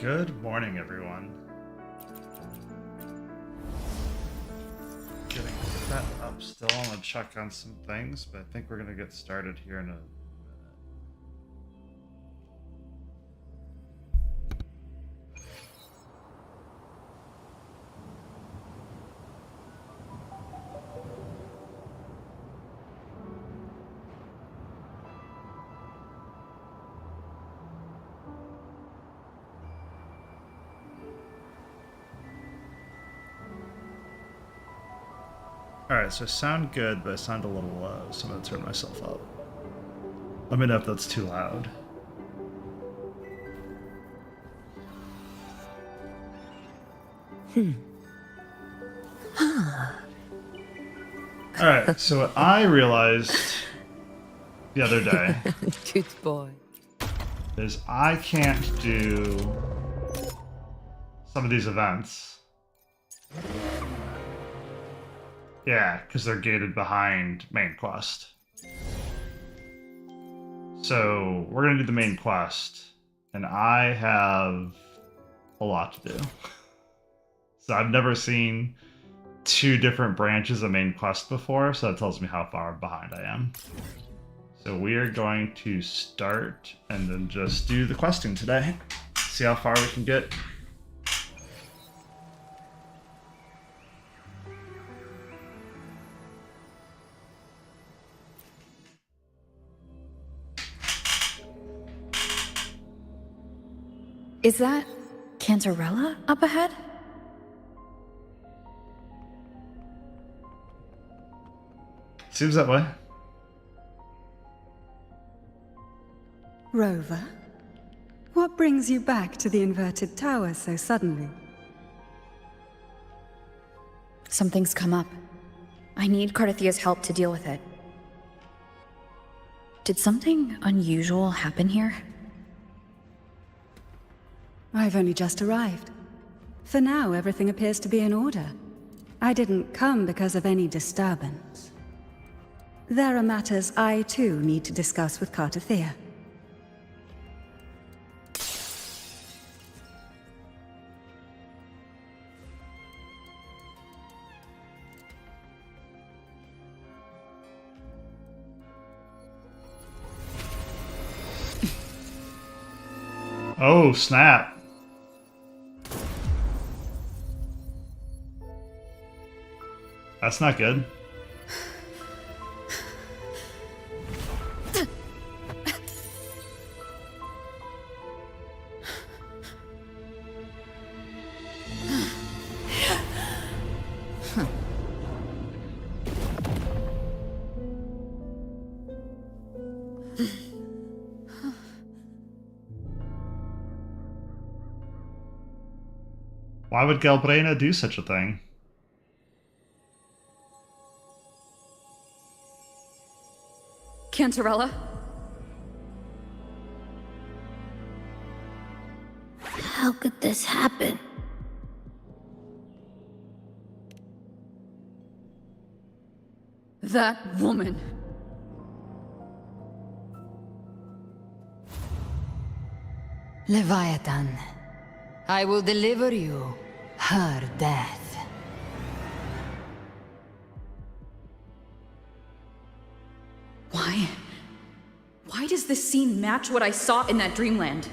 Good morning, everyone. Getting set up still. I'm gonna check on some things, but I think we're gonna get started here in a minute. Alright, so I sound good, but I sound a little low, so I'm gonna turn myself up. Let me know if that's too loud. Alright, so what I realized the other day Good boy. is I can't do some of these events. Yeah, because they're gated behind main quest. So we're gonna do the main quest, and I have a lot to do. So I've never seen two different branches of main quest before, so that tells me how far behind I am. So we are going to start and then just do the questing today. See how far we can get. Is that Cantarella up ahead? Seems that way. Rover, what brings you back to the inverted tower so suddenly? Something's come up. I need Cardathia's help to deal with it. Did something unusual happen here? I've only just arrived. For now, everything appears to be in order. I didn't come because of any disturbance. There are matters I, too, need to discuss with Cardathia. Oh, snap. That's not good. Why would Galbraina do such a thing? Cantarella? How could this happen? That woman. Leviathan, I will deliver you her death. Why? Why does this scene match what I saw in that dreamland?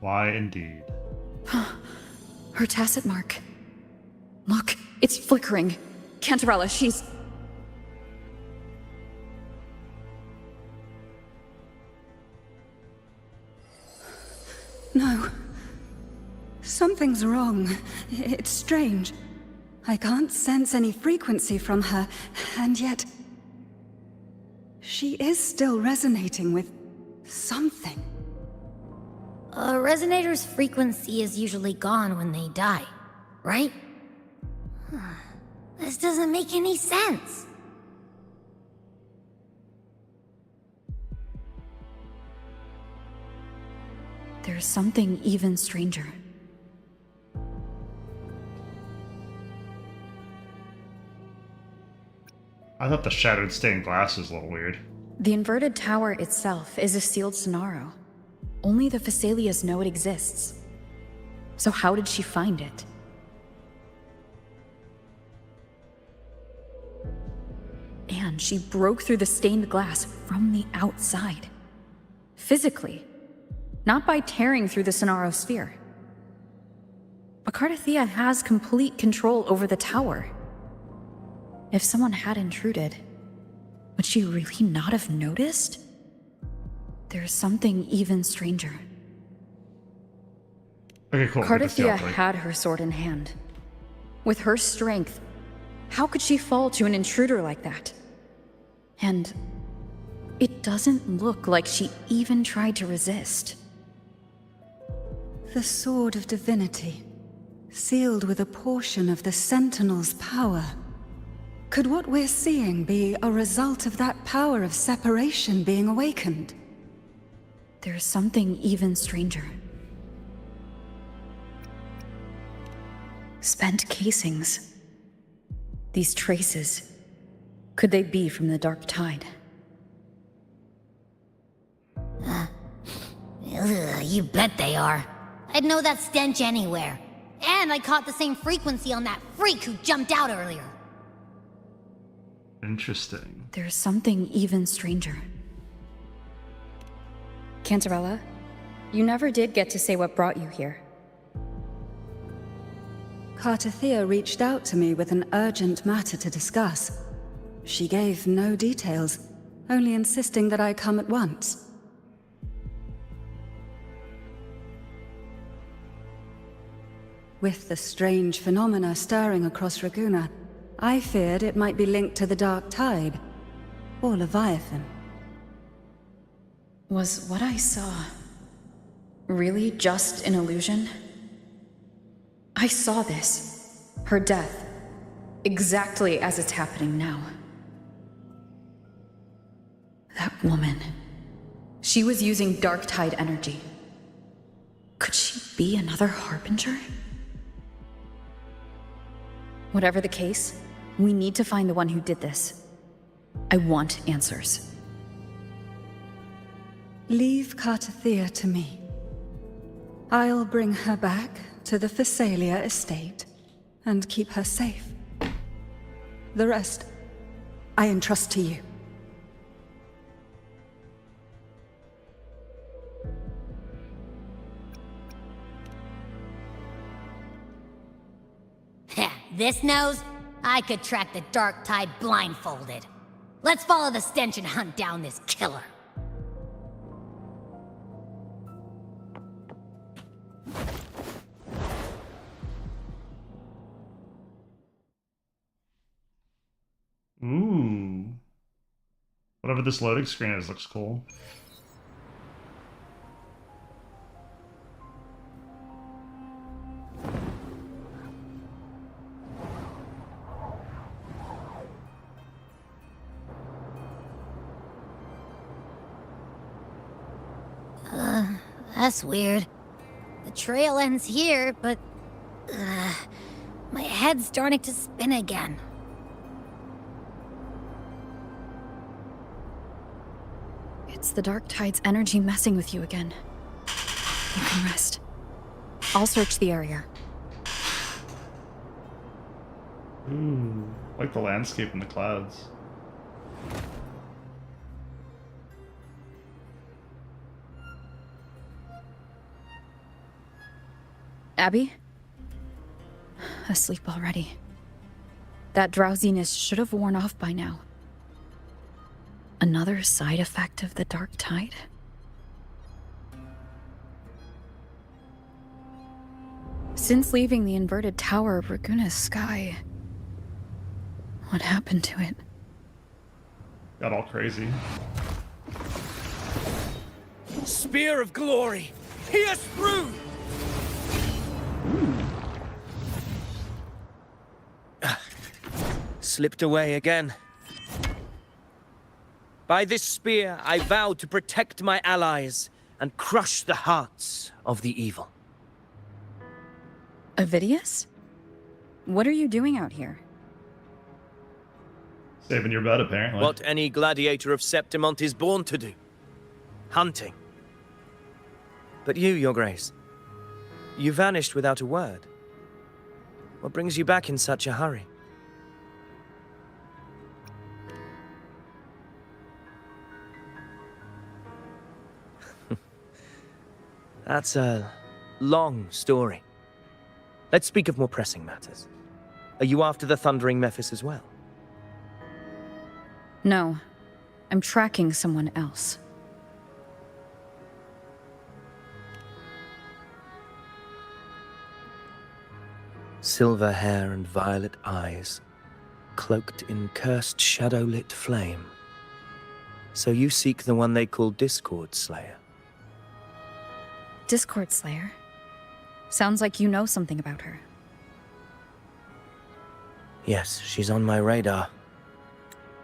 Why indeed? Her tacit mark. Look, it's flickering. Cantarella, she's... No. Something's wrong. It's strange. I can't sense any frequency from her, and yet... she is still resonating with something. A resonator's frequency is usually gone when they die, right? This doesn't make any sense. There's something even stranger. I thought the shattered stained glass was a little weird. The inverted tower itself is a sealed sonaro. Only the Phasalias know it exists. So how did she find it? And she broke through the stained glass from the outside. Physically. Not by tearing through the Sonaro sphere. But Cardathia has complete control over the tower. If someone had intruded, would she really not have noticed? There's something even stranger. Okay, cool. Cardathia had her sword in hand. With her strength, how could she fall to an intruder like that? And it doesn't look like she even tried to resist. The Sword of Divinity, sealed with a portion of the Sentinel's power. Could what we're seeing be a result of that power of separation being awakened? There's something even stranger. Spent casings. These traces. Could they be from the Dark Tide? You bet they are. I'd know that stench anywhere. And I caught the same frequency on that freak who jumped out earlier. Interesting. There's something even stranger. Cantarella, you never did get to say what brought you here. Cardathia reached out to me with an urgent matter to discuss. She gave no details, only insisting that I come at once. With the strange phenomena stirring across Raguna, I feared it might be linked to the Dark Tide, or Leviathan. Was what I saw really just an illusion? I saw this, her death, exactly as it's happening now. That woman, she was using Dark Tide energy. Could she be another Harbinger? Whatever the case, we need to find the one who did this. I want answers. Leave Cardathia to me. I'll bring her back to the Phasalia estate and keep her safe. The rest, I entrust to you. This nose? I could track the Dark Tide blindfolded. Let's follow the stench and hunt down this killer. Ooh. Whatever this loading screen is looks cool. That's weird. The trail ends here, but... my head's starting to spin again. It's the Dark Tide's energy messing with you again. You can rest. I'll search the area. Ooh, like the landscape in the clouds. Abby? Asleep already. That drowsiness should have worn off by now. Another side effect of the Dark Tide? Since leaving the inverted tower of Raguna's sky, what happened to it? Got all crazy. Spear of glory! Pierce through! Slipped away again. By this spear, I vow to protect my allies and crush the hearts of the evil. Avidius? What are you doing out here? Saving your butt, apparently. What any gladiator of Septimont is born to do. Hunting. But you, Your Grace, you vanished without a word. What brings you back in such a hurry? That's a long story. Let's speak of more pressing matters. Are you after the Thundering Mephis as well? No, I'm tracking someone else. Silver hair and violet eyes, cloaked in cursed shadow-lit flame. So you seek the one they call Discord Slayer. Discord Slayer? Sounds like you know something about her. Yes, she's on my radar.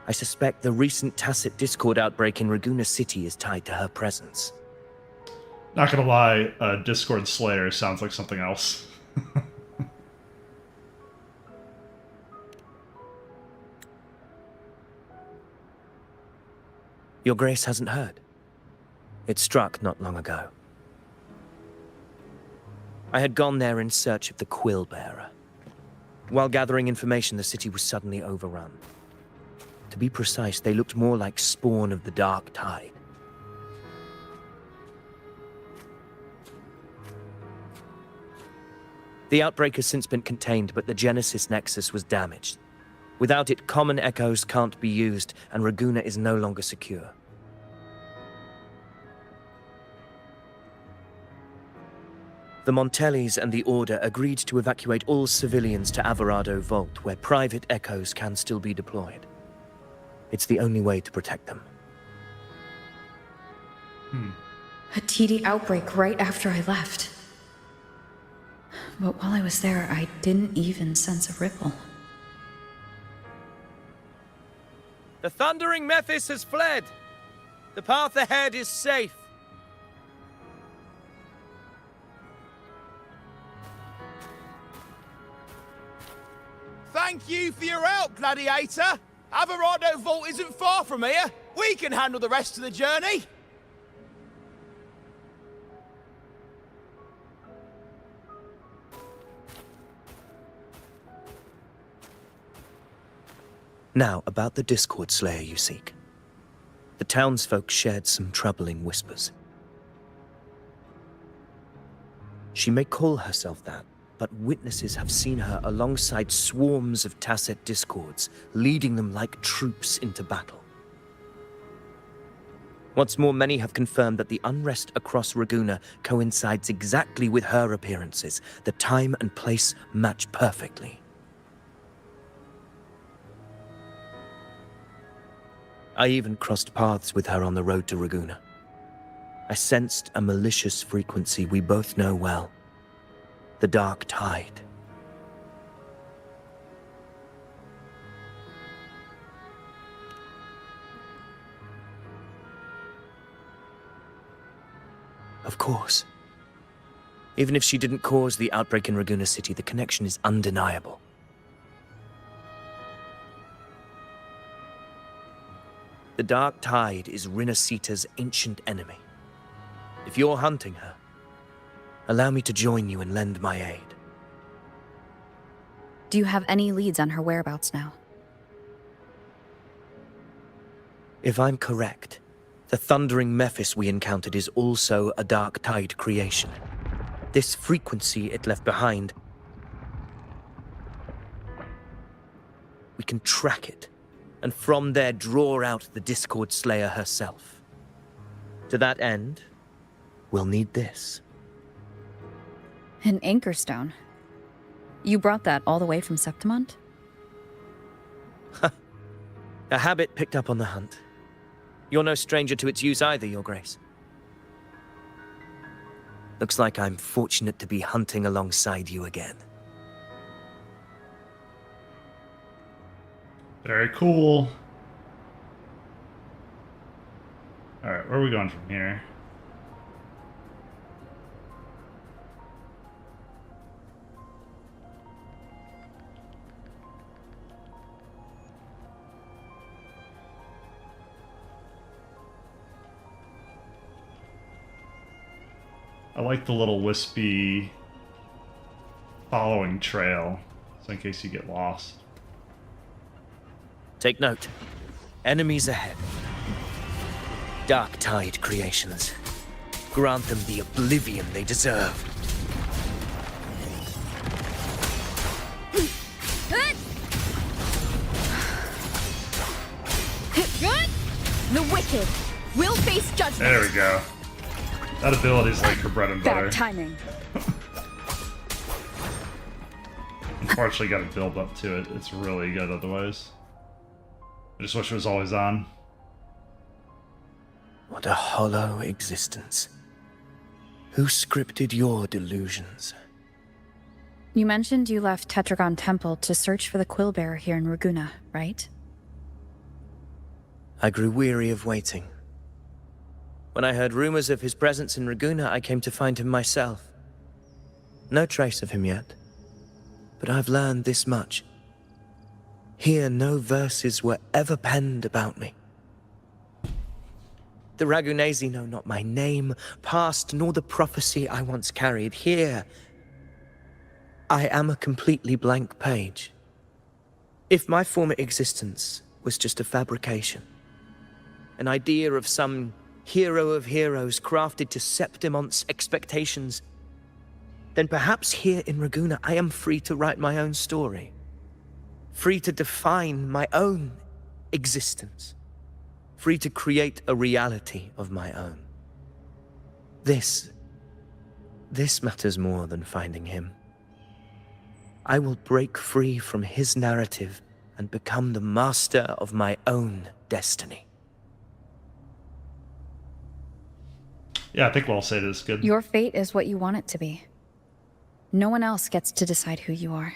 I suspect the recent tacit Discord outbreak in Raguna City is tied to her presence. Not gonna lie, Discord Slayer sounds like something else. Your Grace hasn't heard. It struck not long ago. I had gone there in search of the Quill Bearer. While gathering information, the city was suddenly overrun. To be precise, they looked more like spawn of the Dark Tide. The outbreak has since been contained, but the Genesis Nexus was damaged. Without it, common echoes can't be used, and Raguna is no longer secure. The Montellis and the Order agreed to evacuate all civilians to Alvarado Vault, where private echoes can still be deployed. It's the only way to protect them. A TD outbreak right after I left. But while I was there, I didn't even sense a ripple. The Thundering Mephis has fled. The path ahead is safe. Thank you for your help, Gladiator. Alvarado Vault isn't far from here. We can handle the rest of the journey. Now, about the Discord Slayer you seek. The townsfolk shared some troubling whispers. She may call herself that, but witnesses have seen her alongside swarms of tacit discords, leading them like troops into battle. What's more, many have confirmed that the unrest across Raguna coincides exactly with her appearances. The time and place match perfectly. I even crossed paths with her on the road to Raguna. I sensed a malicious frequency we both know well. The Dark Tide. Of course. Even if she didn't cause the outbreak in Raguna City, the connection is undeniable. The Dark Tide is Rinascita's ancient enemy. If you're hunting her, allow me to join you and lend my aid. Do you have any leads on her whereabouts now? If I'm correct, the Thundering Mephis we encountered is also a Dark Tide creation. This frequency it left behind, we can track it, and from there draw out the Discord Slayer herself. To that end, we'll need this. An anchor stone. You brought that all the way from Septimont? A habit picked up on the hunt. You're no stranger to its use either, Your Grace. Looks like I'm fortunate to be hunting alongside you again. Very cool. Alright, where are we going from here? I like the little wispy following trail, so in case you get lost. Take note. Enemies ahead. Dark Tide creations. Grant them the oblivion they deserve. The wicked will face judgment. There we go. That ability is like her bread and butter. Bad timing. Unfortunately, got to build up to it. It's really good otherwise. I just wish it was always on. What a hollow existence. Who scripted your delusions? You mentioned you left Tetragon Temple to search for the Quillbearer here in Raguna, right? I grew weary of waiting. When I heard rumors of his presence in Raguna, I came to find him myself. No trace of him yet, but I've learned this much. Here, no verses were ever penned about me. The Ragunesi know not my name, past, nor the prophecy I once carried. Here, I am a completely blank page. If my former existence was just a fabrication, an idea of some hero of heroes crafted to Septimont's expectations, then perhaps here in Raguna I am free to write my own story. Free to define my own existence. Free to create a reality of my own. This matters more than finding him. I will break free from his narrative and become the master of my own destiny. Yeah, I think well said is good. Your fate is what you want it to be. No one else gets to decide who you are.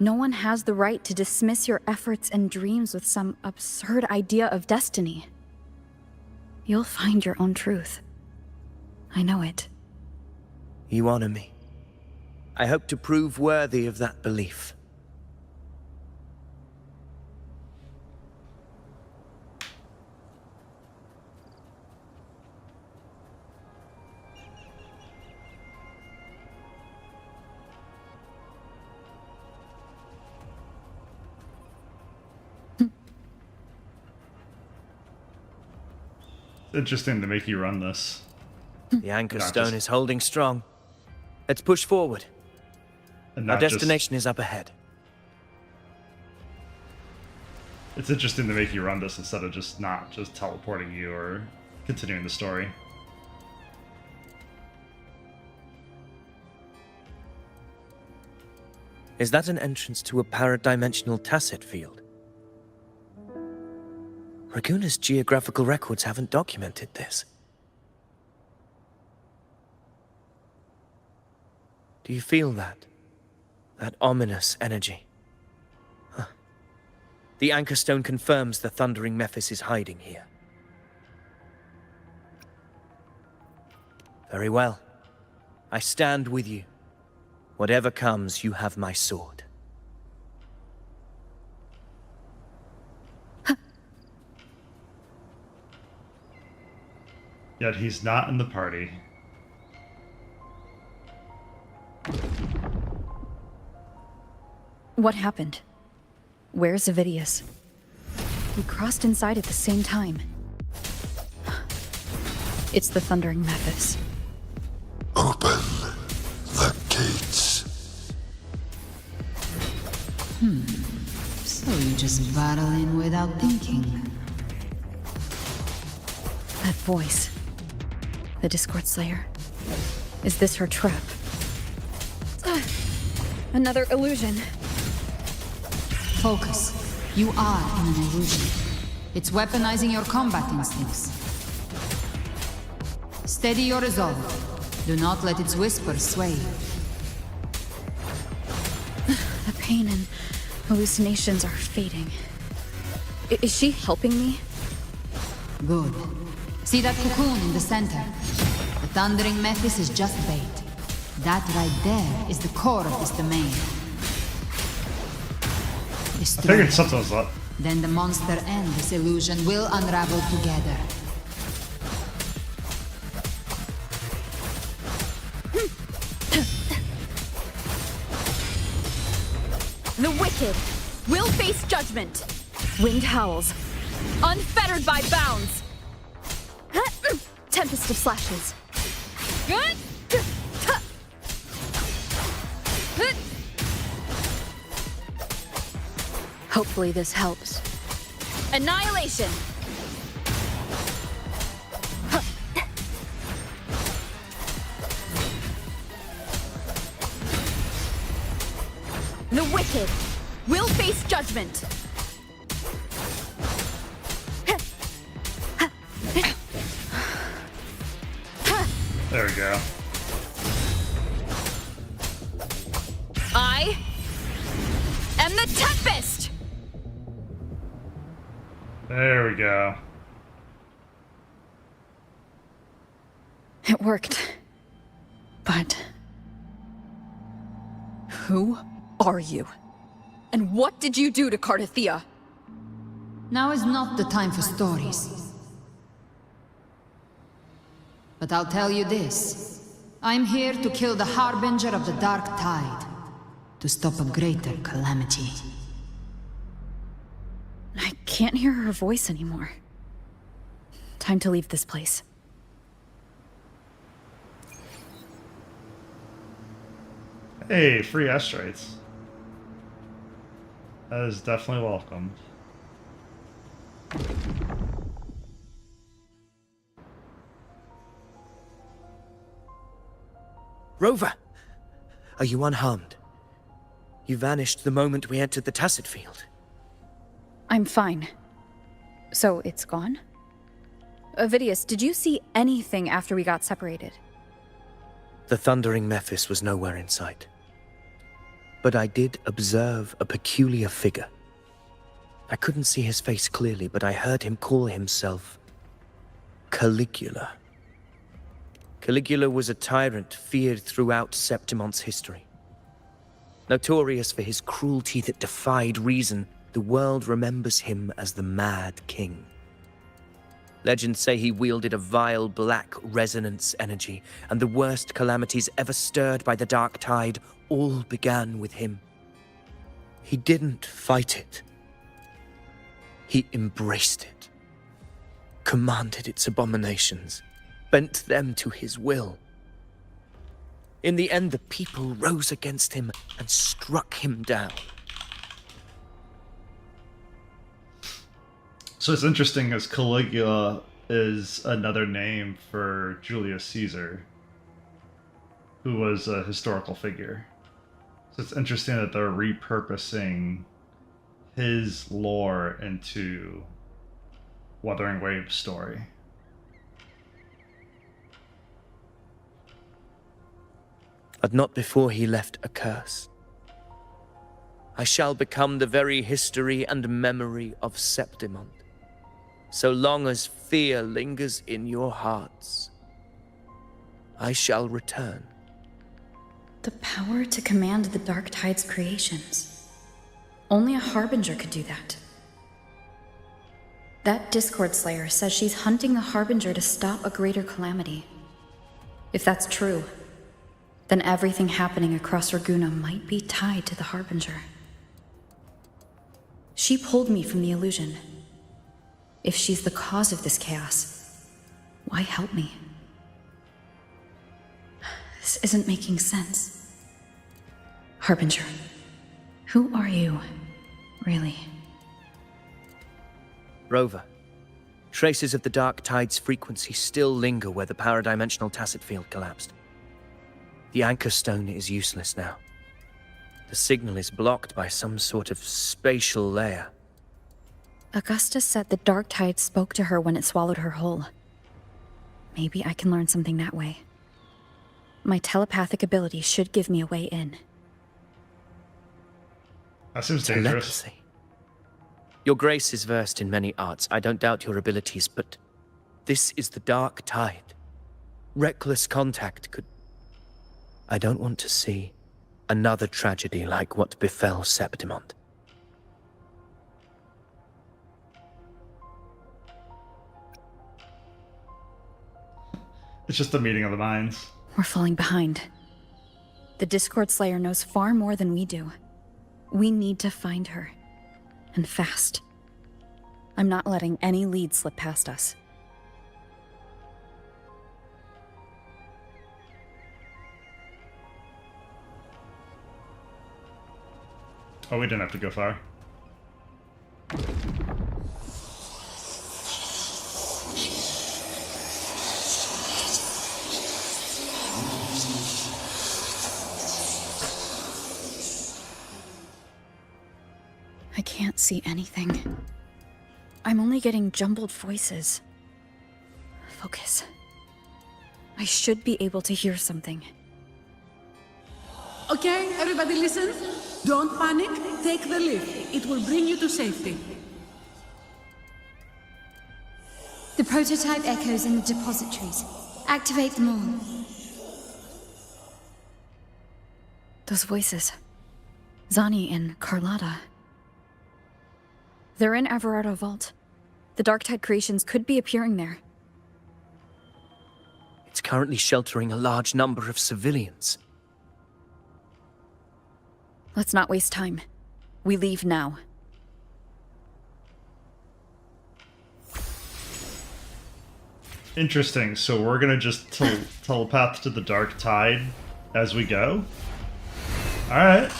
No one has the right to dismiss your efforts and dreams with some absurd idea of destiny. You'll find your own truth. I know it. You honor me. I hope to prove worthy of that belief. It's interesting to make you run this. The anchor Not stone just- is holding strong. Let's push forward. And Our not just- destination is up ahead. It's interesting to make you run this instead of just not just teleporting you or continuing the story. Is that an entrance to a paradimensional tacit field? Raguna's geographical records haven't documented this. Do you feel that? That ominous energy? Huh. The anchor stone confirms the thundering Mephis is hiding here. Very well. I stand with you. Whatever comes, you have my sword. Yet he's not in the party. What happened? Where's Avidius? We crossed inside at the same time. It's the Thundering Mephis. Open the gates. So you just barrel in without thinking. That voice. The Discord Slayer. Is this her trap? Another illusion. Focus. You are in an illusion. It's weaponizing your combat instincts. Steady your resolve. Do not let its whispers sway you. The pain and hallucinations are fading. Is she helping me? Good. See that cocoon in the center? The Thundering Mephis is just bait. That right there is the core of this domain. I Destroy figured it. something was up. Then the monster and this illusion will unravel together. The wicked will face judgment. Wind howls, unfettered by bounds. Tempest of slashes. Hopefully this helps. Annihilation! The wicked will face judgment. There we go. I am the Tempest! There we go. It worked. But who are you? And what did you do to Cardathia? Now is not the time for stories. But I'll tell you this. I'm here to kill the Harbinger of the Dark Tide. To stop a greater calamity. I can't hear her voice anymore. Time to leave this place. Hey, free asteroids. That is definitely welcome. Rover! Are you unharmed? You vanished the moment we entered the Tacit Field. I'm fine. So it's gone? Ovidius, did you see anything after we got separated? The thundering Mephis was nowhere in sight. But I did observe a peculiar figure. I couldn't see his face clearly, but I heard him call himself Caligula. Caligula was a tyrant feared throughout Septimon's history. Notorious for his cruelty that defied reason, the world remembers him as the Mad King. Legends say he wielded a vile black resonance energy, and the worst calamities ever stirred by the Dark Tide all began with him. He didn't fight it. He embraced it, commanded its abominations, bent them to his will. In the end, the people rose against him and struck him down. So it's interesting as Caligula is another name for Julius Caesar, who was a historical figure. So it's interesting that they're repurposing his lore into Wuthering Waves story. But not before he left a curse. I shall become the very history and memory of Septimon. So long as fear lingers in your hearts, I shall return. The power to command the Dark Tide's creations. Only a Harbinger could do that. That Discord Slayer says she's hunting the Harbinger to stop a greater calamity. If that's true, then everything happening across Raguna might be tied to the Harbinger. She pulled me from the illusion. If she's the cause of this chaos, why help me? This isn't making sense. Harbinger, who are you, really? Rover, traces of the Dark Tide's frequency still linger where the paradimensional Tacit Field collapsed. The anchor stone is useless now. The signal is blocked by some sort of spatial layer. Augusta said the Dark Tide spoke to her when it swallowed her whole. Maybe I can learn something that way. My telepathic ability should give me a way in. That seems dangerous. Telepathy. Your grace is versed in many arts. I don't doubt your abilities, but this is the Dark Tide. Reckless contact could... I don't want to see another tragedy like what befell Septimon. It's just a meeting of the minds. We're falling behind. The Discord Slayer knows far more than we do. We need to find her. And fast. I'm not letting any lead slip past us. Oh, we didn't have to go far. I can't see anything. I'm only getting jumbled voices. Focus. I should be able to hear something. Okay, everybody listen. Don't panic. Take the lift. It will bring you to safety. The prototype echoes in the depositories. Activate them all. Those voices. Zani and Carlotta. They're in Everardo Vault. The Darktide creations could be appearing there. It's currently sheltering a large number of civilians. Let's not waste time. We leave now. Interesting. So we're gonna just telepath to the dark tide as we go. All right.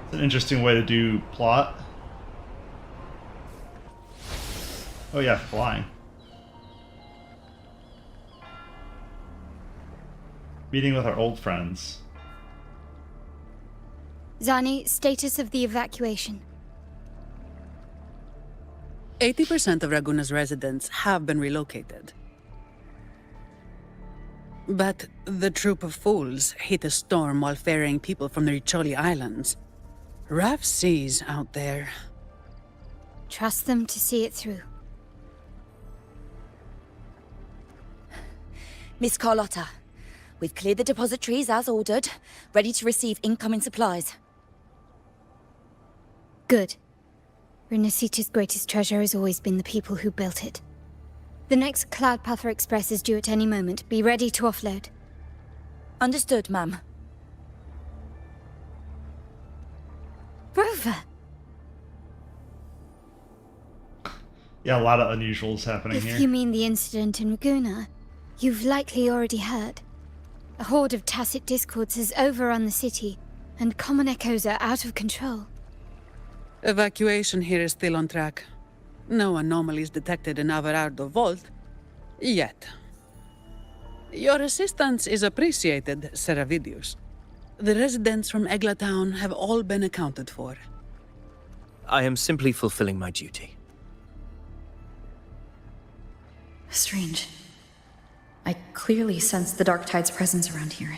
It's an interesting way to do plot. Oh yeah, flying. Meeting with our old friends. Zani, status of the evacuation. 80% of Raguna's residents have been relocated. But the troop of fools hit a storm while ferrying people from the Riccioli Islands. Rough seas out there. Trust them to see it through. Miss Carlotta, we've cleared the depositories as ordered, ready to receive incoming supplies. Good. Rinascita's greatest treasure has always been the people who built it. The next Cloudpather Express is due at any moment. Be ready to offload. Understood, ma'am. Rover! Yeah, a lot of unusuals happening here. If you mean the incident in Raguna, you've likely already heard. A horde of tacit discords has overrun the city, and common echoes are out of control. Evacuation here is still on track. No anomalies detected in Everardo Vault. Yet. Your assistance is appreciated, Seravidius. The residents from Eglatown have all been accounted for. I am simply fulfilling my duty. Strange. I clearly sense the Darktide's presence around here.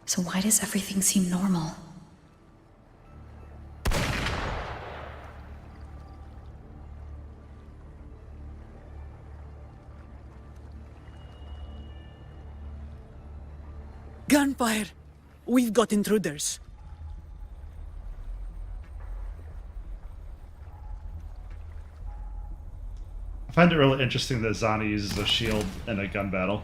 So why does everything seem normal? Gunfire! We've got intruders. I find it really interesting that Zani uses a shield in a gun battle.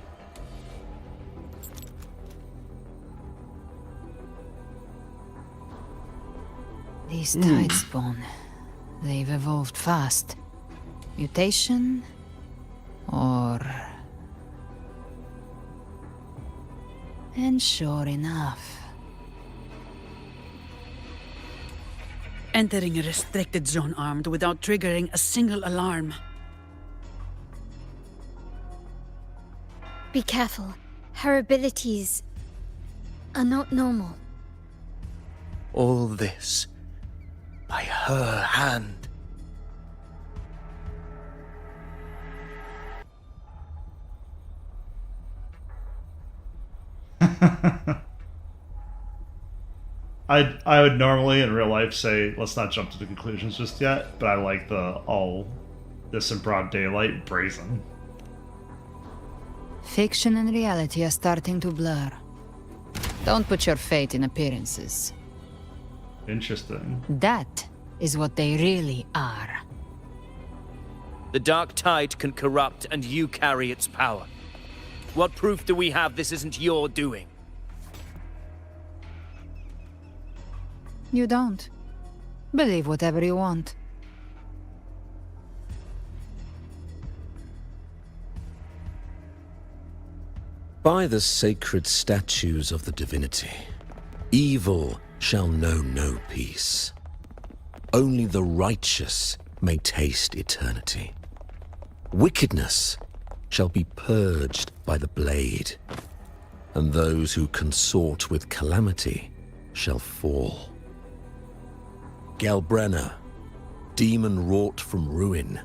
These tide spawn. They've evolved fast. Mutation? Or... And sure enough. Entering a restricted zone armed without triggering a single alarm. Be careful. Her abilities are not normal. All this by her hand. I would normally in real life say let's not jump to the conclusions just yet, but I like the all this in broad daylight brazen. Fiction and reality are starting to blur. Don't put your faith in appearances. Interesting. That is what they really are. The dark tide can corrupt, and you carry its power. What proof do we have this isn't your doing? You don't. Believe whatever you want. By the sacred statues of the divinity, evil shall know no peace. Only the righteous may taste eternity. Wickedness shall be purged by the blade, and those who consort with calamity shall fall. Galbrenna, demon wrought from ruin,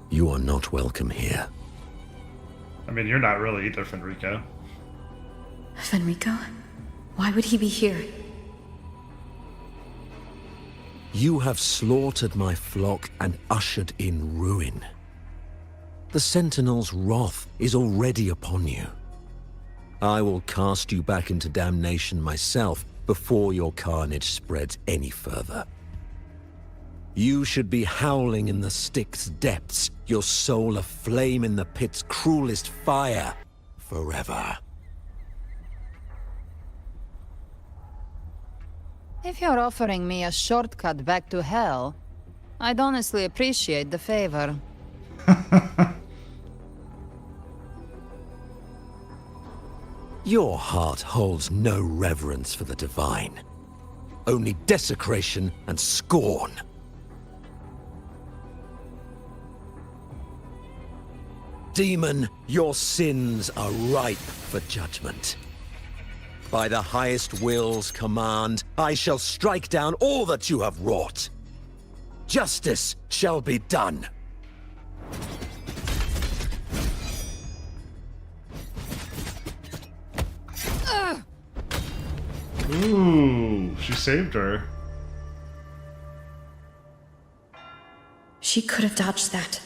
you are not welcome here. I mean, you're not really either, Fenrico. Fenrico? Why would he be here? You have slaughtered my flock and ushered in ruin. The Sentinel's wrath is already upon you. I will cast you back into damnation myself before your carnage spreads any further. You should be howling in the Styx's depths, your soul aflame in the pit's cruelest fire, forever. If you're offering me a shortcut back to hell, I'd honestly appreciate the favor. Your heart holds no reverence for the divine, only desecration and scorn. Demon, your sins are ripe for judgment. By the highest will's command, I shall strike down all that you have wrought. Justice shall be done. Ooh, she saved her. She could have dodged that,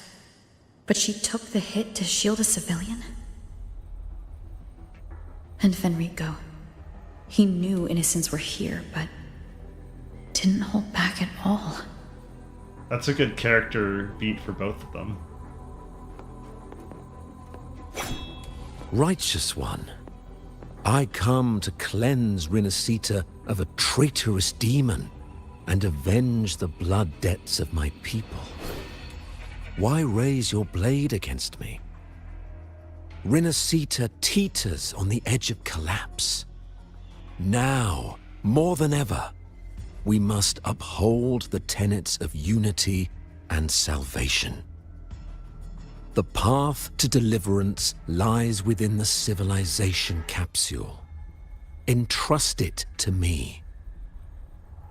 but she took the hit to shield a civilian? And Fenrico, he knew innocents were here, but didn't hold back at all. That's a good character beat for both of them. Righteous one, I come to cleanse Rinascita of a traitorous demon and avenge the blood debts of my people. Why raise your blade against me? Rinascita teeters on the edge of collapse. Now, more than ever, we must uphold the tenets of unity and salvation. The path to deliverance lies within the civilization capsule. Entrust it to me.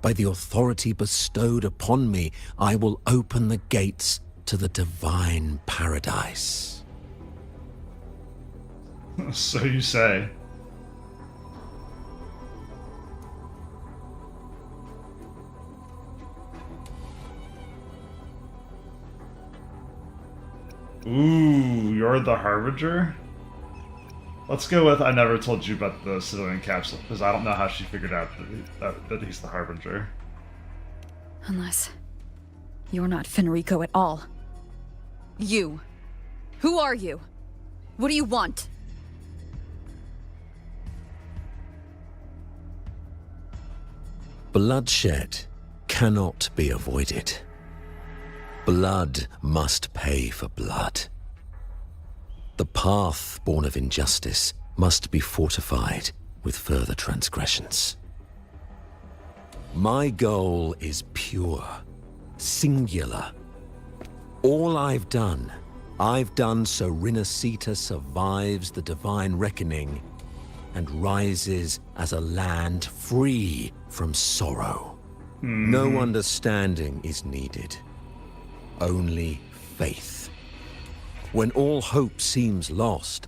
By the authority bestowed upon me, I will open the gates to the divine paradise. So you say. Ooh, you're the Harbinger? Let's go with I never told you about the civilian capsule, because I don't know how she figured out that he's the Harbinger. Unless you're not Fenrico at all. You. Who are you? What do you want? Bloodshed cannot be avoided. Blood must pay for blood. The path born of injustice must be fortified with further transgressions. My goal is pure, singular. All I've done so Rinascita survives the divine reckoning and rises as a land free from sorrow. No understanding is needed. Only faith. When all hope seems lost,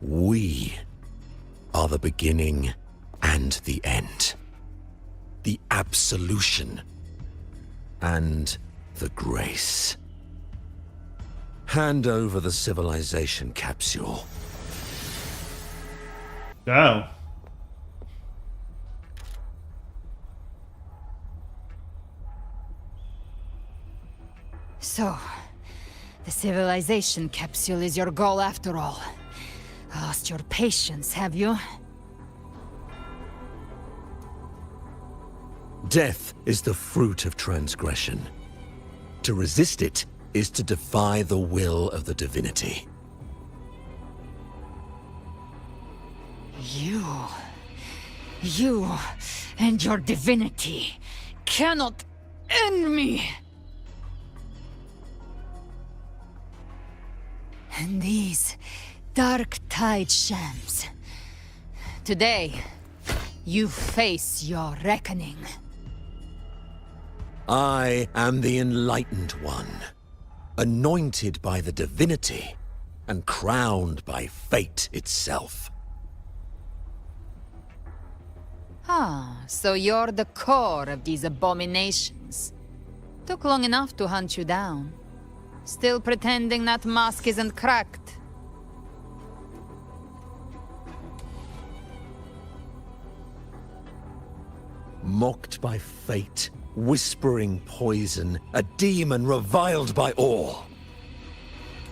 we are the beginning and the end. The absolution and the grace. Hand over the civilization capsule. No. So, the civilization capsule is your goal after all. Lost your patience, have you? Death is the fruit of transgression. To resist it is to defy the will of the divinity. You and your divinity cannot end me. And these dark tide shams. Today, you face your reckoning. I am the Enlightened One, anointed by the divinity and crowned by fate itself. Ah, so you're the core of these abominations. Took long enough to hunt you down. Still pretending that mask isn't cracked. Mocked by fate, whispering poison, a demon reviled by all.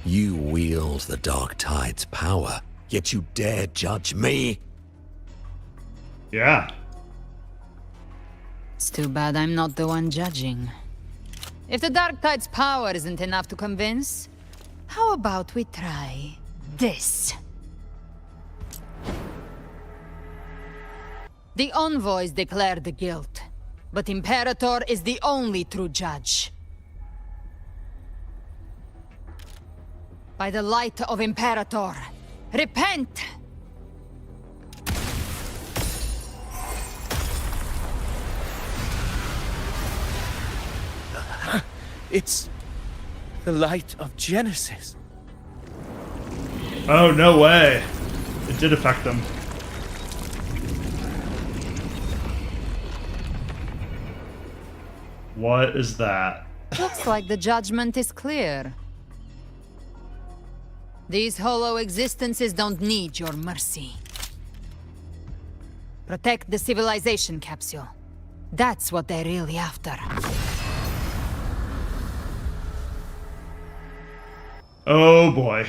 You wield the Dark Tide's power, yet you dare judge me? Yeah. It's too bad I'm not the one judging. If the Dark Tide's power isn't enough to convince, how about we try this? The envoys declare the guilt, but Imperator is the only true judge. By the light of Imperator, repent! It's the light of Genesis. Oh, no way. It did affect them. What is that? Looks like the judgment is clear. These hollow existences don't need your mercy. Protect the civilization capsule. That's what they're really after. Oh boy.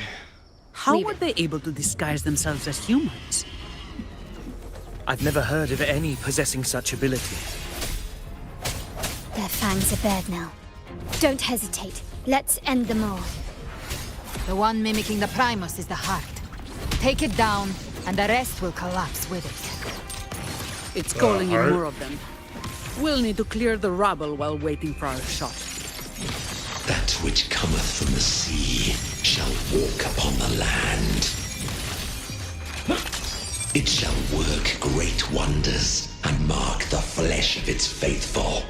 How were they able to disguise themselves as humans? I've never heard of any possessing such ability. Their fangs are bared now. Don't hesitate. Let's end them all. The one mimicking the Primus is the heart. Take it down, and the rest will collapse with it. It's calling in heart? more of them. We'll need to clear the rubble while waiting for our shot. That which cometh from the sea shall walk upon the land. It shall work great wonders and mark the flesh of its faithful.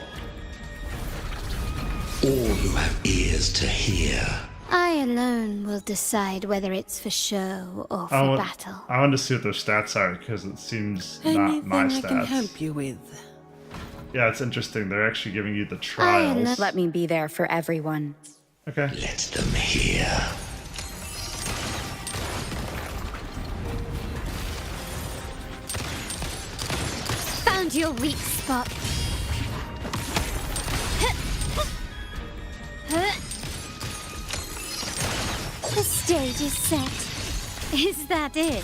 All who have ears to hear. I alone will decide whether it's for show or for battle. I want to see what their stats are because it seems not Anything my I stats. can help you with? Yeah, it's interesting. They're actually giving you the trials. Let me be there for everyone. Okay. Let them hear. Found your weak spot. The stage is set. Is that it?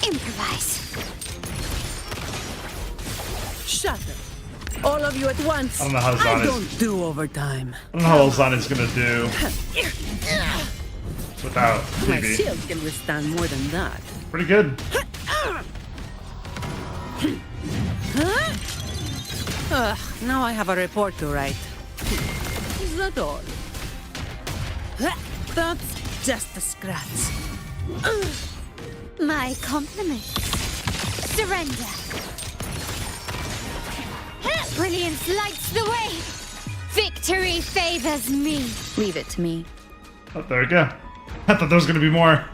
Improvise. Shatter. All of you at once. I don't know how Zana's- I don't do overtime. I don't know how Zana's gonna do without My TV. shield can withstand more than that. Pretty good. Now I have a report to write. Is that all? That's just a scratch. My compliments. Surrender. Brilliance lights the way. Victory favors me. Leave it to me. Oh, there we go. I thought there was gonna be more.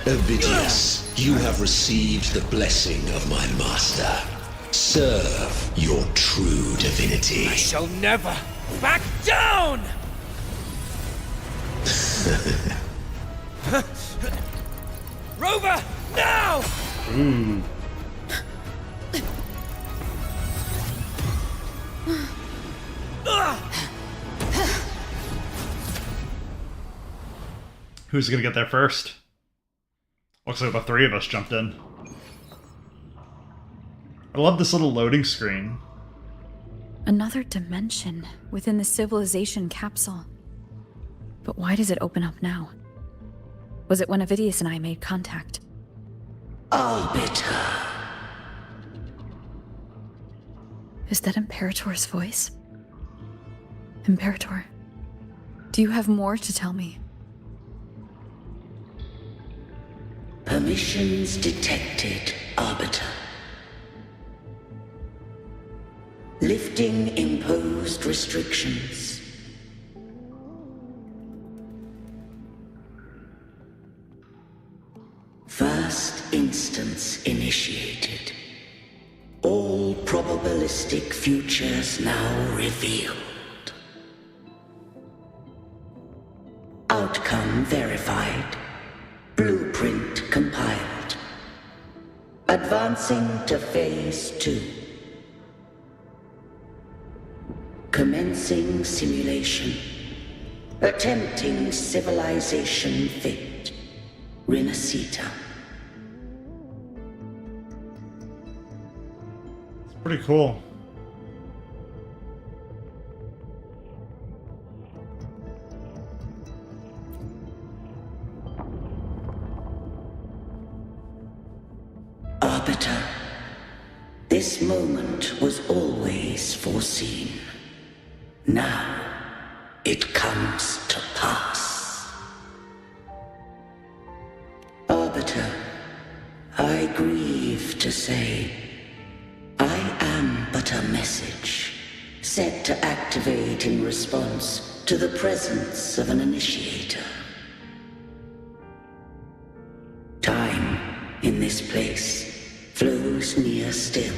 Ovidius, you have received the blessing of my master. Serve your true divinity. I shall never back down! Rover, now! Ooh. Who's gonna get there first? Looks like the three of us jumped in. I love this little loading screen. Another dimension within the civilization capsule. But why does it open up now? Was it when Avidius and I made contact? Arbiter. Is that Imperator's voice? Imperator, do you have more to tell me? Permissions detected, Arbiter. Lifting imposed restrictions. First instance initiated. All probabilistic futures now revealed. Outcome verified. Blueprint compiled. Advancing to Phase 2. Commencing simulation. Attempting civilization fit. Rinascita. It's pretty cool. Arbiter, this moment was always foreseen. Now, it comes to pass. Arbiter, I grieve to say, I am but a message, set to activate in response to the presence of an initiator. Time, in this place, flows near still.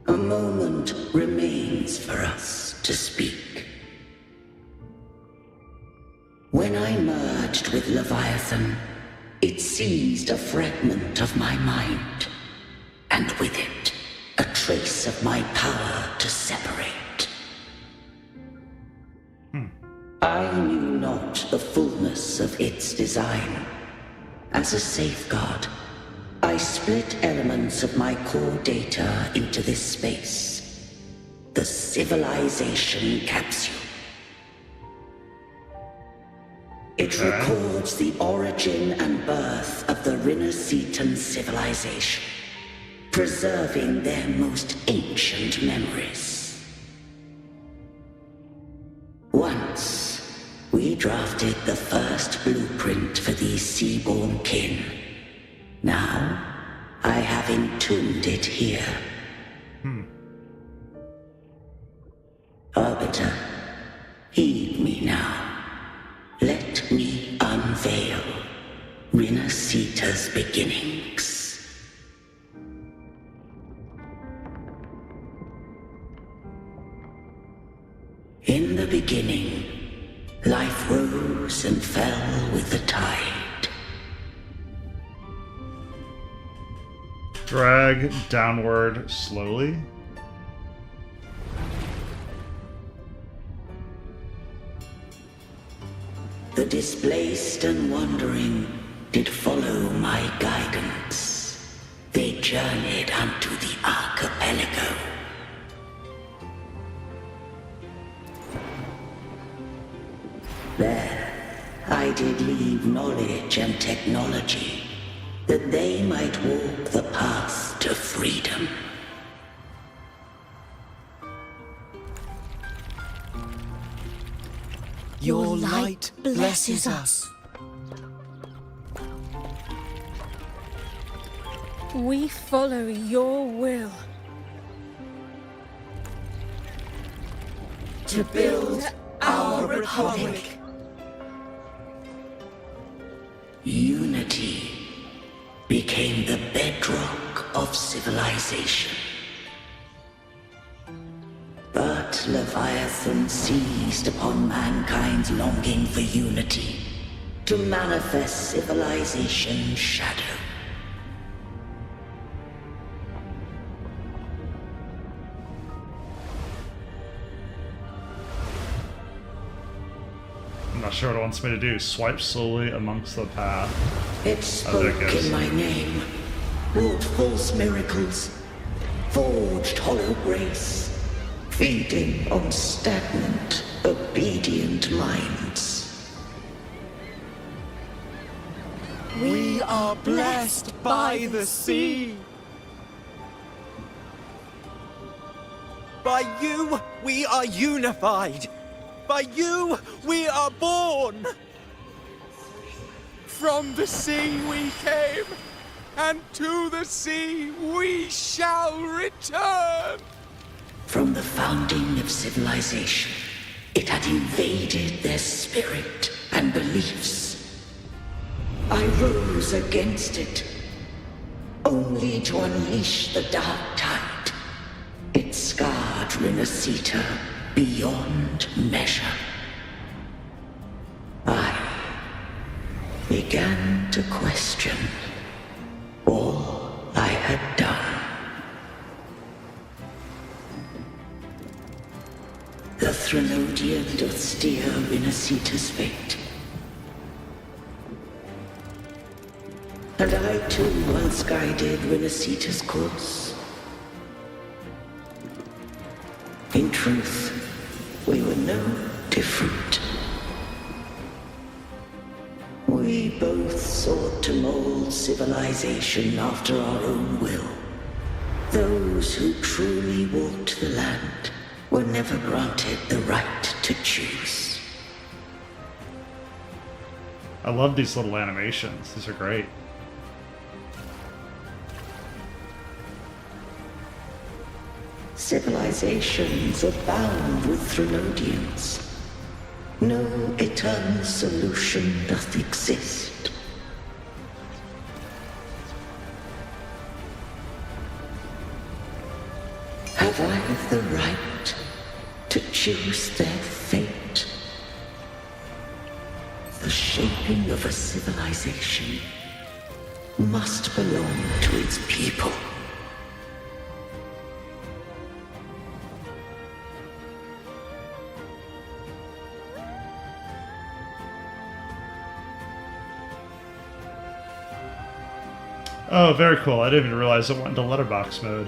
A moment remains for us to speak. When I merged with Leviathan, it seized a fragment of my mind, and with it, a trace of my power to separate. I knew not the fullness of its design. As a safeguard, I split elements of my core data into this space. The civilization capsule. It records the origin and birth of the Rinascitan civilization, preserving their most ancient memories. Once, we drafted the first blueprint for these seaborn kin. Now, I have entombed it here. Arbiter, heed me now. Let me unveil Rinascita's beginnings. In the beginning, life rose and fell with the tide. Drag downward slowly. The displaced and wandering did follow my guidance. They journeyed unto the archipelago. There, I did leave knowledge and technology, that they might walk the path to freedom. Your light blesses us. We follow your will. To build our republic. Unity became the bedrock of civilization. But Leviathan seized upon mankind's longing for unity to manifest civilization's shadow. I'm not sure what it wants me to do. Swipe slowly amongst the path. It spoke in my name, wrought false miracles, forged hollow grace, feeding on stagnant, obedient minds. We are blessed by the sea. By you, we are unified. By you, we are born. From the sea we came, and to the sea we shall return. From the founding of civilization, it had invaded their spirit and beliefs. I rose against it, only to unleash the dark tide. It scarred Rinascita beyond measure. I began to question all I had done. The Threnodian doth steer Rinascita's fate. And I too once guided Rinascita's course. In truth, we were no different. We both sought to mold civilization after our own will. Those who truly walked the land were never granted the right to choose. I love these little animations. These are great. Civilizations abound with Threnodians. No eternal solution doth exist. Have I the right to choose their fate? The shaping of a civilization must belong to its people. Oh, very cool. I didn't even realize it went into letterbox mode.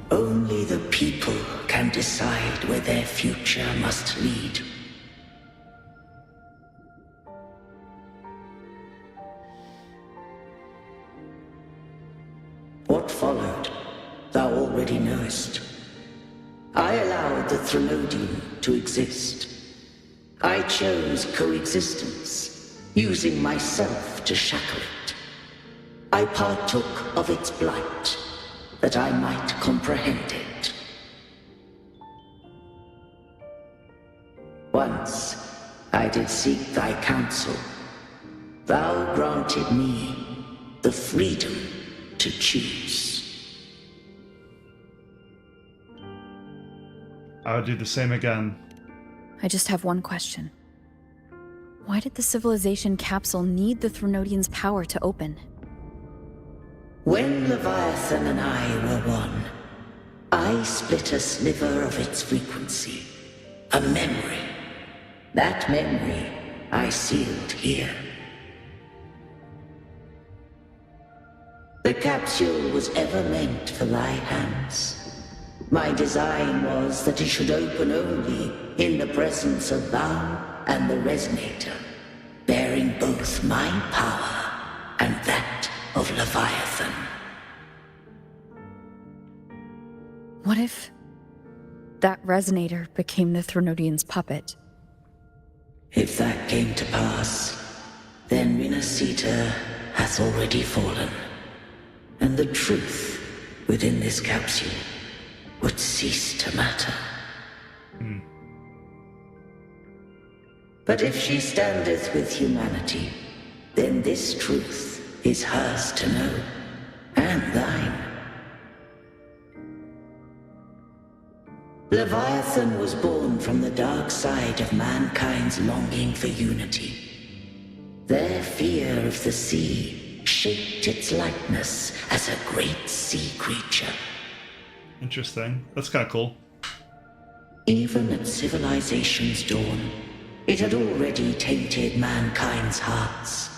Only the people can decide where their future must lead. What followed, thou already knowest. I allowed the Threnodian to exist. I chose coexistence, using myself to shackle it. I partook of its blight, that I might comprehend it. Once I did seek thy counsel. Thou granted me the freedom to choose. I would do the same again. I just have one question. Why did the civilization capsule need the Threnodian's power to open? When Leviathan and I were one, I split a sliver of its frequency. A memory. That memory I sealed here. The capsule was ever meant for thy hands. My design was that it should open only in the presence of thou and the Resonator, bearing both my power and that of Leviathan. What if that Resonator became the Threnodian's puppet? If that came to pass, then Rinascita hath already fallen, and the truth within this capsule would cease to matter. But if she standeth with humanity, then this truth is hers to know, and thine. Leviathan was born from the dark side of mankind's longing for unity. Their fear of the sea shaped its likeness as a great sea creature. Interesting. That's kind of cool. Even at civilization's dawn, it had already tainted mankind's hearts.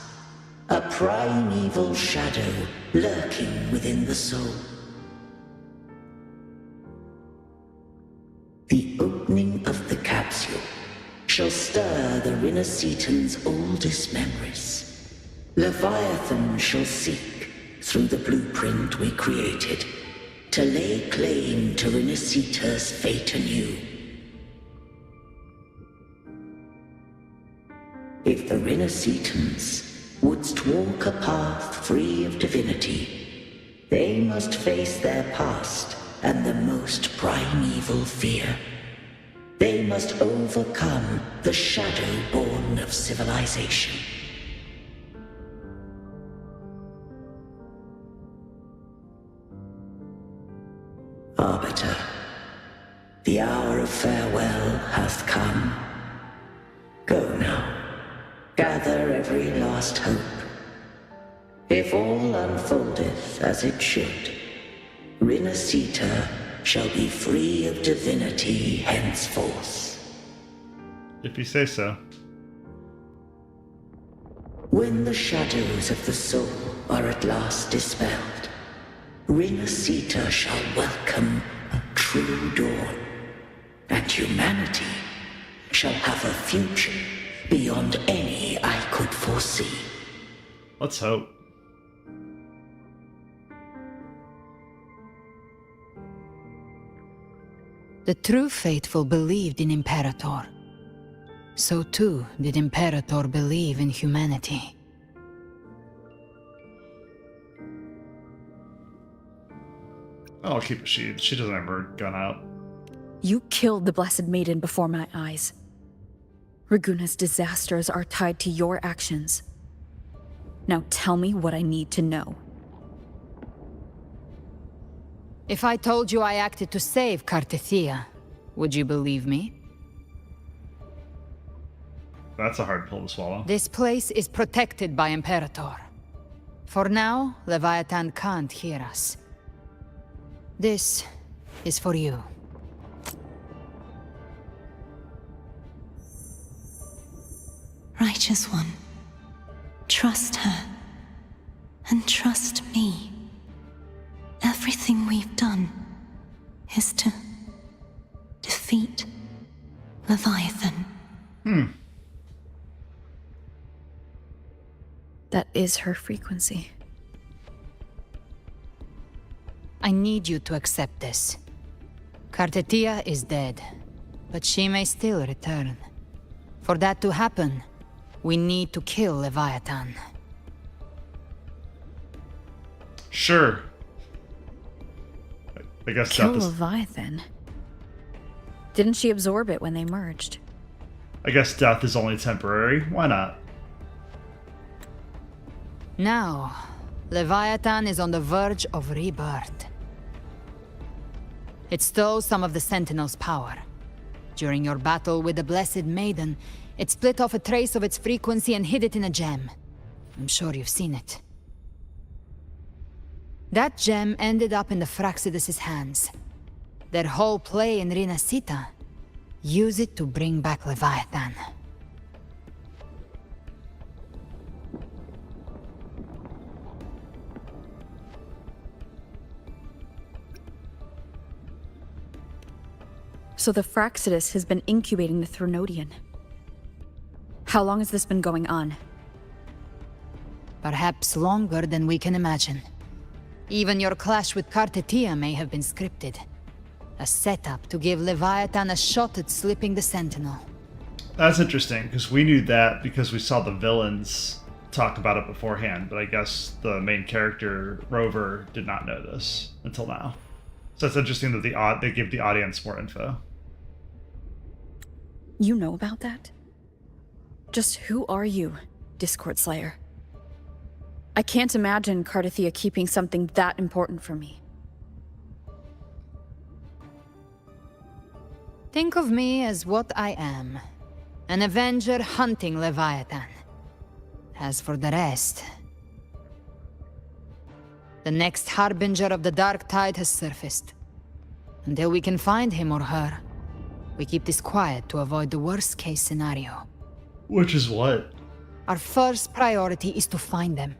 A primeval shadow lurking within the soul. The opening of the capsule shall stir the Rinascitan's oldest memories. Leviathan shall seek, through the blueprint we created, to lay claim to Rinascita's fate anew. If the Rinascitans wouldst walk a path free of divinity, they must face their past and the most primeval fear. They must overcome the shadow born of civilization. Arbiter, the hour of farewell hath come. Go now. Gather every last hope. If all unfoldeth as it should, Rinascita shall be free of divinity henceforth. If you say so. When the shadows of the soul are at last dispelled, Rinascita shall welcome a true dawn, and humanity shall have a future beyond any I could foresee. Let's hope. The true faithful believed in Imperator. So too did Imperator believe in humanity. I'll keep a sheath. She doesn't have her gun out. You killed the Blessed Maiden before my eyes. Raguna's disasters are tied to your actions. Now tell me what I need to know. If I told you I acted to save Cartethia, would you believe me? That's a hard pill to swallow. This place is protected by Imperator. For now, Leviathan can't hear us. This is for you. Righteous One, trust her, and trust me. Everything we've done is to defeat Leviathan. That is her frequency. I need you to accept this. Cartethia is dead, but she may still return. For that to happen, we need to kill Leviathan. Sure. I guess Kill death is... Leviathan? Didn't she absorb it when they merged? I guess death is only temporary. Why not? Now, Leviathan is on the verge of rebirth. It stole some of the Sentinel's power. During your battle with the Blessed Maiden, it split off a trace of its frequency and hid it in a gem. I'm sure you've seen it. That gem ended up in the Fraxidus' hands. Their whole play in Rinascita, use it to bring back Leviathan. So the Fraxidus has been incubating the Thronodian. How long has this been going on? Perhaps longer than we can imagine. Even your clash with Cartethia may have been scripted. A setup to give Leviathan a shot at slipping the Sentinel. That's interesting, because we knew that because we saw the villains talk about it beforehand, but I guess the main character, Rover, did not know this until now. So it's interesting that they give the audience more info. You know about that? Just who are you, Discord Slayer? I can't imagine Cartethia keeping something that important from me. Think of me as what I am. An Avenger hunting Leviathan. As for the rest... The next Harbinger of the Dark Tide has surfaced. Until we can find him or her, we keep this quiet to avoid the worst-case scenario. Which is what? Our first priority is to find them.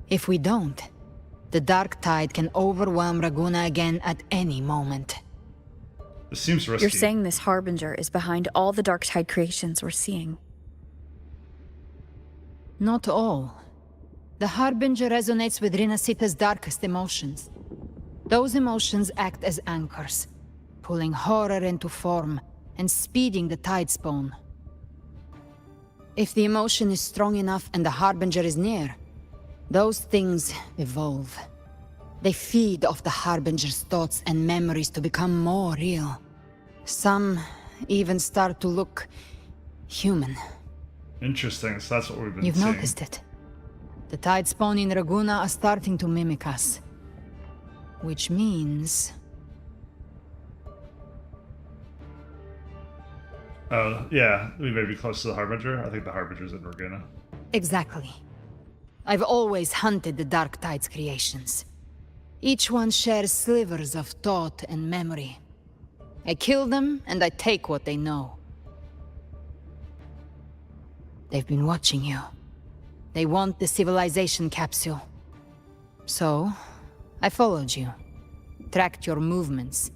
If we don't, the Dark Tide can overwhelm Raguna again at any moment. This seems risky. You're saying this Harbinger is behind all the Dark Tide creations we're seeing? Not all. The Harbinger resonates with Rinascita's darkest emotions. Those emotions act as anchors, pulling horror into form and speeding the tide spawn. If the emotion is strong enough and the Harbinger is near, those things evolve. They feed off the Harbinger's thoughts and memories to become more real. Some even start to look human. Interesting, so that's what we've been You've seeing. noticed it. The tide spawn in Raguna are starting to mimic us. Which means... Oh, yeah, we may be close to the Harbinger. I think the Harbinger's in Raguna. Exactly. I've always hunted the Dark Tide's creations. Each one shares slivers of thought and memory. I kill them, and I take what they know. They've been watching you. They want the civilization capsule. So, I followed you. Tracked your movements.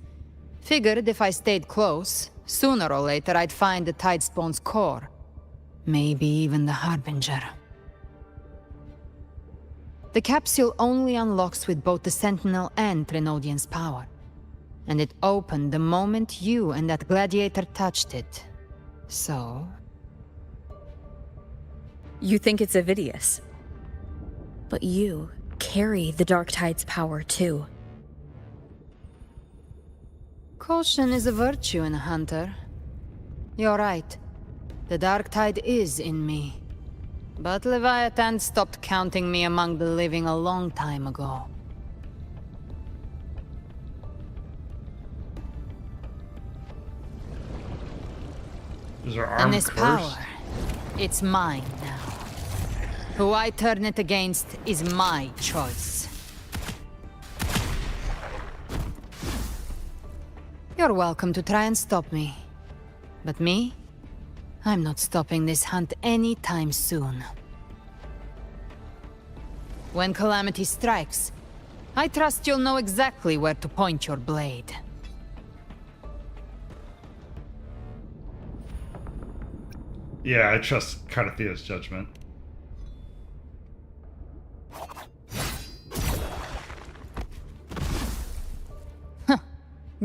Figured if I stayed close, sooner or later I'd find the Tidespawn's core. Maybe even the Harbinger. The capsule only unlocks with both the Sentinel and Trinodian's power. And it opened the moment you and that gladiator touched it. So... You think it's Avidius. But you carry the Dark Tide's power too. Caution is a virtue in a hunter. You're right. The Dark Tide is in me. But Leviathan stopped counting me among the living a long time ago. Is our arm And this cursed? power, it's mine now. Who I turn it against is my choice. You're welcome to try and stop me. But me? I'm not stopping this hunt anytime soon. When calamity strikes, I trust you'll know exactly where to point your blade. Yeah, I trust Cardathia's judgment.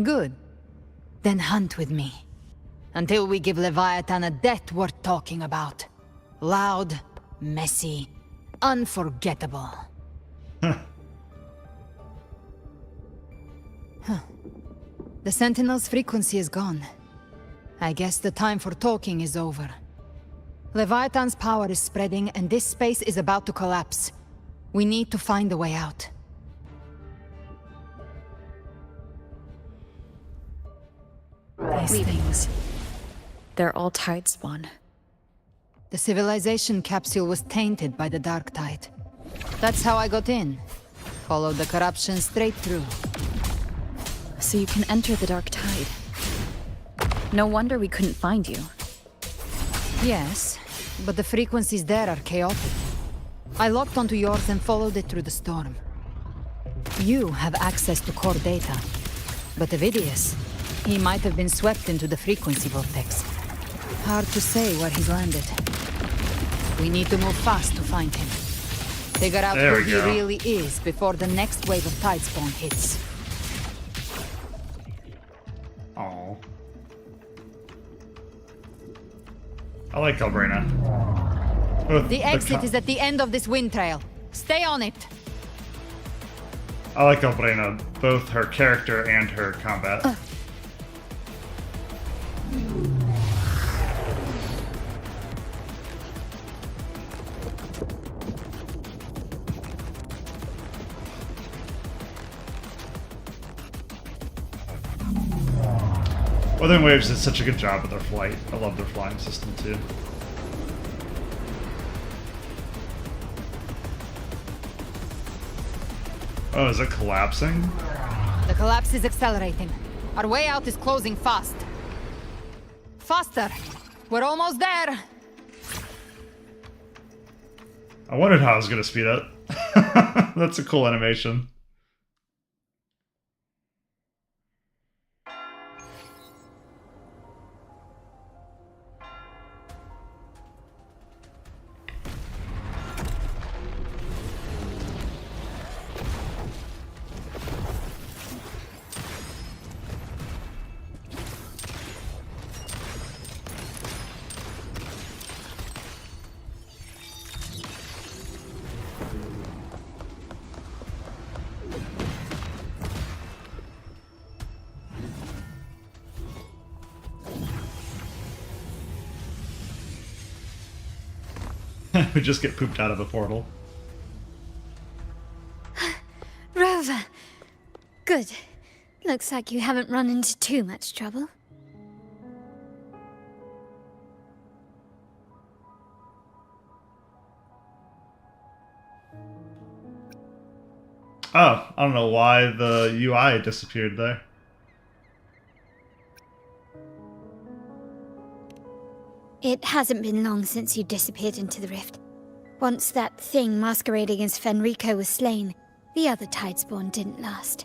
Good. Then hunt with me. Until we give Leviathan a death worth talking about. Loud, messy, unforgettable. The Sentinel's frequency is gone. I guess the time for talking is over. Leviathan's power is spreading and this space is about to collapse. We need to find a way out. These things. They're all Tidespawn. The civilization capsule was tainted by the Dark Tide. That's how I got in. Followed the corruption straight through. So you can enter the Dark Tide. No wonder we couldn't find you. Yes, but the frequencies there are chaotic. I locked onto yours and followed it through the storm. You have access to core data. But Avidius, he might have been swept into the frequency vortex. Hard to say where he's landed. We need to move fast to find him. Figure out who he really is before the next wave of Tidespawn hits. Oh. I like Albrina. The exit is at the end of this wind trail. Stay on it. I like Albrina, both her character and her combat. Wuthering Waves did such a good job with their flight. I love their flying system too. Oh, is it collapsing? The collapse is accelerating. Our way out is closing fast. Faster! We're almost there! I wondered how I was gonna speed up. That's a cool animation. We just get pooped out of a portal. Rover! Good. Looks like you haven't run into too much trouble. Oh, I don't know why the UI disappeared there. It hasn't been long since you disappeared into the rift. Once that thing masquerading as Fenrico was slain, the other Tidespawn didn't last.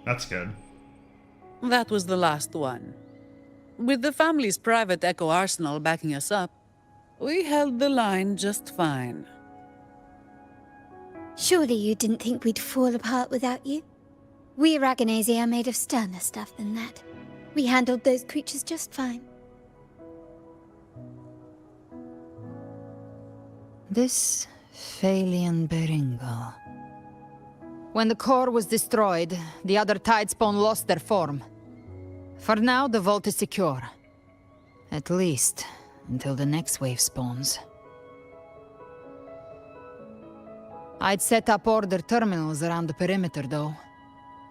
That's good. That was the last one. With the family's private Echo arsenal backing us up, we held the line just fine. Surely you didn't think we'd fall apart without you? We Aragonese are made of sterner stuff than that. We handled those creatures just fine. This Phalian Beringo. When the core was destroyed, the other Tidespawn lost their form. For now, the vault is secure. At least, until the next wave spawns. I'd set up order terminals around the perimeter, though.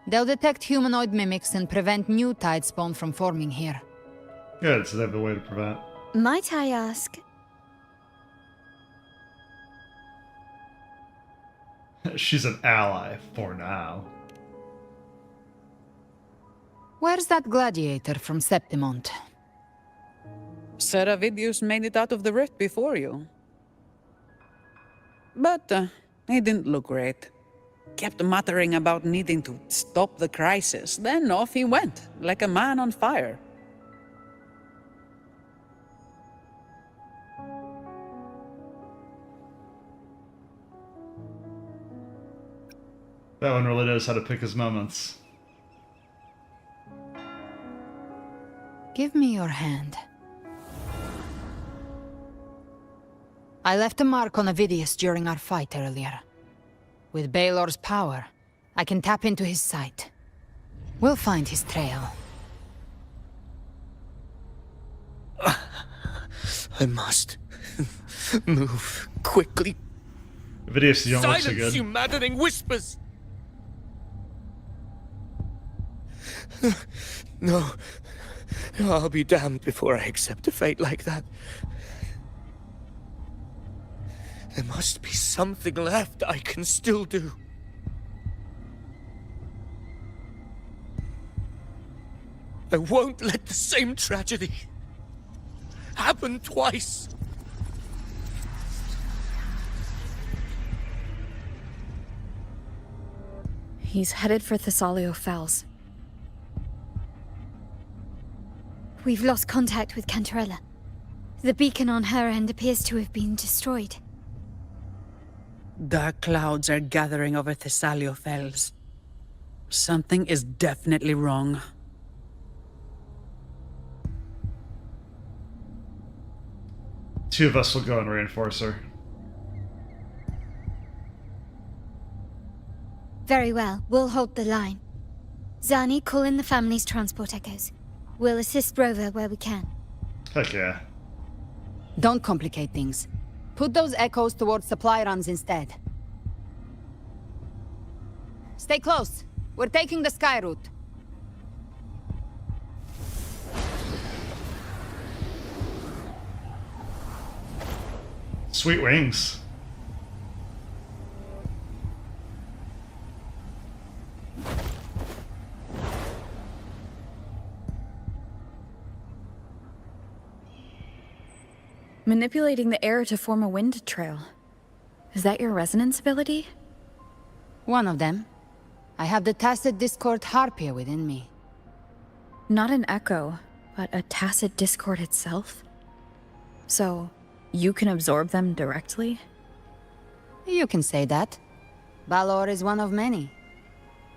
They'll detect humanoid mimics and prevent new Tidespawn from forming here. Good, so they have a way to prevent. Might I ask? She's an ally for now. Where's that gladiator from Septimont? Seravidius made it out of the rift before you. But he didn't look great. Kept muttering about needing to stop the crisis, then off he went, like a man on fire. That one really knows how to pick his moments. Give me your hand. I left a mark on Avidius during our fight earlier. With Baelor's power, I can tap into his sight. We'll find his trail. I must move quickly. Avidius, you don't look so Silence, good. you maddening whispers! No. I'll be damned before I accept a fate like that. There must be something left I can still do. I won't let the same tragedy happen twice. He's headed for Thessalio Fells. We've lost contact with Cantarella. The beacon on her end appears to have been destroyed. Dark clouds are gathering over Thessalio Fells. Something is definitely wrong. Two of us will go and reinforce her. Very well, we'll hold the line. Zani, call in the family's transport echoes. We'll assist Rover where we can. Heck yeah. Don't complicate things. Put those echoes towards supply runs instead. Stay close. We're taking the sky route. Sweet wings. Manipulating the air to form a wind trail. Is that your resonance ability? One of them. I have the Tacit Discord Harpia within me. Not an echo, but a tacit discord itself? So, you can absorb them directly? You can say that. Balor is one of many.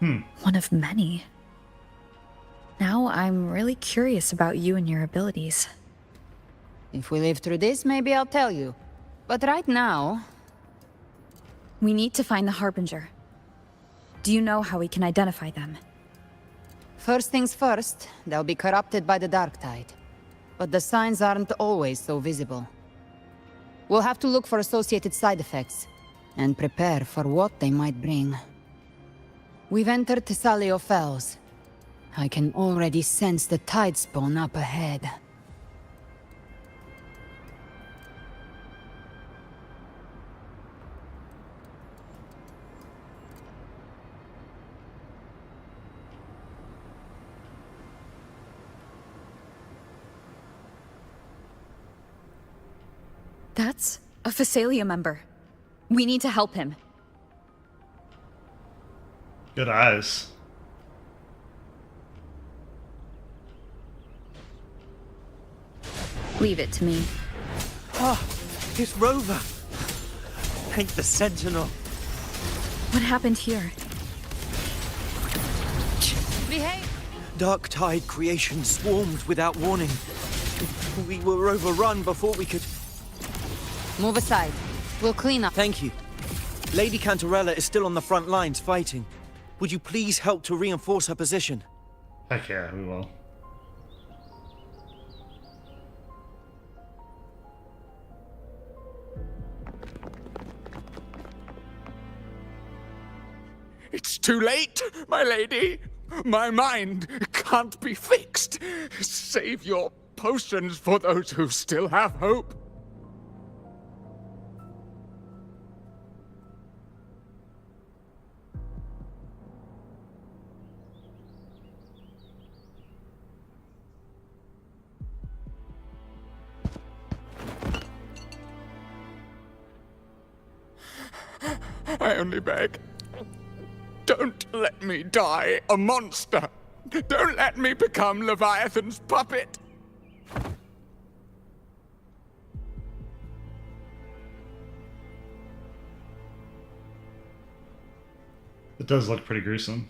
One of many? Now I'm really curious about you and your abilities. If we live through this, maybe I'll tell you. But right now... We need to find the Harbinger. Do you know how we can identify them? First things first, they'll be corrupted by the Dark Tide. But the signs aren't always so visible. We'll have to look for associated side effects, and prepare for what they might bring. We've entered Thessalio Fells. I can already sense the tide spawn up ahead. That's a Phasalia member. We need to help him. Good eyes. Leave it to me. Ah, it's Rover. Ain't the Sentinel. What happened here? Behave! Dark Tide creation swarmed without warning. We were overrun before we could... Move aside. We'll clean up. Thank you. Lady Cantarella is still on the front lines fighting. Would you please help to reinforce her position? Heck yeah, we will. It's too late, my lady. My mind can't be fixed. Save your potions for those who still have hope. I only beg. Don't let me die a monster. Don't let me become Leviathan's puppet. It does look pretty gruesome.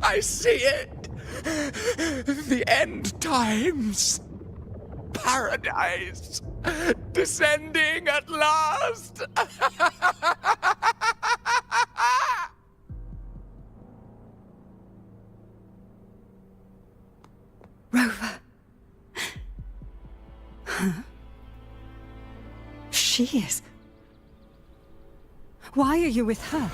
I see it. The end times. Paradise. Descending at last. Rover. Huh? She is. Why are you with her?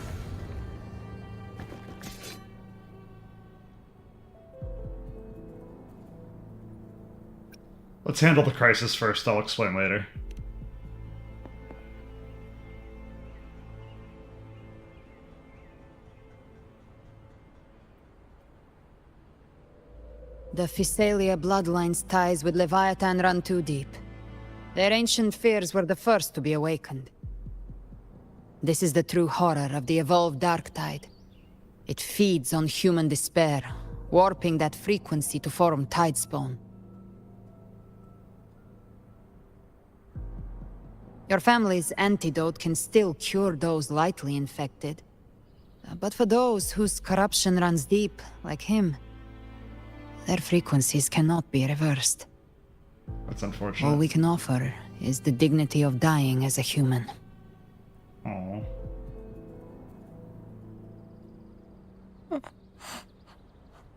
Let's handle the crisis first, I'll explain later. The Phasalia bloodline's ties with Leviathan run too deep. Their ancient fears were the first to be awakened. This is the true horror of the evolved Dark Tide. It feeds on human despair, warping that frequency to form Tidespawn. Your family's antidote can still cure those lightly infected. But for those whose corruption runs deep, like him, their frequencies cannot be reversed. That's unfortunate. All we can offer is the dignity of dying as a human. Aww.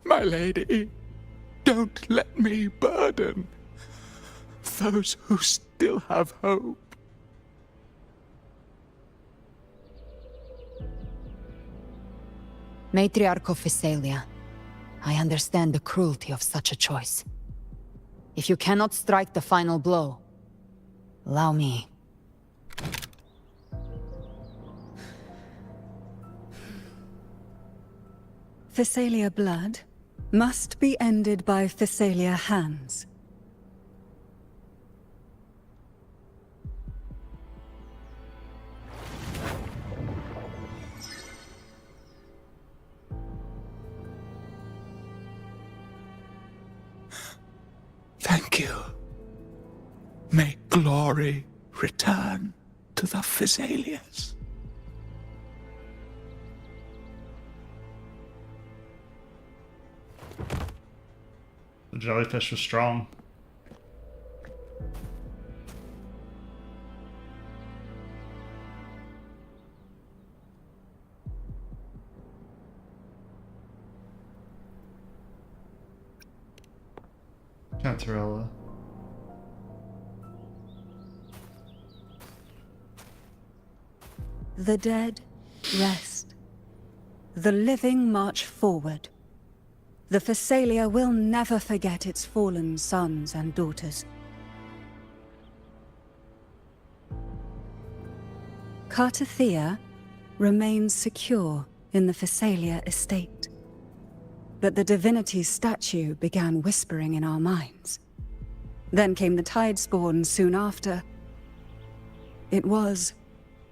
My lady, don't let me burden those who still have hope. Matriarch of Phasalia, I understand the cruelty of such a choice. If you cannot strike the final blow, allow me. Physalia blood must be ended by Physalia hands. Thank you. May glory return to the Physalias. The jellyfish was strong. Cantarella. The dead rest. The living march forward. The Physalia will never forget its fallen sons and daughters. Cartathea remains secure in the Physalia estate. But the divinity's statue began whispering in our minds. Then came the Tidespawn soon after. It was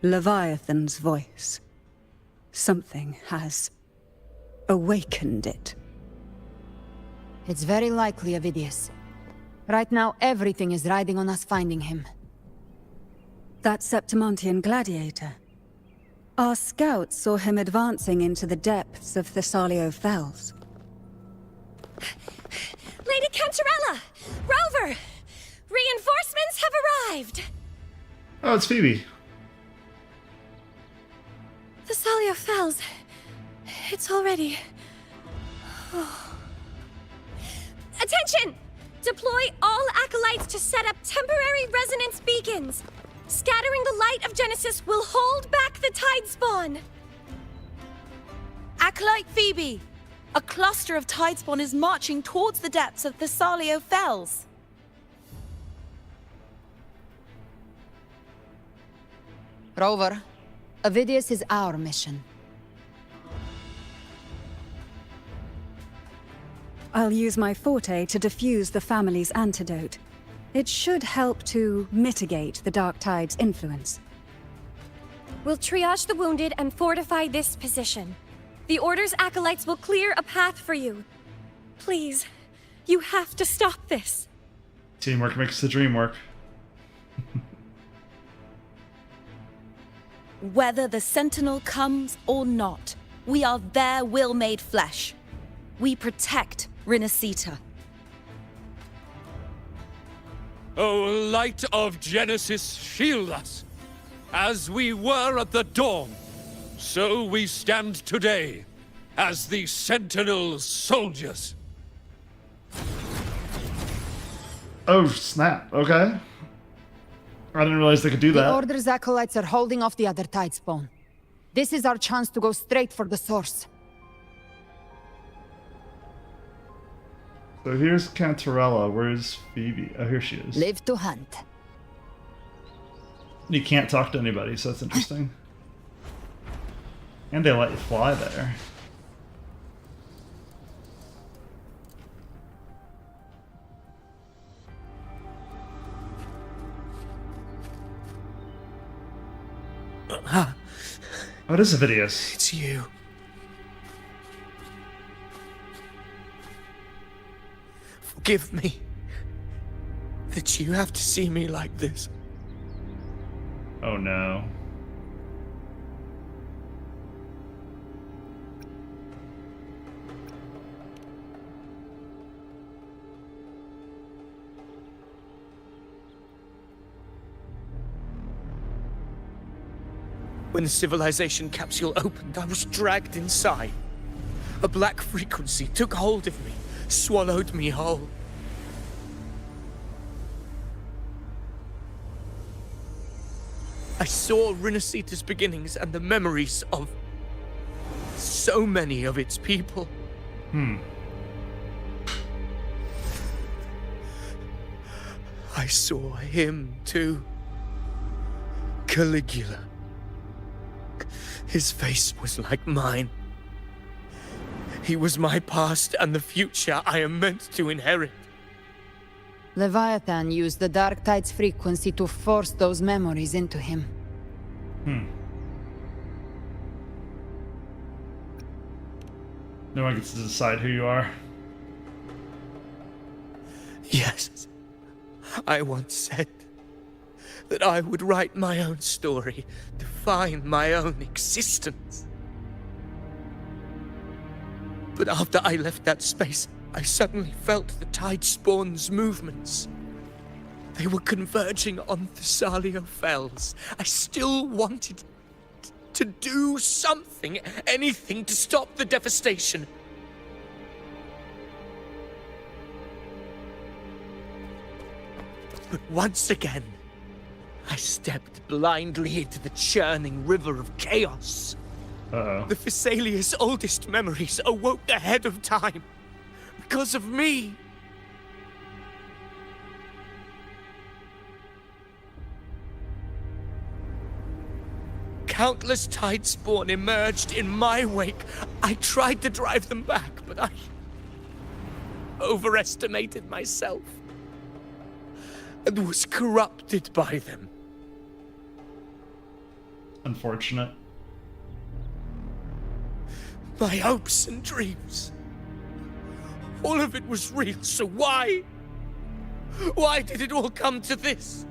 Leviathan's voice. Something has awakened it. It's very likely Avidius. Right now, everything is riding on us finding him. That Septimontian gladiator. Our scouts saw him advancing into the depths of Thessalio Fells. Lady Cantarella! Rover! Reinforcements have arrived! Oh, it's Phoebe. Thessalio Fells. It's already... Oh. Attention! Deploy all acolytes to set up temporary resonance beacons. Scattering the light of Genesis will hold back the Tidespawn. Acolyte Phoebe! A cluster of Tidespawn is marching towards the depths of Thessalio Fells. Rover, Avidius is our mission. I'll use my forte to defuse the family's antidote. It should help to mitigate the Dark Tide's influence. We'll triage the wounded and fortify this position. The Order's acolytes will clear a path for you. Please, you have to stop this. Teamwork makes the dream work. Whether the Sentinel comes or not, we are their will made flesh. We protect Rinascita. O light of Genesis, shield us. As we were at the dawn, so we stand today, as the Sentinel soldiers. Oh, snap. Okay. I didn't realize they could do The that. Order's acolytes are holding off the other Tidespawn. This is our chance to go straight for the source. So here's Cantarella. Where's Phoebe? Oh, here she is. Live to hunt. You can't talk to anybody, so that's interesting. And they let you fly there. Oh, it is Avidius. It's you. Forgive me that you have to see me like this. Oh no. When the civilization capsule opened, I was dragged inside. A black frequency took hold of me, swallowed me whole. I saw Rinascita's beginnings and the memories of so many of its people. I saw him too. Caligula. His face was like mine. He was my past and the future I am meant to inherit. Leviathan used the Dark Tide's frequency to force those memories into him. No one gets to decide who you are. Yes, I once said that I would write my own story, define my own existence. But after I left that space, I suddenly felt the Tidespawn's movements. They were converging on Thessalia Fells. I still wanted to do something, anything to stop the devastation. But once again, I stepped blindly into the churning river of chaos. The Thessalia's oldest memories awoke ahead of time. Because of me. Countless Tidespawn emerged in my wake. I tried to drive them back, but I overestimated myself and was corrupted by them. Unfortunate. My hopes and dreams. All of it was real, so why? Why did it all come to this?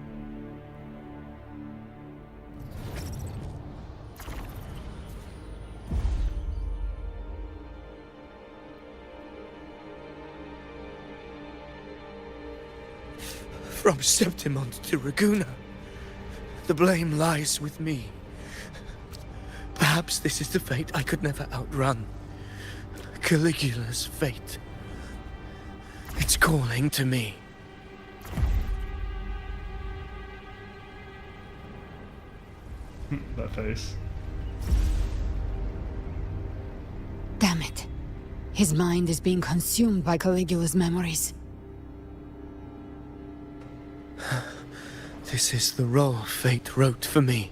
From Septimont to Raguna, the blame lies with me. Perhaps this is the fate I could never outrun. Caligula's fate. It's calling to me. That face. Damn it. His mind is being consumed by Caligula's memories. This is the role fate wrote for me.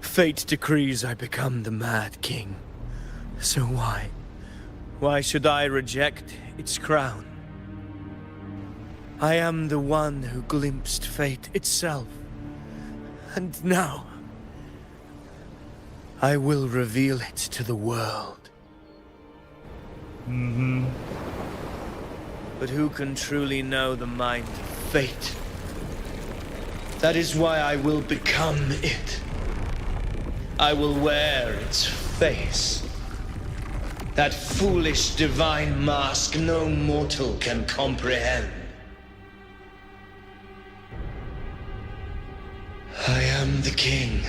Fate decrees I become the Mad King. So why? Why should I reject its crown? I am the one who glimpsed fate itself. And now, I will reveal it to the world. But who can truly know the mind of fate? That is why I will become it. I will wear its face. That foolish divine mask no mortal can comprehend. I am the king.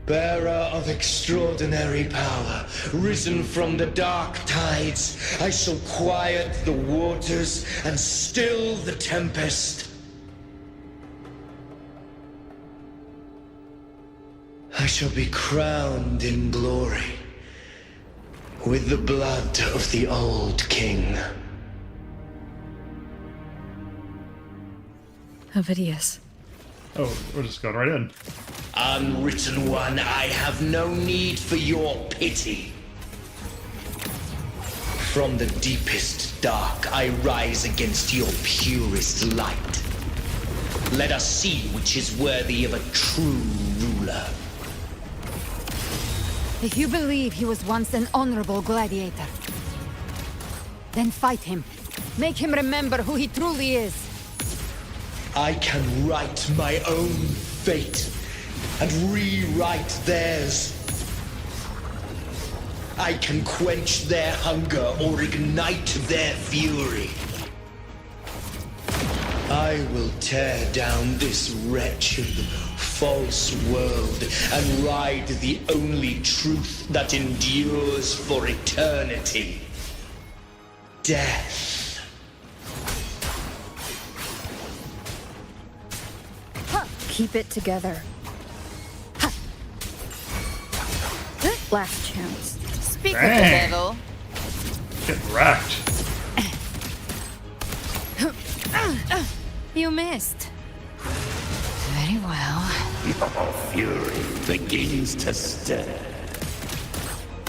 Bearer of extraordinary power, risen from the dark tides, I shall quiet the waters and still the tempest. I shall be crowned in glory with the blood of the old king. Ovidius. Oh, we're just going right in. Unwritten one, I have no need for your pity. From the deepest dark, I rise against your purest light. Let us see which is worthy of a true ruler. If you believe he was once an honorable gladiator, then fight him. Make him remember who he truly is. I can write my own fate and rewrite theirs. I can quench their hunger or ignite their fury. I will tear down this wretched, false world and ride the only truth that endures for eternity. Death. Keep it together. Last chance. Speak with the devil. Get wrecked. You missed. Very well. Your fury begins to stir.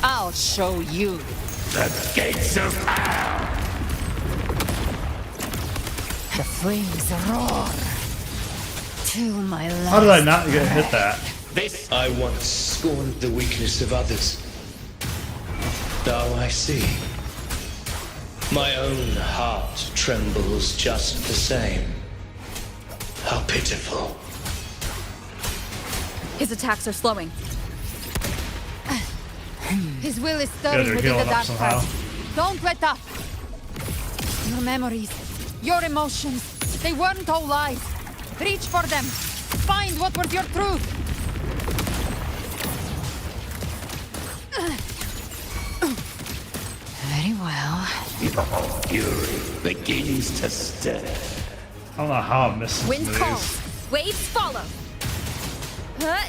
I'll show you. The gates of hell! The flames roar. Till my last How did I not get hit that? This I once scorned the weakness of others. Now I see. My own heart trembles just the same. How pitiful. His attacks are slowing. His will is Yeah, stirring they're within the healing up dark somehow. past. Don't let up. Your memories, your emotions, they weren't all lies. Reach for them. Find what was your truth. Very well. Your fury begins to stir. I don't know how I missed Wind these. calls. Waves follow. Yeah.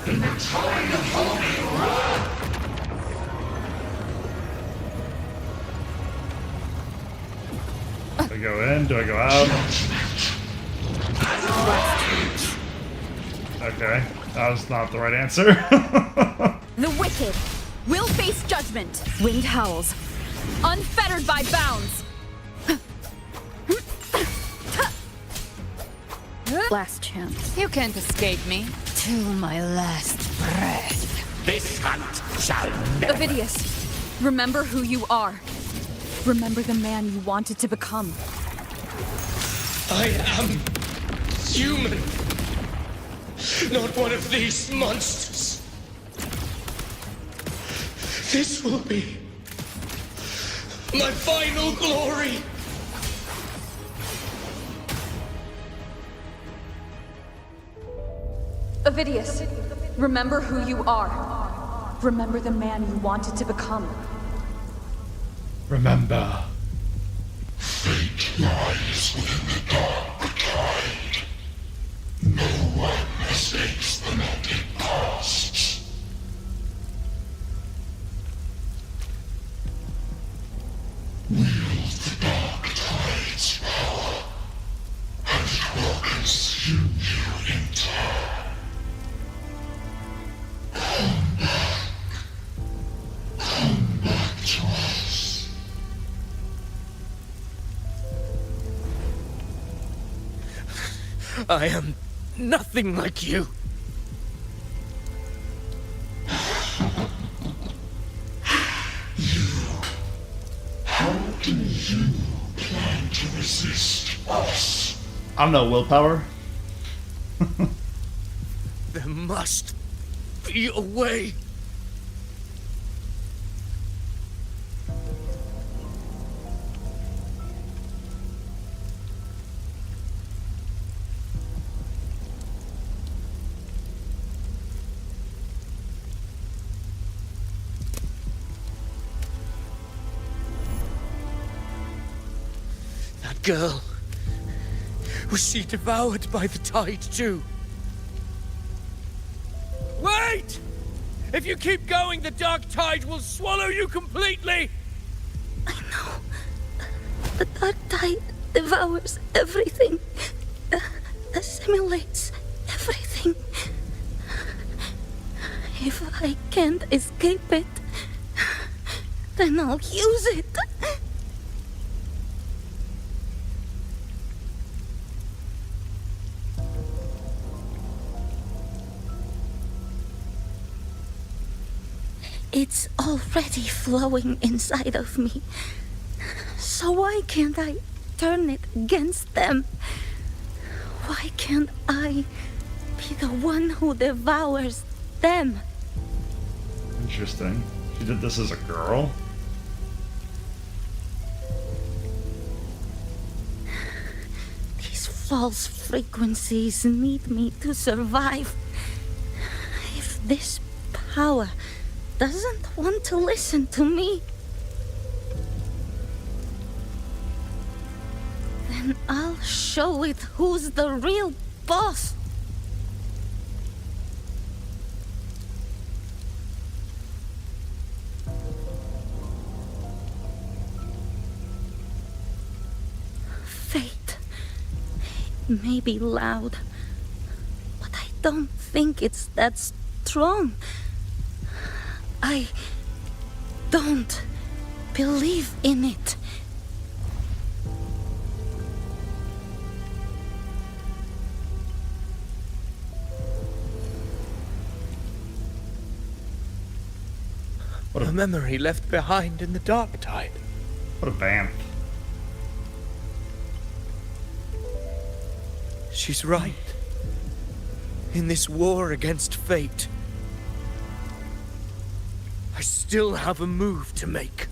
In the tide of holy wrath. Do I go in? Do I go out? Okay, that was not the right answer. The wicked will face judgment. Wind howls, unfettered by bounds. Last chance. You can't escape me. Till my last breath. This hunt shall never. Ovidius, remember who you are. Remember the man you wanted to become. I am human. Not one of these monsters. This will be my final glory. Ovidius, remember who you are. Remember the man you wanted to become. Remember. Fate lies within the dark tide. No one escapes the melted past. Wield the dark tide's power, and it will consume you in turn. Come back to us. I am nothing like you. How do you plan to resist us? I'm no willpower. There must be a way. That girl. Was she devoured by the tide too? Wait! If you keep going, the dark tide will swallow you completely! The dark tide devours everything, assimilates everything. If I can't escape it, then I'll use it. It's already flowing inside of me. So why can't I turn it against them? Why can't I be the one who devours them? Interesting. She did this as a girl? These false frequencies need me to survive. If this power doesn't want to listen to me, then I'll show it who's the real boss. Fate may be loud, but I don't think it's that What's wrong? I don't believe in it. What a memory left behind in the dark tide. What a vamp. She's right. In this war against fate, I still have a move to make.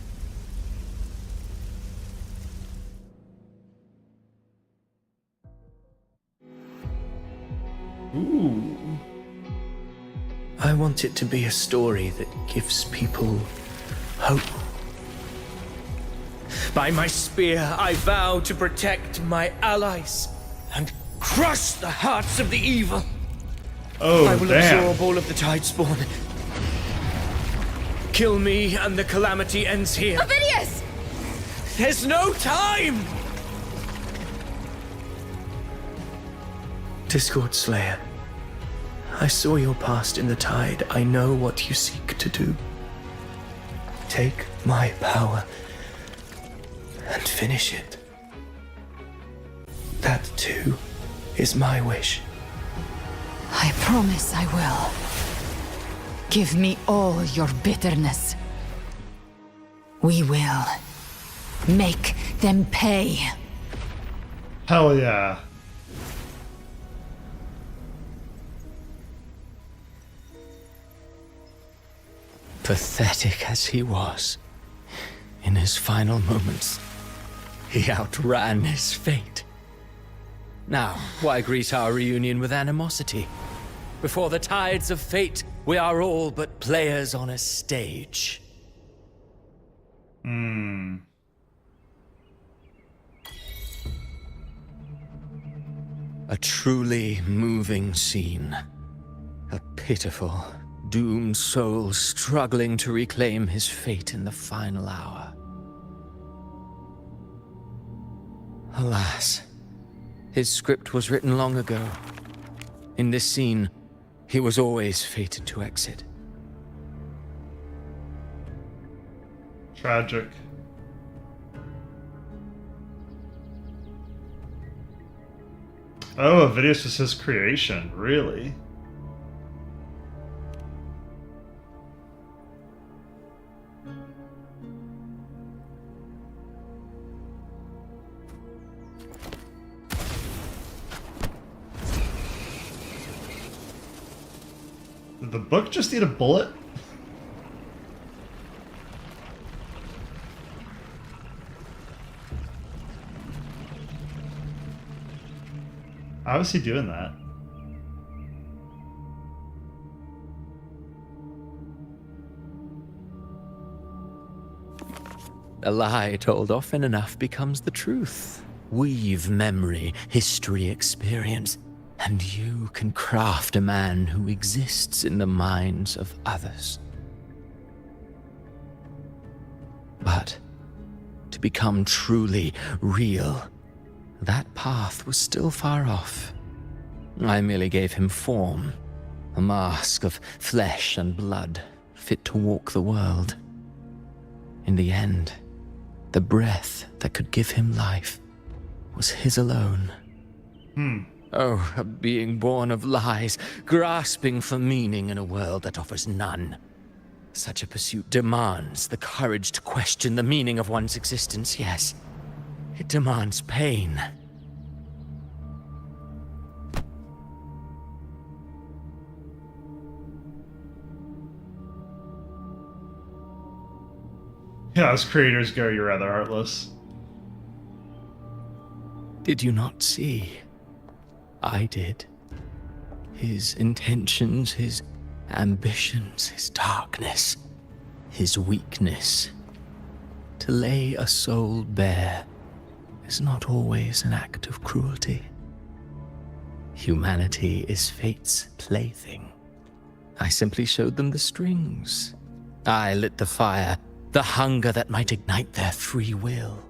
Ooh. I want it to be a story that gives people hope. By my spear, I vow to protect my allies and crush the hearts of the evil. Oh, I will damn. absorb all of the Tidespawn. Kill me and the calamity ends here. Ovidius! There's no time! Discord Slayer, I saw your past in the tide. I know what you seek to do. Take my power and finish it. That too is my wish. I promise I will. Give me all your bitterness. We will make them pay. Hell yeah. Pathetic as he was, in his final moments, he outran his fate. Now, why greet our reunion with animosity? Before the tides of fate, we are all but players on a stage. A truly moving scene. A pitiful, doomed soul struggling to reclaim his fate in the final hour. Alas, his script was written long ago. In this scene, he was always fated to exit. Tragic. Oh, Ovidius was his creation, really? Did the book just eat a bullet? How is he doing that? A lie told often enough becomes the truth. Weave memory, history, experience, and you can craft a man who exists in the minds of others. But to become truly real, that path was still far off. I merely gave him form, a mask of flesh and blood, fit to walk the world. In the end, the breath that could give him life was his alone. Oh, a being born of lies, grasping for meaning in a world that offers none. Such a pursuit demands the courage to question the meaning of one's existence, yes. It demands pain. Yeah, as creators go, you're rather heartless. Did you not see? I did. His intentions, his ambitions, his darkness, his weakness. To lay a soul bare is not always an act of cruelty. Humanity is fate's plaything. I simply showed them the strings. I lit the fire, the hunger that might ignite their free will.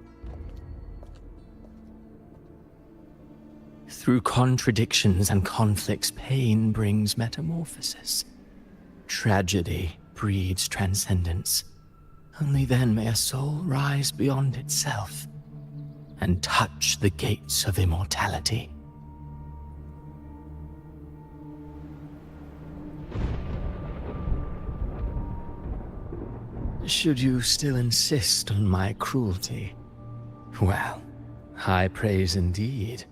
Through contradictions and conflicts, pain brings metamorphosis. Tragedy breeds transcendence. Only then may a soul rise beyond itself and touch the gates of immortality. Should you still insist on my cruelty, well, high praise indeed.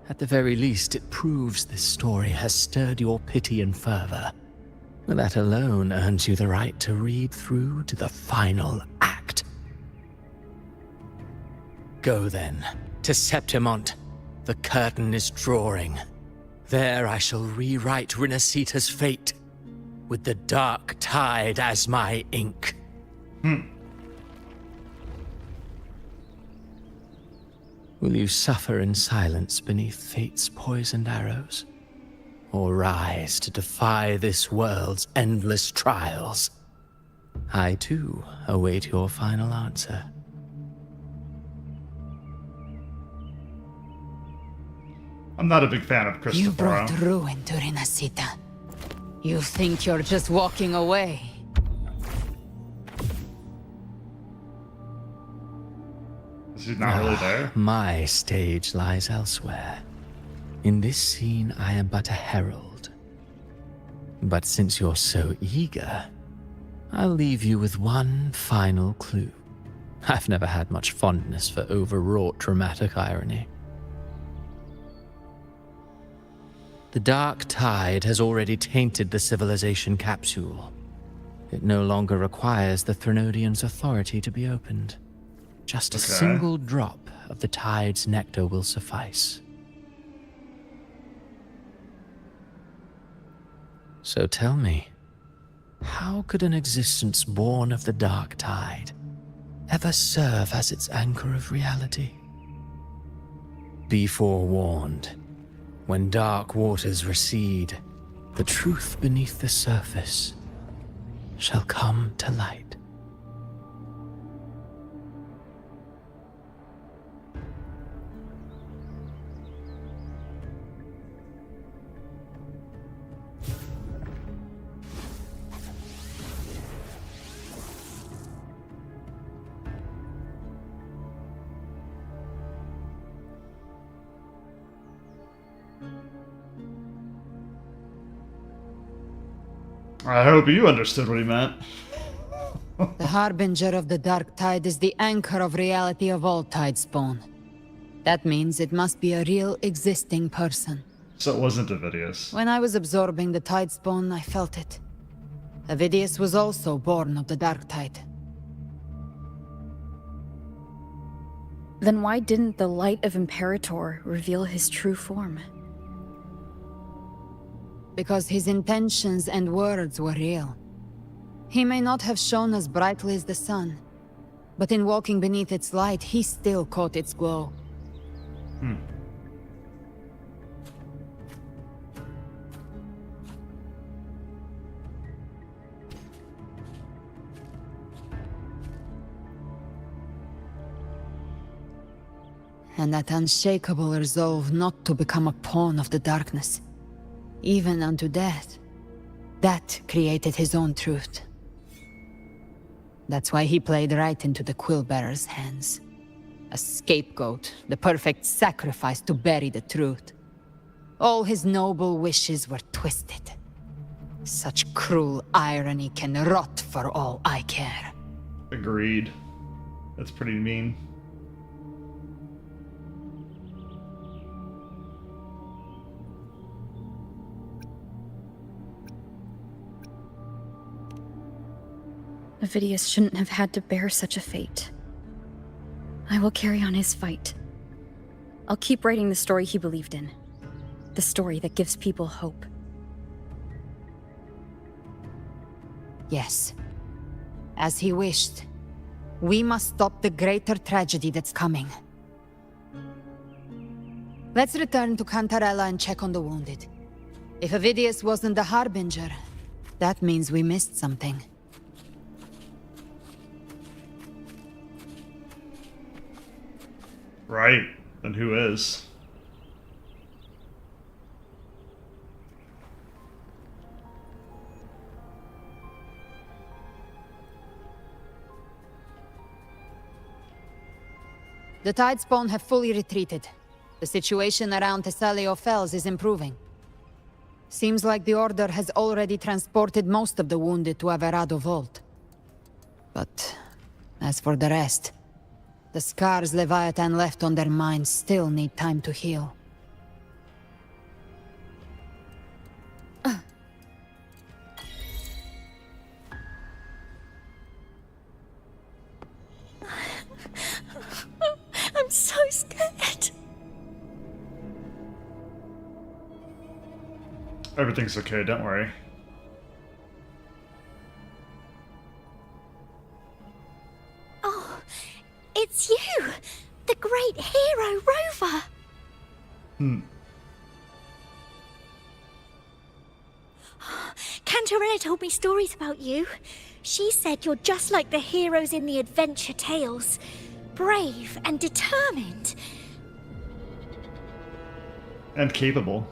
At the very least, it proves this story has stirred your pity and fervor. That alone earns you the right to read through to the final act. Go then, to Septimont. The curtain is drawing. There I shall rewrite Rinascita's fate, with the dark tide as my ink. Will you suffer in silence beneath fate's poisoned arrows? Or rise to defy this world's endless trials? I, too, await your final answer. I'm not a big fan of Christopher. You brought ruin to Rinascita. You think you're just walking away? Is he not really there? My stage lies elsewhere. In this scene, I am but a herald. But since you're so eager, I'll leave you with one final clue. I've never had much fondness for overwrought dramatic irony. The dark tide has already tainted the civilization capsule. It no longer requires the Threnodians' authority to be opened. Just a single drop of the tide's nectar will suffice. So tell me, how could an existence born of the dark tide ever serve as its anchor of reality? Be forewarned, when dark waters recede, the truth beneath the surface shall come to light. I hope you understood what he meant. The harbinger of the dark tide is the anchor of reality of all tidespawn. That means it must be a real existing person. So it wasn't Avidius. When I was absorbing the tidespawn, I felt it. Avidius was also born of the dark tide. Then why didn't the light of Imperator reveal his true form? Because his intentions and words were real. He may not have shone as brightly as the sun, but in walking beneath its light, he still caught its glow. And that unshakable resolve not to become a pawn of the darkness, even unto death, that created his own truth. That's why he played right into the Quill-Bearer's hands. A scapegoat, the perfect sacrifice to bury the truth. All his noble wishes were twisted. Such cruel irony can rot for all I care. Agreed. That's pretty mean. Avidius shouldn't have had to bear such a fate. I will carry on his fight. I'll keep writing the story he believed in. The story that gives people hope. Yes. As he wished. We must stop the greater tragedy that's coming. Let's return to Cantarella and check on the wounded. If Avidius wasn't the Harbinger, that means we missed something. Right. Then who is? The Tidespawn have fully retreated. The situation around Thessalio Fells is improving. Seems like the Order has already transported most of the wounded to Averado Vault. But as for the rest, the scars Leviathan left on their minds still need time to heal. I'm so scared. Everything's okay, don't worry. Oh, it's you! The great hero, Rover! Cantarella told me stories about you. She said you're just like the heroes in the adventure tales. Brave and determined. And capable.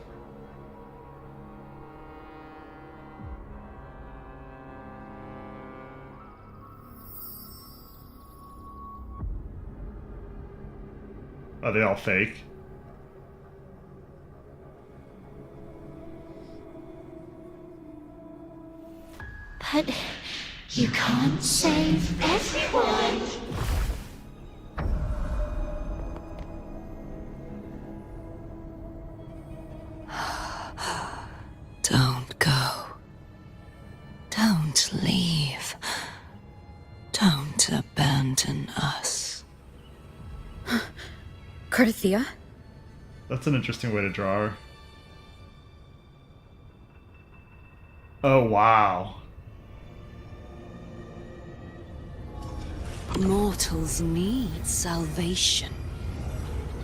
Are they all fake? But you can't save everyone. Don't go. Don't leave. Don't abandon us. Carthea? That's an interesting way to draw her. Oh, wow. Mortals need salvation.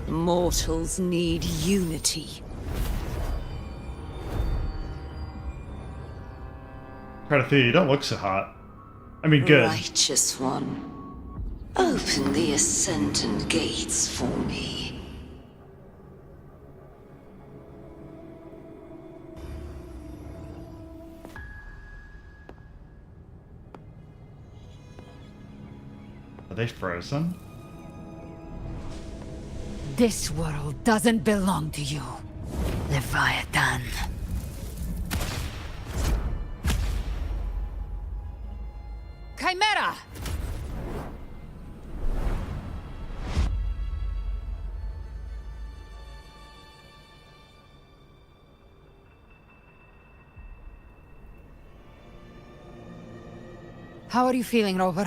Mortals need unity. Carthea, you don't look so hot. I mean, good. Righteous one, open the Ascendant gates for me. Are they frozen? This world doesn't belong to you, Leviathan. Chimera! How are you feeling, Rover?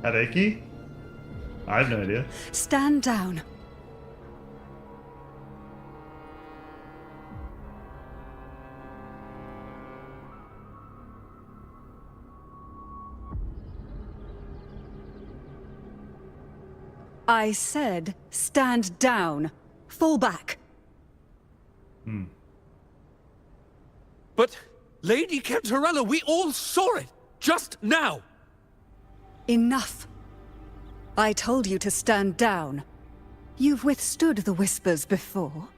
Headachy? I have no idea. Stand down. I said, stand down. Fall back. But, Lady Cantarella, we all saw it! Just now! Enough. I told you to stand down. You've withstood the whispers before.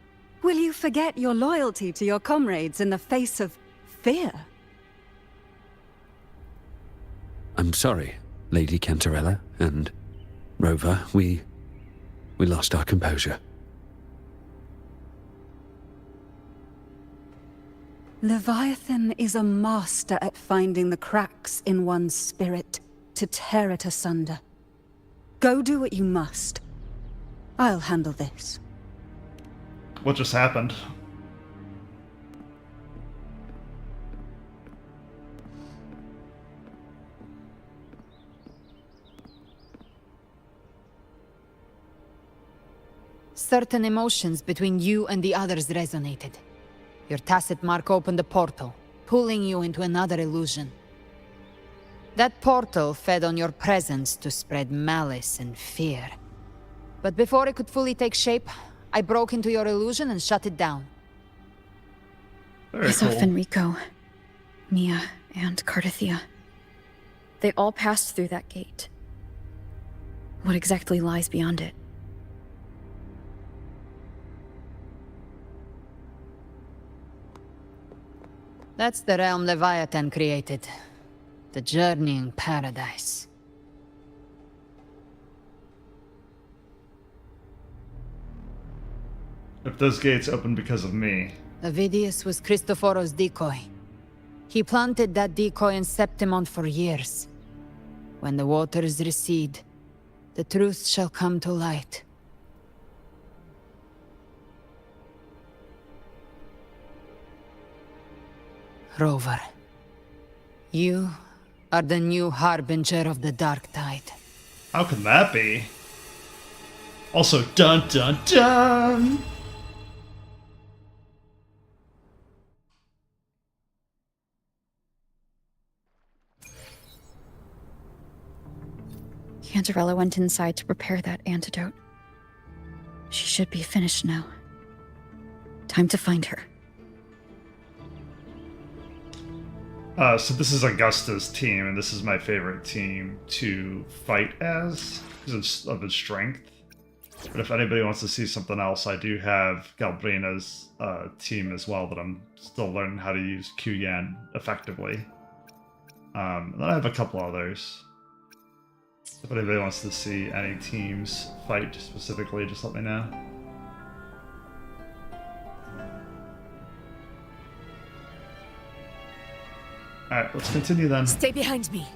Will you forget your loyalty to your comrades in the face of fear? I'm sorry, Lady Cantarella and Rover. We lost our composure. Leviathan is a master at finding the cracks in one's spirit to tear it asunder. Go do what you must. I'll handle this. What just happened? Certain emotions between you and the others resonated. Your tacit mark opened a portal, pulling you into another illusion. That portal fed on your presence to spread malice and fear. But before it could fully take shape, I broke into your illusion and shut it down. I saw Fenrico, Mia, and Carthea. They all passed through that gate. What exactly lies beyond it? That's the realm Leviathan created. The journeying paradise. If those gates open because of me. Avidius was Cristoforo's decoy. He planted that decoy in Septimont for years. When the waters recede, the truth shall come to light. Rover, you are the new harbinger of the Dark Tide. How can that be? Also, dun dun dun! Cantarella went inside to prepare that antidote. She should be finished now. Time to find her. So this is Augusta's team, and this is my favorite team to fight as, because of its strength. But if anybody wants to see something else, I do have Galbrina's team as well, that I'm still learning how to use Q-Yan effectively. And then I have a couple others. If anybody wants to see any teams fight specifically, just let me know. Alright, let's continue then. Stay behind me.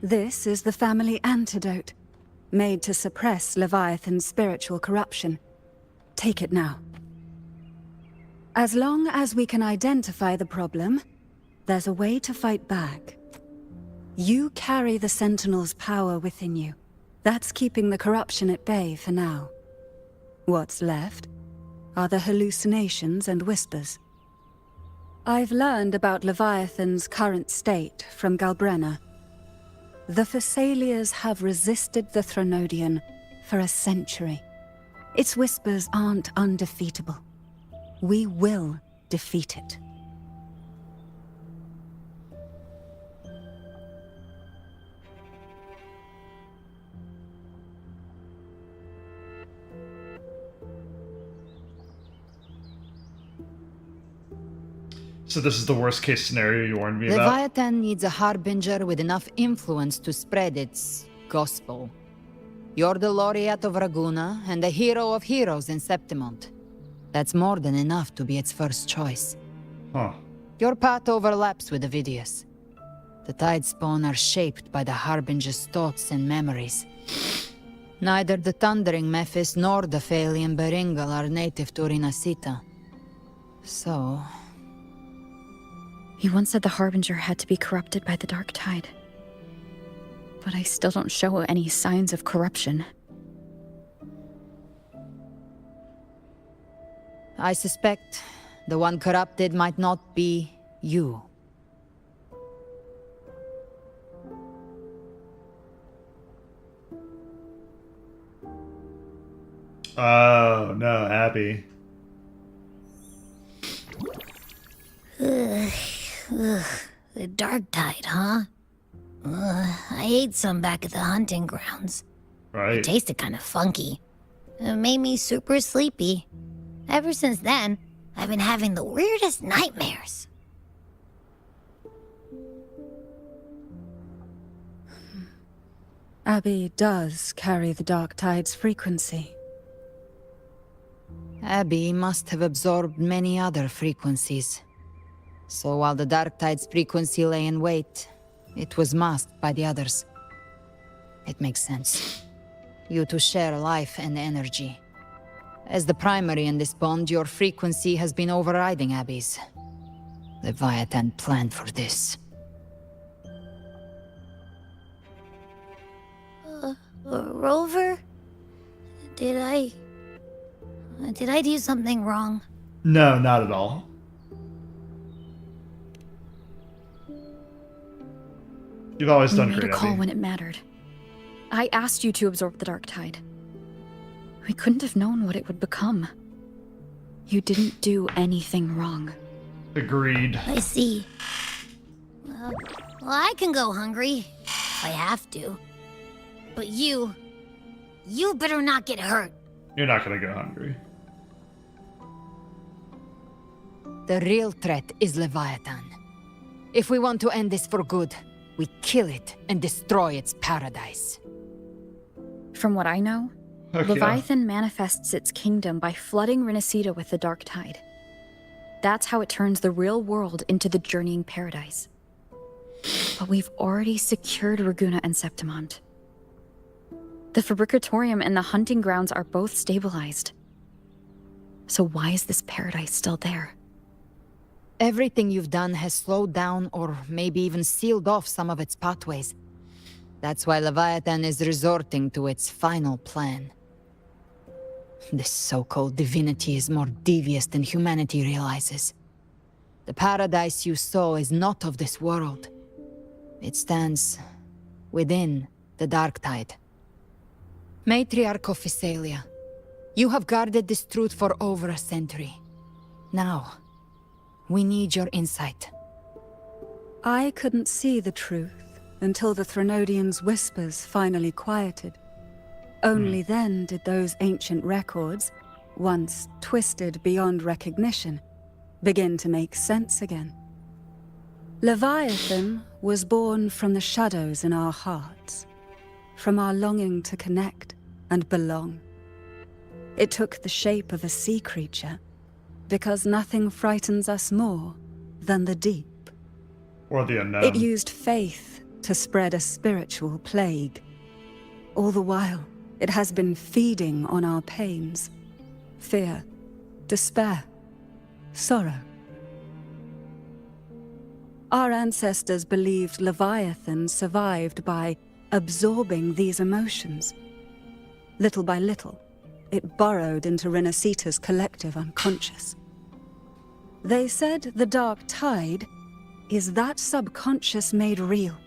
This is the family antidote, made to suppress Leviathan's spiritual corruption. Take it now. As long as we can identify the problem, there's a way to fight back. You carry the Sentinel's power within you. That's keeping the corruption at bay for now. What's left are the hallucinations and whispers. I've learned about Leviathan's current state from Galbrena. The Thessalias have resisted the Thronodian for a century. Its whispers aren't undefeatable. We will defeat it. So this is the worst case scenario you warned me about? Leviathan needs a harbinger with enough influence to spread its gospel. You're the laureate of Raguna and the hero of heroes in Septimont. That's more than enough to be its first choice. Huh. Your path overlaps with Avidius. The Tidespawn are shaped by the harbinger's thoughts and memories. Neither the Thundering Mephis nor the Phalian Beringal are native to Rinascita. So... He once said the Harbinger had to be corrupted by the Dark Tide. But I still don't show any signs of corruption. I suspect the one corrupted might not be you. Oh, no, Abby. The Dark Tide, huh? I ate some back at the hunting grounds. Right. It tasted kind of funky. It made me super sleepy. Ever since then, I've been having the weirdest nightmares. Abby does carry the Dark Tide's frequency. Abby must have absorbed many other frequencies. So while the Dark Tide's frequency lay in wait, it was masked by the others. It makes sense. You two share life and energy. As the primary in this bond, your frequency has been overriding Abby's. Leviathan planned for this. Rover? Did I do something wrong? No, not at all. You've always done great, Abby. We made a call Abby. when it mattered. I asked you to absorb the Dark Tide. We couldn't have known what it would become. You didn't do anything wrong. Agreed. I see. Well, I can go hungry if I have to. But you better not get hurt. You're not gonna go hungry. The real threat is Leviathan. If we want to end this for good, we kill it and destroy its paradise. From what I know, Leviathan manifests its kingdom by flooding Rinascita with the dark tide. That's how it turns the real world into the journeying paradise. But we've already secured Raguna and Septimont. The Fabricatorium and the hunting grounds are both stabilized. So why is this paradise still there? Everything you've done has slowed down or maybe even sealed off some of its pathways. That's why Leviathan is resorting to its final plan. This so-called divinity is more devious than humanity realizes. The paradise you saw is not of this world. It stands within the dark tide. Matriarch of Physalia, you have guarded this truth for over a century. Now, we need your insight. I couldn't see the truth until the Threnodians' whispers finally quieted. Only then did those ancient records, once twisted beyond recognition, begin to make sense again. Leviathan was born from the shadows in our hearts, from our longing to connect and belong. It took the shape of a sea creature, because nothing frightens us more than the deep. Or the unknown. It used faith to spread a spiritual plague. All the while, it has been feeding on our pains, fear, despair, sorrow. Our ancestors believed Leviathan survived by absorbing these emotions. Little by little, it burrowed into Rinascita's collective unconscious. They said the dark tide is that subconscious made real.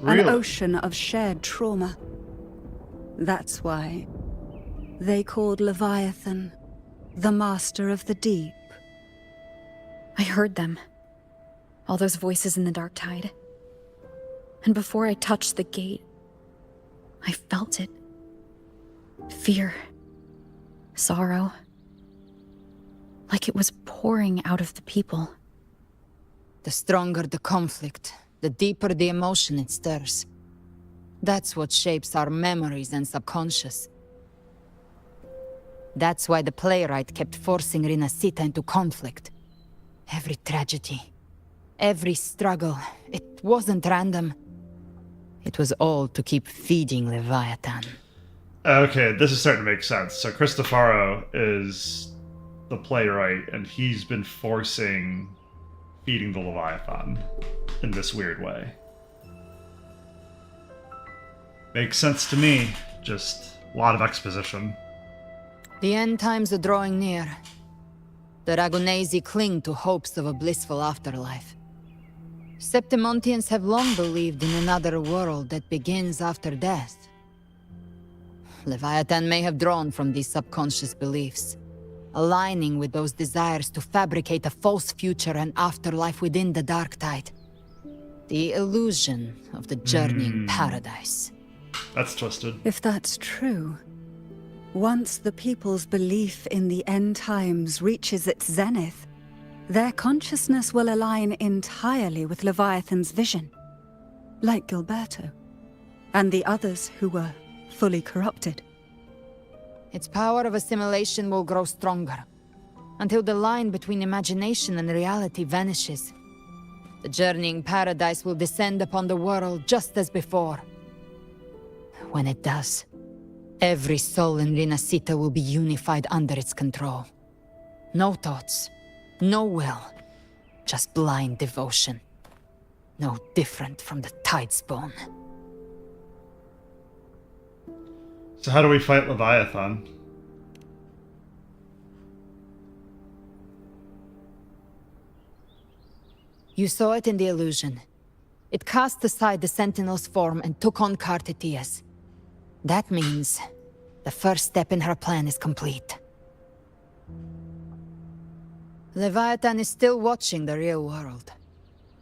An ocean of shared trauma. That's why they called Leviathan the Master of the Deep. I heard them. All those voices in the dark tide. And before I touched the gate, I felt it. Fear. Sorrow. Like it was pouring out of the people. The stronger the conflict, the deeper the emotion it stirs. That's what shapes our memories and subconscious. That's why the playwright kept forcing Rinascita into conflict. Every tragedy, every struggle, it wasn't random. It was all to keep feeding Leviathan. Okay, this is starting to make sense. So Cristofaro is the playwright, and he's been forcing feeding the Leviathan in this weird way. Makes sense to me. Just a lot of exposition. The end times are drawing near. The Ragunesi cling to hopes of a blissful afterlife. Septimontians have long believed in another world that begins after death. Leviathan may have drawn from these subconscious beliefs, aligning with those desires to fabricate a false future and afterlife within the dark tide. The illusion of the journeying paradise. That's twisted. If that's true, once the people's belief in the end times reaches its zenith, their consciousness will align entirely with Leviathan's vision, like Gilberto, and the others who were fully corrupted. Its power of assimilation will grow stronger, until the line between imagination and reality vanishes. The journeying paradise will descend upon the world just as before. When it does, every soul in Rinascita will be unified under its control. No thoughts, no will, just blind devotion. No different from the Tidespawn. So how do we fight Leviathan? You saw it in the illusion. It cast aside the Sentinel's form and took on Cartetia's. That means the first step in her plan is complete. Leviathan is still watching the real world.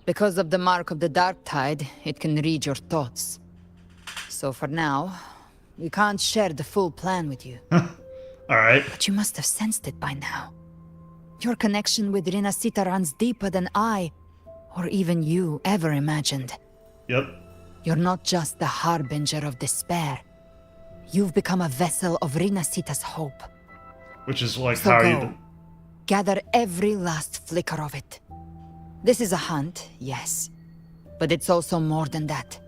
Because of the mark of the dark tide, it can read your thoughts. So for now, we can't share the full plan with you. Alright. But you must have sensed it by now. Your connection with Rinascita runs deeper than I, or even you, ever imagined. Yep. You're not just the harbinger of despair. You've become a vessel of Rinascita's hope. Which is like So how go. you. Gather every last flicker of it. This is a hunt, yes. But it's also more than that.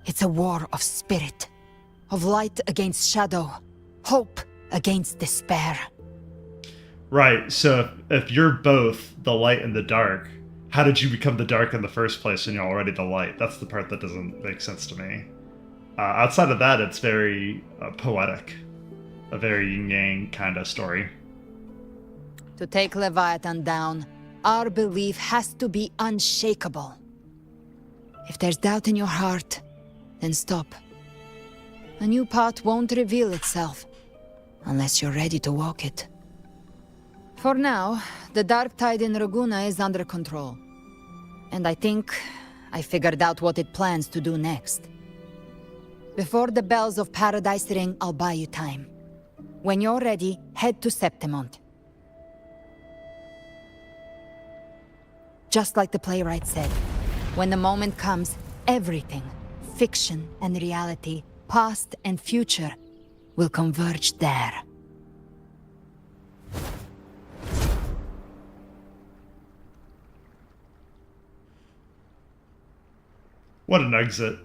It's a war of spirit. Of light against shadow. Hope against despair. Right, so if you're both the light and the dark, how did you become the dark in the first place when you're already the light? That's the part that doesn't make sense to me. Outside of that, it's very poetic. A very yin-yang kind of story. To take Leviathan down, our belief has to be unshakable. If there's doubt in your heart, then stop. A new path won't reveal itself, unless you're ready to walk it. For now, the dark tide in Raguna is under control. And I think I figured out what it plans to do next. Before the bells of Paradise ring, I'll buy you time. When you're ready, head to Septimont. Just like the playwright said, when the moment comes, everything, fiction and reality, past and future, will converge there. What an exit.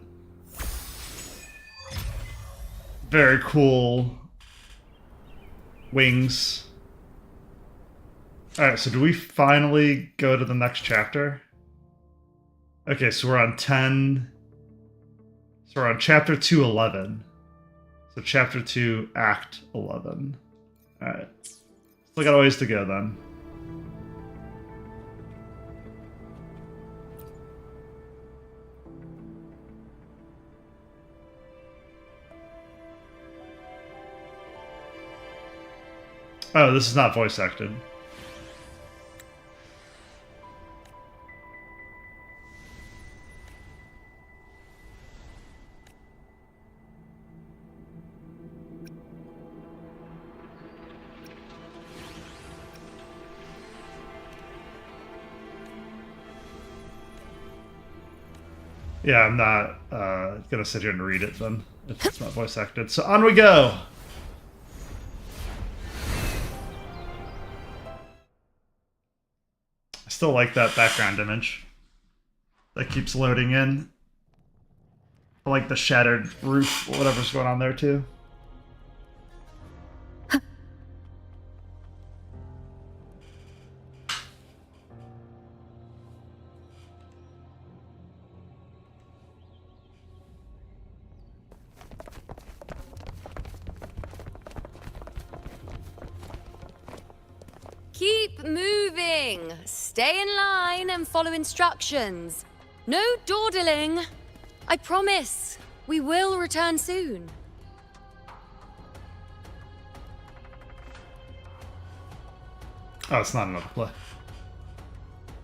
Very cool wings. Alright, so do we finally go to the next chapter? Okay, so we're on 10. So we're on chapter 211. So chapter 2, act 11. Alright. Still got a ways to go then. Oh, this is not voice acted. Yeah, I'm not gonna sit here and read it then, if it's not voice acted. So on we go! I still like that background image that keeps loading in. I like the shattered roof, whatever's going on there too. Keep moving. Stay in line and follow instructions. No dawdling. I promise, we will return soon. Oh, it's not another play.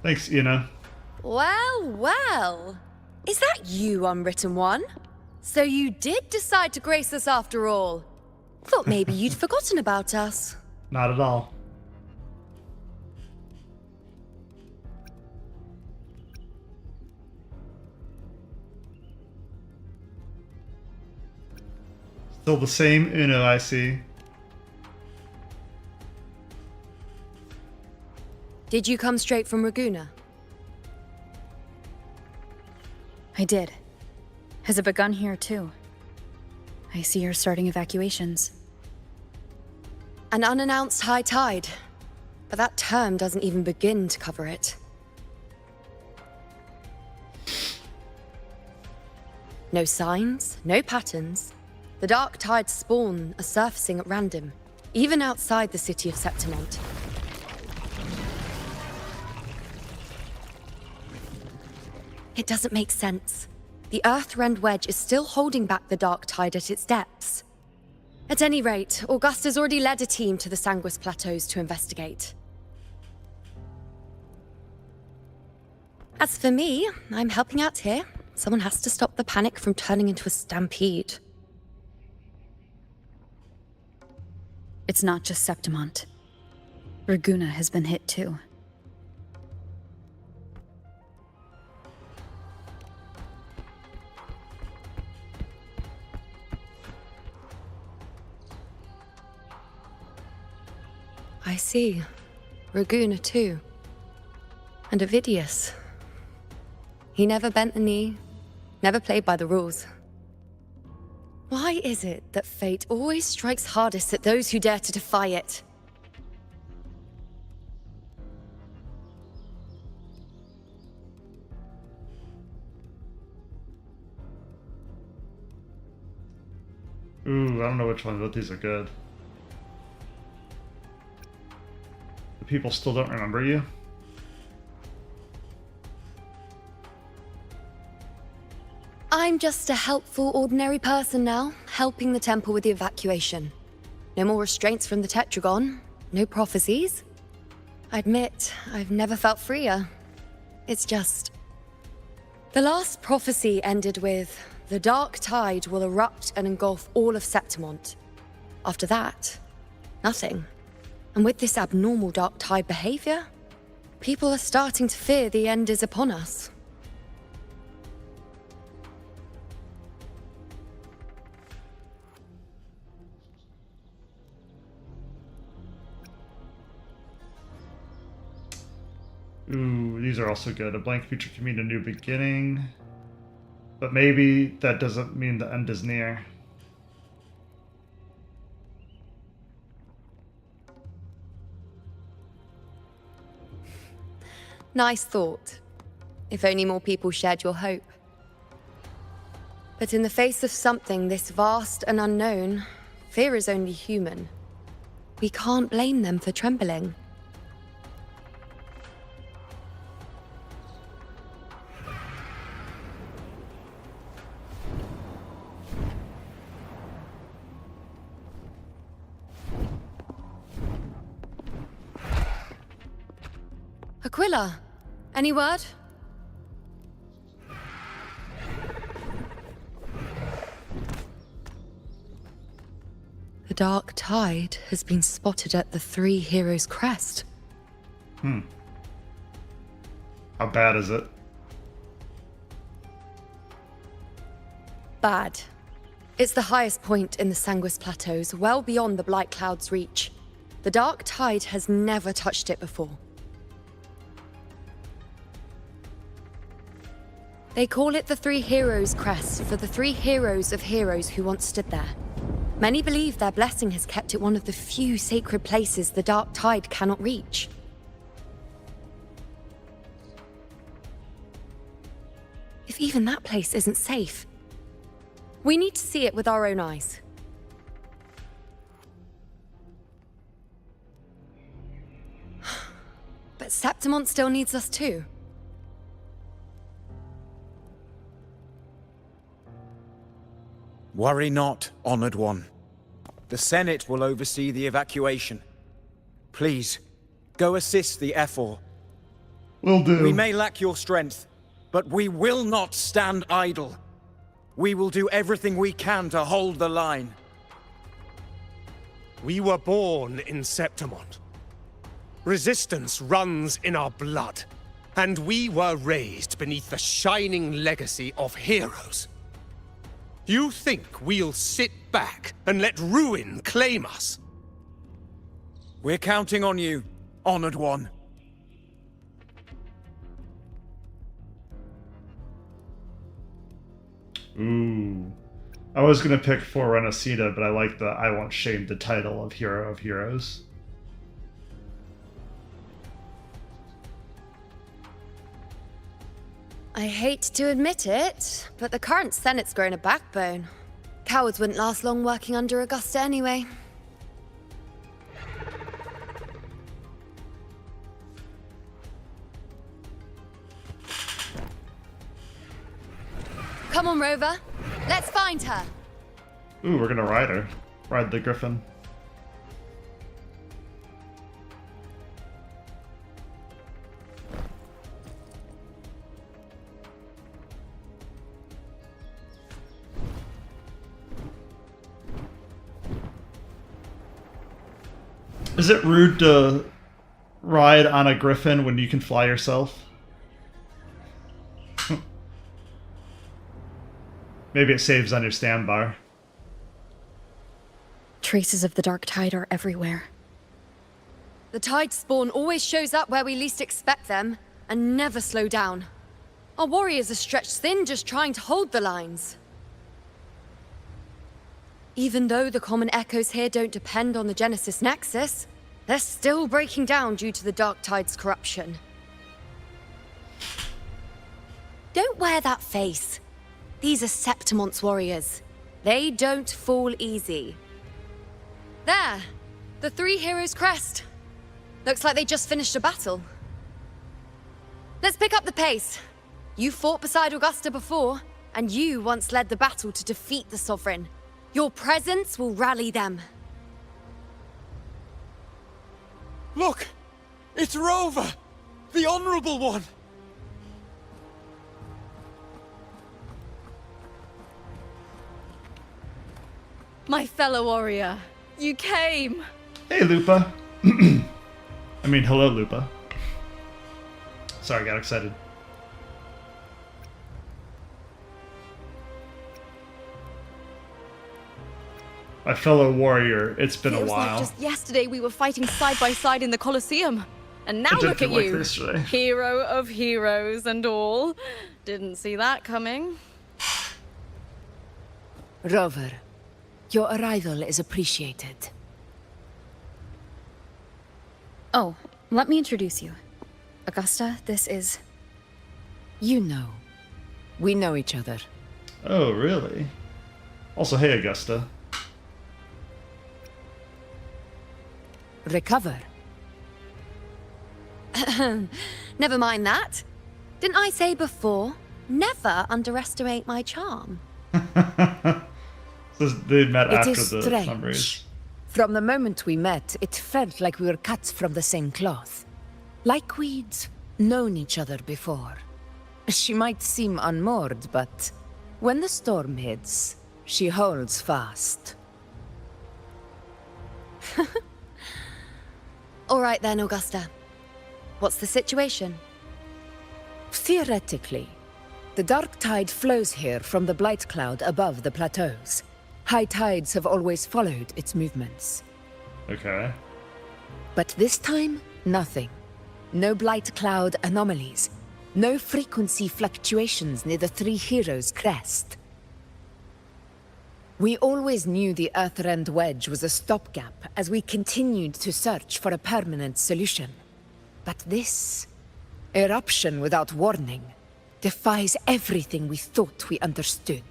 Thanks, Ina. Well, well. Is that you, Unwritten One? So you did decide to grace us after all. Thought maybe you'd forgotten about us. Not at all. Still the same Uno, I see. Did you come straight from Raguna? I did. Has it begun here, too? I see you're starting evacuations. An unannounced high tide. But that term doesn't even begin to cover it. No signs, no patterns. The dark tide's spawn are surfacing at random, even outside the city of Septimont. It doesn't make sense. The Earth-rend wedge is still holding back the dark tide at its depths. At any rate, Augusta's already led a team to the Sanguis Plateaus to investigate. As for me, I'm helping out here. Someone has to stop the panic from turning into a stampede. It's not just Septimont. Raguna has been hit too. I see. Raguna too. And Ovidius. He never bent the knee, never played by the rules. Why is it that fate always strikes hardest at those who dare to defy it? Ooh, I don't know which ones, but these are good. The people still don't remember you? I'm just a helpful, ordinary person now, helping the temple with the evacuation. No more restraints from the Tetragon, no prophecies. I admit, I've never felt freer. It's just... The last prophecy ended with, the dark tide will erupt and engulf all of Septimont. After that, nothing. And with this abnormal dark tide behavior, people are starting to fear the end is upon us. Ooh, these are also good. A blank future can mean a new beginning. But maybe that doesn't mean the end is near. Nice thought. If only more people shared your hope. But in the face of something this vast and unknown, fear is only human. We can't blame them for trembling. Aquila, any word? The dark tide has been spotted at the Three Heroes' Crest. How bad is it? Bad. It's the highest point in the Sanguis Plateaus, well beyond the Blight Cloud's reach. The dark tide has never touched it before. They call it the Three Heroes' Crest for the three heroes of heroes who once stood there. Many believe their blessing has kept it one of the few sacred places the dark tide cannot reach. If even that place isn't safe, we need to see it with our own eyes. But Septimont still needs us too. Worry not, Honored One. The Senate will oversee the evacuation. Please, go assist the Ephor. Will do. We may lack your strength, but we will not stand idle. We will do everything we can to hold the line. We were born in Septimont. Resistance runs in our blood, and we were raised beneath the shining legacy of heroes. You think we'll sit back and let ruin claim us? We're counting on you, Honored One. Ooh. I was gonna pick for Rinascita, but I like the I won't shame the title of Hero of Heroes. I hate to admit it, but the current Senate's grown a backbone. Cowards wouldn't last long working under Augusta anyway. Come on, Rover. Let's find her. Ooh, we're gonna ride her. Ride the Griffin. Is it rude to ride on a Griffin when you can fly yourself? Maybe it saves on your stand bar. Traces of the dark tide are everywhere. The tide spawn always shows up where we least expect them, and never slow down. Our warriors are stretched thin just trying to hold the lines. Even though the common echoes here don't depend on the Genesis Nexus, they're still breaking down due to the Dark Tide's corruption. Don't wear that face. These are Septimon's warriors. They don't fall easy. There! The three heroes' crest. Looks like they just finished a battle. Let's pick up the pace. You fought beside Augusta before, and you once led the battle to defeat the Sovereign. Your presence will rally them. Look! It's Rover! The Honorable One! My fellow warrior, you came! Hey, Lupa. I mean, hello, Lupa. Sorry, I got excited. My fellow warrior, it's been a while. Like just yesterday we were fighting side by side in the Colosseum. And now look at you. Hero of heroes and all. Didn't see that coming. Rover, your arrival is appreciated. Oh, let me introduce you. Augusta, this is... You know. We know each other. Oh, really? Also, hey, Augusta. Recover. Never mind that. Didn't I say before, never underestimate my charm? So they met after the strange. fundraise. From the moment we met, it felt like we were cut from the same cloth. Like we'd known each other before. She might seem unmoored, but when the storm hits, she holds fast. All right then, Augusta. What's the situation? Theoretically, the dark tide flows here from the blight cloud above the plateaus. High tides have always followed its movements. Okay. But this time, nothing. No blight cloud anomalies. No frequency fluctuations near the Three Heroes' crest. We always knew the Earthrend Wedge was a stopgap as we continued to search for a permanent solution. But this eruption without warning defies everything we thought we understood.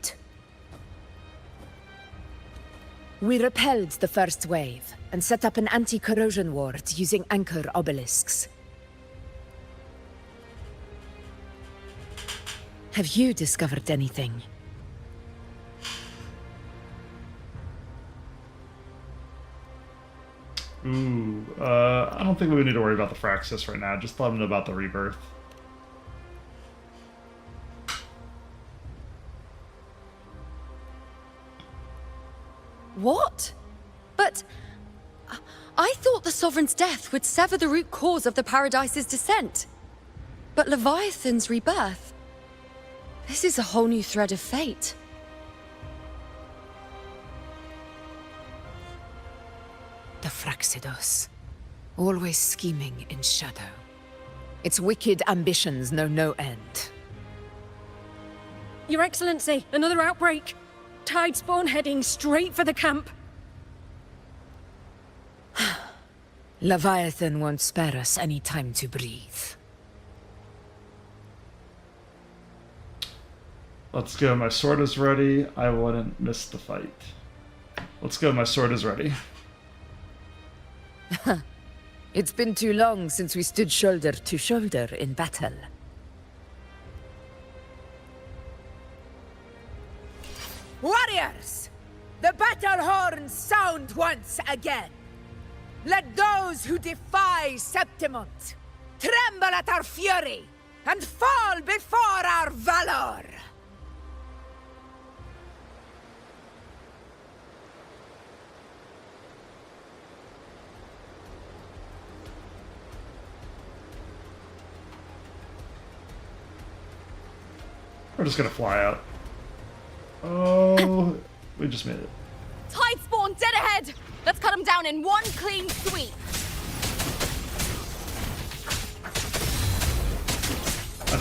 We repelled the first wave and set up an anti-corrosion ward using anchor obelisks. Have you discovered anything? Ooh, I don't think we need to worry about the Fraxis right now. Just let them know about the rebirth. What? But... I thought the Sovereign's death would sever the root cause of the Paradise's descent. But Leviathan's rebirth... This is a whole new thread of fate. The Fraxidos. Always scheming in shadow. Its wicked ambitions know no end. Your Excellency, another outbreak. Tide spawn heading straight for the camp. Leviathan won't spare us any time to breathe. Let's go, my sword is ready. I wouldn't miss the fight. Let's go, my sword is ready. It's been too long since we stood shoulder to shoulder in battle. Warriors! The battle horns sound once again! Let those who defy Septimont tremble at our fury and fall before our valor! We're just gonna fly out. Oh, we just made it. Tide spawn dead ahead! Let's cut them down in one clean sweep!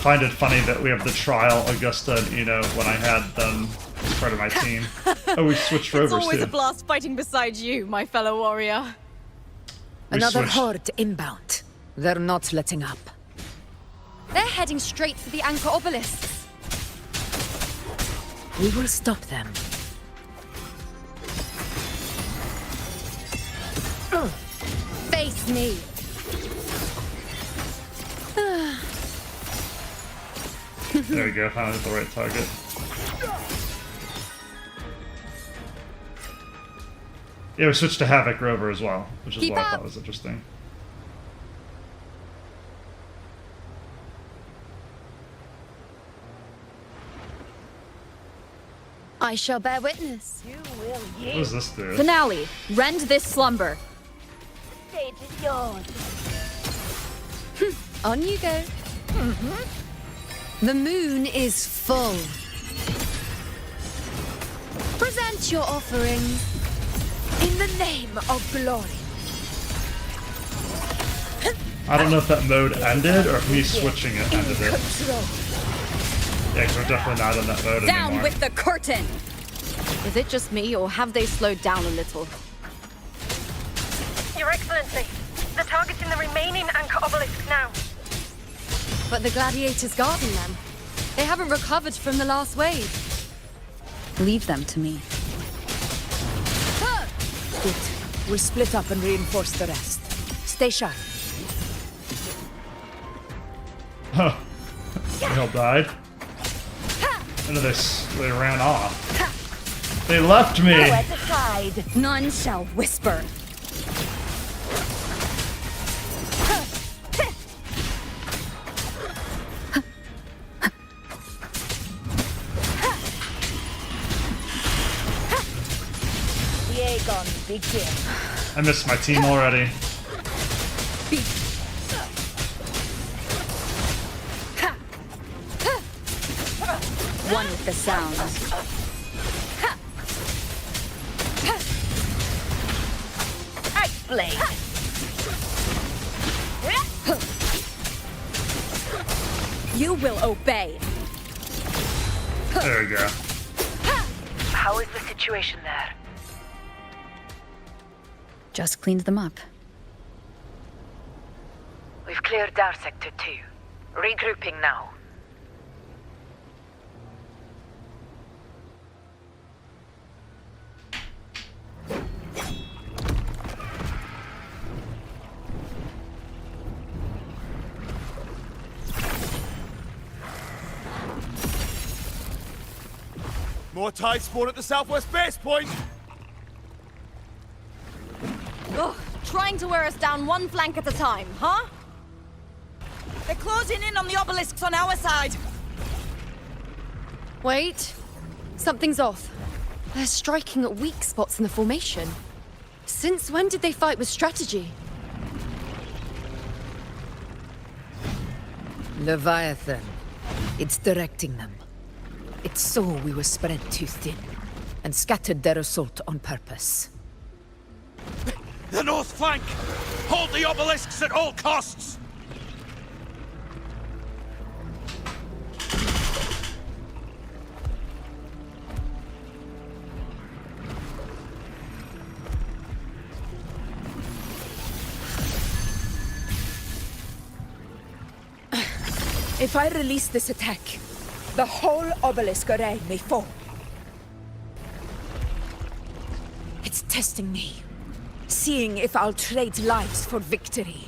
find it funny that we have the trial, Augusta, and Eno when I had them as part of my team. Oh, we switched rovers too. It's always a blast fighting beside you, my fellow warrior. Another horde inbound. They're not letting up. They're heading straight for the anchor obelisks. We will stop them. Face me. There we go, found the right target. Yeah, we switched to Havoc Rover as well, which is what I thought was interesting. I shall bear witness. What does this do? Finale. Rend this slumber. Stage is yours. On you go. The moon is full. Present your offering. In the name of glory. I don't know if that mode ended or if me switching it ended it. Yeah, because we're definitely not in that mode Down anymore. with the curtain! Is it just me, or have they slowed down a little? Your Excellency, the target's in the remaining anchor obelisk now. But the gladiators guarding them. They haven't recovered from the last wave. Leave them to me. Good. We'll split up and reinforce the rest. Stay sharp. Huh. They all died. I know they ran off. They left me! Nowhere to hide. None shall whisper. The Aegon begin. I missed my team already. One with the sound. Blade. You will obey. There we go. How is the situation there? Just cleaned them up. We've cleared our sector too. Regrouping now. More tide spawn at the southwest base point! Ugh, trying to wear us down one flank at a time, huh? They're closing in on the obelisks on our side. Wait. Something's off. They're striking at weak spots in the formation. Since when did they fight with strategy? Leviathan. It's directing them. It's so we were spread too thin, and scattered their assault on purpose. The north flank! Hold the obelisks at all costs! If I release this attack, the whole obelisk array may fall. It's testing me, seeing if I'll trade lives for victory.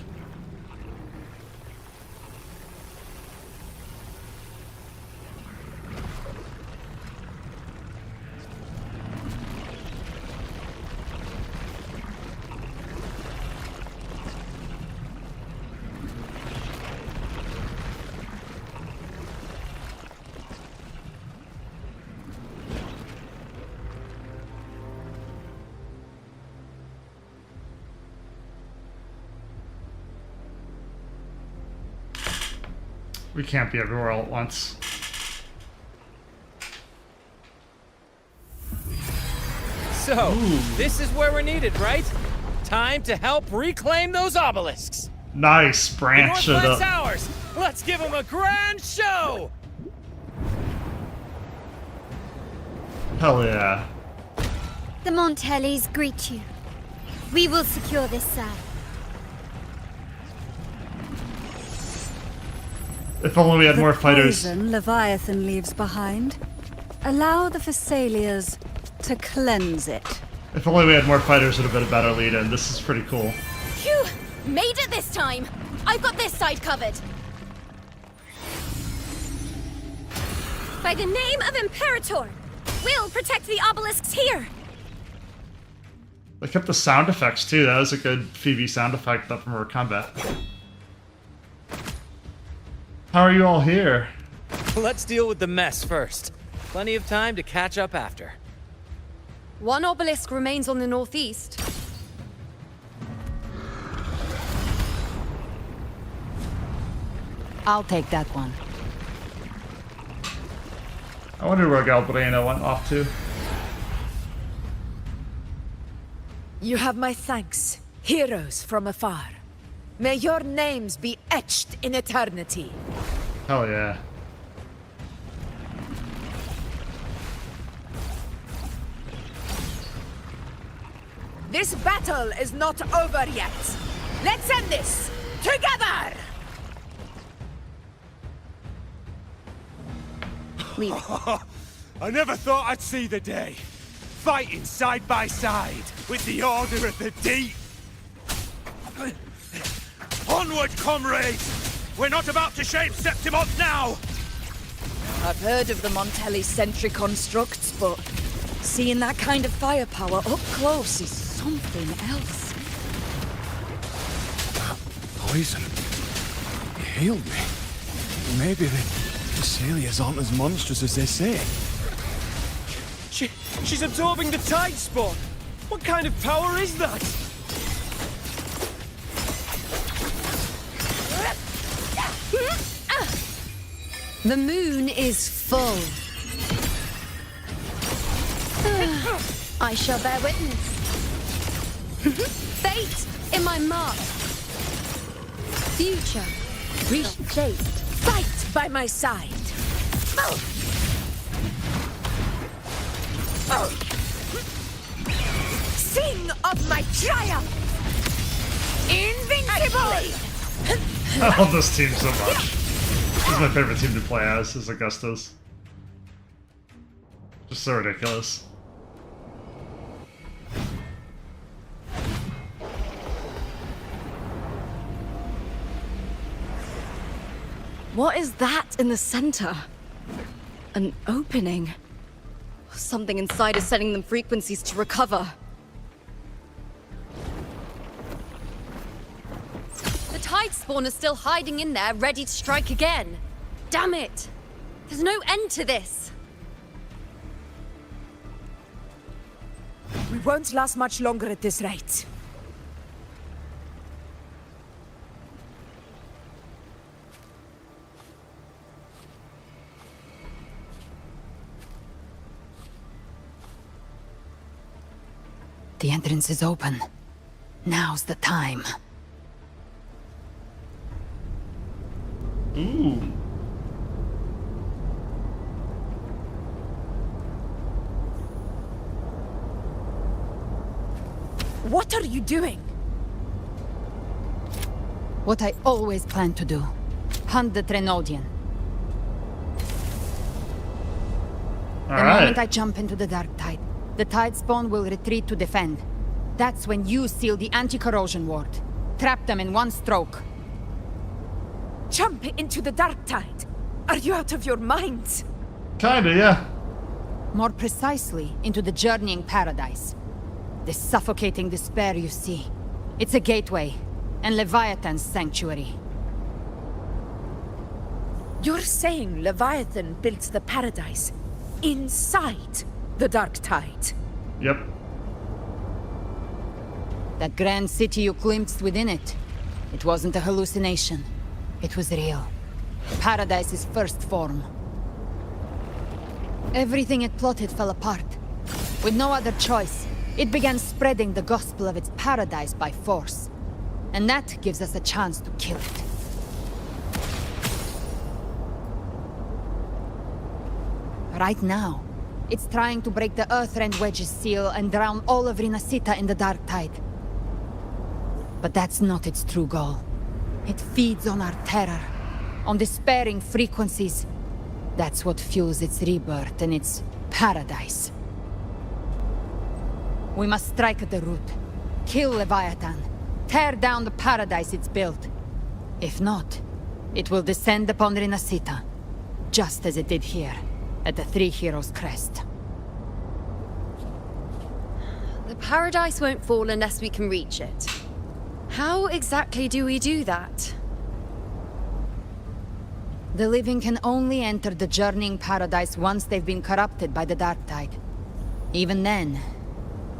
We can't be everywhere all at once. So, this is where we're needed, right? Time to help reclaim those obelisks. Nice, branch the it North up. flank's ours. Let's give him a grand show! Hell yeah. The Montellis greet you. We will secure this side. If only we had more fighters. The poison Leviathan leaves behind. Allow the Phassalias to cleanse it. If only we had more fighters, it would have been a better lead-in. This is pretty cool. Phew! Made it this time! I've got this side covered. By the name of Imperator, we'll protect the obelisks here! They kept the sound effects too. That was a good Phoebe sound effect up from her combat. How are you all here? Let's deal with the mess first. Plenty of time to catch up after. One obelisk remains on the northeast. I'll take that one. I wonder where Galbrina went off to. You have my thanks, heroes from afar. May your names be etched in eternity. Hell yeah. This battle is not over yet. Let's end this together! I never thought I'd see the day. Fighting side by side with the Order of the Deep. Onward, comrades! We're not about to shape Septimont now! I've heard of the Montelli sentry constructs, but seeing that kind of firepower up close is something else. Poison. It healed me. Maybe the Phassalias aren't as monstrous as they say. She's absorbing the tide spawn! What kind of power is that? The moon is full. I shall bear witness. Fate in my mark. Future reshaped. Fight by my side. Sing of my triumph! Invincible! I love this team so much. This is my favorite team to play as, is Augustus. Just so ridiculous. What is that in the center? An opening. Something inside is sending them frequencies to recover. The tide spawn is still hiding in there, ready to strike again. Damn it! There's no end to this. We won't last much longer at this rate. The entrance is open. Now's the time. Ooh. What are you doing? What I always planned to do. Hunt the Trenodian. The moment I jump into the dark tide, the tide spawn will retreat to defend. That's when you seal the anti-corrosion ward. Trap them in one stroke. Jump into the dark tide? Are you out of your minds? Kinda, yeah. More precisely, into the journeying paradise. The suffocating despair you see. It's a gateway, and Leviathan's sanctuary. You're saying Leviathan built the paradise inside the dark tide? Yep. That grand city you glimpsed within it. It wasn't a hallucination. It was real. Paradise's first form. Everything it plotted fell apart. With no other choice, it began spreading the gospel of its paradise by force. And that gives us a chance to kill it. right now. It's trying to break the Earthrend Wedge's seal and drown all of Rinascita in the dark tide. But that's not its true goal. It feeds on our terror, on despairing frequencies. That's what fuels its rebirth and its paradise. We must strike at the root, kill Leviathan, tear down the paradise it's built. If not, it will descend upon Rinascita, just as it did here, at the Three Heroes' Crest. The paradise won't fall unless we can reach it. How exactly do we do that? The living can only enter the journeying paradise once they've been corrupted by the dark tide. Even then,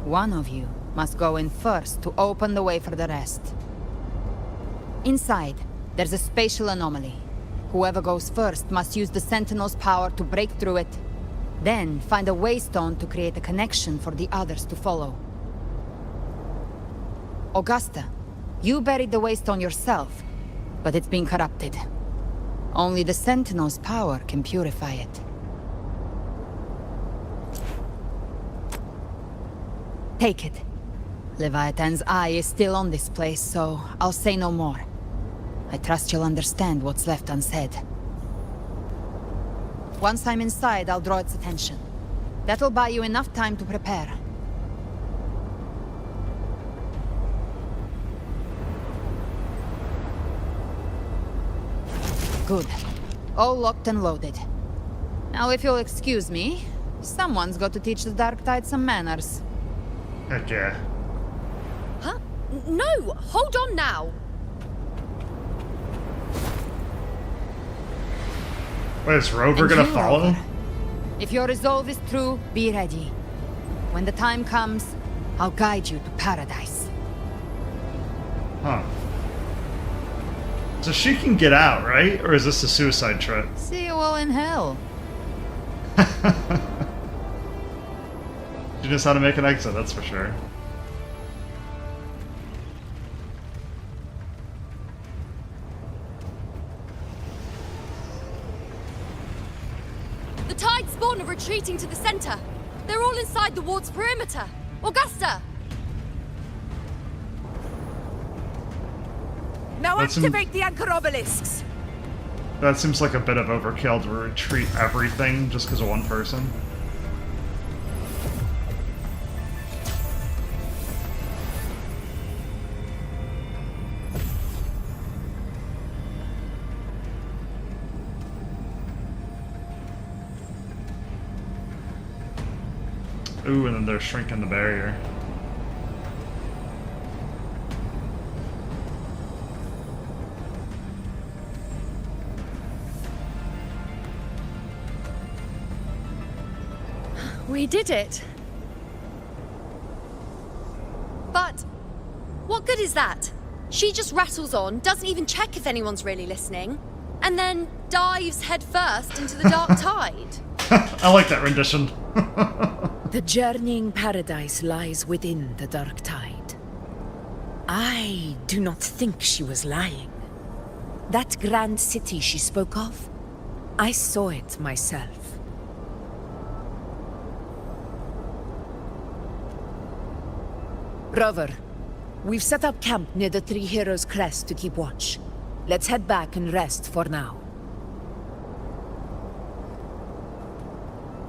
one of you must go in first to open the way for the rest. Inside, there's a spatial anomaly. Whoever goes first must use the Sentinel's power to break through it, then find a waystone to create a connection for the others to follow. Augusta, you buried the waystone yourself, but it's been corrupted. Only the Sentinel's power can purify it. Take it. Leviathan's eye is still on this place, so I'll say no more. I trust you'll understand what's left unsaid. Once I'm inside, I'll draw its attention. That'll buy you enough time to prepare. Good. All locked and loaded. Now if you'll excuse me, someone's got to teach the Dark Tide some manners. Heck yeah. Huh? No! Hold on now! Wait, is Rover gonna follow? Rover. If your resolve is true, be ready. When the time comes, I'll guide you to paradise. Huh. So she can get out, right? Or is this a suicide trip? See you all in hell. She knows how to make an exit, that's for sure. The Tide spawn are retreating to the center. They're all inside the ward's perimeter. Augusta! Now That's activate the anchor obelisks. That seems like a bit of overkill to retreat everything just because of one person. Ooh, and then they're shrinking the barrier. We did it. But what good is that? She just rattles on, doesn't even check if anyone's really listening, and then dives headfirst into the dark tide. I like that rendition. The journeying paradise lies within the dark tide. I do not think she was lying. That grand city she spoke of, I saw it myself. Rover, we've set up camp near the Three Heroes' Crest to keep watch. Let's head back and rest for now.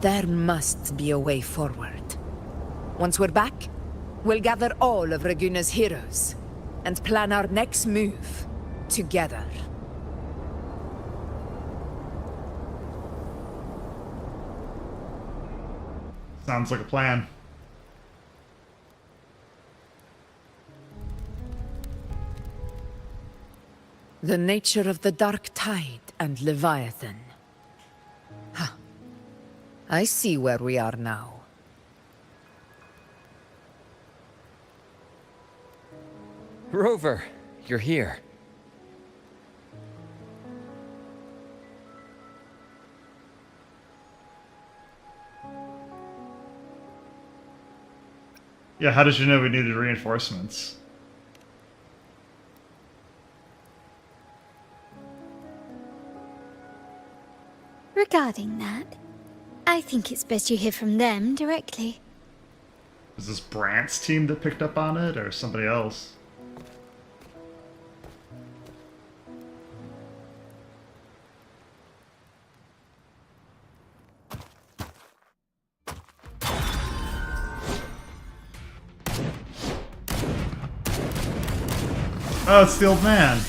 There must be a way forward. Once we're back, we'll gather all of Raguna's heroes and plan our next move together. Sounds like a plan. The nature of the dark tide and Leviathan. Ha. I see where we are now. Rover, you're here. Yeah, how did you know we needed reinforcements? Regarding that, I think it's best you hear from them directly. Was this Brant's team that picked up on it, or somebody else? Oh, it's the old man.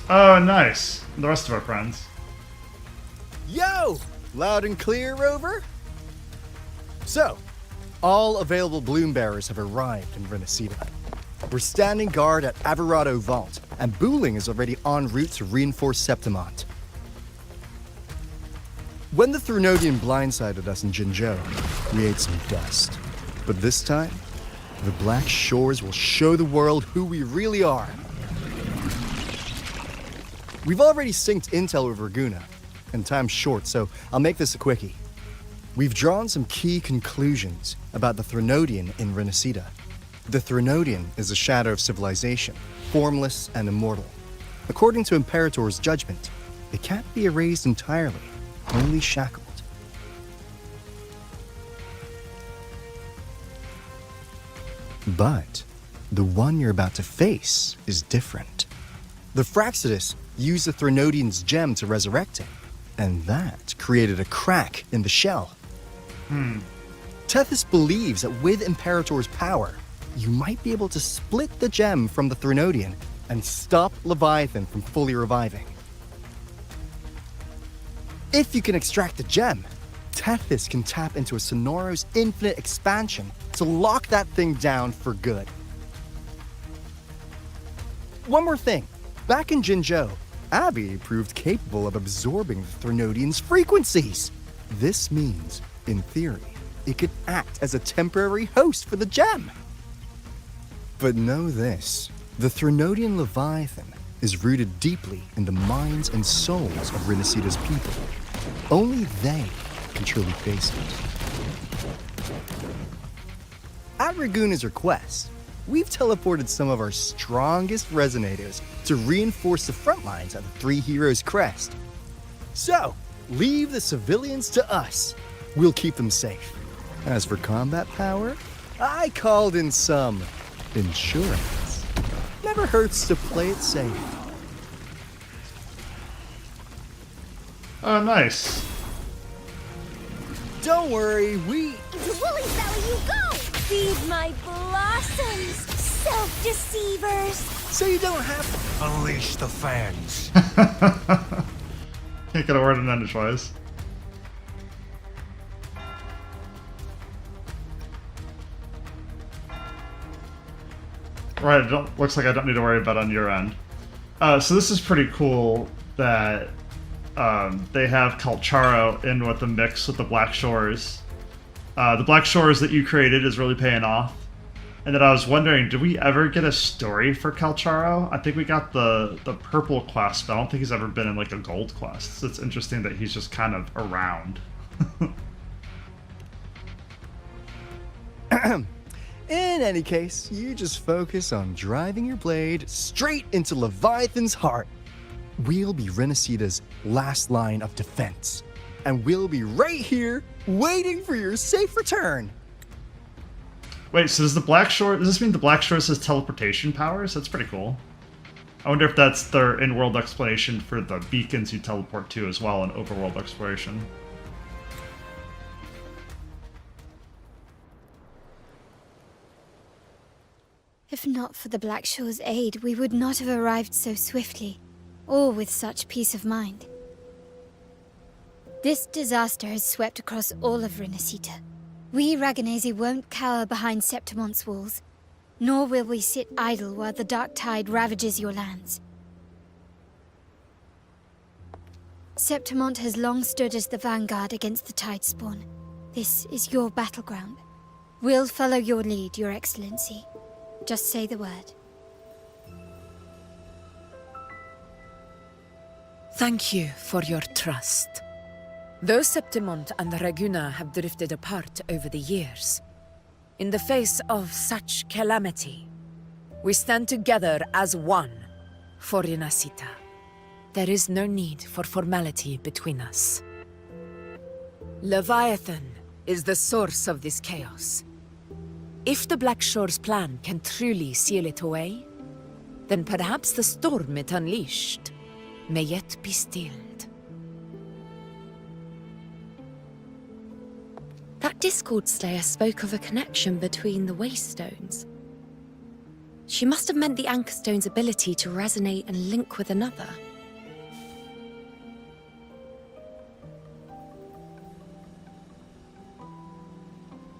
Oh, nice. The rest of our friends. Yo! Loud and clear, Rover? So, all available bloom bearers have arrived in Rinascita. We're standing guard at Averado Vault, and Booling is already en route to reinforce Septimont. When the Threnodian blindsided us in Jinzhou, we ate some dust. But this time, the Black Shores will show the world who we really are. We've already synced intel with Raguna, and time's short, so I'll make this a quickie. We've drawn some key conclusions about the Threnodian in Rinascita. The Threnodian is a shadow of civilization, formless and immortal. According to Imperator's judgment, it can't be erased entirely, only shackled. But the one you're about to face is different. The Fraxidus used the Threnodian's gem to resurrect him, and that created a crack in the shell. Tethys believes that with Imperator's power, you might be able to split the gem from the Threnodian and stop Leviathan from fully reviving. If you can extract the gem, Tethys can tap into a Sonoro's infinite expansion to lock that thing down for good. One more thing. Back in Jinzhou, Abby proved capable of absorbing the Threnodian's frequencies. This means, in theory, it could act as a temporary host for the gem. But know this, the Threnodian Leviathan is rooted deeply in the minds and souls of Rinascita's people. Only they can truly face it. At Raguna's request, we've teleported some of our strongest resonators to reinforce the front lines at the Three Heroes Crest. So, leave the civilians to us. We'll keep them safe. As for combat power, I called in some insurance. Never hurts to play it safe. Oh, nice. Don't worry, we... To Woolly's Valley you go! Feed my blossoms, self-deceivers! So you don't have to... Unleash the fans. Can't get a word in edgewise. Right, looks like I don't need to worry about on your end. So this is pretty cool that they have Kalcharo in with the mix with the Black Shores. The Black Shores that you created is really paying off. And then I was wondering, did we ever get a story for Kalcharo? I think we got the purple quest, but I don't think he's ever been in like a gold quest. So it's interesting that he's just kind of around. In any case, you just focus on driving your blade straight into Leviathan's heart. We'll be Rinascita's last line of defense, and we'll be right here waiting for your safe return. Wait, so does this mean the Black Shores has teleportation powers? That's pretty cool. I wonder if that's their in-world explanation for the beacons you teleport to as well in overworld exploration. If not for the Black Shore's aid, we would not have arrived so swiftly, or with such peace of mind. This disaster has swept across all of Rinascita. We Raganese won't cower behind Septimont's walls, nor will we sit idle while the dark tide ravages your lands. Septimont has long stood as the vanguard against the tide spawn. This is your battleground. We'll follow your lead, Your Excellency. Just say the word. Thank you for your trust. Though Septimont and Raguna have drifted apart over the years, In the face of such calamity, we stand together as one for Rinascita. There is no need for formality between us. Leviathan is the source of this chaos. If the Black Shore's plan can truly seal it away, then perhaps the storm it unleashed may yet be stilled. That Discord Slayer spoke of a connection between the Waystones. She must have meant the Anchorstone's ability to resonate and link with another.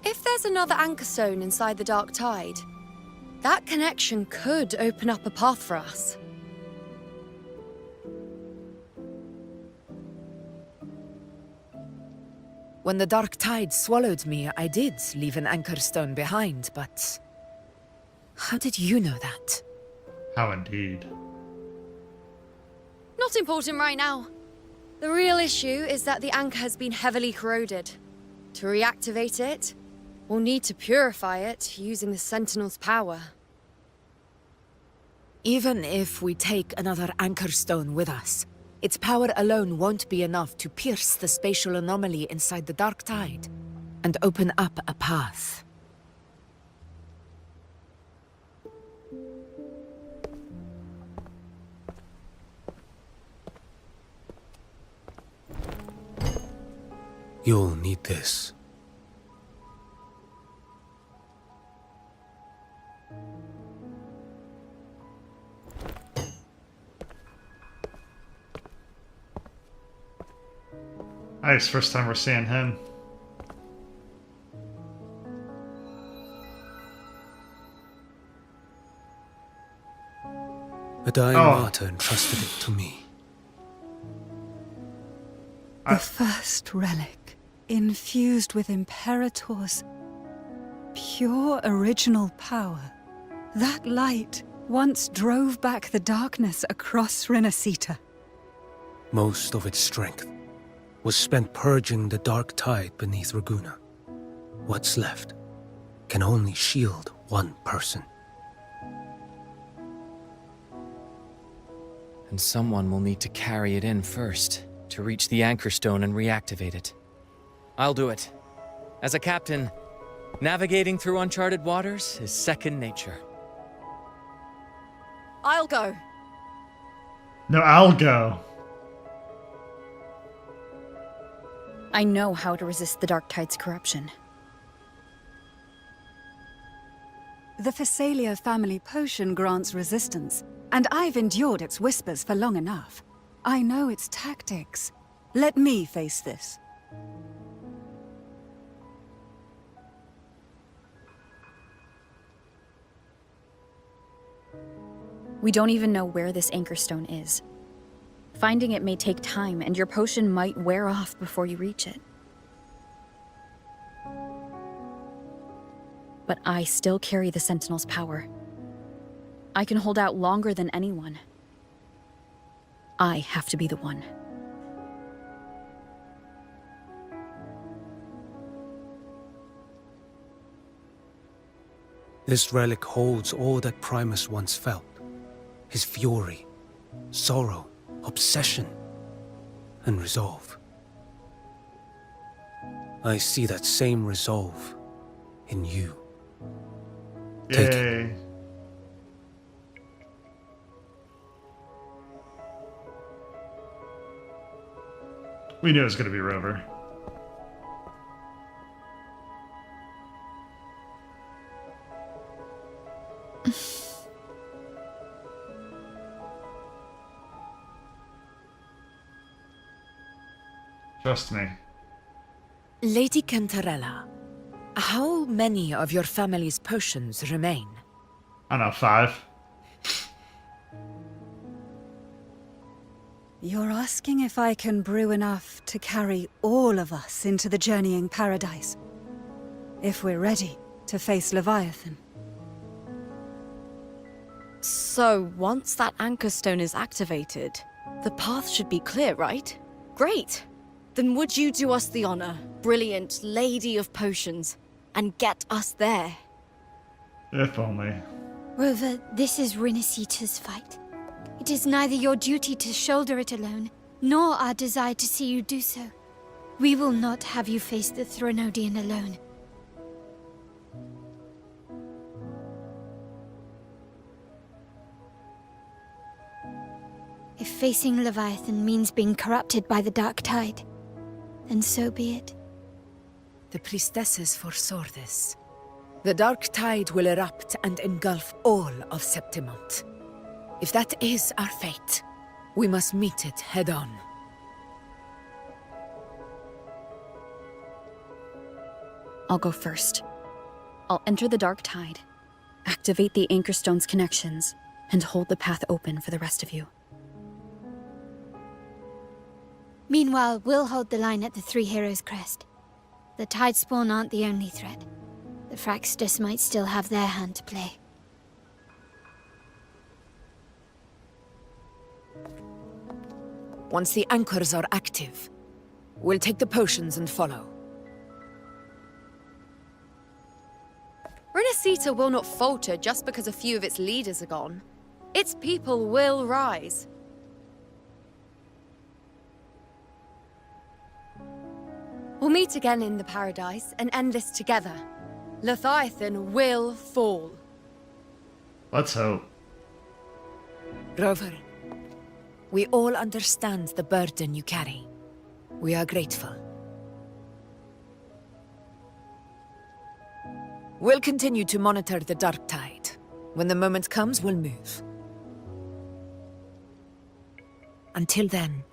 If there's another Anchorstone inside the Dark Tide, that connection could open up a path for us. When the Dark Tide swallowed me, I did leave an Anchorstone behind, but... how did you know that? How indeed. Not important right now. The real issue is that the anchor has been heavily corroded. To reactivate it, we'll need to purify it using the Sentinel's power. Even if we take another Anchorstone with us, its power alone won't be enough to pierce the spatial anomaly inside the Dark Tide and open up a path. You'll need this. Nice, first time we're seeing him. A dying martyr entrusted it to me. The first relic, infused with Imperator's pure original power. That light once drove back the darkness across Rinascita. Most of its strength was spent purging the dark tide beneath Raguna. What's left can only shield one person. And someone will need to carry it in first, to reach the Anchorstone and reactivate it. I'll do it. As a captain, navigating through uncharted waters is second nature. I'll go. No, I'll go. I know how to resist the Dark Tide's corruption. The Phasalia family potion grants resistance, and I've endured its whispers for long enough. I know its tactics. Let me face this. We don't even know where this Anchorstone is. Finding it may take time, and your potion might wear off before you reach it. But I still carry the Sentinel's power. I can hold out longer than anyone. I have to be the one. This relic holds all that Primus once felt. His fury, sorrow, obsession, and resolve. I see that same resolve in you. Take it. We knew it was going to be Rover. Trust me. Lady Cantarella, how many of your family's potions remain? I don't know, 5. You're asking if I can brew enough to carry all of us into the journeying paradise. If we're ready to face Leviathan. So, once that Anchorstone is activated, the path should be clear, right? Great! Then would you do us the honor, brilliant Lady of Potions, and get us there. If only. Rover, this is Rinascita's fight. It is neither your duty to shoulder it alone, nor our desire to see you do so. We will not have you face the Threnodian alone. If facing Leviathan means being corrupted by the Dark Tide, then so be it. The priestesses foresaw this. The Dark Tide will erupt and engulf all of Septimont. If that is our fate, we must meet it head-on. I'll go first. I'll enter the Dark Tide, activate the Anchorstone's connections, and hold the path open for the rest of you. Meanwhile, we'll hold the line at the Three Heroes Crest. The Tidespawn aren't the only threat. The Fraxtus might still have their hand to play. Once the anchors are active, we'll take the potions and follow. Rinascita will not falter just because a few of its leaders are gone. Its people will rise. We'll meet again in the Paradise and end this together. Leviathan will fall. Let's hope. Rover, we all understand the burden you carry. We are grateful. We'll continue to monitor the Dark Tide. When the moment comes, we'll move. Until then,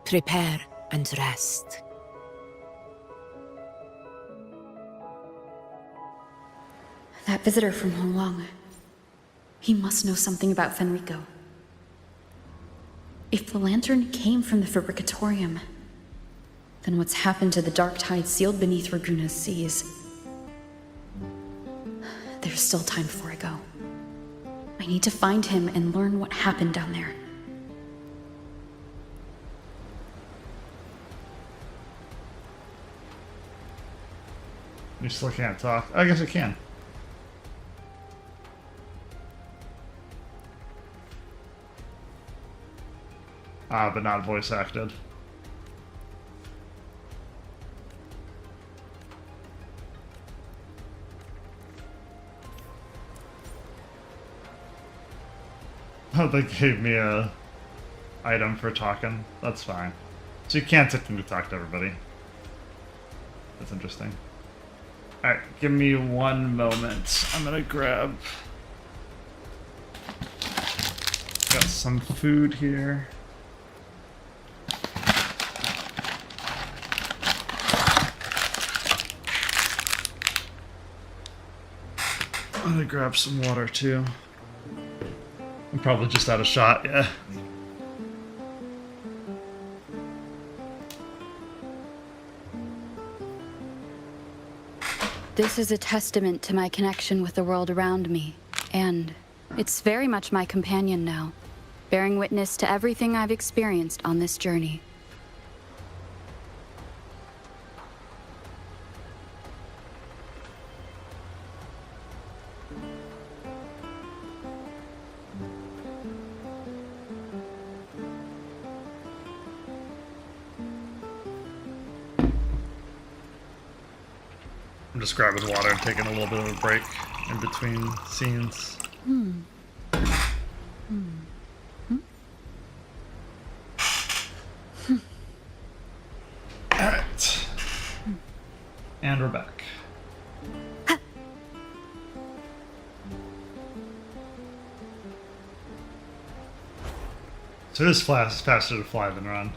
prepare and rest. That visitor from Honglong. He must know something about Fenrico. If the lantern came from the Fabricatorium, then what's happened to the Dark Tide sealed beneath Raguna's seas? There's still time before I go. I need to find him and learn what happened down there. You still can't talk. I guess I can. But not voice acted. Oh, they gave me a item for talking. That's fine. So you can't technically talk to everybody. That's interesting. Alright, give me one moment. I'm gonna grab... Got some food here. I'm gonna grab some water too. I'm probably just out of shot, yeah. This is a testament to my connection with the world around me, and it's very much my companion now, bearing witness to everything I've experienced on this journey. I'm just grabbing water and taking a little bit of a break in between scenes. Alright. And we're back. So it is faster to fly than run.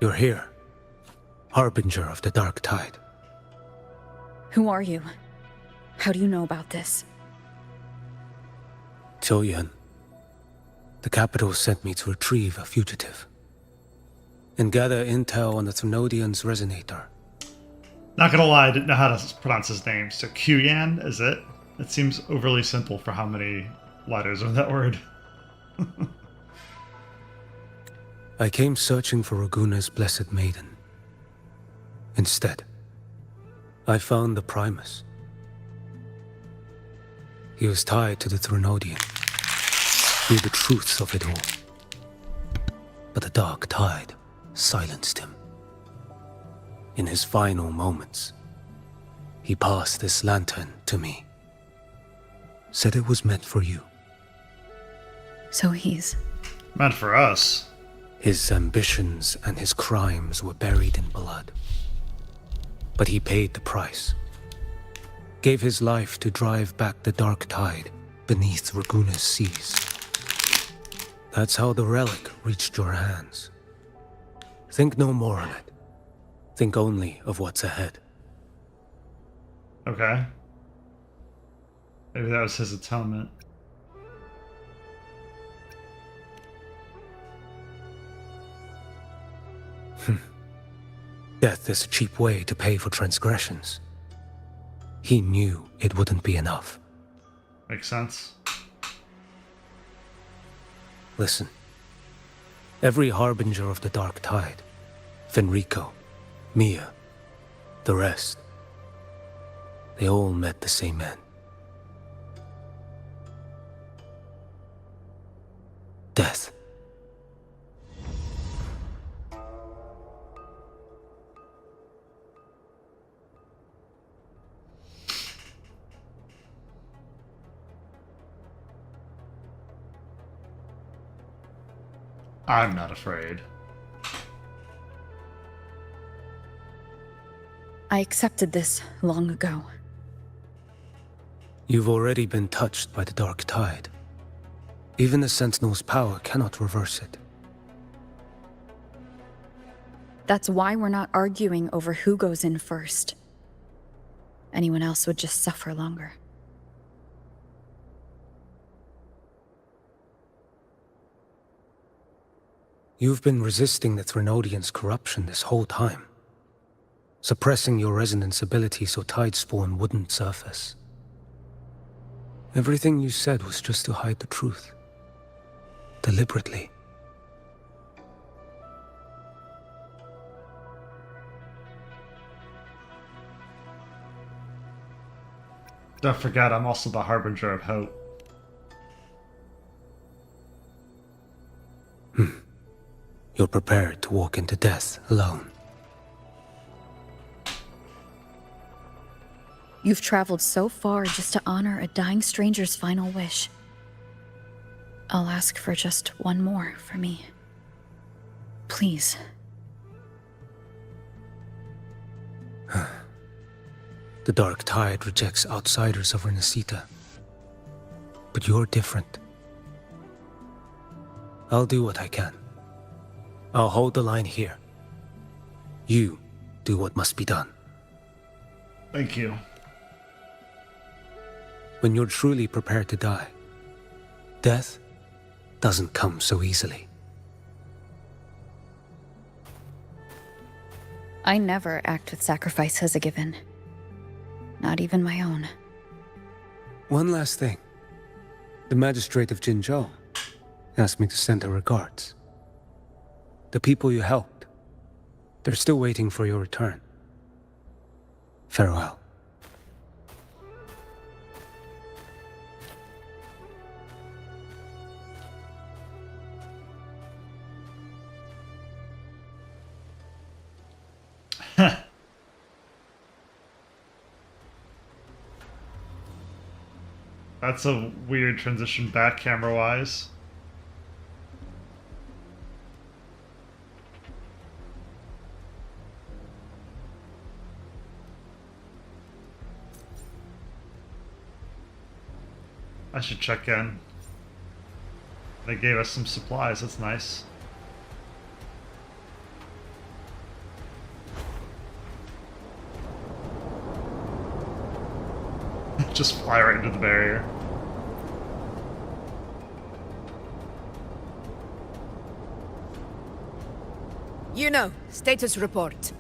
You're here, harbinger of the Dark Tide. Who are you? How do you know about this? Choyan. The capital sent me to retrieve a fugitive and gather intel on the Threnodian's resonator. Not gonna lie, I didn't know how to pronounce his name. So Q-Yan, is it? It seems overly simple for how many letters are in that word. I came searching for Raguna's blessed maiden. Instead, I found the Primus. He was tied to the Threnodian, knew the truths of it all. But the dark tide silenced him. In his final moments, he passed this lantern to me. Said it was meant for you. So he's... meant for us. His ambitions and his crimes were buried in blood. But he paid the price. Gave his life to drive back the dark tide beneath Raguna's seas. That's how the relic reached your hands. Think no more on it. Think only of what's ahead. Okay. Maybe that was his atonement. Death is a cheap way to pay for transgressions. He knew it wouldn't be enough. Makes sense. Listen. Every harbinger of the dark tide, Fenrico, Mia, the rest, they all met the same end. Death. I'm not afraid. I accepted this long ago. You've already been touched by the dark tide. Even the Sentinel's power cannot reverse it. That's why we're not arguing over who goes in first. Anyone else would just suffer longer. You've been resisting the Threnodians' corruption this whole time. Suppressing your resonance ability so Tidespawn wouldn't surface. Everything you said was just to hide the truth. Deliberately. Don't forget, I'm also the Harbinger of Hope. You're prepared to walk into death alone. You've traveled so far just to honor a dying stranger's final wish. I'll ask for just one more for me. Please. The dark tide rejects outsiders of Rinascita. But you're different. I'll do what I can. I'll hold the line here. You do what must be done. Thank you. When you're truly prepared to die, death doesn't come so easily. I never act with sacrifice as a given. Not even my own. One last thing. The magistrate of Jinzhou asked me to send her regards. The people you helped, they're still waiting for your return. Farewell. That's a weird transition back camera-wise. I should check in. They gave us some supplies, that's nice. Just fly right into the barrier. You know, status report.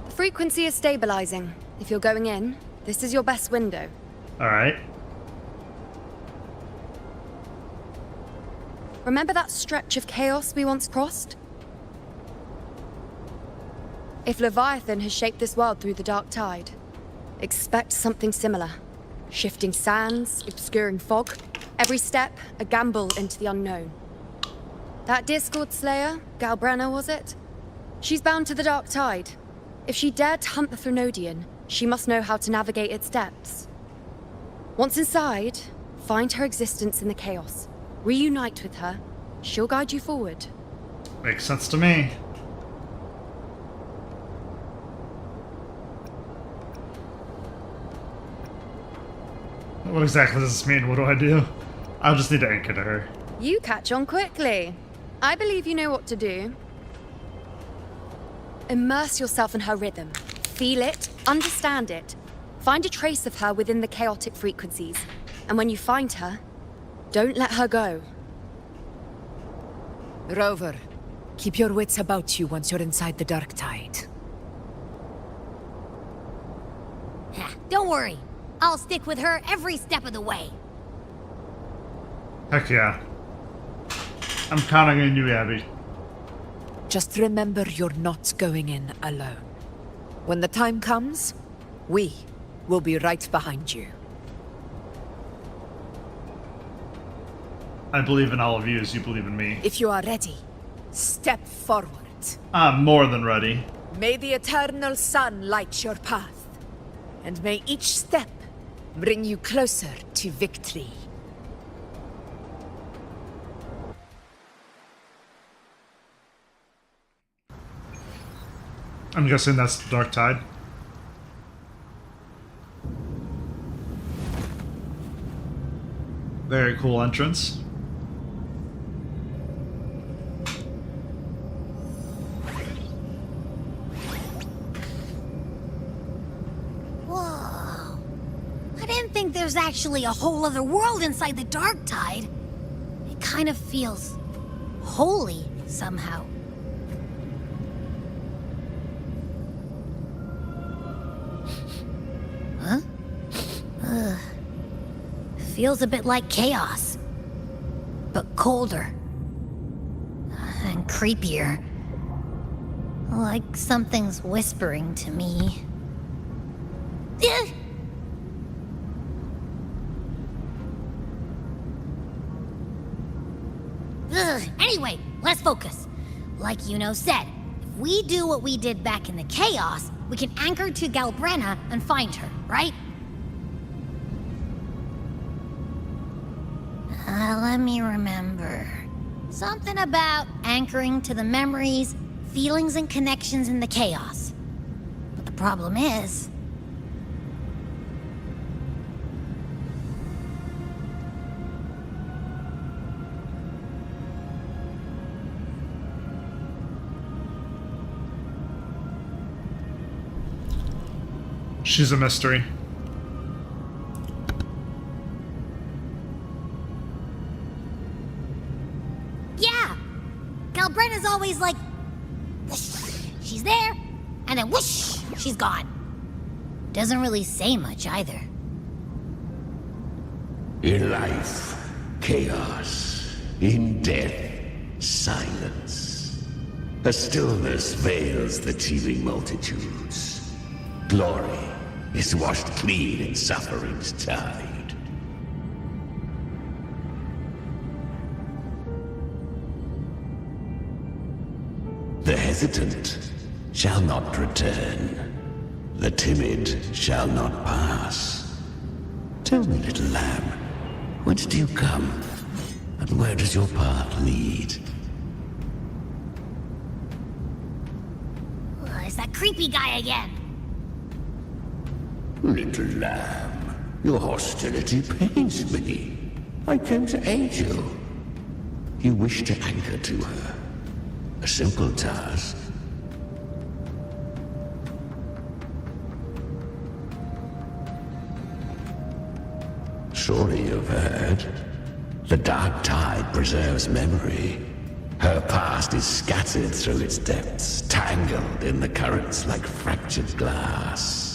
The frequency is stabilizing. If you're going in, this is your best window. Alright. Remember that stretch of chaos we once crossed? If Leviathan has shaped this world through the dark tide, expect something similar. Shifting sands, obscuring fog, every step a gamble into the unknown. That Discord Slayer, Galbrenna was it? She's bound to the dark tide. If she dared to hunt the Threnodian, she must know how to navigate its depths. Once inside, find her existence in the chaos. Reunite with her. She'll guide you forward. Makes sense to me. What exactly does this mean? What do I do? I'll just need to anchor to her. You catch on quickly. I believe you know what to do. Immerse yourself in her rhythm. Feel it, understand it. Find a trace of her within the chaotic frequencies. And when you find her, don't let her go. Rover, keep your wits about you once you're inside the dark tide. Don't worry. I'll stick with her every step of the way. Heck yeah. I'm counting on you, Abby. Just remember you're not going in alone. When the time comes, we will be right behind you. I believe in all of you as you believe in me. If you are ready, step forward. I'm more than ready. May the eternal sun light your path, and may each step bring you closer to victory. I'm guessing that's the dark tide. Very cool entrance. Whoa. I didn't think there's actually a whole other world inside the dark tide. It kind of feels holy somehow. Huh? Ugh. Feels a bit like chaos, but colder and creepier. Like something's whispering to me. Anyway, let's focus. Like Yuno said, if we do what we did back in the chaos, we can anchor to Galbrenna and find her, right? Let me remember. Something about anchoring to the memories, feelings, and connections in the chaos. But the problem is... She's a mystery. Yeah! Galbrenna's always like... whoosh, she's there, and then whoosh, she's gone. Doesn't really say much either. In life, chaos. In death, silence. A stillness veils the teeming multitudes. Glory is washed clean in suffering's tide. The hesitant shall not return. The timid shall not pass. Tell me, little lamb, whence do you come? And where does your path lead? It's that creepy guy again. Little lamb, your hostility pains me. I came to aid you. You wish to anchor to her. A simple task. Surely you've heard. The dark tide preserves memory. Her past is scattered through its depths, tangled in the currents like fractured glass.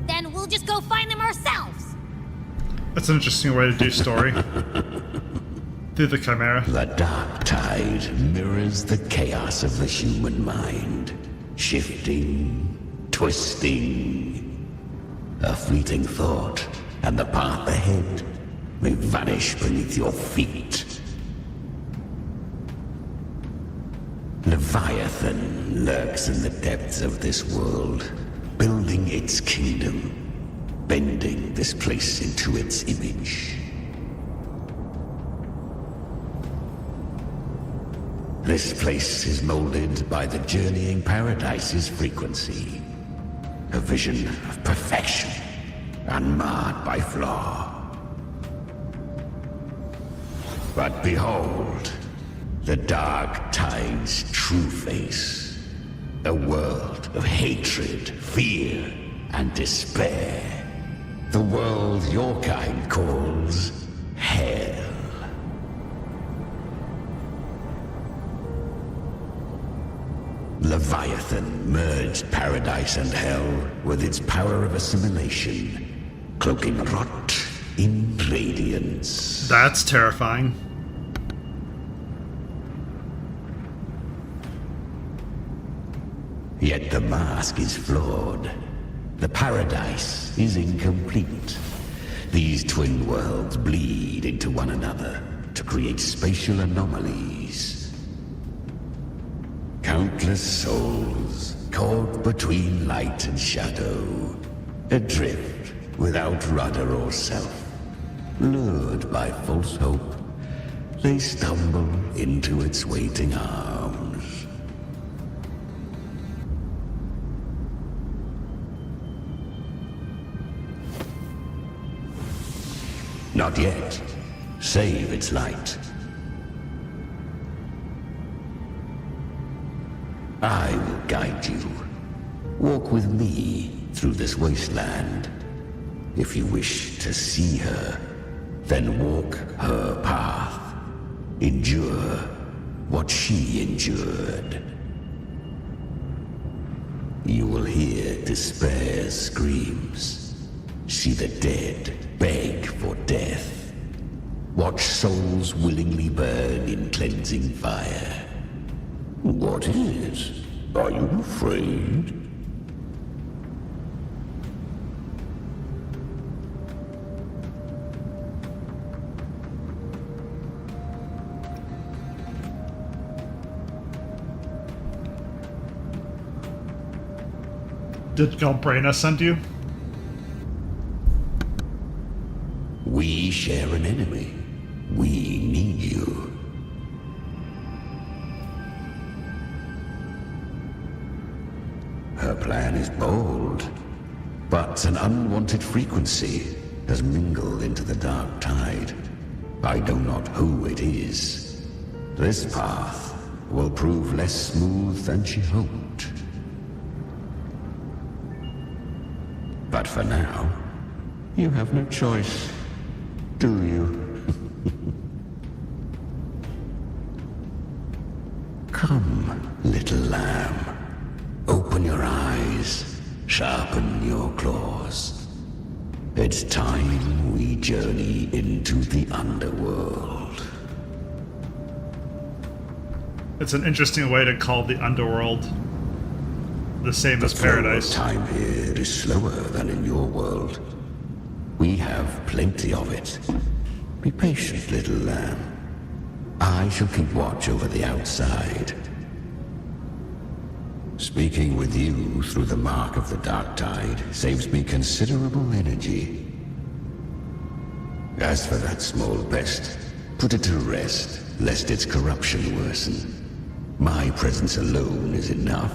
Then we'll just go That's an interesting way to do story. Through the Chimera. The dark tide mirrors the chaos of the human mind. Shifting, twisting. A fleeting thought, and the path ahead may vanish beneath your feet. Leviathan lurks in the depths of this world, building its kingdom, bending this place into its image. This place is molded by the journeying paradise's frequency. A vision of perfection, unmarred by flaw. But behold, the dark tide's true face. A world of hatred, fear, and despair. The world your kind calls hell. Leviathan merged paradise and hell with its power of assimilation, cloaking rot in radiance. That's terrifying. Yet the mask is flawed. The paradise is incomplete. These twin worlds bleed into one another to create spatial anomalies. Countless souls caught between light and shadow, adrift without rudder or self. Lured by false hope, they stumble into its waiting arms. Not yet. Save its light. I will guide you. Walk with me through this wasteland. If you wish to see her, then walk her path. Endure what she endured. You will hear despair's screams. See the dead beg for death. Watch souls willingly burn in cleansing fire. What is? Are you afraid? Did Galbraina send you? We share an enemy. We need you. Her plan is bold, but an unwanted frequency has mingled into the dark tide. I know not who it is. This path will prove less smooth than she hoped. But for now, you have no choice, do you? Come, little lamb. Open your eyes, sharpen your claws. It's time we journey into the underworld. It's an interesting way to call the underworld the same as paradise. The flow of time here is slower than in your world. We have plenty of it. Be patient, little lamb. I shall keep watch over the outside. Speaking with you through the mark of the dark tide saves me considerable energy. As for that small pest, put it to rest, lest its corruption worsen. My presence alone is enough.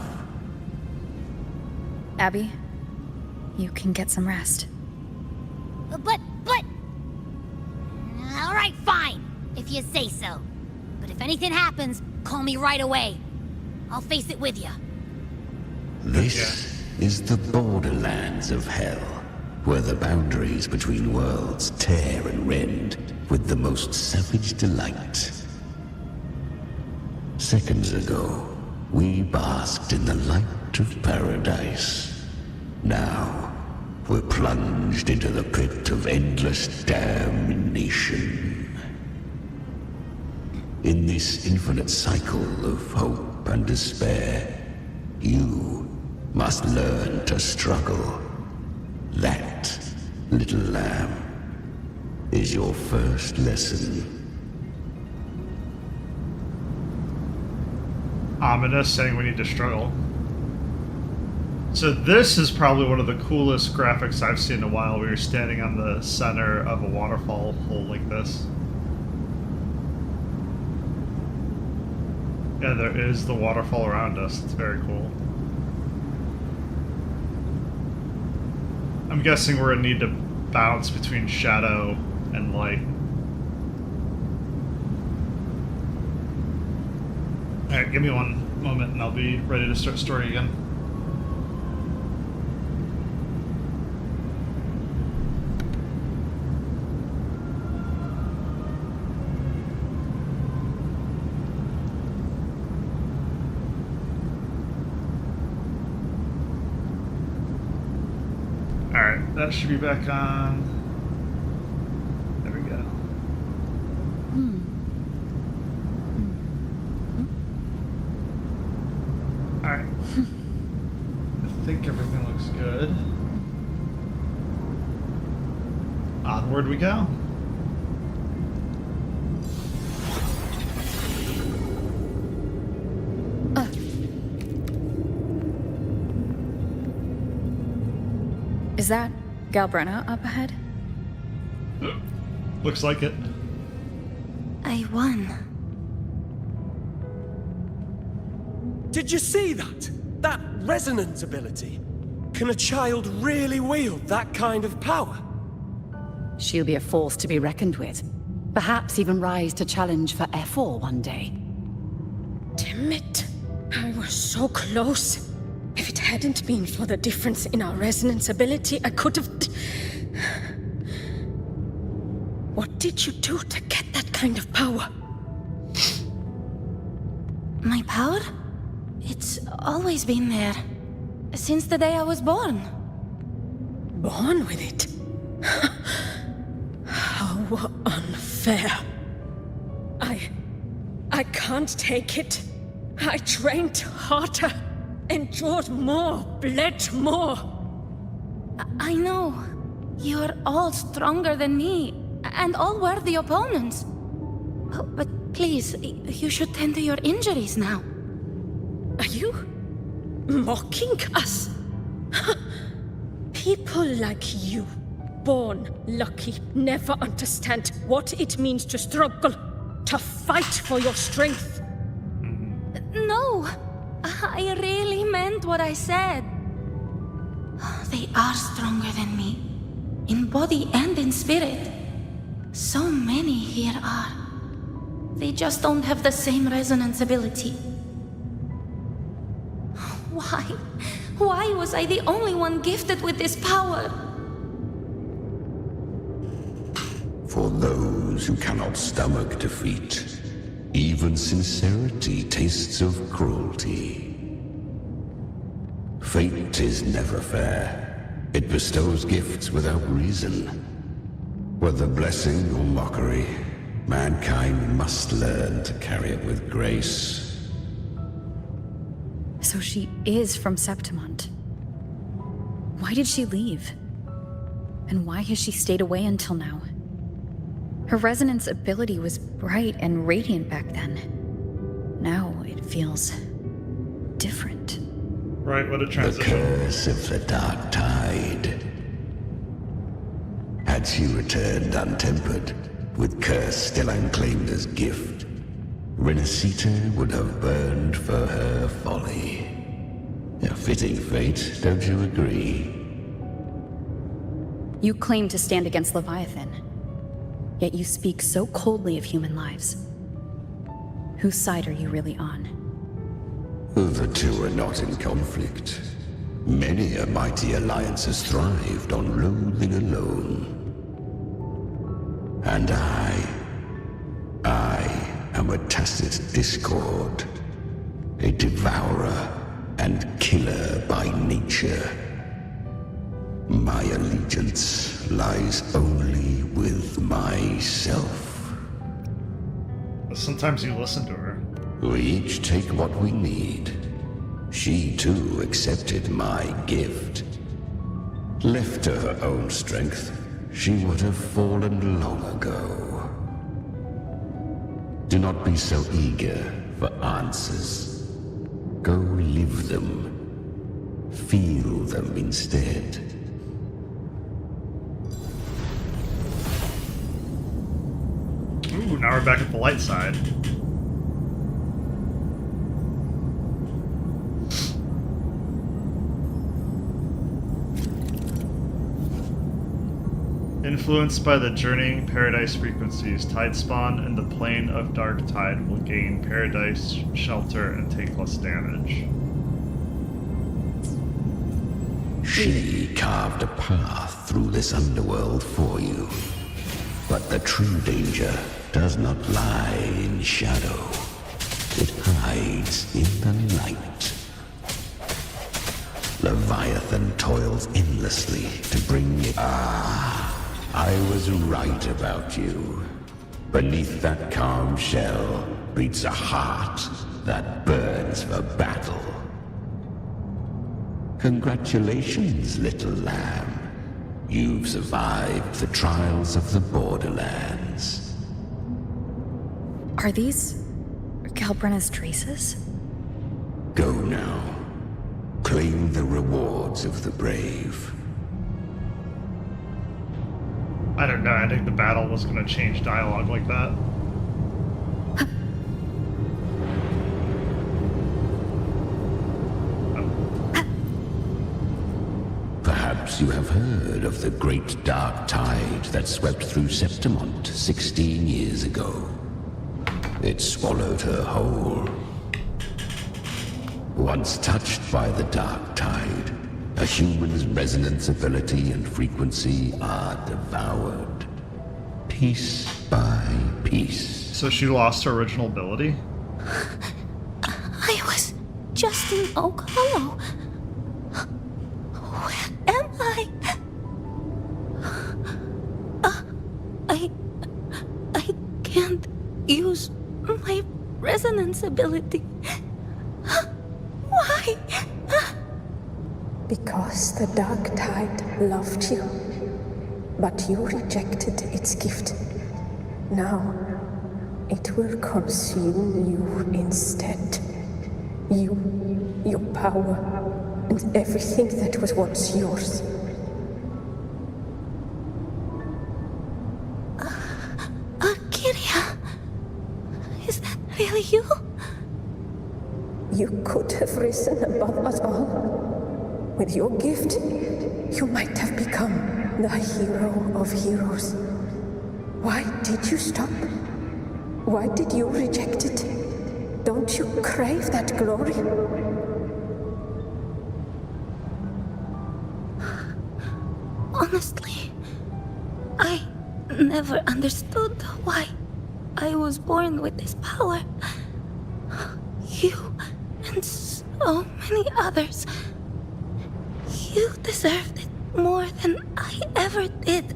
Abby, you can get some rest. But... All right, fine, if you say so. But if anything happens, call me right away. I'll face it with you. This is the borderlands of hell, where the boundaries between worlds tear and rend with the most savage delight. Seconds ago, we basked in the light of paradise. Now, we're plunged into the pit of endless damnation. In this infinite cycle of hope and despair, you must learn to struggle. That, little lamb, is your first lesson. Ominous, saying we need to struggle. So this is probably one of the coolest graphics I've seen in a while. We were standing on the center of a waterfall hole like this. Yeah, there is the waterfall around us. It's very cool. I'm guessing we're gonna need to bounce between shadow and light. Alright, give me one moment and I'll be ready to start story again. Alright, that should be back on. There we go. Alright. I think everything looks good. Onward we go. Is that Galbrenna up ahead? Looks like it. I won. Did you see that? That resonance ability? Can a child really wield that kind of power? She'll be a force to be reckoned with. Perhaps even rise to challenge for F4 one day. Damn it. I was so close. If it hadn't been for the difference in our resonance ability, I could have... What did you do to get that kind of power? My power? It's always been there. Since the day I was born. Born with it? How unfair. I can't take it. I trained harder. Endured more, bled more. I know. You're all stronger than me, and all worthy opponents. Oh, but please, you should tend to your injuries now. Are you mocking us? People like you, born lucky, never understand what it means to struggle, to fight for your strength. No. I really meant what I said. They are stronger than me, in body and in spirit. So many here are. They just don't have the same resonance ability. Why? Why was I the only one gifted with this power? For those who cannot stomach defeat, even sincerity tastes of cruelty. Fate is never fair. It bestows gifts without reason. Whether blessing or mockery, mankind must learn to carry it with grace. So she is from Septimont. Why did she leave? And why has she stayed away until now? Her resonance ability was bright and radiant back then. Now it feels different. Right, what a transition. The curse of the Dark Tide. Had she returned untempered, with curse still unclaimed as gift, Rinascita would have burned for her folly. A fitting fate, don't you agree? You claim to stand against Leviathan, yet you speak so coldly of human lives. Whose side are you really on? The two are not in conflict. Many a mighty alliance has thrived on loathing alone. And I am a tacit discord, a devourer and killer by nature. My allegiance lies only with myself. Sometimes you listen to her. We each take what we need. She too accepted my gift. Left to her own strength, she would have fallen long ago. Do not be so eager for answers. Go live them. Feel them instead. Ooh, now we're back at the light side. Influenced by the journeying paradise frequencies, tide spawn in the plane of dark tide will gain paradise shelter and take less damage. She carved a path through this underworld for you. But the true danger does not lie in shadow. It hides in the light. Leviathan toils endlessly to bring it. I was right about you. Beneath that calm shell beats a heart that burns for battle. Congratulations, little lamb. You've survived the trials of the Borderlands. Are these Kalbrenna's traces? Go now. Claim the rewards of the brave. I don't know, I think the battle was going to change dialogue like that. Perhaps you have heard of the great dark tide that swept through Septimont 16 years ago. It swallowed her whole. Once touched by the dark tide, a human's resonance ability and frequency are devoured, piece by piece. So she lost her original ability? I was just in Oak Hollow. Where am I? I can't use my resonance ability. Why? Because the dark tide loved you, but you rejected its gift. Now, it will consume you instead. You, your power, and everything that was once yours. Kyria, is that really you? You could have risen above us all. With your gift, you might have become the hero of heroes. Why did you stop? Why did you reject it? Don't you crave that glory? Honestly, I never understood why I was born with this power. You and so many others. You deserved it more than I ever did.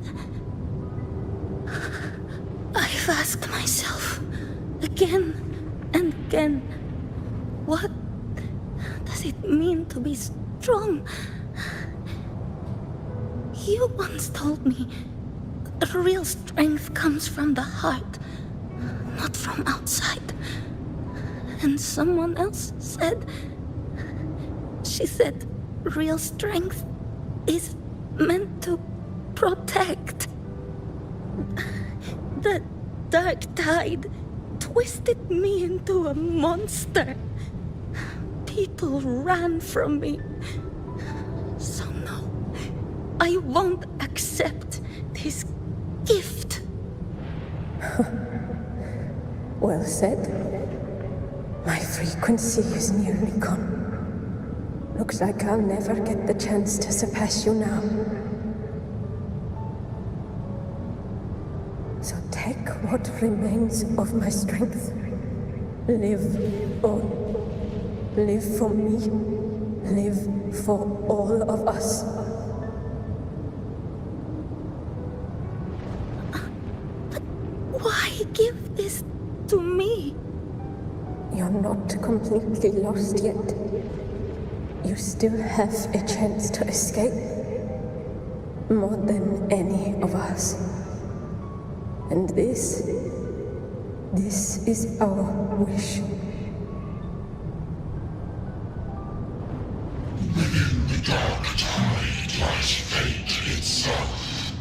I've asked myself again and again, what does it mean to be strong? You once told me that real strength comes from the heart, not from outside. And someone else said, she said, real strength is meant to protect. The dark tide twisted me into a monster. People ran from me. So no, I won't accept this gift. Well said. My frequency is nearly gone. Looks like I'll never get the chance to surpass you now. So take what remains of my strength. Live on. Live for me. Live for all of us. Why give this to me? You're not completely lost yet. You still have a chance to escape. More than any of us. And this is our wish. Within the dark tide lies fate itself.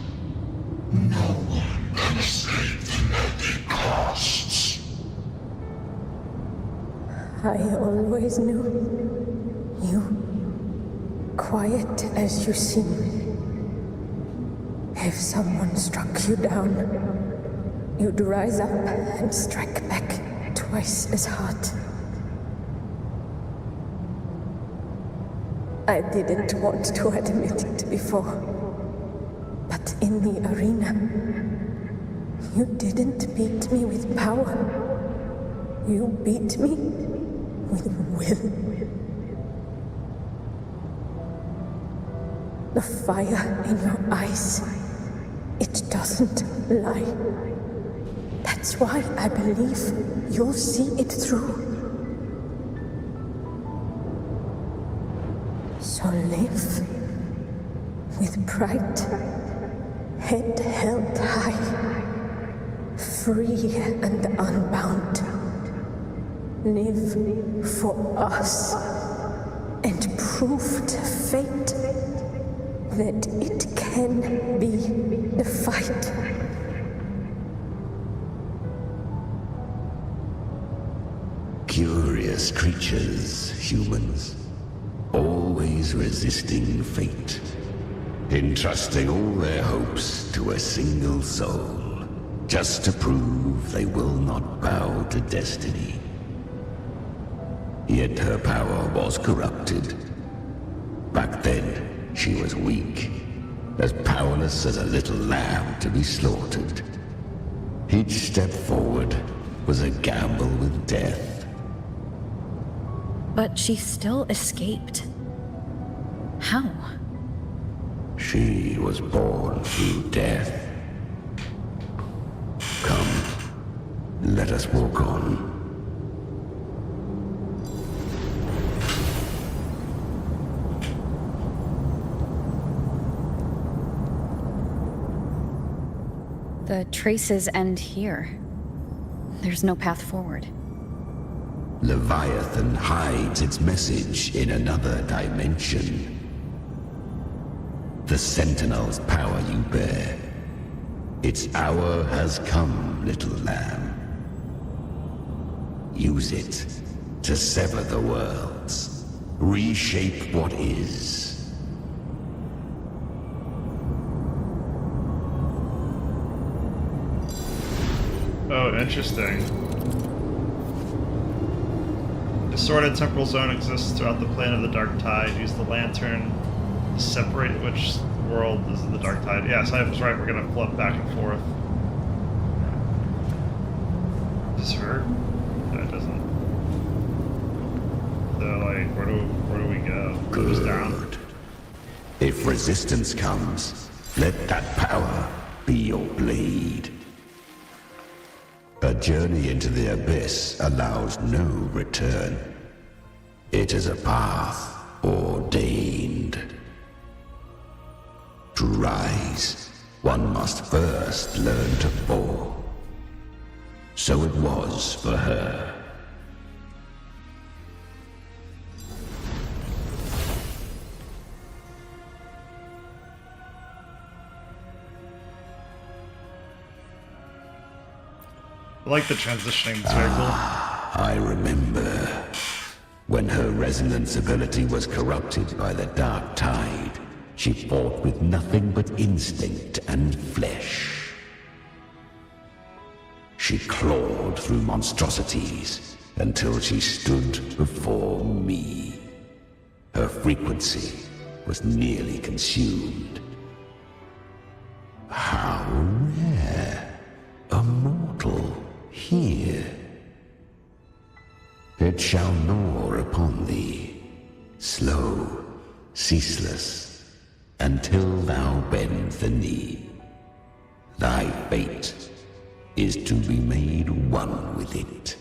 No one can escape the net it casts. I always knew you, quiet as you seem. If someone struck you down, you'd rise up and strike back twice as hard. I didn't want to admit it before, but in the arena, you didn't beat me with power. You beat me with will. The fire in your eyes, it doesn't lie. That's why I believe you'll see it through. So live with pride, head held high, free and unbound. Live for us and prove to fate that it can be the fight. Curious creatures, humans, always resisting fate, entrusting all their hopes to a single soul, just to prove they will not bow to destiny. Yet her power was corrupted. Back then, she was weak, as powerless as a little lamb to be slaughtered. Each step forward was a gamble with death. But she still escaped. How? She was born through death. Come, let us walk on. The traces end here. There's no path forward. Leviathan hides its message in another dimension. The Sentinel's power you bear. Its hour has come, little lamb. Use it to sever the worlds. Reshape what is. Oh, interesting. Distorted temporal zone exists throughout the plane of the Dark Tide. Use the lantern to separate which world is in the Dark Tide. Yeah, so I was right, we're gonna flip back and forth. Does this hurt? No, it doesn't. So, like, where do we go? Goes down. If resistance comes, let that power be your blade. A journey into the abyss allows no return. It is a path ordained. To rise, one must first learn to fall. So it was for her. I like the transitioning, it's very cool. I remember when her resonance ability was corrupted by the Dark Tide. She fought with nothing but instinct and flesh. She clawed through monstrosities until she stood before me. Her frequency was nearly consumed. How rare! A mortal here. It shall gnaw upon thee, slow, ceaseless, until thou bend the knee. Thy fate is to be made one with it.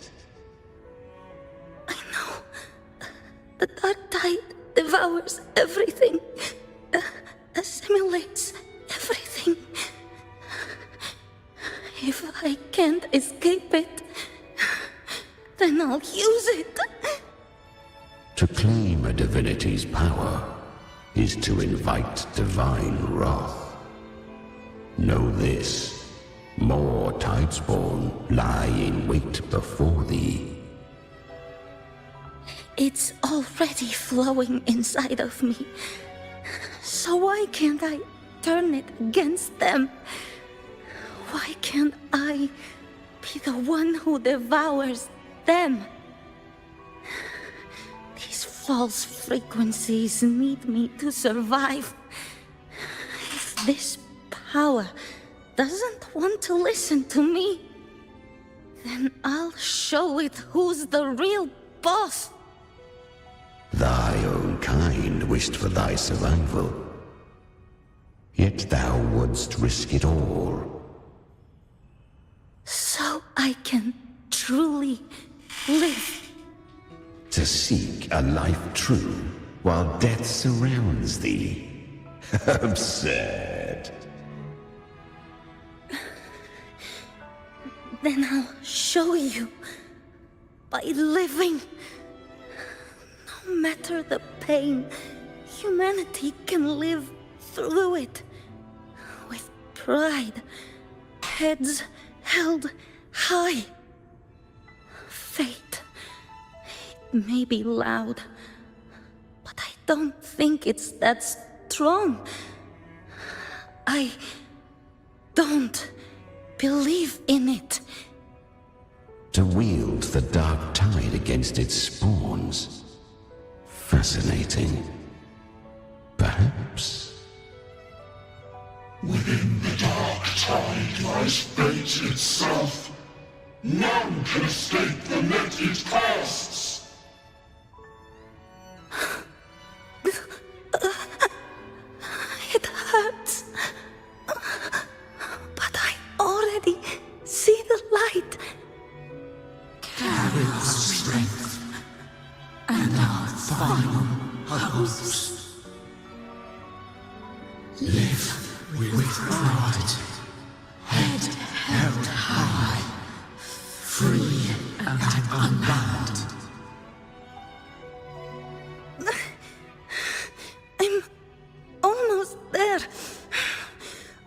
The dark tide devours everything, assimilates everything. If I can't escape it, then I'll use it. To claim a divinity's power is to invite divine wrath. Know this, more Tidespawn lie in wait before thee. It's already flowing inside of me. So why can't I turn it against them? Why can't I be the one who devours them? These false frequencies need me to survive. If this power doesn't want to listen to me, then I'll show it who's the real boss. Thy own kind wished for thy survival, yet thou wouldst risk it all. So I can truly live. To seek a life true while death surrounds thee. Absurd. Then I'll show you by living. No matter the pain, humanity can live through it with pride, heads held high. Fate, it may be loud, but I don't think it's that strong. I don't believe in it. To wield the dark tide against its spawns. Fascinating. Perhaps. Within the dark tide lies fate itself. None can escape the net it casts. It hurts. But I already see the light. Carry our strength and our final hopes. Live with pride, head held high, free and unbound. I'm almost there.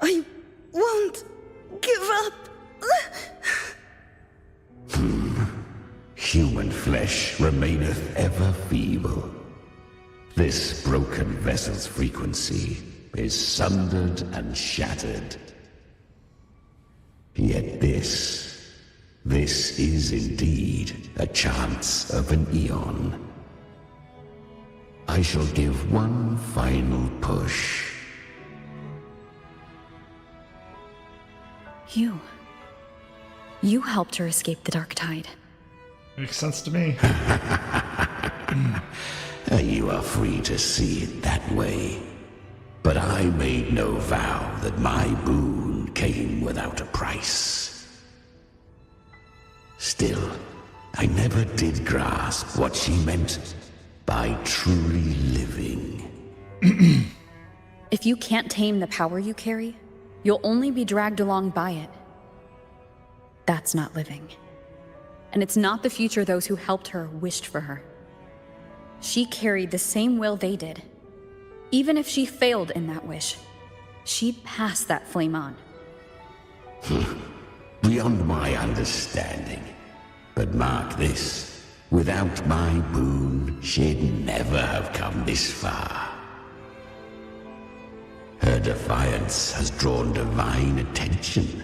I won't give up. Human flesh remaineth ever feeble. This broken vessel's frequency is sundered and shattered. Yet this is indeed a chance of an eon. I shall give one final push. You helped her escape the dark tide. Makes sense to me. You are free to see it that way. But I made no vow that my boon came without a price. Still, I never did grasp what she meant by truly living. If you can't tame the power you carry, you'll only be dragged along by it. That's not living. And it's not the future those who helped her wished for her. She carried the same will they did. Even if she failed in that wish, she'd pass that flame on. Beyond my understanding. But mark this, without my boon, she'd never have come this far. Her defiance has drawn divine attention.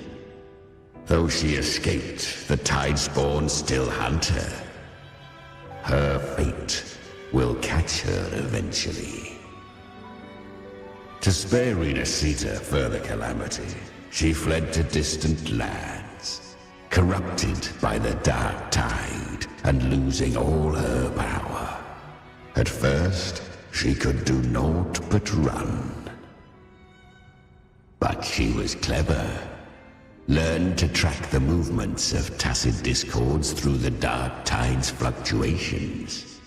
Though she escaped, the Tidespawn still hunt her. Her fate will catch her eventually. To spare Rinascita further calamity, she fled to distant lands, corrupted by the dark tide and losing all her power. At first, she could do naught but run. But she was clever. Learn to track the movements of tacit discords through the dark tide's fluctuations.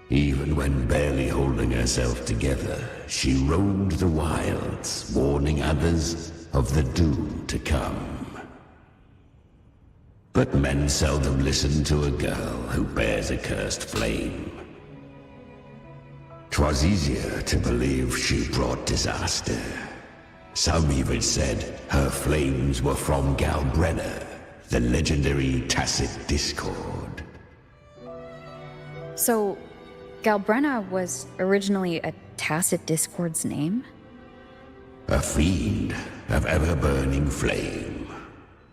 Even when barely holding herself together, she roamed the wilds, warning others of the doom to come. But men seldom listen to a girl who bears a cursed flame. 'Twas easier to believe she brought disaster. Some even said her flames were from Galbrenna, the legendary tacit discord. So, Galbrenna was originally a tacit discord's name? A fiend of ever-burning flame.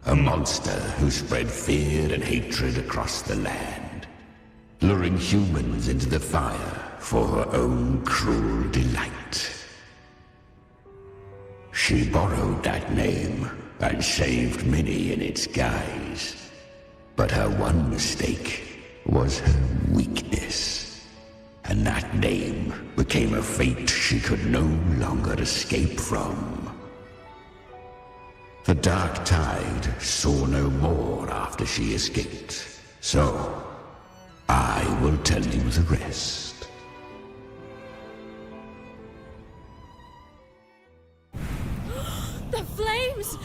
A monster who spread fear and hatred across the land, luring humans into the fire for her own cruel delight. She borrowed that name and saved many in its guise. But her one mistake was her weakness. And that name became a fate she could no longer escape from. The Dark Tide saw no more after she escaped. So, I will tell you the rest. The flames!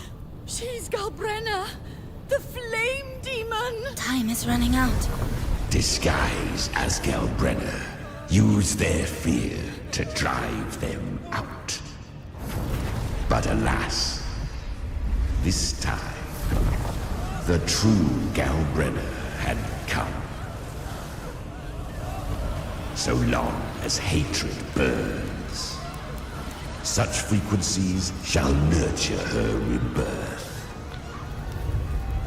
She's Galbrenna! The flame demon! Time is running out. Disguise as Galbrenna. Use their fear to drive them out. But alas, this time, the true Galbrenna had come. So long as hatred burns, such frequencies shall nurture her rebirth.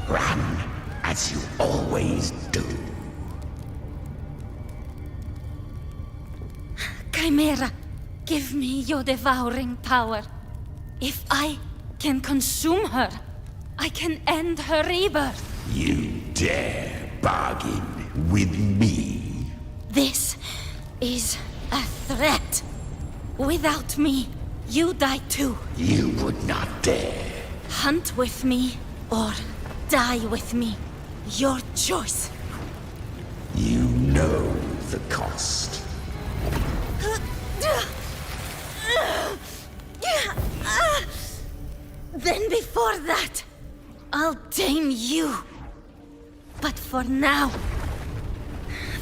Run as you always do. Chimera, give me your devouring power. If I can consume her, I can end her rebirth. You dare bargain with me? This is a threat. Without me, you die too. You would not dare. Hunt with me or die with me. Your choice. You know the cost. Then before that, I'll tame you. But for now,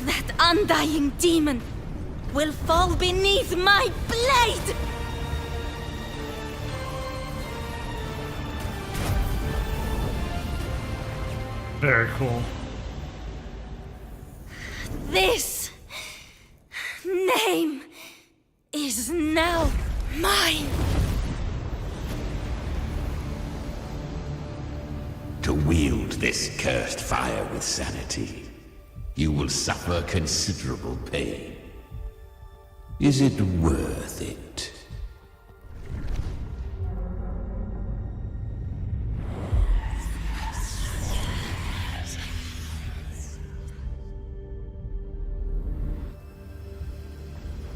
that undying demon will fall beneath my blade! Very cool. This name is now mine. To wield this cursed fire with sanity, you will suffer considerable pain. Is it worth it?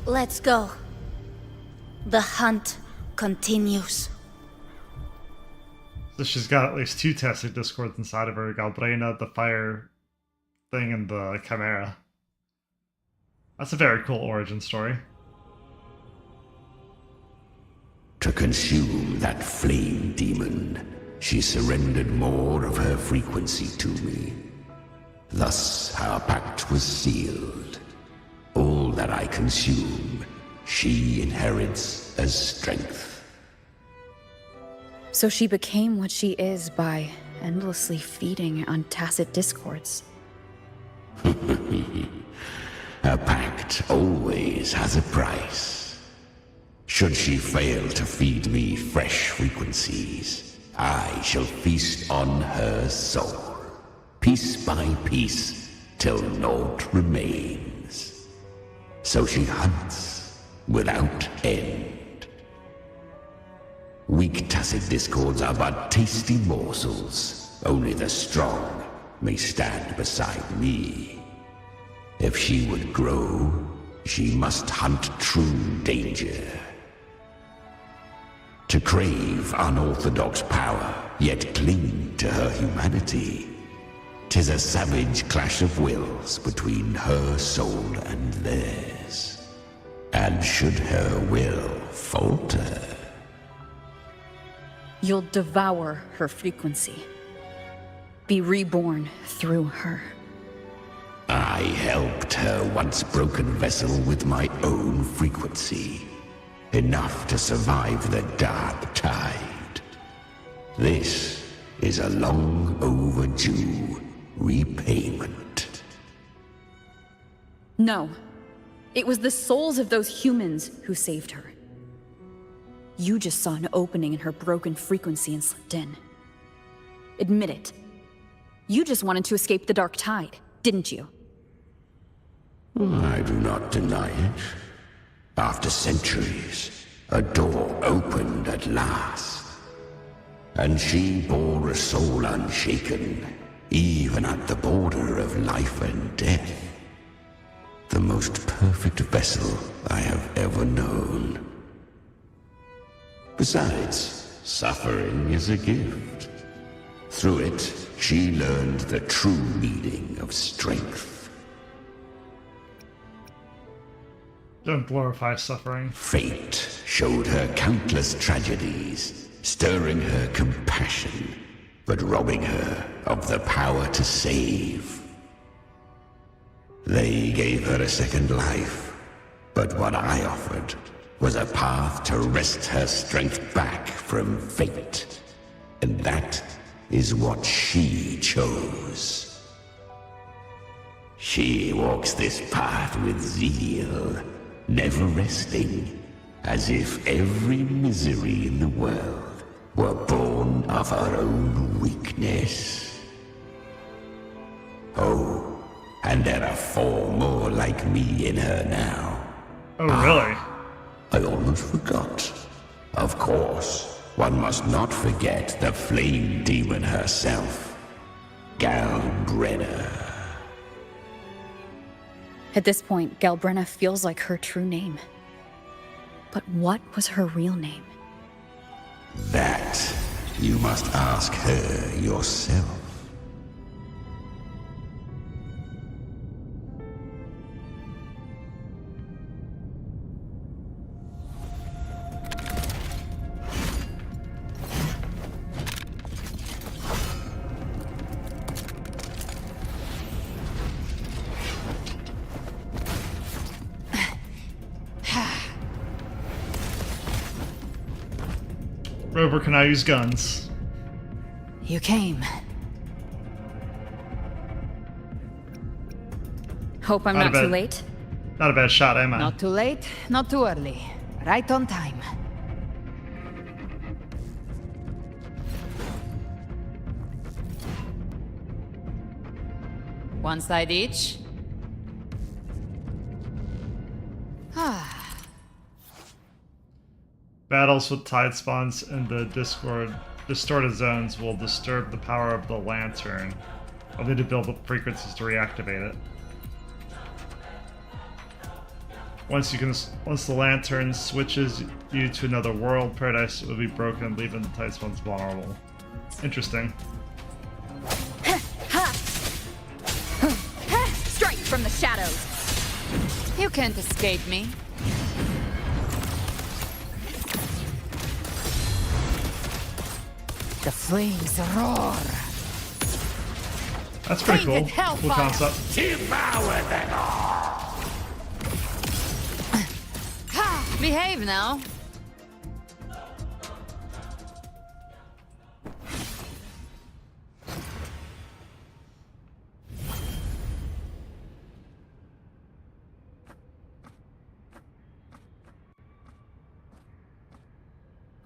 Let's go. The hunt continues. So she's got at least two tacit discords inside of her: Galbrenna, the fire thing, and the Chimera. That's a very cool origin story. To consume that flame demon, she surrendered more of her frequency to me. Thus, our pact was sealed. All that I consume, she inherits as strength. So she became what she is by endlessly feeding on tacit discords. A pact always has a price. Should she fail to feed me fresh frequencies, I shall feast on her soul, piece by piece, till naught remains. So she hunts without end. Weak tacit discords are but tasty morsels. Only the strong may stand beside me. If she would grow, she must hunt true danger. To crave unorthodox power, yet cling to her humanity. 'Tis a savage clash of wills between her soul and theirs. And should her will falter, You'll devour her frequency. Be reborn through her. I helped her once broken vessel with my own frequency. Enough to survive the dark tide. This is a long overdue repayment. No. It was the souls of those humans who saved her. You just saw an opening in her broken frequency and slipped in. Admit it. You just wanted to escape the dark tide, didn't you? I do not deny it. After centuries, a door opened at last. And she bore a soul unshaken, even at the border of life and death. The most perfect vessel I have ever known. Besides, suffering is a gift. Through it, she learned the true meaning of strength. Don't glorify suffering. Fate showed her countless tragedies, stirring her compassion, but robbing her of the power to save. They gave her a second life, but what I offered was a path to wrest her strength back from fate. And that is what she chose. She walks this path with zeal, never resting, as if every misery in the world were born of her own weakness. Oh, and there are 4 more like me in her now. Oh, really? I almost forgot. Of course, one must not forget the flame demon herself, Galbrenna. At this point, Galbrenna feels like her true name. But what was her real name? That you must ask her yourself. Rover, can I use guns? You came. Hope I'm not too late. Not a bad shot, am I? Not too late, not too early. Right on time. One side each. Battles with tide spawns in the distorted zones will disturb the power of the lantern. I'll need to build up frequencies to reactivate it. Once the lantern switches you to another world, paradise will be broken, leaving the tide spawns vulnerable. Interesting. Strike from the shadows! You can't escape me. The flames roar. That's pretty cool. Hellfire. Cool concept. Devour them all! Behave now.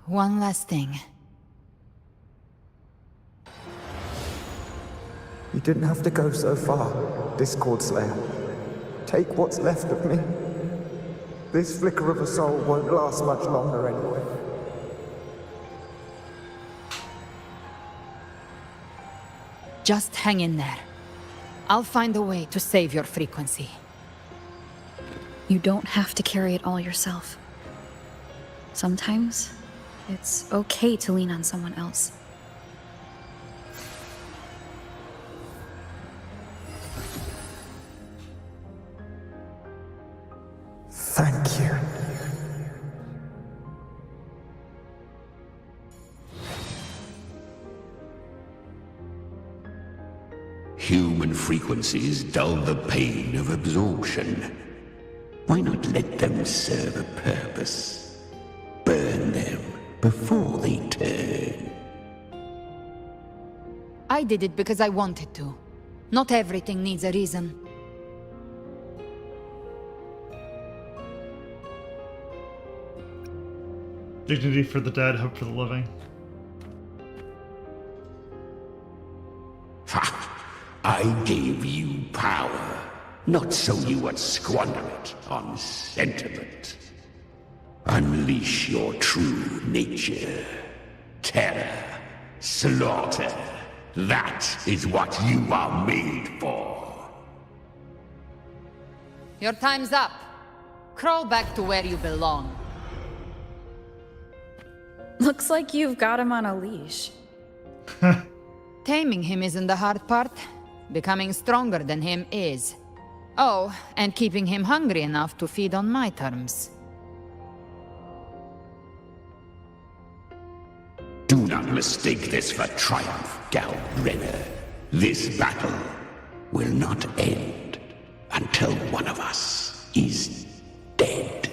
One last thing. You didn't have to go so far, Discord Slayer. Take what's left of me. This flicker of a soul won't last much longer anyway. Just hang in there. I'll find a way to save your frequency. You don't have to carry it all yourself. Sometimes, It's okay to lean on someone else. Thank you. Human frequencies dull the pain of absorption. Why not let them serve a purpose? Burn them before they turn. I did it because I wanted to. Not everything needs a reason. Dignity for the dead, hope for the living. Ha! I gave you power, not so you would squander it on sentiment. Unleash your true nature. Terror, slaughter. That is what you are made for. Your time's up. Crawl back to where you belong. Looks like you've got him on a leash. Taming him isn't the hard part. Becoming stronger than him is. Oh, and keeping him hungry enough to feed on my terms. Do not mistake this for triumph, Galbrenner. This battle will not end until one of us is dead.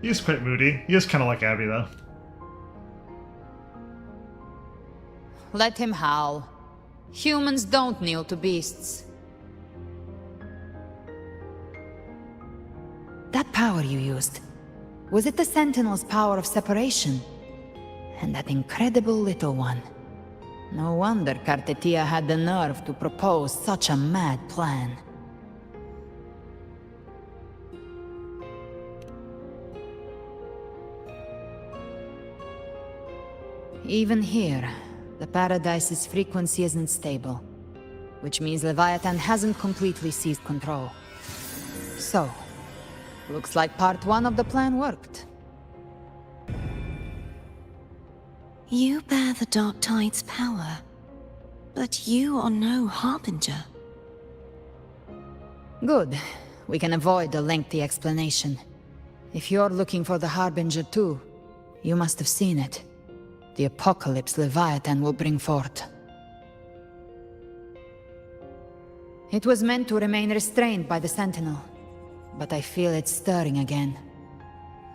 He is quite moody. He is kind of like Abby, though. Let him howl. Humans don't kneel to beasts. That power you used, was it the Sentinel's power of separation? And that incredible little one. No wonder Cartetia had the nerve to propose such a mad plan. Even here, the Paradise's frequency isn't stable, which means Leviathan hasn't completely seized control. So, looks like part 1 of the plan worked. You bear the Dark Tide's power, but you are no Harbinger. Good. We can avoid a lengthy explanation. If you're looking for the Harbinger too, you must have seen it. The apocalypse Leviathan will bring forth. It was meant to remain restrained by the Sentinel, but I feel it stirring again.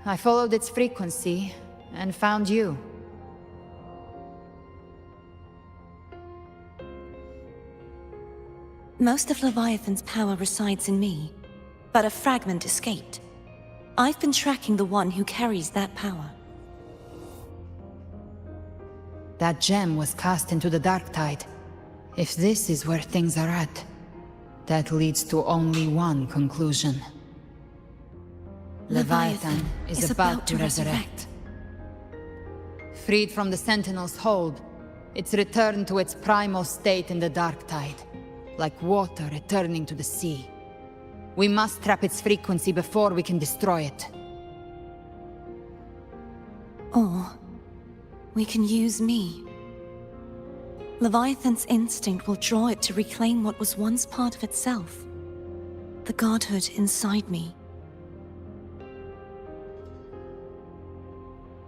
I followed its frequency, and found you. Most of Leviathan's power resides in me, but a fragment escaped. I've been tracking the one who carries that power. That gem was cast into the Dark Tide. If this is where things are at, that leads to only one conclusion. Leviathan is about to resurrect. Freed from the Sentinel's hold, it's returned to its primal state in the Dark Tide, like water returning to the sea. We must trap its frequency before we can destroy it. Or we can use me. Leviathan's instinct will draw it to reclaim what was once part of itself. The godhood inside me.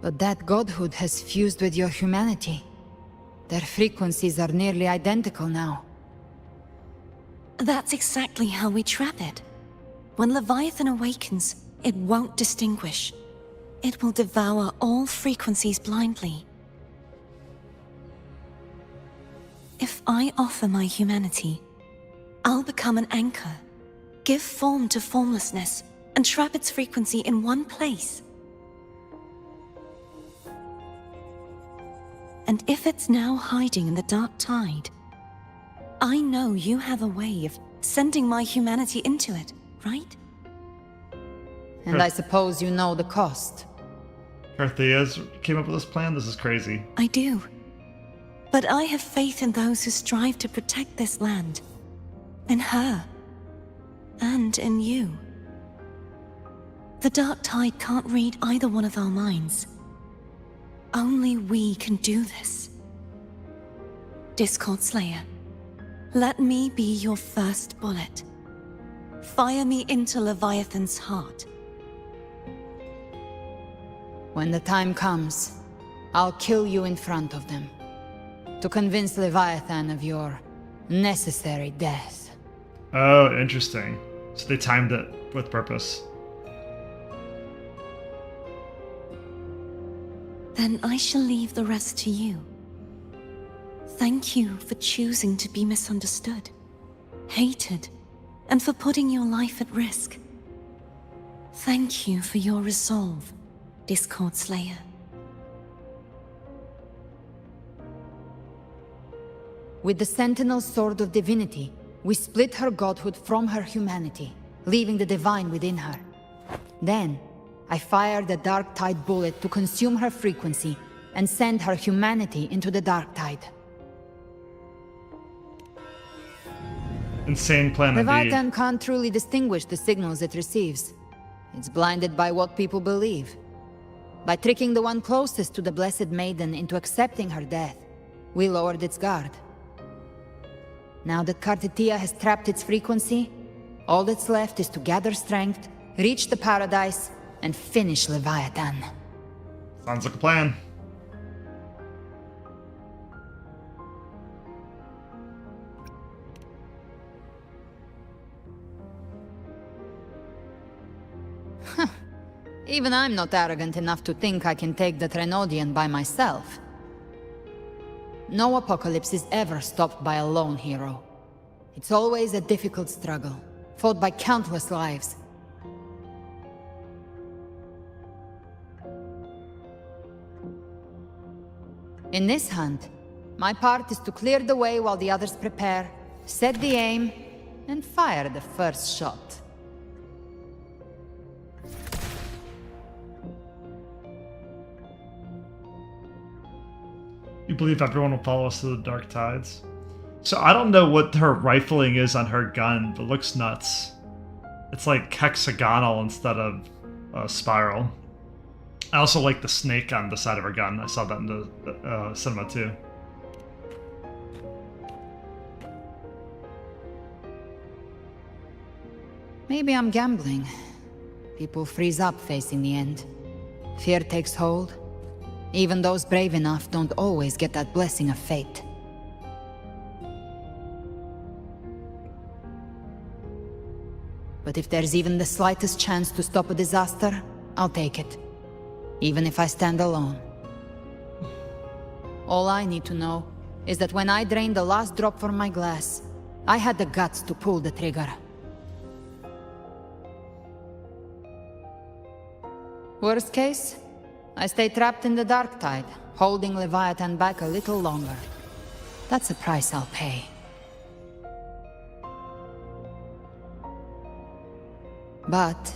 But that godhood has fused with your humanity. Their frequencies are nearly identical now. That's exactly how we trap it. When Leviathan awakens, it won't distinguish. It will devour all frequencies blindly. If I offer my humanity, I'll become an anchor, give form to formlessness, and trap its frequency in one place. And if it's now hiding in the Dark Tide, I know you have a way of sending my humanity into it, right? And I suppose you know the cost. Carthea's came up with this plan? This is crazy. I do. But I have faith in those who strive to protect this land. In her. And in you. The Dark Tide can't read either one of our minds. Only we can do this. Discord Slayer, let me be your first bullet. Fire me into Leviathan's heart. When the time comes, I'll kill you in front of them, to convince Leviathan of your necessary death. Oh, interesting. So they timed it with purpose. Then I shall leave the rest to you. Thank you for choosing to be misunderstood, hated, and for putting your life at risk. Thank you for your resolve, Discord Slayer. With the Sentinel Sword of Divinity, we split her godhood from her humanity, leaving the divine within her. Then, I fired the Dark Tide bullet to consume her frequency and send her humanity into the Dark Tide. Insane plan indeed. Leviathan can't truly distinguish the signals it receives. It's blinded by what people believe. By tricking the one closest to the Blessed Maiden into accepting her death, we lowered its guard. Now that Kartetia has trapped its frequency, all that's left is to gather strength, reach the paradise, and finish Leviathan. Sounds like a plan. Even I'm not arrogant enough to think I can take the Trenodian by myself. No apocalypse is ever stopped by a lone hero. It's always a difficult struggle, fought by countless lives. In this hunt, my part is to clear the way while the others prepare, set the aim, and fire the first shot. You believe everyone will follow us to the Dark Tides? So I don't know what her rifling is on her gun, but it looks nuts. It's like hexagonal instead of spiral. I also like the snake on the side of her gun. I saw that in the cinema too. Maybe I'm gambling. People freeze up facing the end. Fear takes hold. Even those brave enough don't always get that blessing of fate. But if there's even the slightest chance to stop a disaster, I'll take it. Even if I stand alone. All I need to know is that when I drained the last drop from my glass, I had the guts to pull the trigger. Worst case, I stay trapped in the Dark Tide, holding Leviathan back a little longer. That's a price I'll pay. But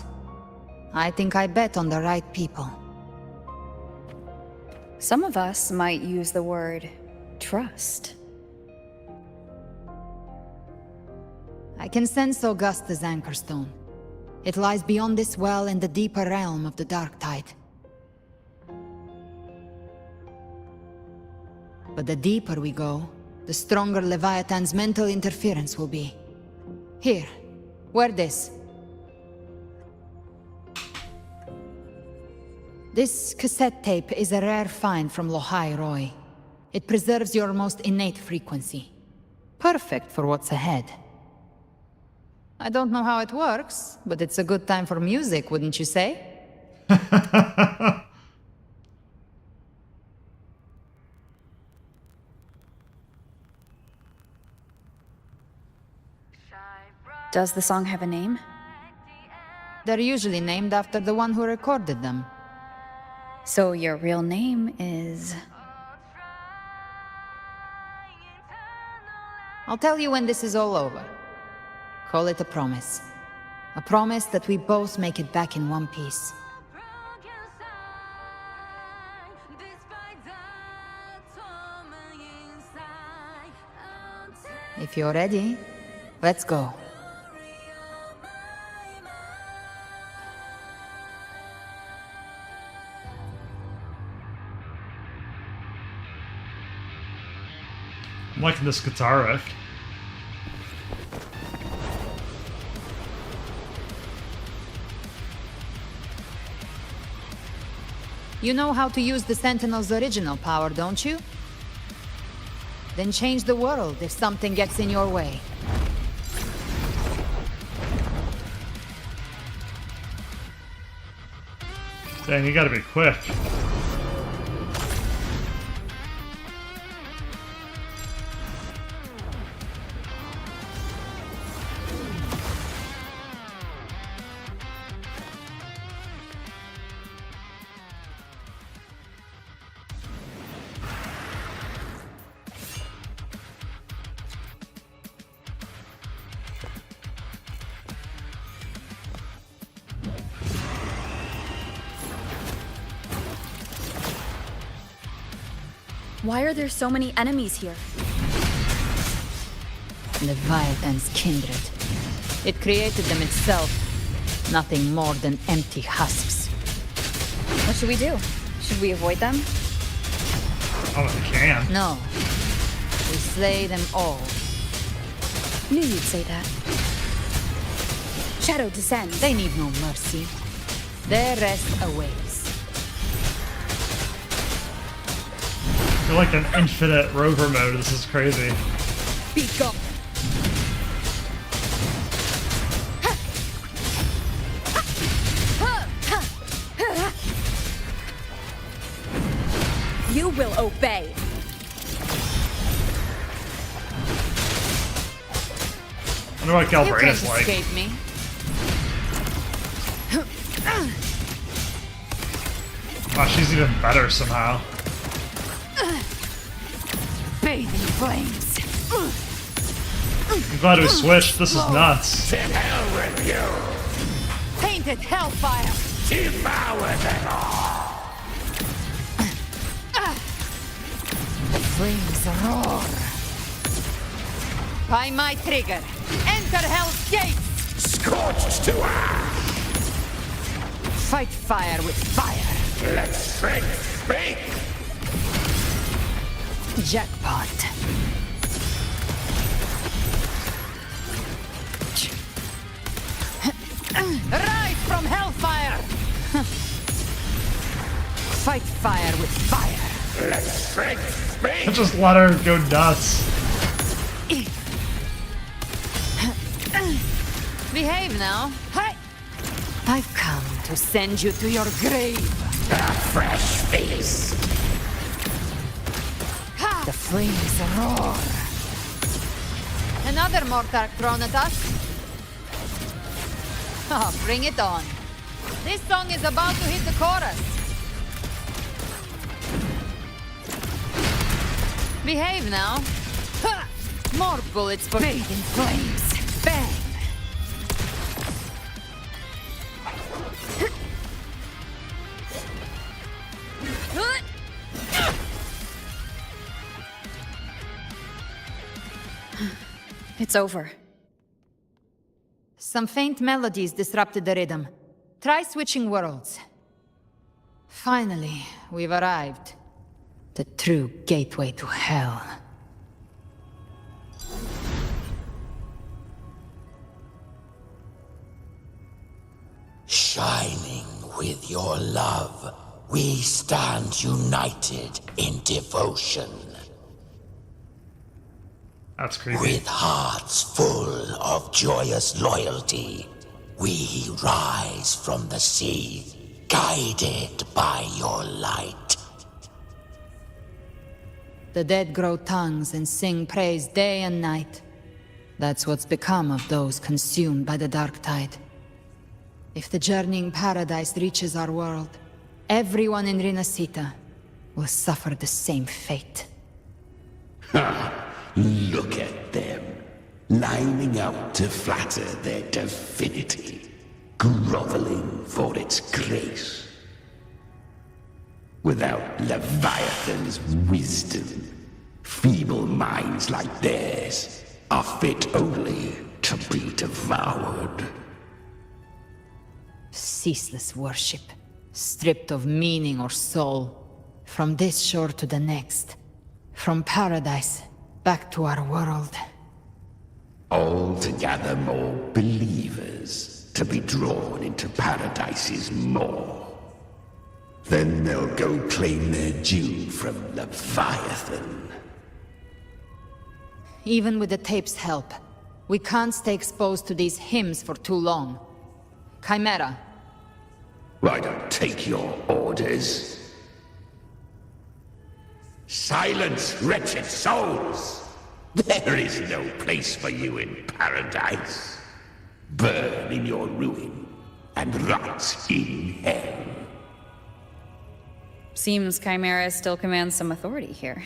I think I bet on the right people. Some of us might use the word trust. I can sense Augusta's Anchorstone. It lies beyond this well in the deeper realm of the Dark Tide. But the deeper we go, the stronger Leviathan's mental interference will be. Here, wear this. This cassette tape is a rare find from Lohai Roy. It preserves your most innate frequency. Perfect for what's ahead. I don't know how it works, but it's a good time for music, wouldn't you say? Does the song have a name? They're usually named after the one who recorded them. So your real name is... I'll tell you when this is all over. Call it a promise. A promise that we both make it back in one piece. If you're ready, let's go. I'm liking this guitar riff. You know how to use the Sentinel's original power, don't you? Then change the world if something gets in your way. Dang, you gotta be quick. Why are there so many enemies here? Leviathan's kindred. It created them itself. Nothing more than empty husks. What should we do? Should we avoid them? Oh, we can. No. We slay them all. Knew you'd say that. Shadow descends. They need no mercy. Their rest awaits. You're like an infinite rover mode. This is crazy. Speak up. You will obey. I wonder what Galbraith's like. Escape me. Wow, she's even better somehow. Bathe in flames. I'm glad we switched. This is nuts. To hell with you! Painted hellfire. Devour them all! The flames roar. By my trigger, enter Hell's gates. Scorched to ash! Fight fire with fire. Let strength speak! Jackpot. Rise from hellfire! Fight fire with fire. Let strength speak! Just let her go nuts. Behave now. Hey! I've come to send you to your grave. A fresh feast! The flames roar. Another Mortark thrown at us. Oh, bring it on. This song is about to hit the chorus. Behave now. Ha! More bullets for bathe in flames. Bang! It's over. Some faint melodies disrupted the rhythm. Try switching worlds. Finally, we've arrived. The true gateway to hell. Shining with your love, we stand united in devotion. That's creepy. With hearts full of joyous loyalty, we rise from the sea, guided by your light. The dead grow tongues and sing praise day and night. That's what's become of those consumed by the dark tide. If the journeying paradise reaches our world, everyone in Rinascita will suffer the same fate. Ha! Look at them, lining up to flatter their divinity, groveling for its grace. Without Leviathan's wisdom, feeble minds like theirs are fit only to be devoured. Ceaseless worship, stripped of meaning or soul. From this shore to the next. From paradise Back to our world. All to gather more believers to be drawn into Paradise's maw. Then they'll go claim their due from Leviathan. Even with the tape's help, we can't stay exposed to these hymns for too long. Chimera. I don't take your orders. Silence, wretched souls! There is no place for you in Paradise. Burn in your ruin and rot in hell. Seems Chimera still commands some authority here.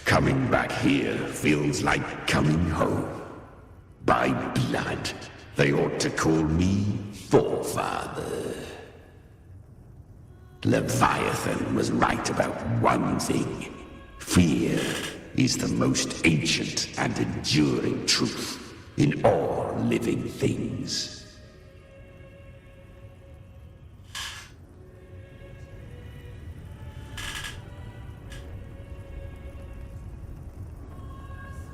Coming back here feels like coming home. By blood, they ought to call me Forefather. Leviathan was right about one thing. Fear is the most ancient and enduring truth in all living things.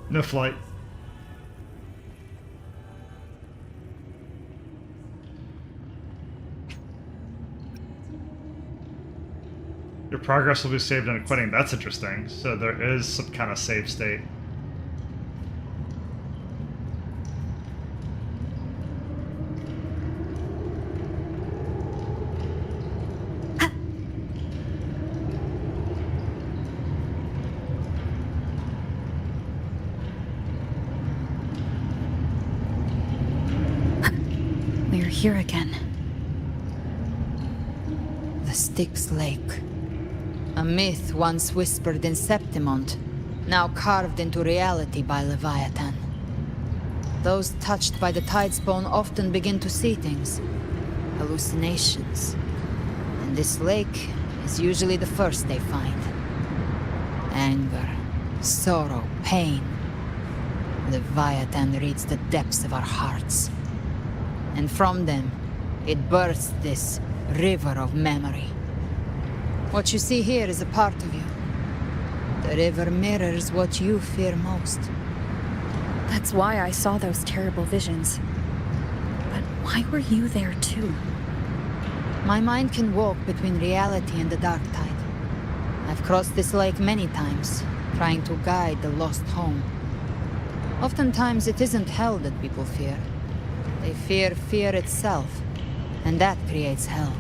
No flight. Your progress will be saved in quitting. That's interesting. So there is some kind of save state. We're here again. The Styx Lake. A myth once whispered in Septimont, now carved into reality by Leviathan. Those touched by the Tidespawn often begin to see things. Hallucinations. And this lake is usually the first they find. Anger, sorrow, pain. Leviathan reads the depths of our hearts. And from them, it births this river of memory. What you see here is a part of you. The river mirrors what you fear most. That's why I saw those terrible visions. But why were you there too? My mind can walk between reality and the dark tide. I've crossed this lake many times, trying to guide the lost home. Oftentimes it isn't hell that people fear. They fear fear itself, and that creates hell.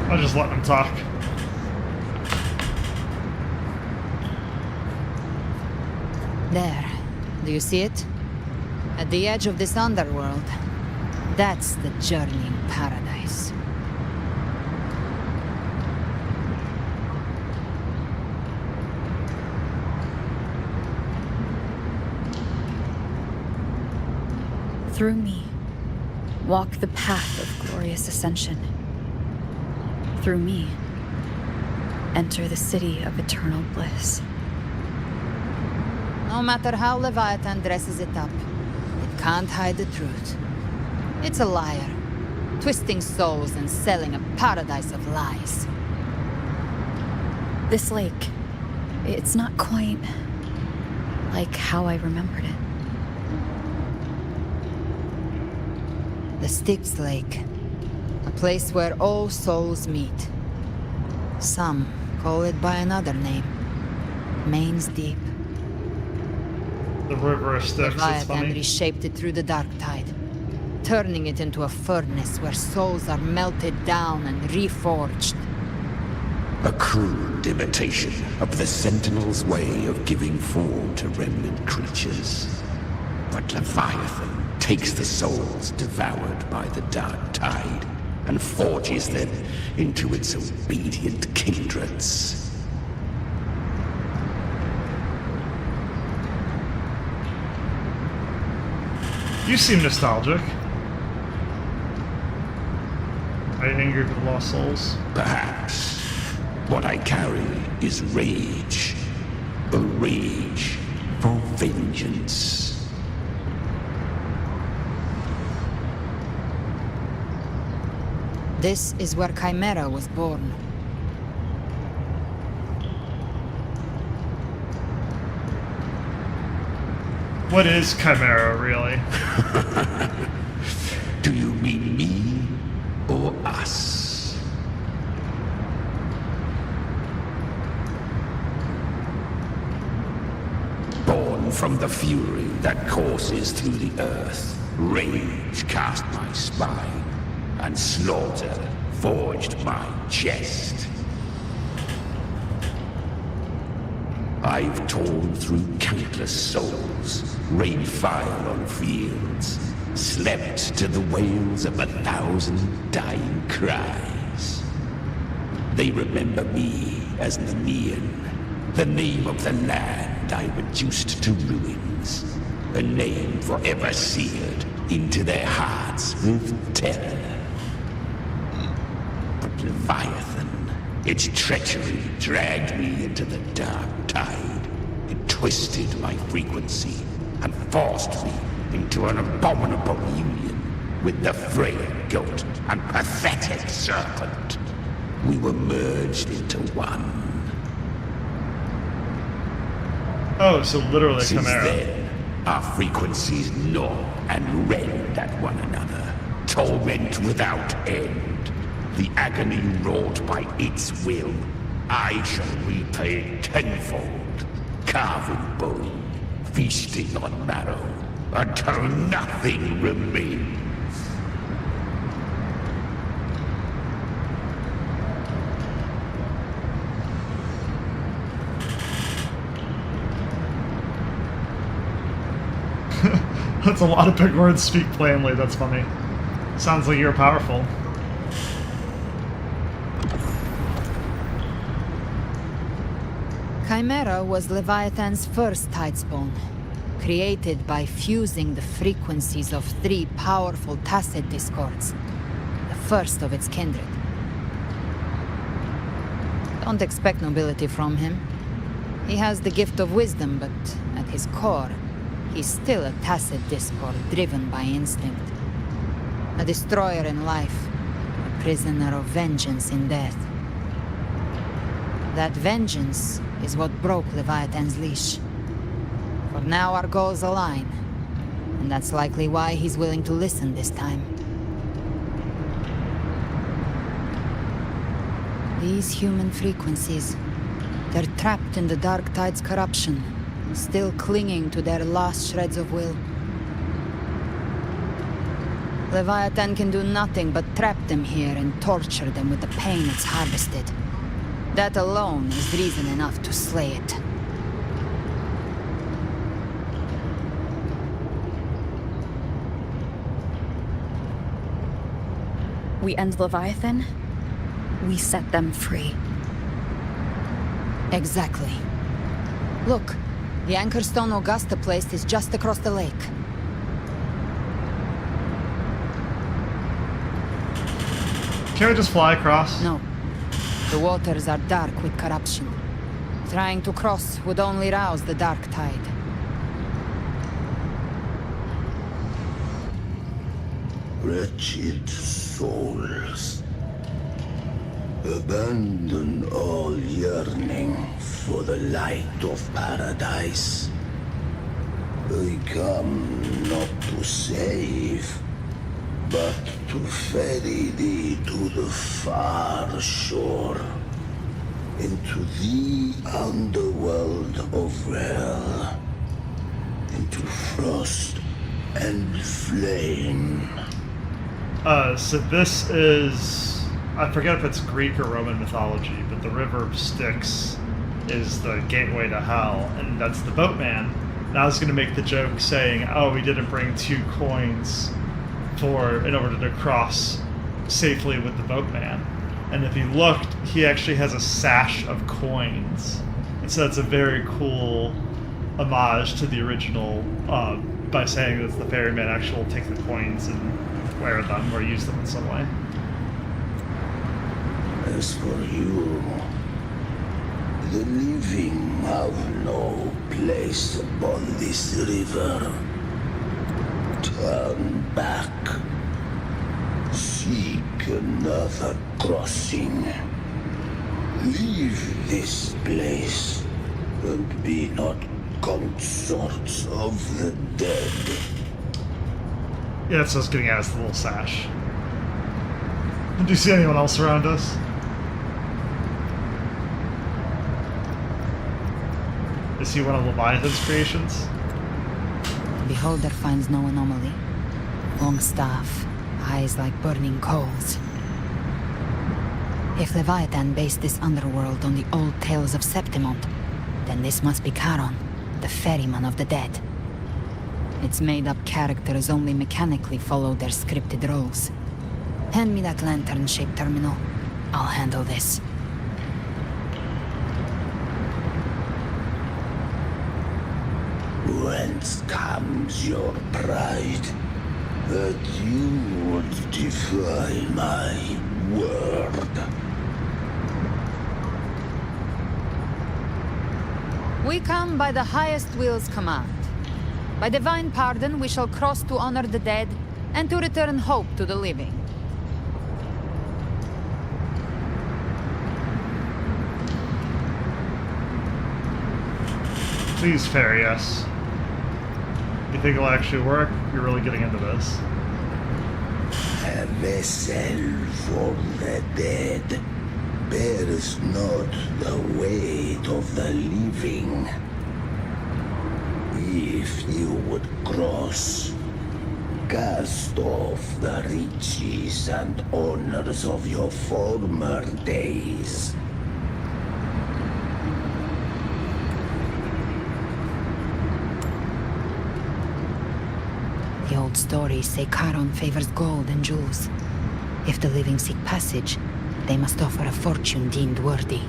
I'll just let them talk. There. Do you see it? At the edge of this underworld. That's the journeying paradise. Through me, walk the path of glorious ascension. Through me, enter the city of eternal bliss. No matter how Leviathan dresses it up, it can't hide the truth. It's a liar, twisting souls and selling a paradise of lies. This lake, it's not quite like how I remembered it. The Styx Lake. A place where all souls meet. Some call it by another name. Main's Deep. The river of Styx, it's Leviathan funny. reshaped it through the dark tide, turning it into a furnace where souls are melted down and reforged. A crude imitation of the Sentinel's way of giving form to remnant creatures. But Leviathan takes the souls devoured by the dark tide and forges them into its obedient kindreds. You seem nostalgic. Are you angry with lost souls? Perhaps. What I carry is rage. A rage for vengeance. This is where Chimera was born. What is Chimera, really? Do you mean me or us? Born from the fury that courses through the earth, rage cast my spine, and slaughter forged my chest. I've torn through countless souls, rained fire on fields, slept to the wails of 1,000 dying cries. They remember me as Nemean, the name of the land I reduced to ruins, a name forever seared into their hearts with terror. But Leviathan, its treachery dragged me into the dark tide. It twisted my frequency and forced me into an abominable union with the frail goat and pathetic serpent. We were merged into one. Oh, so literally Since Chimera. then, our frequencies gnaw and rend at one another, torment without end. The agony wrought by its will, I shall repay tenfold, carving bone, feasting on marrow, until nothing remains. That's a lot of big words, speak plainly, that's funny. Sounds like you're powerful. Chimera was Leviathan's first tidespawn, created by fusing the frequencies of 3 powerful tacit discords, the first of its kindred. Don't expect nobility from him. He has the gift of wisdom, but at his core, he's still a tacit discord driven by instinct. A destroyer in life, a prisoner of vengeance in death. That vengeance is what broke Leviathan's leash. For now our goals align, and that's likely why he's willing to listen this time. These human frequencies, they're trapped in the Dark Tide's corruption, still clinging to their last shreds of will. Leviathan can do nothing but trap them here and torture them with the pain it's harvested. That alone is reason enough to slay it. We end Leviathan, we set them free. Exactly. Look, the Anchorstone Augusta placed is just across the lake. Can we just fly across? No. The waters are dark with corruption. Trying to cross would only rouse the Dark Tide. Wretched souls, abandon all yearning for the light of paradise. I come not to save, but to ferry thee to the far shore, into the underworld of Hell, into frost and flame. So this is... I forget if it's Greek or Roman mythology, but the River of Styx is the gateway to hell, and that's the boatman. And I was going to make the joke saying, oh, we didn't bring 2 coins in order to cross safely with the boatman. And if you looked, he actually has a sash of coins. And so that's a very cool homage to the original, by saying that the ferryman actually will take the coins and wear them or use them in some way. As for you, the living have no place upon this river. Turn back. Seek another crossing. Leave this place and be not consorts of the dead. Yeah, that's us getting at us, the little sash. Do you see anyone else around us? Is he one of Leviathan's creations? Beholder finds no anomaly. Long staff, eyes like burning coals. If Leviathan based this underworld on the old tales of Septimont, then this must be Charon, the ferryman of the dead. Its made-up characters only mechanically follow their scripted roles. Hand me that lantern-shaped terminal. I'll handle this. Whence comes your pride? That you would defy my word? We come by the highest will's command. By divine pardon, we shall cross to honor the dead and to return hope to the living. Please ferry us. You think it'll actually work? You're really getting into this. A vessel for the dead bears not the weight of the living. If you would cross, cast off the riches and honors of your former days. The old stories say Charon favors gold and jewels. If the living seek passage, they must offer a fortune deemed worthy.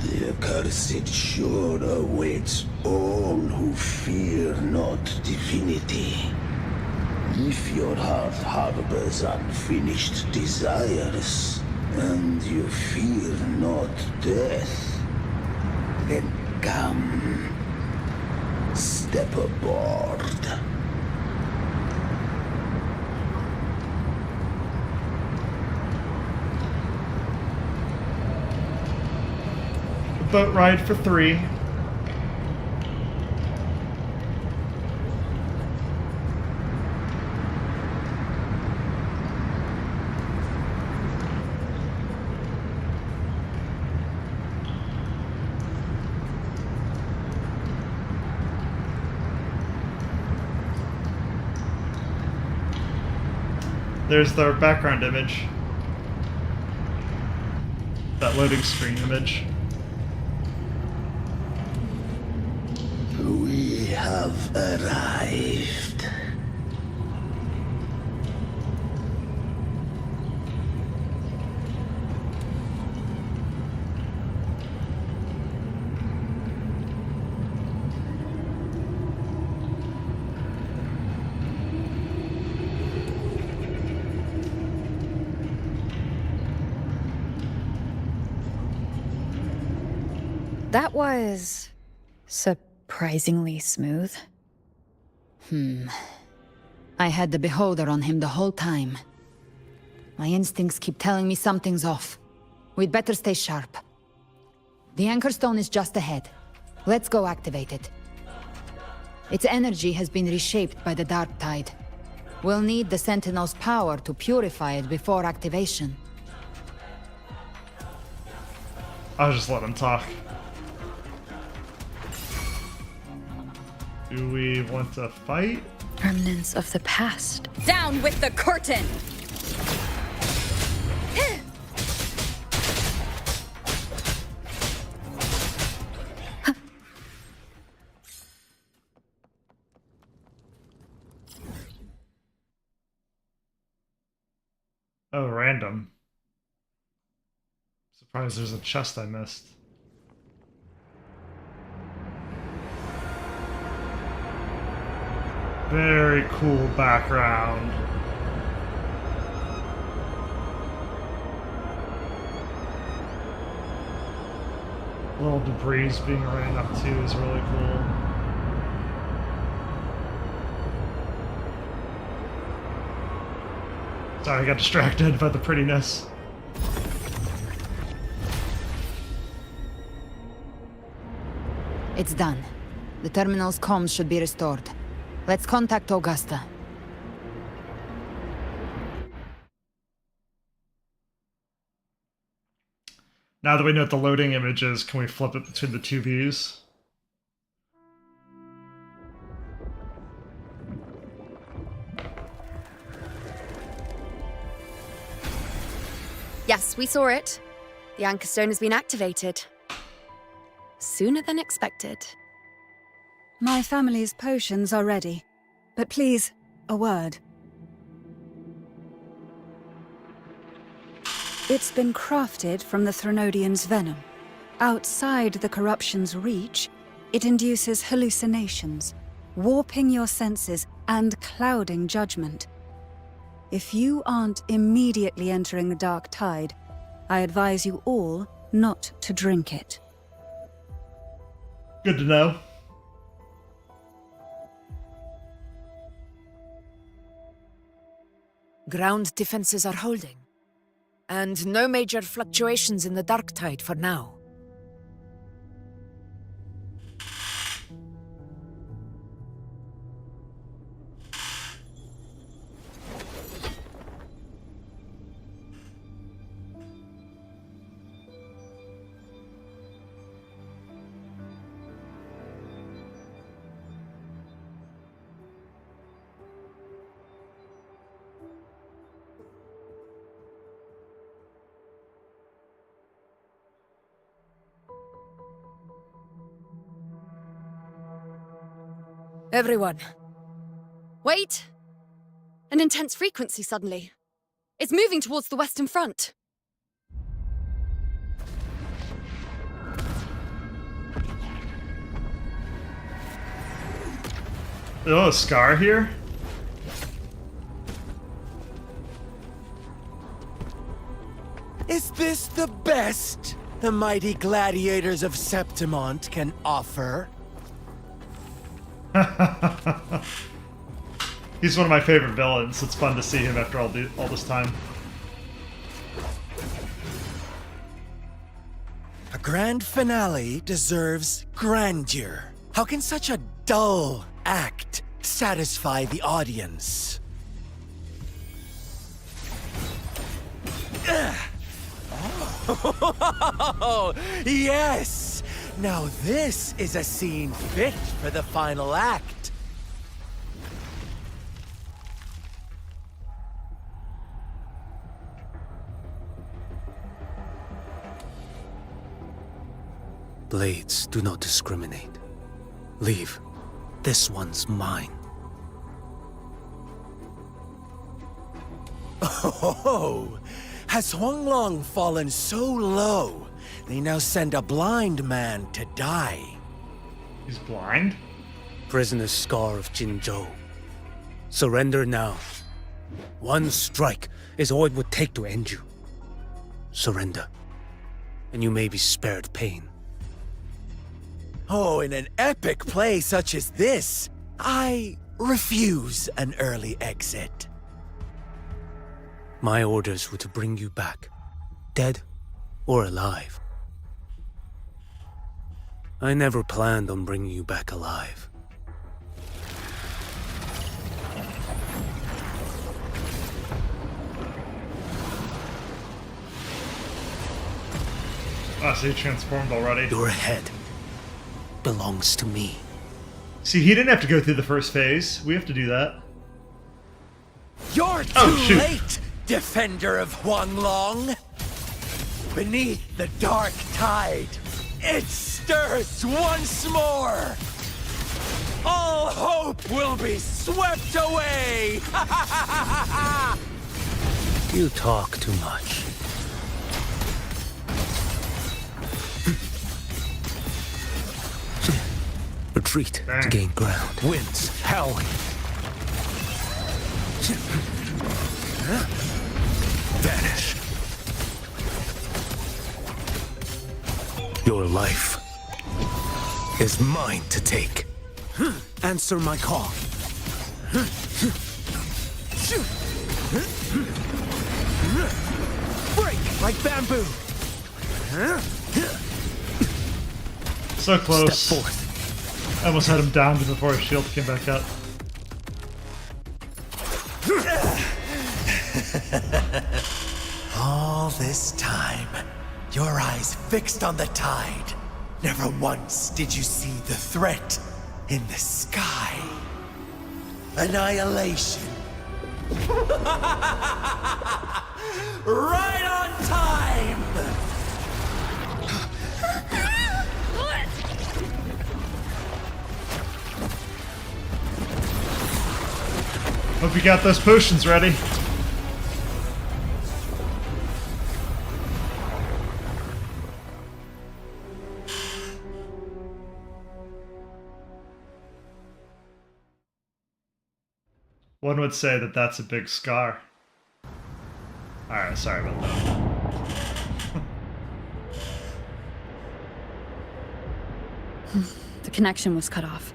The accursed shore awaits all who fear not divinity. If your heart harbors unfinished desires, and you fear not death, then come, step aboard. Boat ride for 3. There's the background image. That loading screen image. We have arrived. That was surprisingly smooth. I had the Beholder on him the whole time. My instincts keep telling me something's off. We'd better stay sharp. The Anchor Stone is just ahead. Let's go activate it. Its energy has been reshaped by the Dark Tide. We'll need the Sentinel's power to purify it before activation. I'll just let him talk. Do we want to fight? Remnants of the past. Down with the curtain! Oh, random. Surprised there's a chest I missed. Very cool background. Little debris being ran up too is really cool. Sorry, I got distracted by the prettiness. It's done. The terminal's comms should be restored. Let's contact Augusta. Now that we know what the loading image is, can we flip it between the two views? Yes, we saw it. The Anchor Stone has been activated. Sooner than expected. My family's potions are ready. But please, a word. It's been crafted from the Threnodian's venom. Outside the corruption's reach, it induces hallucinations, warping your senses and clouding judgment. If you aren't immediately entering the dark tide, I advise you all not to drink it. Good to know. Ground defenses are holding. And no major fluctuations in the dark tide for now. Everyone. Wait! An intense frequency suddenly. It's moving towards the Western Front. Oh, a scar here? Is this the best the mighty gladiators of Septimont can offer? He's one of my favorite villains. It's fun to see him after all this time. A grand finale deserves grandeur. How can such a dull act satisfy the audience? Oh, yes! Now this is a scene fit for the final act. Blades do not discriminate. Leave. This one's mine. Oh, has Huanglong fallen so low, they now send a blind man to die? He's blind? Prisoner's Scar of Jinzhou. Surrender now. One strike is all it would take to end you. Surrender, and you may be spared pain. Oh, in an epic play such as this, I refuse an early exit. My orders were to bring you back, dead or alive. I never planned on bringing you back alive. Ah, so he transformed already. Your head belongs to me. See, he didn't have to go through the first phase. We have to do that. You're too late, defender of Huanglong! Beneath the dark tide, it stirs once more! All hope will be swept away! You talk too much. Retreat to gain ground. Winds howling. Vanish. Your life is mine to take. Answer my call. Break like bamboo. So close. Step forth. I almost had him down before his shield came back up. All this time, your eyes fixed on the tide. Never once did you see the threat in the sky. Annihilation. Right on time! Hope you got those potions ready. One would say that that's a big scar. Alright, sorry about that. The connection was cut off.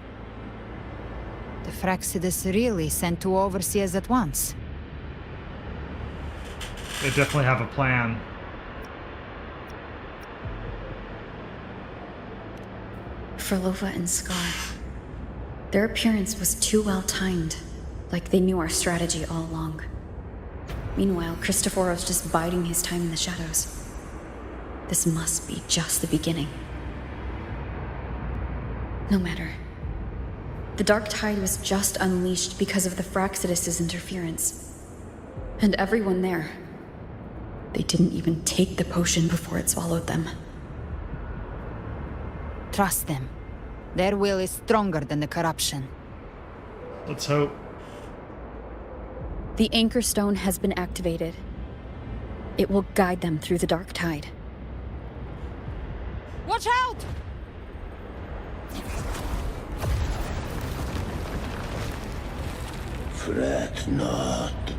The Fraxidus really sent two overseers at once. They definitely have a plan. Frolova and Scar. Their appearance was too well timed, like they knew our strategy all along. Meanwhile, Christophoros just biding his time in the shadows. This must be just the beginning. No matter. The Dark Tide was just unleashed because of the Fraxidus' interference. And everyone there. They didn't even take the potion before it swallowed them. Trust them. Their will is stronger than the corruption. Let's hope. The Anchor Stone has been activated. It will guide them through the Dark Tide. Watch out! Fret not.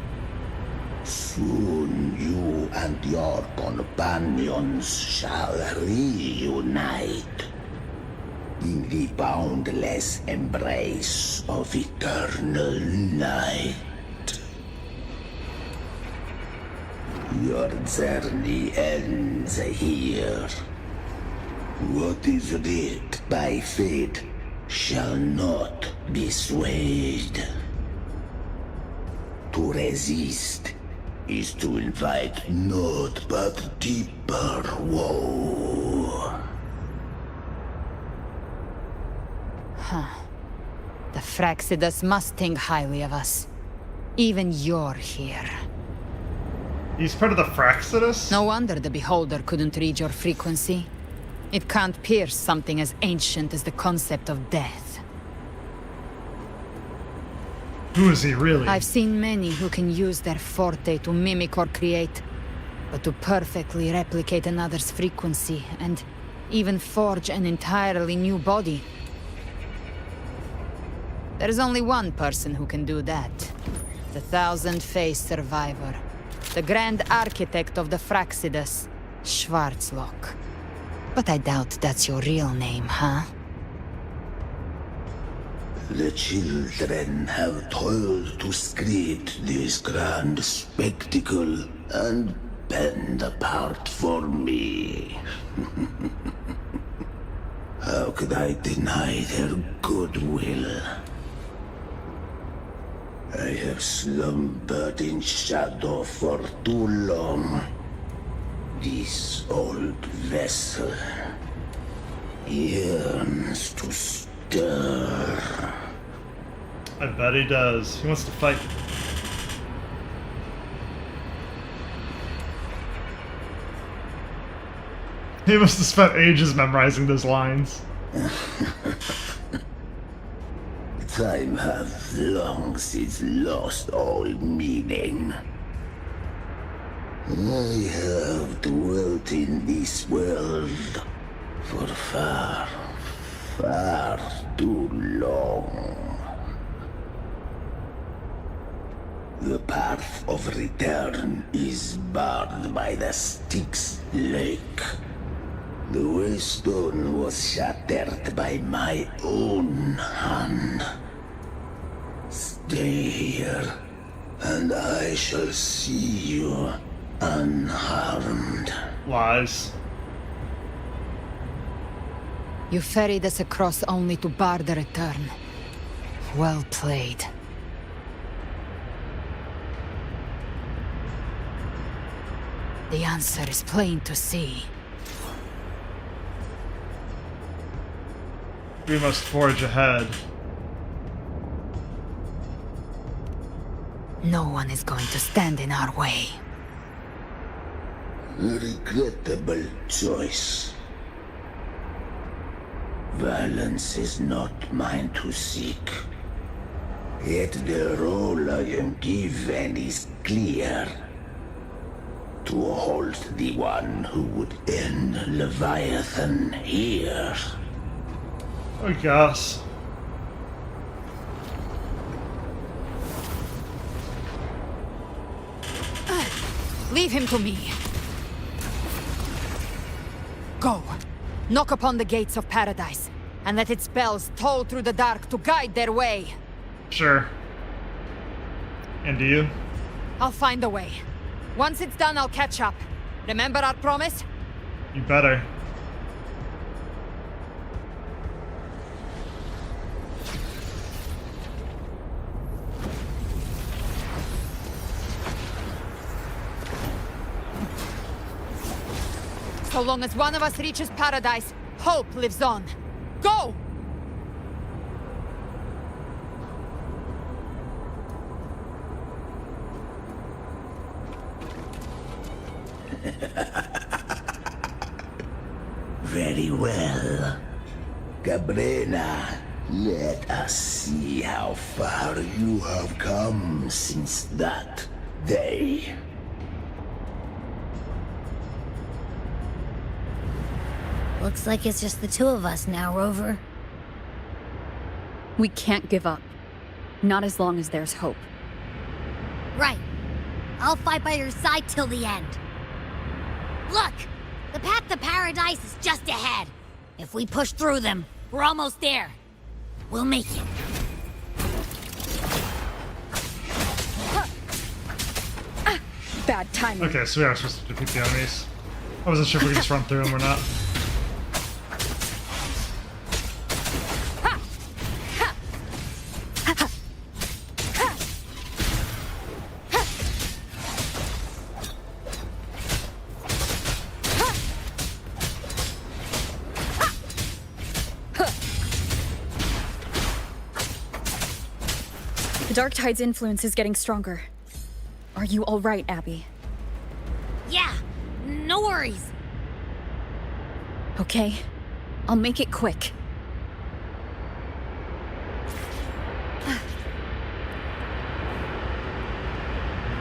Soon you and your companions shall reunite in the boundless embrace of eternal night. Your journey ends here. What is writ by fate shall not be swayed. To resist is to invite naught but deeper woe. Huh. The Fraxidus must think highly of us. Even you're here. He's part of the Fraxidus? No wonder the Beholder couldn't read your frequency. It can't pierce something as ancient as the concept of death. Who is he really? I've seen many who can use their forte to mimic or create, but to perfectly replicate another's frequency and even forge an entirely new body. There's only one person who can do that. The thousand-faced survivor. The Grand Architect of the Fraxidus, Schwarzlock. But I doubt that's your real name, huh? The children have toiled to create this grand spectacle and bend apart for me. How could I deny their goodwill? I have slumbered in shadow for too long. This old vessel yearns to stir. I bet he does. He wants to fight. He must have spent ages memorizing those lines. Time hath long since lost all meaning. I have dwelt in this world for far, far too long. The path of return is barred by the Styx Lake. The waystone was shattered by my own hand. Stay here, and I shall see you unharmed. Lies. You ferried us across only to bar the return. Well played. The answer is plain to see. We must forge ahead. No one is going to stand in our way. Regrettable choice. Violence is not mine to seek. Yet the role I am given is clear. To halt the one who would end Leviathan here. I guess. Leave him to me. Go. Knock upon the gates of paradise, and let its bells toll through the dark to guide their way. Sure. And do you? I'll find a way. Once it's done, I'll catch up. Remember our promise? You better. So long as one of us reaches paradise, hope lives on. Go! Very well. Cabrera, let us see how far you have come since that day. Looks like it's just the two of us now, Rover. We can't give up. Not as long as there's hope. Right. I'll fight by your side till the end. Look! The path to paradise is just ahead. If we push through them, we're almost there. We'll make it. Bad timing. Okay, so we are supposed to defeat the enemies. I wasn't sure if we could just run through them or not. The Dark Tide's influence is getting stronger. Are you all right, Abby? Yeah, no worries. Okay, I'll make it quick. Do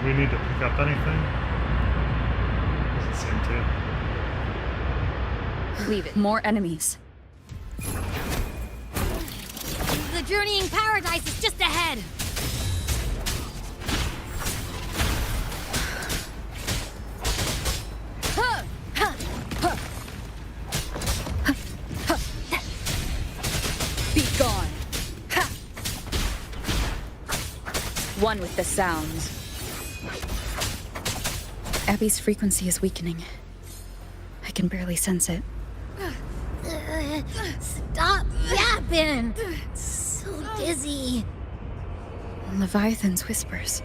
we need to pick up anything? Doesn't seem to. Leave it. More enemies. The journeying paradise is just ahead. Be gone. Ha! One with the sounds. Abby's frequency is weakening. I can barely sense it. Stop yapping! So dizzy. Leviathan's whispers.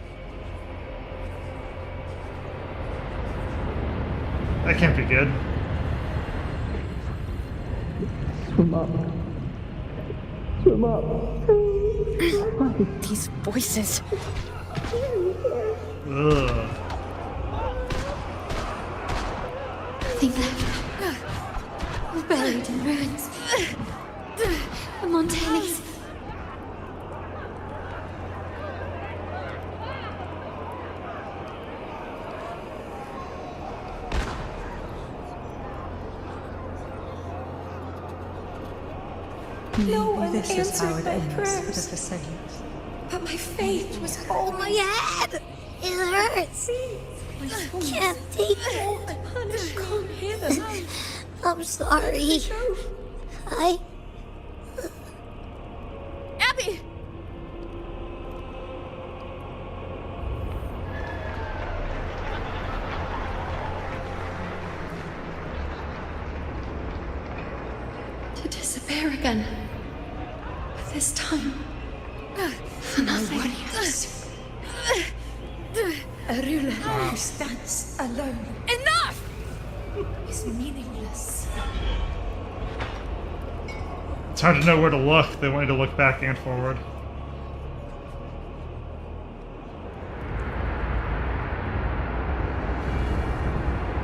That can't be good. Swim up. Swim up. These voices. Ugh. Nothing left. We're buried in ruins. The Montanis. No one This is how it answered my ends for the prayers. Saints. But my faith was Oh, my head! It hurts! I can't take it! I'm sorry. Abby! To disappear again. This time, for nothing. A ruler who stands alone. Enough! Is meaningless. It's hard to know where to look. They want you to look back and forward.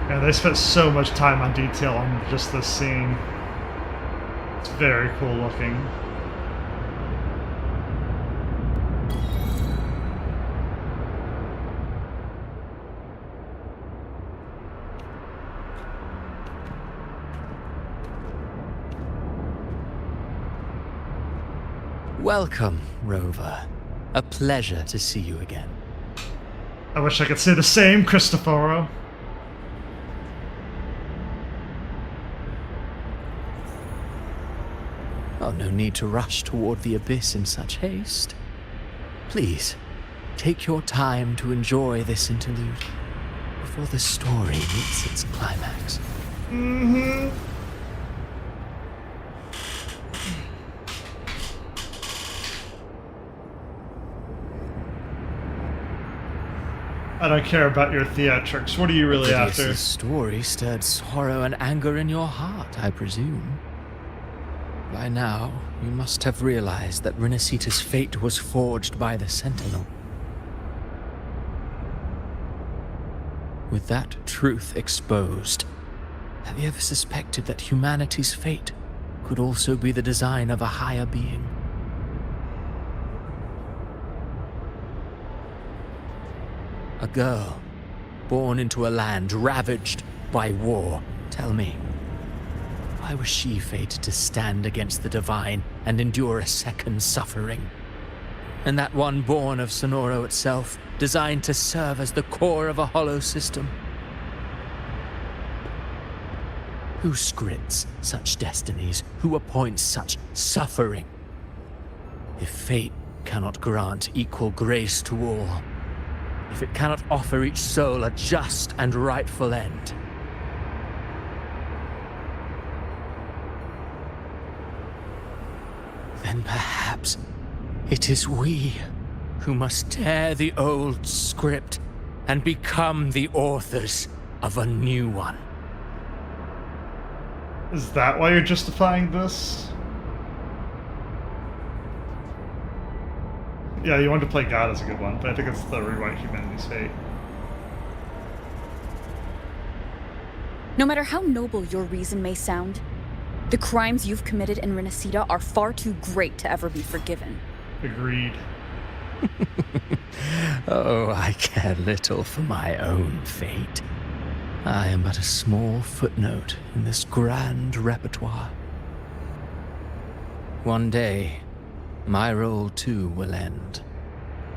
Yeah, they spent so much time on detail on just this scene. It's very cool looking. Welcome, Rover. A pleasure to see you again. I wish I could say the same, Cristoforo. Oh, no need to rush toward the abyss in such haste. Please, take your time to enjoy this interlude before the story meets its climax. Mm-hmm. I don't care about your theatrics. What are you really after? This story stirred sorrow and anger in your heart, I presume. By now, you must have realized that Rinascita's fate was forged by the Sentinel. With that truth exposed, have you ever suspected that humanity's fate could also be the design of a higher being? A girl, born into a land ravaged by war. Tell me, why was she fated to stand against the divine and endure a second suffering? And that one born of Sonoro itself, designed to serve as the core of a hollow system? Who scripts such destinies? Who appoints such suffering? If fate cannot grant equal grace to all, if it cannot offer each soul a just and rightful end, then perhaps it is we who must tear the old script and become the authors of a new one. Is that why you're justifying this? Yeah, you wanted to play God is a good one, but I think it's the rewrite humanity's fate. No matter how noble your reason may sound, the crimes you've committed in Rinascita are far too great to ever be forgiven. Agreed. Oh, I care little for my own fate. I am but a small footnote in this grand repertoire. One day, my role too will end.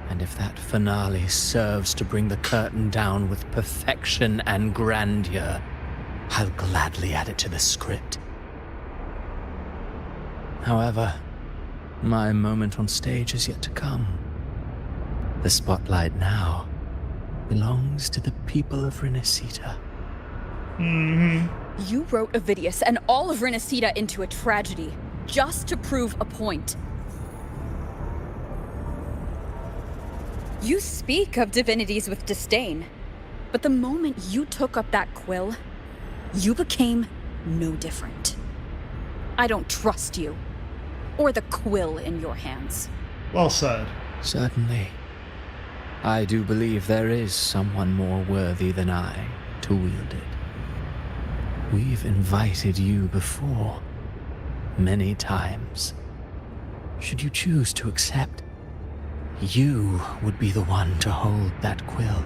And if that finale serves to bring the curtain down with perfection and grandeur, I'll gladly add it to the script. However, my moment on stage is yet to come. The spotlight now belongs to the people of Rinascita. Mm-hmm. You wrote Ovidius and all of Rinascita into a tragedy, just to prove a point. You speak of divinities with disdain, but the moment you took up that quill, you became no different. I don't trust you, or the quill in your hands. Well said. Certainly. I do believe there is someone more worthy than I to wield it. We've invited you before, many times. Should you choose to accept, you would be the one to hold that quill.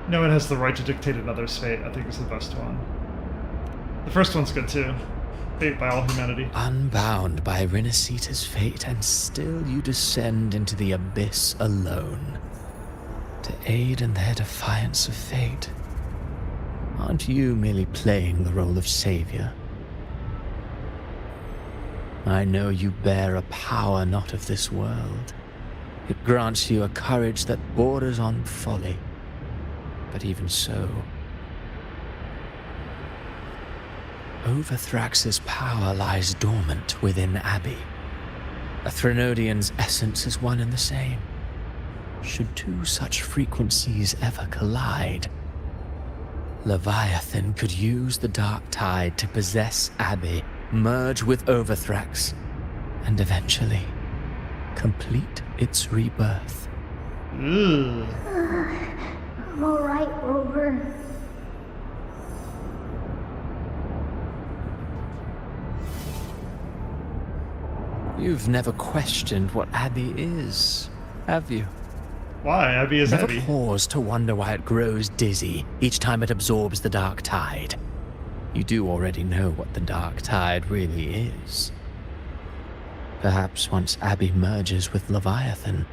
No one has the right to dictate another's fate. I think it's the best one. The first one's good too. Fate by all humanity. Unbound by Rinascita's fate, and still you descend into the abyss alone. To aid in their defiance of fate. Aren't you merely playing the role of savior? I know you bear a power not of this world. It grants you a courage that borders on folly. But even so, Overthrax's power lies dormant within Abby. A Threnodian's essence is one and the same. Should two such frequencies ever collide, Leviathan could use the dark tide to possess Abby, merge with Overthrax, and eventually complete its rebirth. Ugh. I'm alright, Rover. You've never questioned what Abby is, have you? Why? Abby is Never Abby. pause to wonder why it grows dizzy each time it absorbs the dark tide. You do already know what the dark tide really is. Perhaps once Abby merges with Leviathan,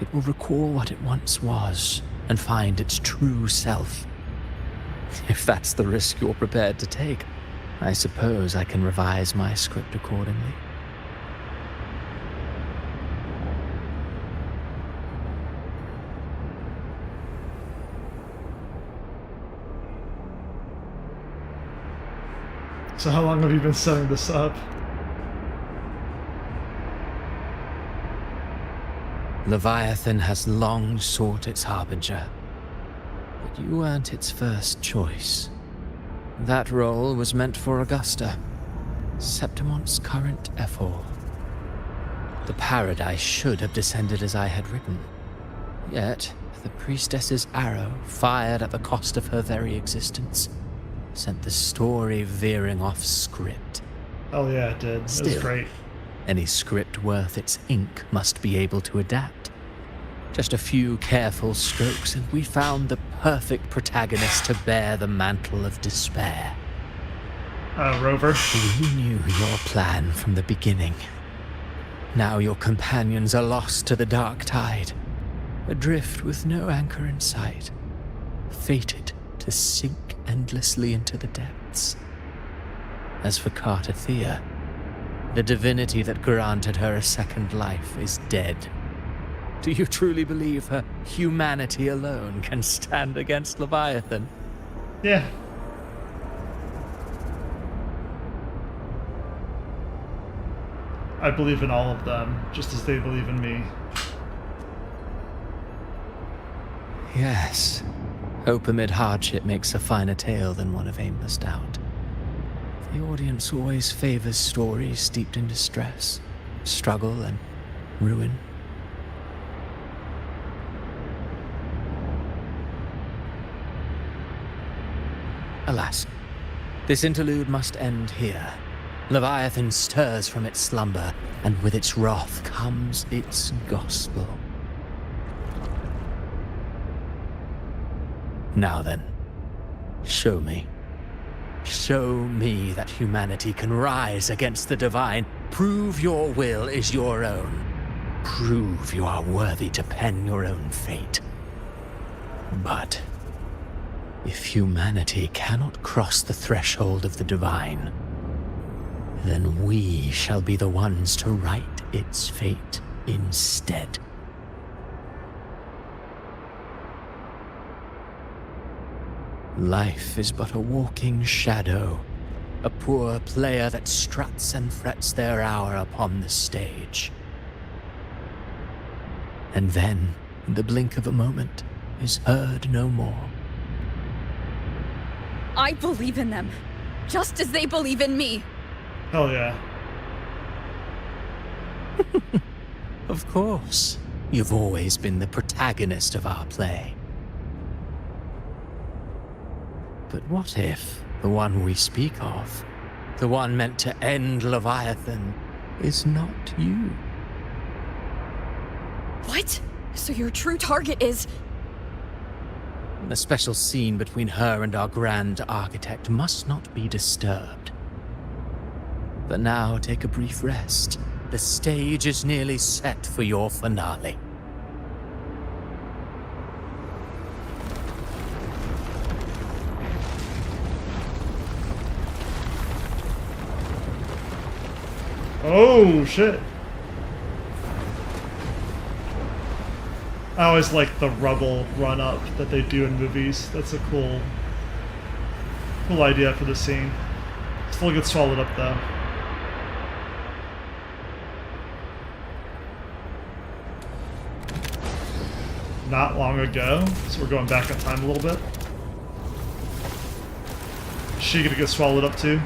it will recall what it once was and find its true self. If that's the risk you're prepared to take, I suppose I can revise my script accordingly. So how long have you been setting this up? Leviathan has long sought its harbinger, but you weren't its first choice. That role was meant for Augusta, Septimon's current Ephor. The paradise should have descended as I had written. Yet, the priestess's arrow, fired at the cost of her very existence, sent the story veering off script. Oh yeah, it did. It was great. Any script worth its ink must be able to adapt. Just a few careful strokes and we found the perfect protagonist to bear the mantle of despair. Rover. We knew your plan from the beginning. Now your companions are lost to the dark tide, adrift with no anchor in sight, fated to sink endlessly into the depths. As for Cartathea, the divinity that granted her a second life is dead. Do you truly believe her humanity alone can stand against Leviathan? Yeah. I believe in all of them, just as they believe in me. Yes. Hope amid hardship makes a finer tale than one of aimless doubt. The audience always favors stories steeped in distress, struggle, and ruin. Alas, this interlude must end here. Leviathan stirs from its slumber, and with its wrath comes its gospel. Now then, show me. Show me that humanity can rise against the divine. Prove your will is your own. Prove you are worthy to pen your own fate. But if humanity cannot cross the threshold of the divine, then we shall be the ones to write its fate instead. Life is but a walking shadow, a poor player that struts and frets their hour upon the stage. And then, in the blink of a moment, is heard no more. I believe in them, just as they believe in me. Hell yeah. Of course. You've always been the protagonist of our play. But what if the one we speak of, the one meant to end Leviathan, is not you? What? So your true target is... The special scene between her and our grand architect must not be disturbed. But now take a brief rest. The stage is nearly set for your finale. Oh, shit. I always like the rubble run-up that they do in movies. That's a cool idea for the scene. Still gets swallowed up, though. Not long ago, so we're going back in time a little bit. Is she gonna get swallowed up, too?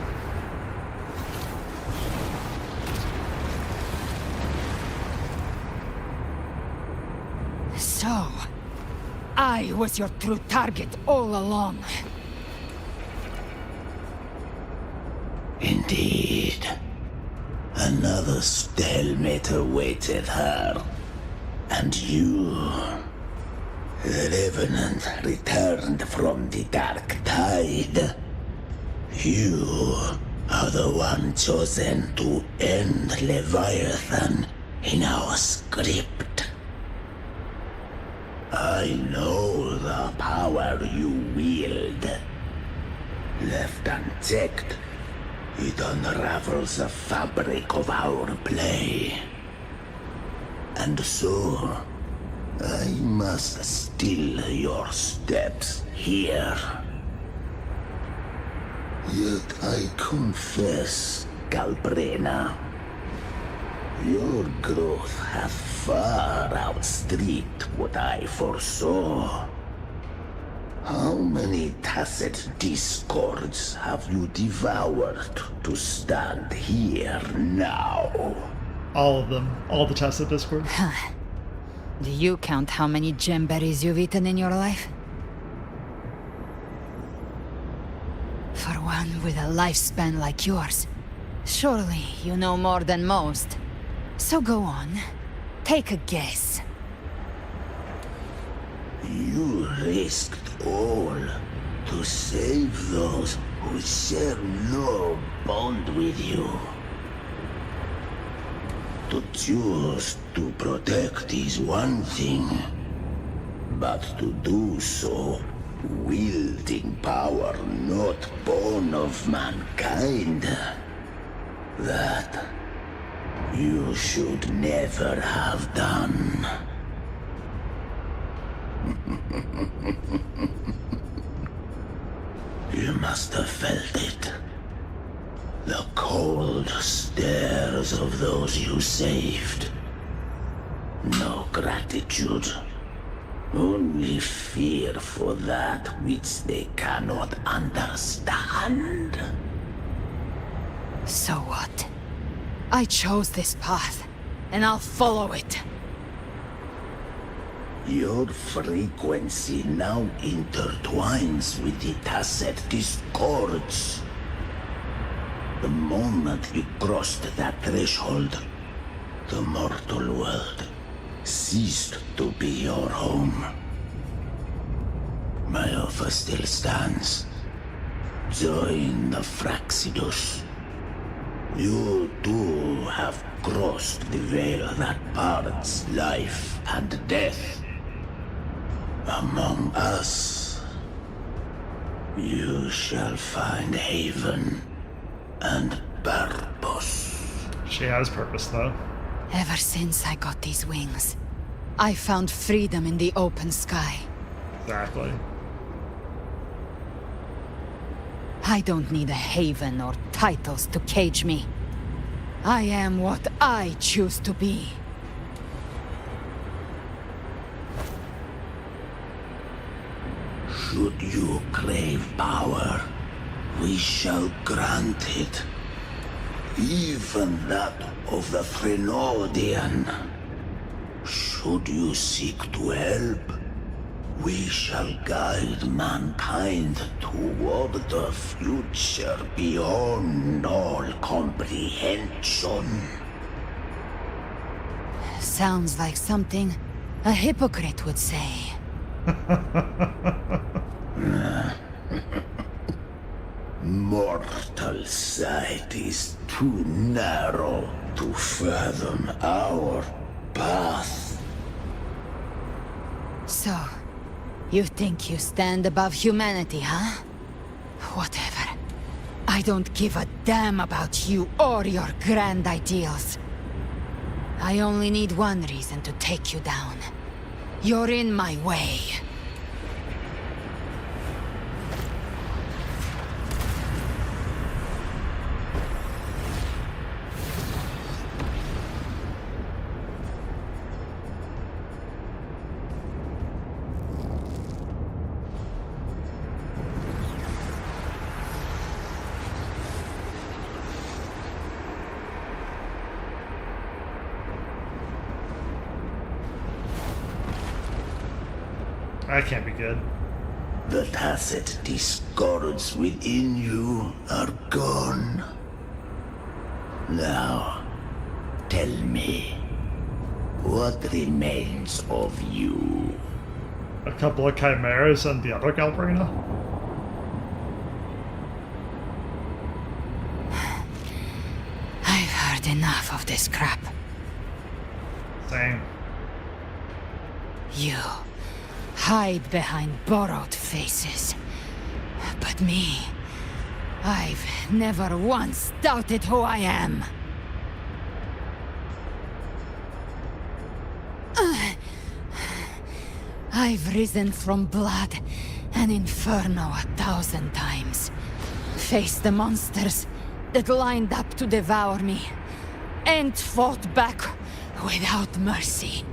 So, I was your true target all along. Indeed. Another stalemate awaited her. And you, the Revenant, returned from the Dark Tide. You are the one chosen to end Leviathan in our script. I know the power you wield. Left unchecked, it unravels the fabric of our play. And so, I must still your steps here. Yet I confess, Galbrena, your growth hath far outstripped what I foresaw. How many tacit discords have you devoured to stand here now? All of them. All the tacit discord. Do you count how many gemberries you've eaten in your life? For one with a lifespan like yours, surely you know more than most. So go on. Take a guess. You risked all to save those who share no bond with you. To choose to protect is one thing, but to do so wielding power not born of mankind, that you should never have done. You must have felt it. The cold stares of those you saved. No gratitude. Only fear for that which they cannot understand. So what? I chose this path, and I'll follow it. Your frequency now intertwines with the tacit discords. The moment you crossed that threshold, the mortal world ceased to be your home. My offer still stands. Join the Fraxidus. You too have crossed the veil that parts life and death. Among us, you shall find haven and purpose. She has purpose, though. Ever since I got these wings, I found freedom in the open sky. Exactly. I don't need a haven or titles to cage me. I am what I choose to be. Should you crave power, we shall grant it. Even that of the Frenodian. Should you seek to help, we shall guide mankind toward the future beyond all comprehension. Sounds like something a hypocrite would say. Mortal sight is too narrow to fathom our path. So, you think you stand above humanity, huh? Whatever. I don't give a damn about you or your grand ideals. I only need one reason to take you down. You're in my way. That can't be good. The tacit discords within you are gone. Now, tell me, what remains of you? A couple of chimeras and the other Galbrina? I've heard enough of this crap. Same. You hide behind borrowed faces. But me, I've never once doubted who I am. I've risen from blood and inferno 1,000 times. Faced the monsters that lined up to devour me, and fought back without mercy.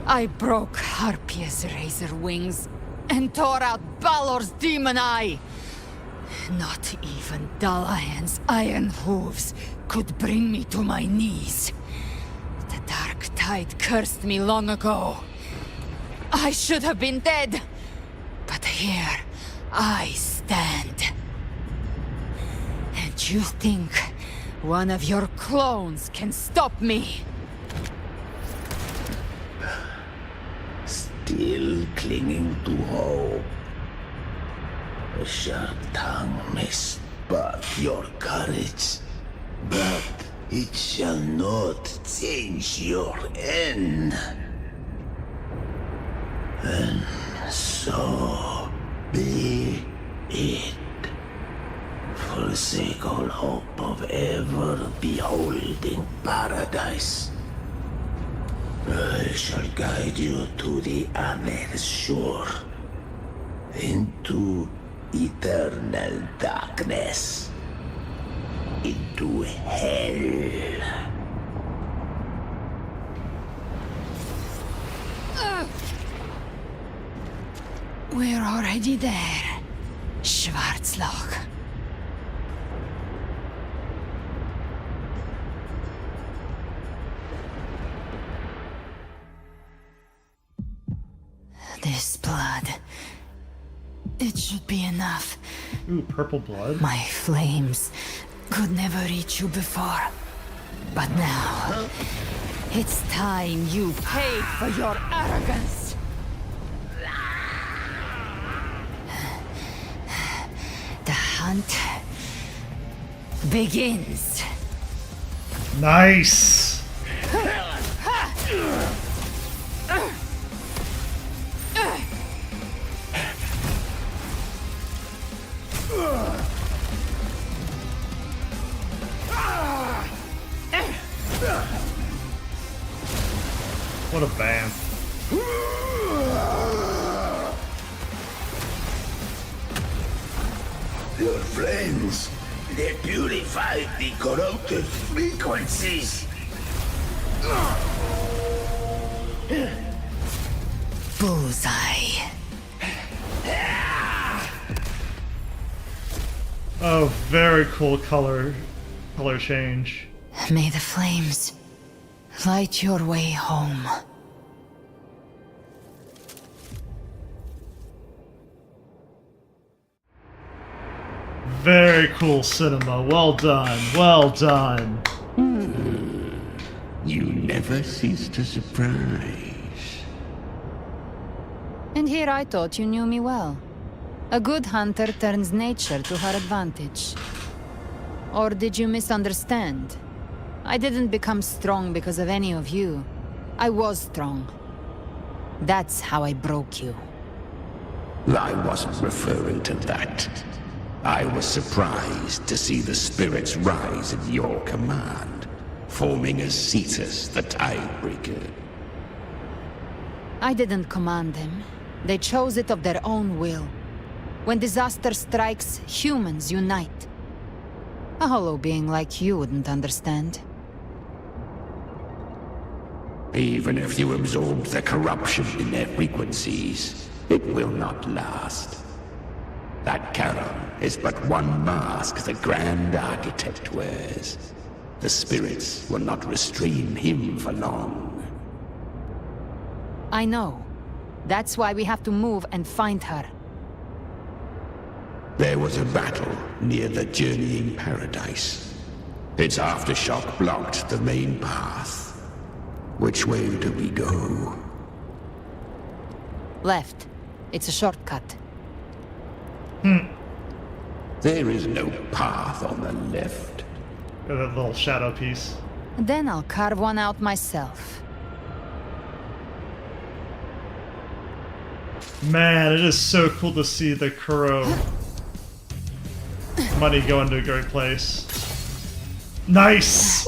I broke Harpia's razor wings and tore out Balor's demon eye. Not even Dalahan's iron hooves could bring me to my knees. The dark tide cursed me long ago. I should have been dead, but here I stand. And you think one of your clones can stop me? Still clinging to hope. A sharp tongue may spark your courage, but it shall not change your end. And so be it. Forsake all hope of ever beholding paradise. I shall guide you to the other shore, into eternal darkness, into hell. We're already there, Schwarzloch. This blood. It should be enough. Ooh, purple blood? My flames could never reach you before. But now, it's time you paid for your arrogance. The hunt begins. Nice! What a band. Your flames, they purify the corrupted frequencies. Bullseye. Oh, very cool color change. May the flames light your way home. Very cool cinema. Well done. Well done. You never cease to surprise. And here I thought you knew me well. A good hunter turns nature to her advantage. Or did you misunderstand? I didn't become strong because of any of you. I was strong. That's how I broke you. I wasn't referring to that. I was surprised to see the spirits rise at your command, forming as Cetus the Tidebreaker. I didn't command them. They chose it of their own will. When disaster strikes, humans unite. A hollow being like you wouldn't understand. Even if you absorb the corruption in their frequencies, it will not last. That Charon is but one mask the Grand Architect wears. The spirits will not restrain him for long. I know. That's why we have to move and find her. There was a battle near the Journeying Paradise. Its aftershock blocked the main path. Which way do we go? Left. It's a shortcut. There is no path on the left. Got that little shadow piece. Then I'll carve one out myself. Man, it is so cool to see the Kuro money go into a great place. Nice!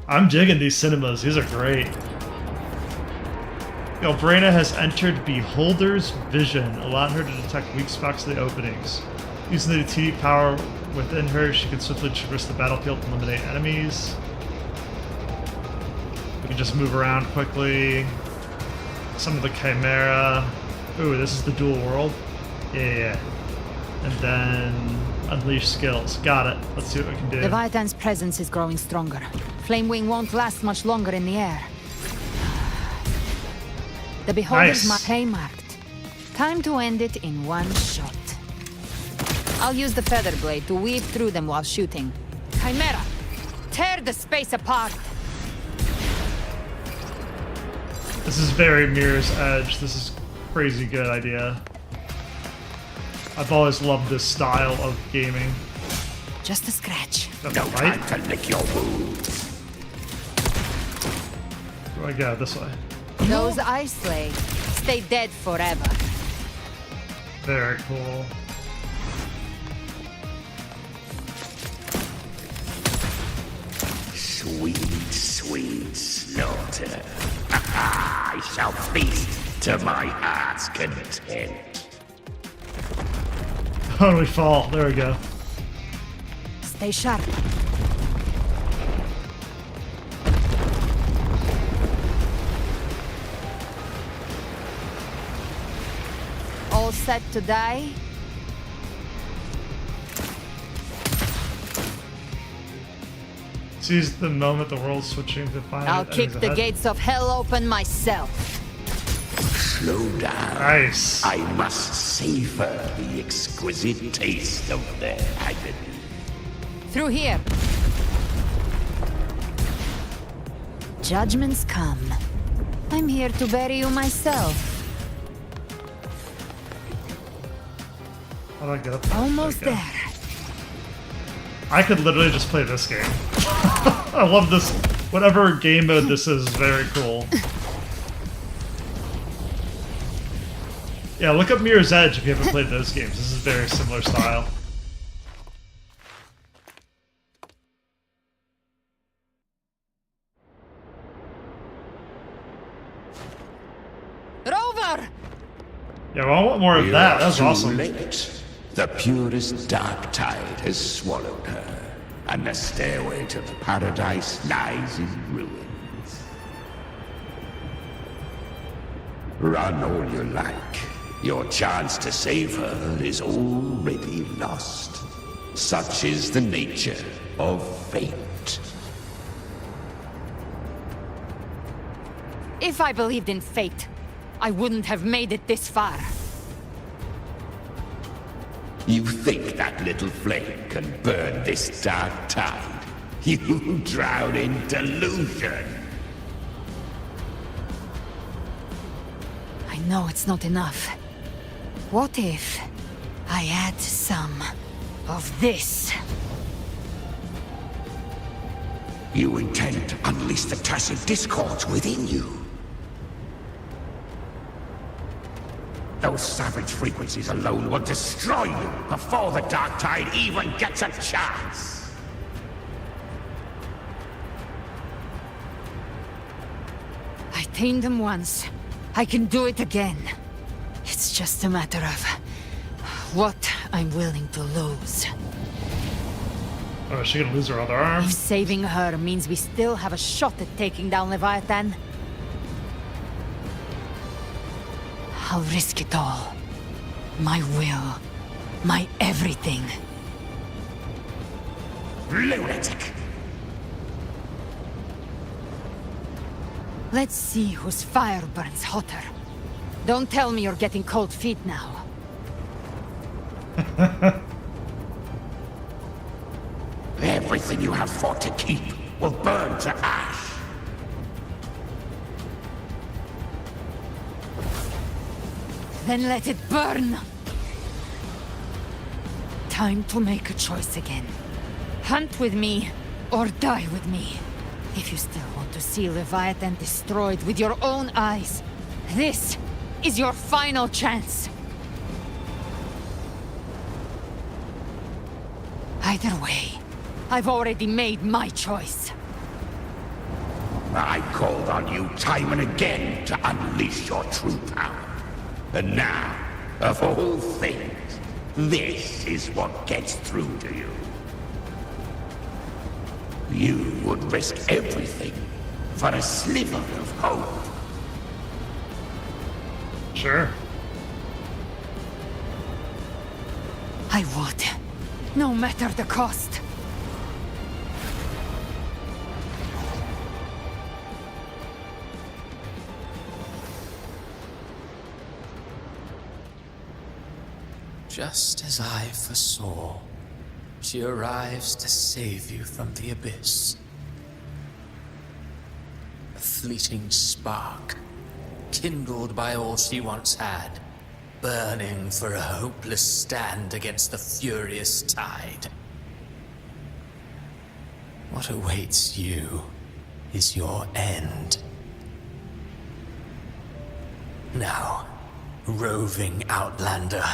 I'm digging these cinemas. These are great. Galbrena has entered Beholder's vision, allowing her to detect weak spots in the openings. Using the TD power within her, she can swiftly traverse the battlefield and eliminate enemies. We can just move around quickly. Some of the Chimera. Ooh, this is the dual world. Yeah. And then unleash skills. Got it. Let's see what we can do. Leviathan's presence is growing stronger. Flamewing won't last much longer in the air. The Beholder's prey marked. Time to end it in one shot. I'll use the feather blade to weave through them while shooting. Chimera, tear the space apart. This is very Mirror's Edge. This is a crazy good idea. I've always loved this style of gaming. Just a scratch. No time to lick your wounds. Where do I go? This way. Those I slay stay dead forever. Very cool. Sweet, sweet slaughter. I shall feast to my heart's content. How do we fall? There we go. Stay sharp. All set to die? Seize the moment the world's switching to find I'll kick the gates of hell open myself. Slow down. Nice. I must savor the exquisite taste of their agony. Through here. Judgments come. I'm here to bury you myself. How do I get up there? Almost there. I could literally just play this game. I love this. Whatever game mode this is very cool. Yeah, look up Mirror's Edge if you haven't played those games. This is very similar style. Rover! Yeah, well, I want more of that. That's awesome. Late. The purest dark tide has swallowed her, and the stairway to the paradise lies in ruins. Run all you like. Your chance to save her is already lost. Such is the nature of fate. If I believed in fate, I wouldn't have made it this far. You think that little flame can burn this dark tide? You drown in delusion. I know it's not enough. What if I add some of this? You intend to unleash the tacit discords within you. Those savage frequencies alone will destroy you before the Dark Tide even gets a chance. I tamed them once. I can do it again. It's just a matter of what I'm willing to lose. Oh, is she gonna lose her other arm? If saving her means we still have a shot at taking down Leviathan, I'll risk it all. My will. My everything. Lunatic! Let's see whose fire burns hotter. Don't tell me you're getting cold feet now. Everything you have fought to keep will burn to ash. Then let it burn! Time to make a choice again. Hunt with me, or die with me. If you still want to see Leviathan destroyed with your own eyes, this is your final chance. Either way, I've already made my choice. I called on you time and again to unleash your true power. And now, of all things, this is what gets through to you. You would risk everything for a sliver of hope. Sure. I would, no matter the cost. Just as I foresaw, she arrives to save you from the abyss. A fleeting spark, kindled by all she once had, burning for a hopeless stand against the furious tide. What awaits you is your end. Now, roving outlander,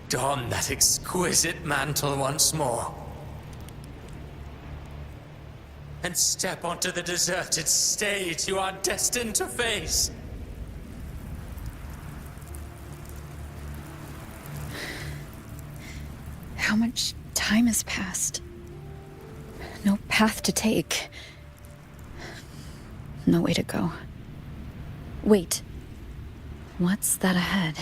don that exquisite mantle once more. And step onto the deserted stage you are destined to face. How much time has passed? No path to take. No way to go. Wait. What's that ahead?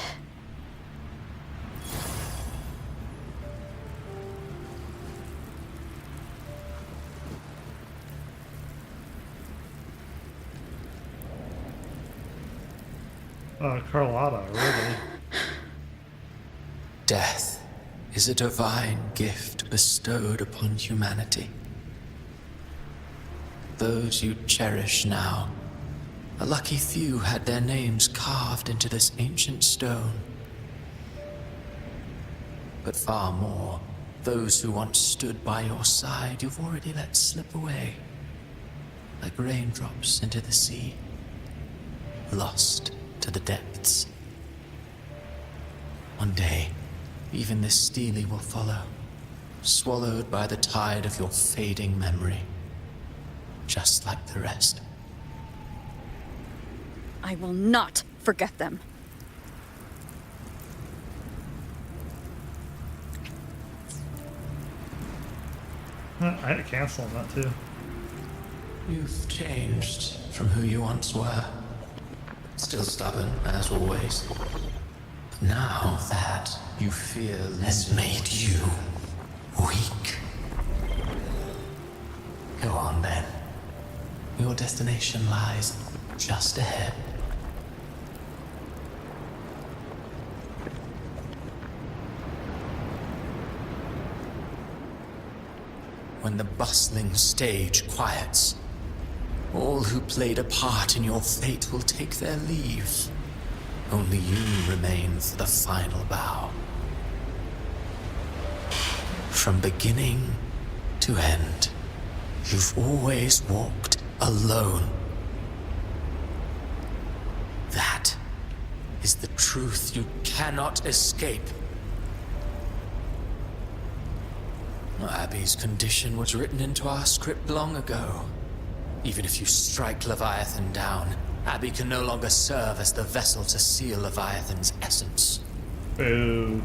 Carlotta, really. Death is a divine gift bestowed upon humanity. Those you cherish now, a lucky few had their names carved into this ancient stone. But far more, those who once stood by your side you've already let slip away, like raindrops into the sea, lost to the depths. One day, even this Steely will follow, swallowed by the tide of your fading memory, just like the rest. I will not forget them. I had to cancel on that too. You've changed from who you once were. Still stubborn, as always. But now that you fear has made you weak. Go on then. Your destination lies just ahead. when the bustling stage quiets. All who played a part in your fate will take their leave. Only you remain for the final bow. From beginning to end, you've always walked alone. That is the truth you cannot escape. Abby's condition was written into our script long ago. Even if you strike Leviathan down, Abby can no longer serve as the vessel to seal Leviathan's essence. Boo.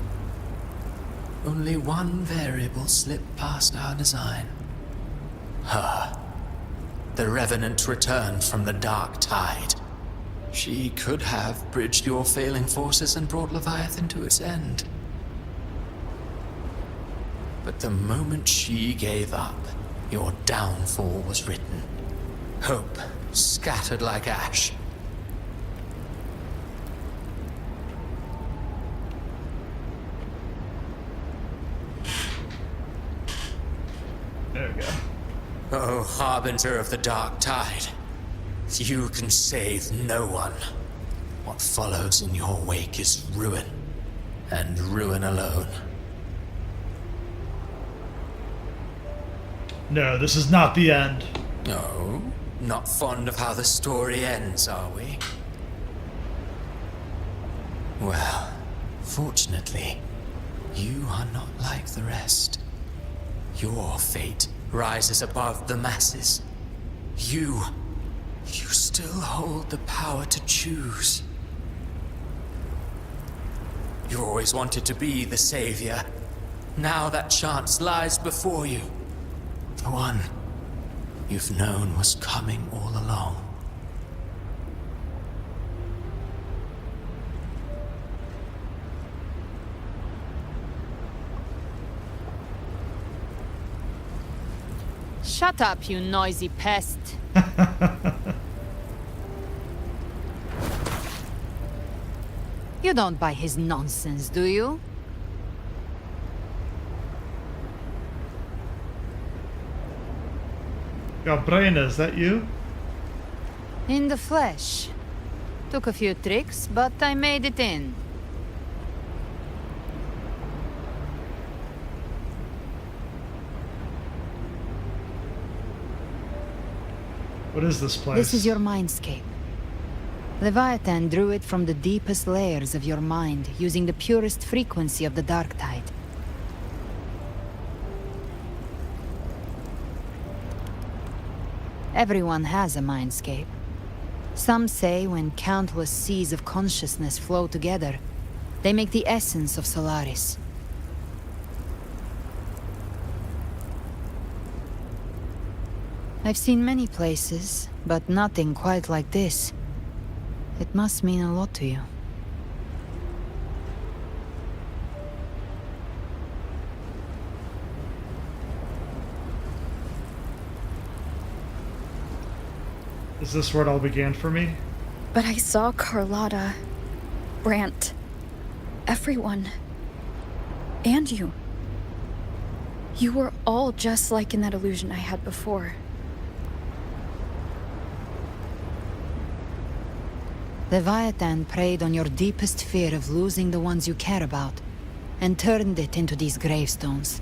Only one variable slipped past our design. Her. The Revenant returned from the Dark Tide. She could have bridged your failing forces and brought Leviathan to its end. But the moment she gave up, your downfall was written. Hope scattered like ash. There we go. Oh, harbinger of the Dark Tide. You can save no one. What follows in your wake is ruin, and ruin alone. No, this is not the end. No, not fond of how the story ends, are we? Well, fortunately, you are not like the rest. Your fate rises above the masses. You still hold the power to choose. You always wanted to be the savior. Now that chance lies before you. The one you've known was coming all along. Shut up, you noisy pest. You don't buy his nonsense, do you? Gabrina, is that you? In the flesh. Took a few tricks, but I made it in. What is this place? This is your mindscape. Leviathan drew it from the deepest layers of your mind, using the purest frequency of the Dark Tide. Everyone has a mindscape. Some say when countless seas of consciousness flow together, they make the essence of Solaris. I've seen many places, but nothing quite like this. It must mean a lot to you. Is this where it all began for me? But I saw Carlotta, Brant, everyone. And you. You were all just like in that illusion I had before. Leviathan preyed on your deepest fear of losing the ones you care about, and turned it into these gravestones.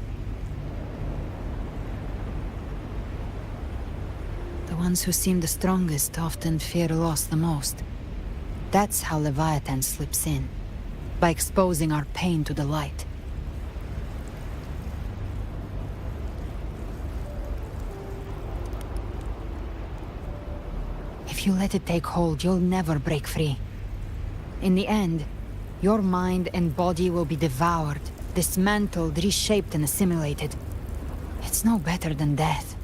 The ones who seem the strongest often fear loss the most. That's how Leviathan slips in, by exposing our pain to the light. If you let it take hold, you'll never break free. In the end, your mind and body will be devoured, dismantled, reshaped, and assimilated. It's no better than death.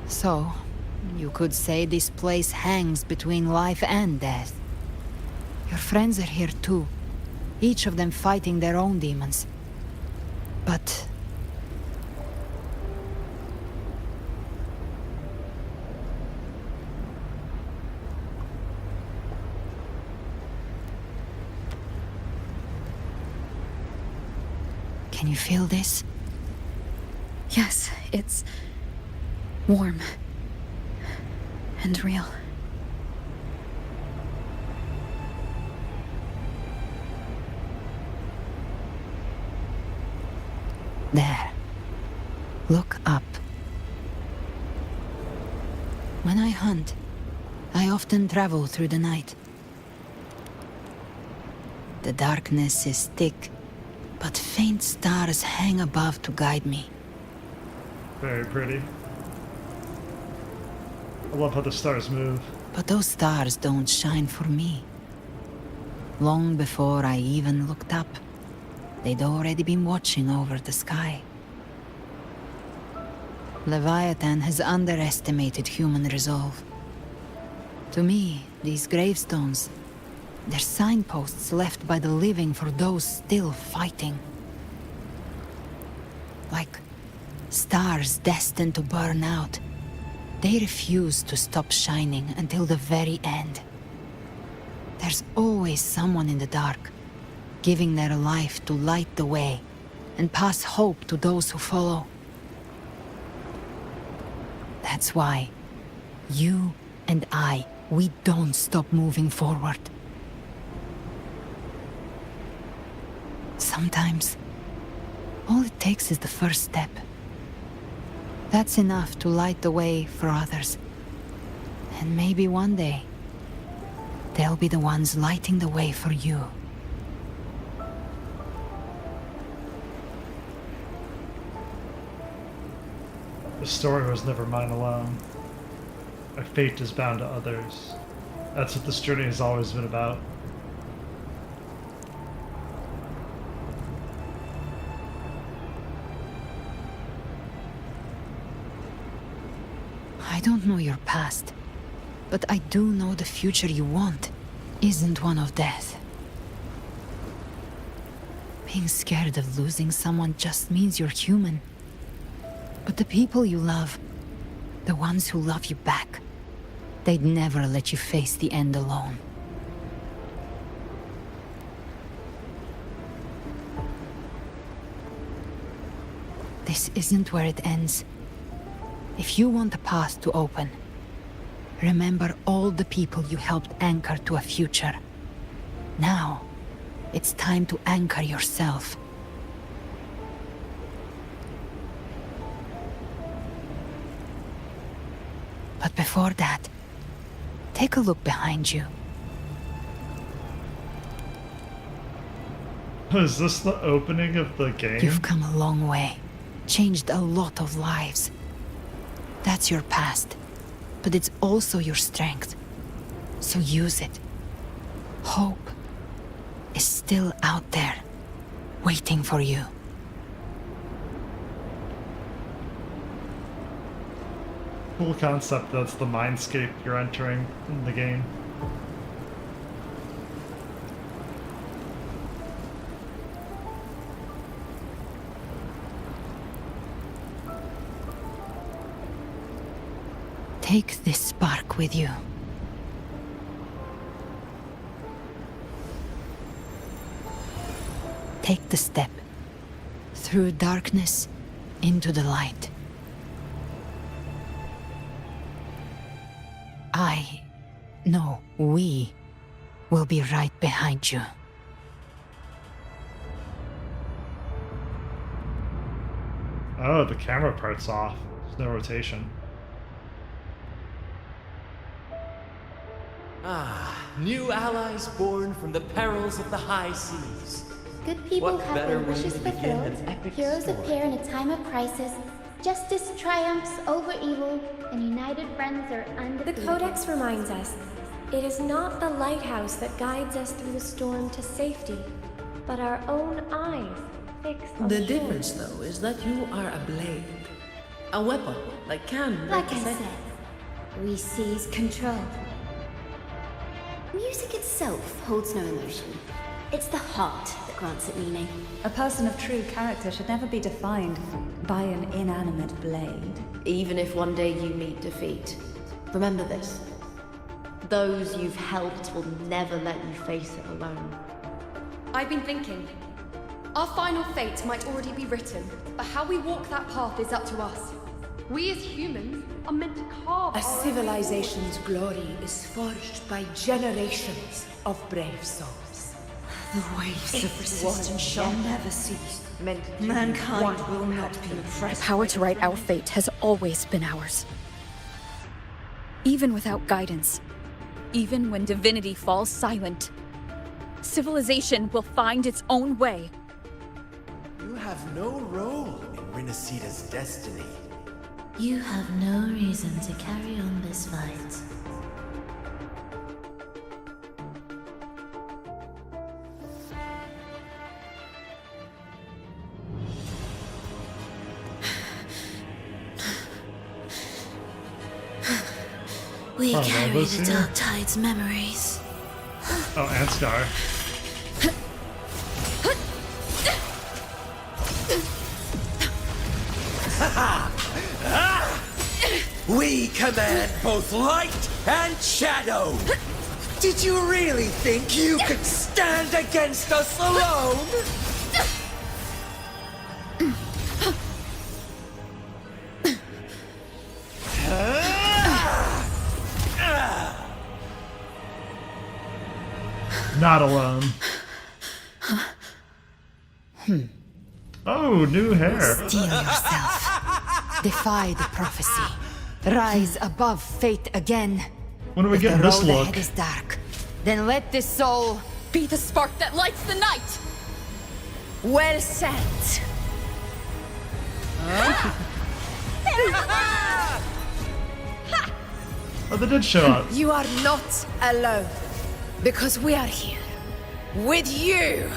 So, you could say this place hangs between life and death. Your friends are here too, each of them fighting their own demons. But... Can you feel this? Yes, it's warm and real. There. Look up. When I hunt, I often travel through the night. The darkness is thick, but faint stars hang above to guide me. Very pretty. I love how the stars move. But those stars don't shine for me. Long before I even looked up, they'd already been watching over the sky. Leviathan has underestimated human resolve. To me, these gravestones, they're signposts left by the living for those still fighting. Like stars destined to burn out, they refuse to stop shining until the very end. There's always someone in the dark, giving their life to light the way and pass hope to those who follow. That's why you and I, we don't stop moving forward. Sometimes, all it takes is the first step. That's enough to light the way for others. And maybe one day, they'll be the ones lighting the way for you. The story was never mine alone. My fate is bound to others. That's what this journey has always been about. I don't know your past, but I do know the future you want isn't one of death. Being scared of losing someone just means you're human. But the people you love, the ones who love you back, they'd never let you face the end alone. This isn't where it ends. If you want the path to open, remember all the people you helped anchor to a future. Now, it's time to anchor yourself. But before that, take a look behind you. Is this the opening of the game? You've come a long way, changed a lot of lives. That's your past, but it's also your strength. So use it. Hope is still out there, waiting for you. Cool concept, that's the mindscape you're entering in the game. Take this spark with you. Take the step through darkness into the light. We will be right behind you. Oh, the camera part's off. There's no rotation. Ah, new allies born from the perils of the high seas. Good people What have better their way wishes to begin an fulfilled. epic Heroes story? appear in a time of crisis. Justice triumphs over evil, and united friends are undefeated. The Codex reminds us, it is not the lighthouse that guides us through the storm to safety, but our own eyes fixed on The shore. difference, though, is that you are a blade. A weapon that can Like I represent- said, we seize control. Music itself holds no emotion. It's the heart that grants it meaning. A person of true character should never be defined by an inanimate blade. Even if one day you meet defeat, remember this. Those you've helped will never let you face it alone. I've been thinking. Our final fate might already be written, but how we walk that path is up to us. We as humans are meant to carve A our own civilization's glory is forged by generations of brave souls. The waves of One resistance shall death never cease. meant to Mankind one will not had be been oppressed. The power to write our fate has always been ours. Even without guidance, even when divinity falls silent, civilization will find its own way. You have no role in Rinascita's destiny. You have no reason to carry on this fight. We carry the Dark Tide's memories. Oh, and Scar. We command both light and shadow! Did you really think you could stand against us alone? Not alone. Oh, new hair. Steel yourself. Defy the prophecy. Rise above fate again. When are we getting this If the road look? ahead is dark, then let this soul Be the spark that lights the night! Well said. Oh, they did show up. You are not alone, because we are here with you.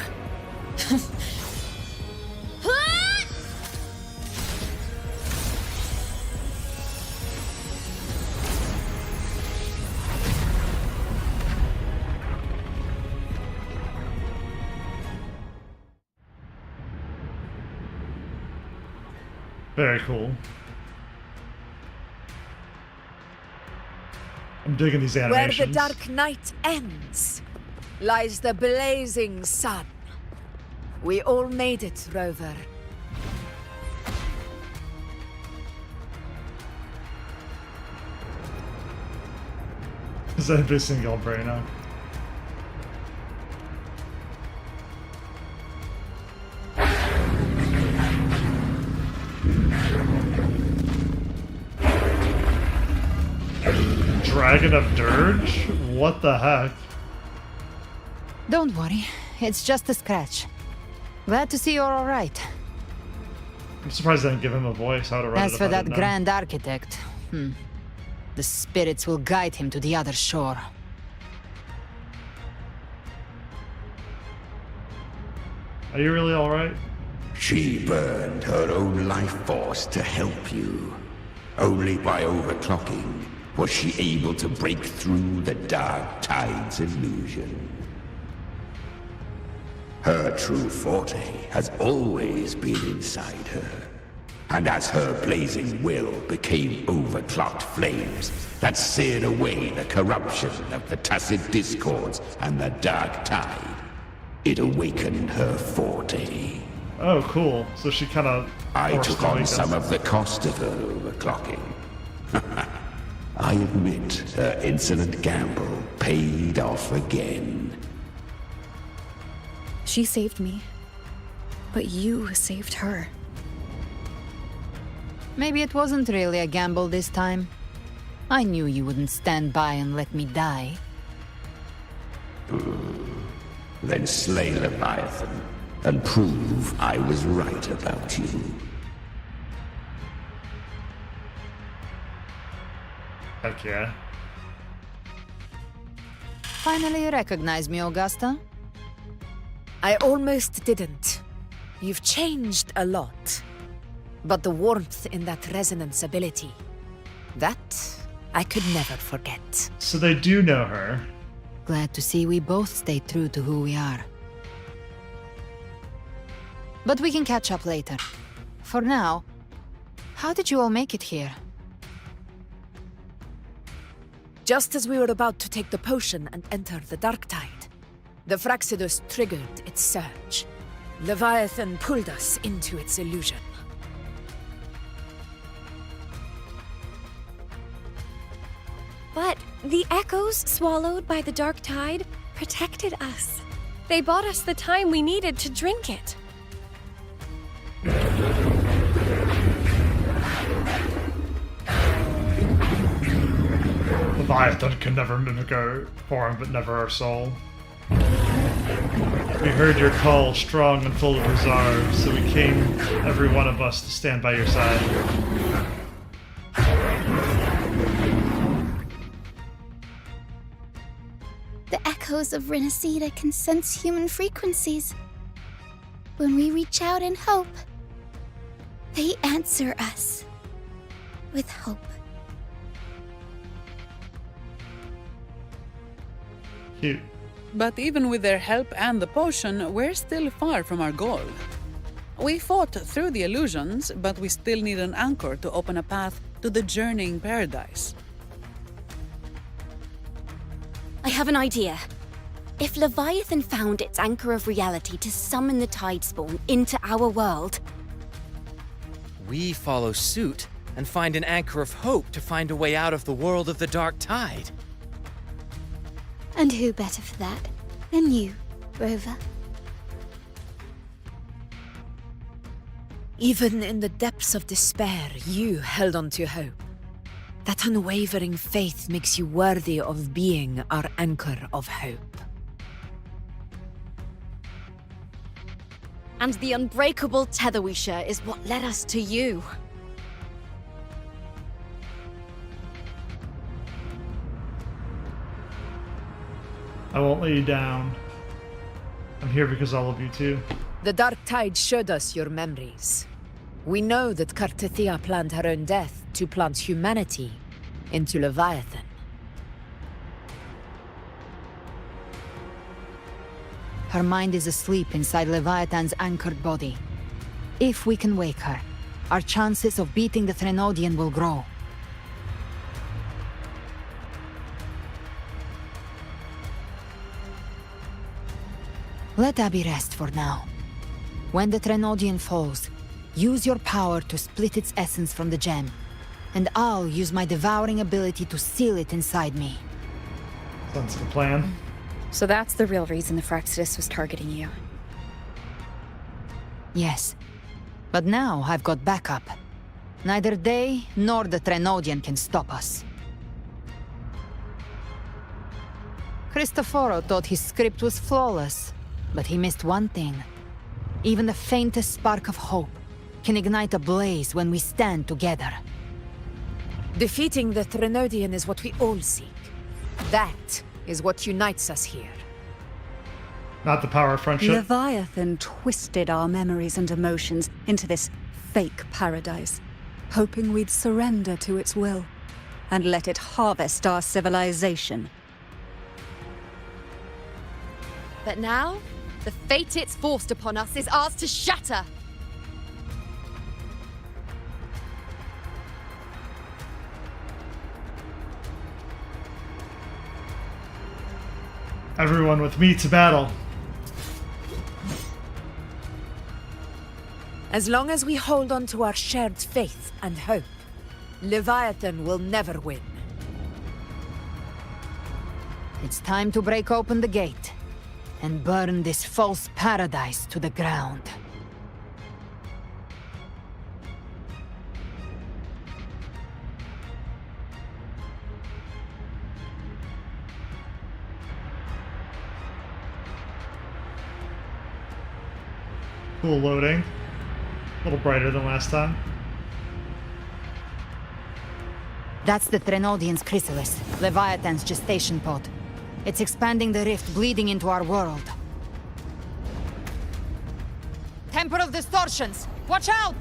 Very cool. I'm digging these Where animations. the dark night ends, lies the blazing sun. We all made it, Rover. Is that every single brainer? Dragon of Dirge? What the heck? Don't worry, it's just a scratch. Glad to see you're alright. I'm surprised I didn't give him a voice. I would have read As it for if I that didn't know. grand architect, the spirits will guide him to the other shore. Are you really alright? She burned her own life force to help you. Only by overclocking was she able to break through the Dark Tide's illusion. Her true forte has always been inside her. And as her blazing will became overclocked flames that seared away the corruption of the Tacit Discords and the Dark Tide, it awakened her forte. Oh, cool. So she kind of... I took on some of the cost of her overclocking. I admit her insolent gamble paid off again. She saved me, but you saved her. Maybe it wasn't really a gamble this time. I knew you wouldn't stand by and let me die. Then slay Leviathan and prove I was right about you. Heck yeah. Finally you recognize me, Augusta? I almost didn't. You've changed a lot. But the warmth in that resonance ability, that I could never forget. So they do know her. Glad to see we both stayed true to who we are. But we can catch up later. For now, how did you all make it here? Just as we were about to take the potion and enter the Dark Tide, the Fraxidus triggered its surge. Leviathan pulled us into its illusion. But the echoes swallowed by the dark tide protected us. They bought us the time we needed to drink it. Leviathan can never mimic our form, but never our soul. We heard your call, strong and full of reserve, so we came, every one of us, to stand by your side. The echoes of Rinascita can sense human frequencies. When we reach out in hope, they answer us with hope. Cute. But even with their help and the potion, we're still far from our goal. We fought through the illusions, but we still need an anchor to open a path to the journeying paradise. I have an idea. If Leviathan found its anchor of reality to summon the Tidespawn into our world, we follow suit and find an anchor of hope to find a way out of the world of the dark tide. And who better for that than you, Rover? Even in the depths of despair, you held on to hope. That unwavering faith makes you worthy of being our anchor of hope. And the unbreakable tether we share is what led us to you. I won't let you down. I'm here because I love you too. The dark tide showed us your memories. We know that Kartithia planned her own death to plant humanity into Leviathan. Her mind is asleep inside Leviathan's anchored body. If we can wake her, our chances of beating the Threnodian will grow. Let Abby rest for now. When the Threnodian falls, use your power to split its essence from the gem, and I'll use my devouring ability to seal it inside me. Sounds like a plan. So that's the real reason the Phraxidus was targeting you. Yes, but now I've got backup. Neither they nor the Threnodian can stop us. Cristoforo thought his script was flawless, but he missed one thing. Even the faintest spark of hope can ignite a blaze when we stand together. Defeating the Threnodian is what we all seek. That is what unites us here. Not the power of friendship. Leviathan twisted our memories and emotions into this fake paradise, hoping we'd surrender to its will and let it harvest our civilization. But now, the fate it's forced upon us is ours to shatter. Everyone with me to battle. As long as we hold on to our shared faith and hope, Leviathan will never win. It's time to break open the gate and burn this false paradise to the ground. Cool loading. A little brighter than last time. That's the Threnodian's chrysalis, Leviathan's gestation pod. It's expanding the rift, bleeding into our world. Temper of distortions! Watch out!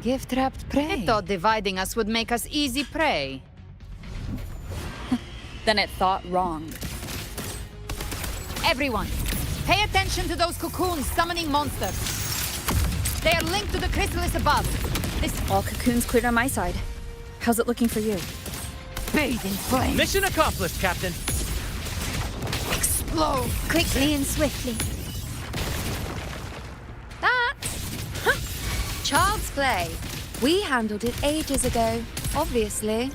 Gift-wrapped prey. I thought dividing us would make us easy prey. Then it thought wrong. Everyone, pay attention to those cocoons summoning monsters. They are linked to the chrysalis above. All cocoons cleared on my side. How's it looking for you? Bathe in flames. Mission accomplished, Captain. Explode quickly and swiftly. That's child's play. We handled it ages ago, obviously.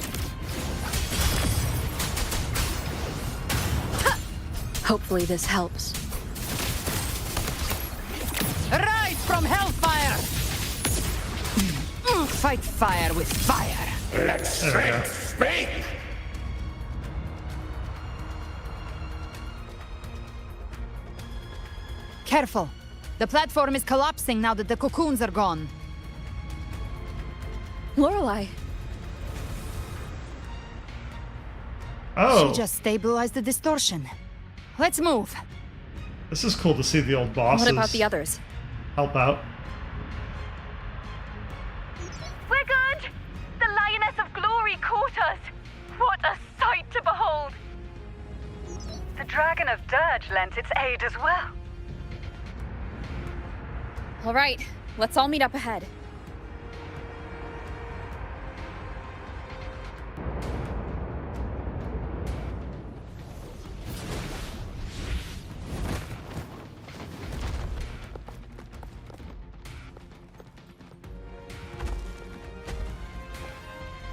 Hopefully this helps. Rise from hellfire! Fight fire with fire. Let's speak! Careful. The platform is collapsing now that the cocoons are gone. Lorelei. Oh. She just stabilized the distortion. Let's move. This is cool to see the old bosses. What about the others? Help out. We're good! The Lioness of Glory caught us! What a sight to behold! The Dragon of Dirge lent its aid as well. All right, let's all meet up ahead.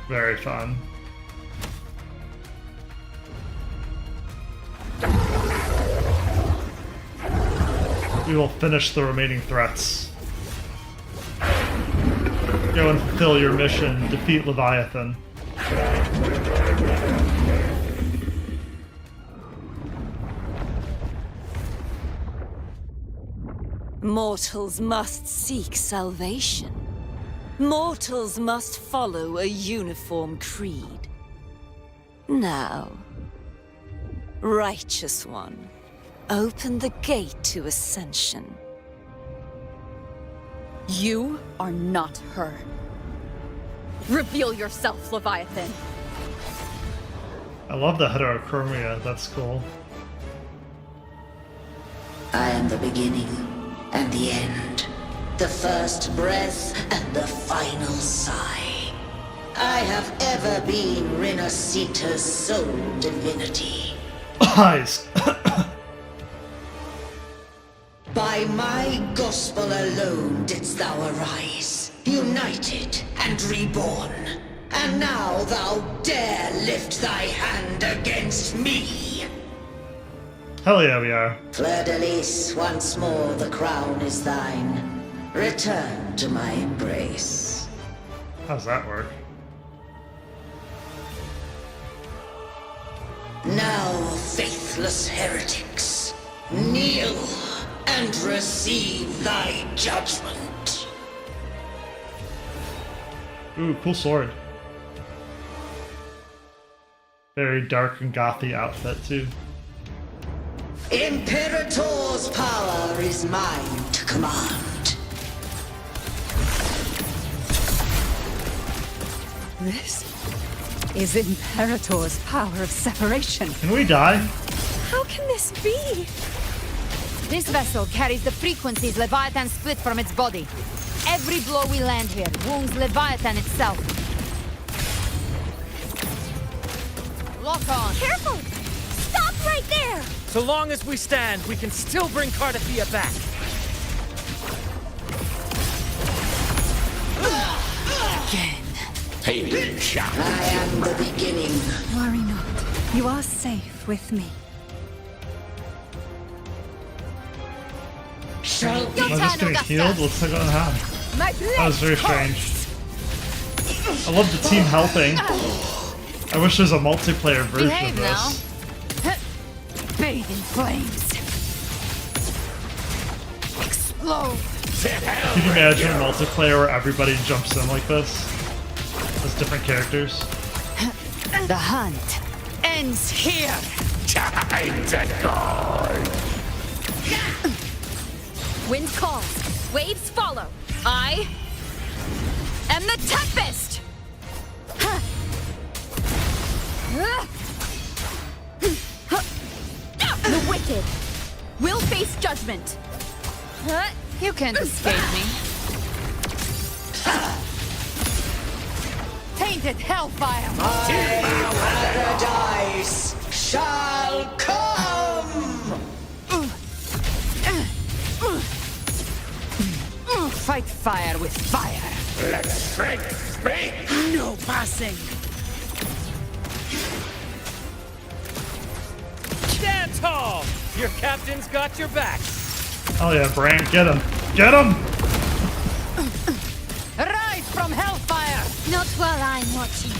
Very fun. We will finish the remaining threats. Go and fulfill your mission. Defeat Leviathan. Mortals must seek salvation. Mortals must follow a uniform creed. Now, Righteous One, open the gate to ascension. You are not her. Reveal yourself, Leviathan. I love the heterochromia. That's cool. I am the beginning and the end. The first breath and the final sigh. I have ever been Rinascita's sole divinity. Eyes. By my gospel alone didst thou arise, united and reborn. And now thou dare lift thy hand against me. Hell yeah, we are. Fleur-de-Lis, once more the crown is thine. Return to my embrace. How's that work? Now, faithless heretics, kneel and receive thy judgment. Ooh, cool sword. Very dark and gothy outfit, too. Imperator's power is mine to command. This is Imperator's power of separation. Can we die? How can this be? This vessel carries the frequencies Leviathan split from its body. Every blow we land here wounds Leviathan itself. Lock on. Careful! Stop right there! So long as we stand, we can still bring Cardathia back. Again. I am the beginning. Worry not. You are safe with me. Shall Am I just getting healed? Looks like I don't have. That was very strange. I love the team helping. I wish there's a multiplayer version Behave of this. Now. Bathe in flames. Explode. Can you imagine a multiplayer where everybody jumps in like this? As different characters? The hunt ends here. Time to go. Wind calls, waves follow. am the Tempest! The wicked will face judgment. You can't escape me. Tainted hellfire! Paradise shall come! Fight fire with fire. Let strength speak! No passing! Stand tall! Your captain's got your back. Oh yeah, Bran, get him! Get him! Rise from hellfire! Not while I'm watching.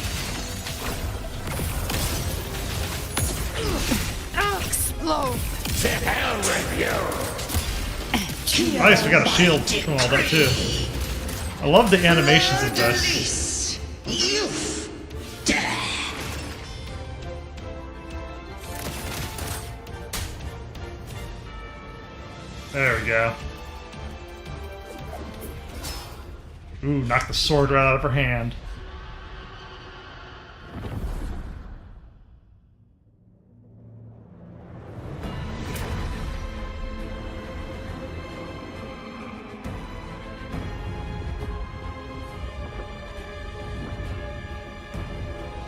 Explode! To hell with you! Nice, we got a shield from all that too. I love the animations of this. There we go. Ooh, knocked the sword right out of her hand.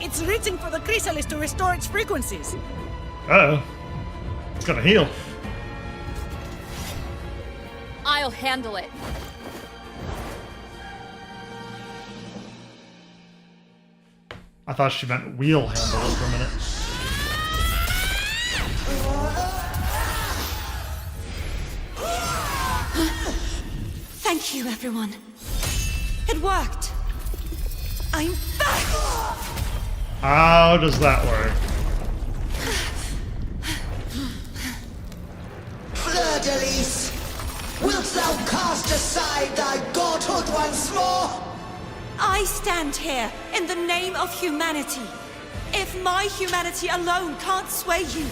It's reaching for the chrysalis to restore its frequencies. Uh-oh. It's gonna heal. I'll handle it. I thought she meant wheel handle it for a minute. Thank you, everyone. It worked. I'm back! How does that work? Fleur-de-Lis, wilt thou cast aside thy godhood once more? I stand here in the name of humanity. If my humanity alone can't sway you,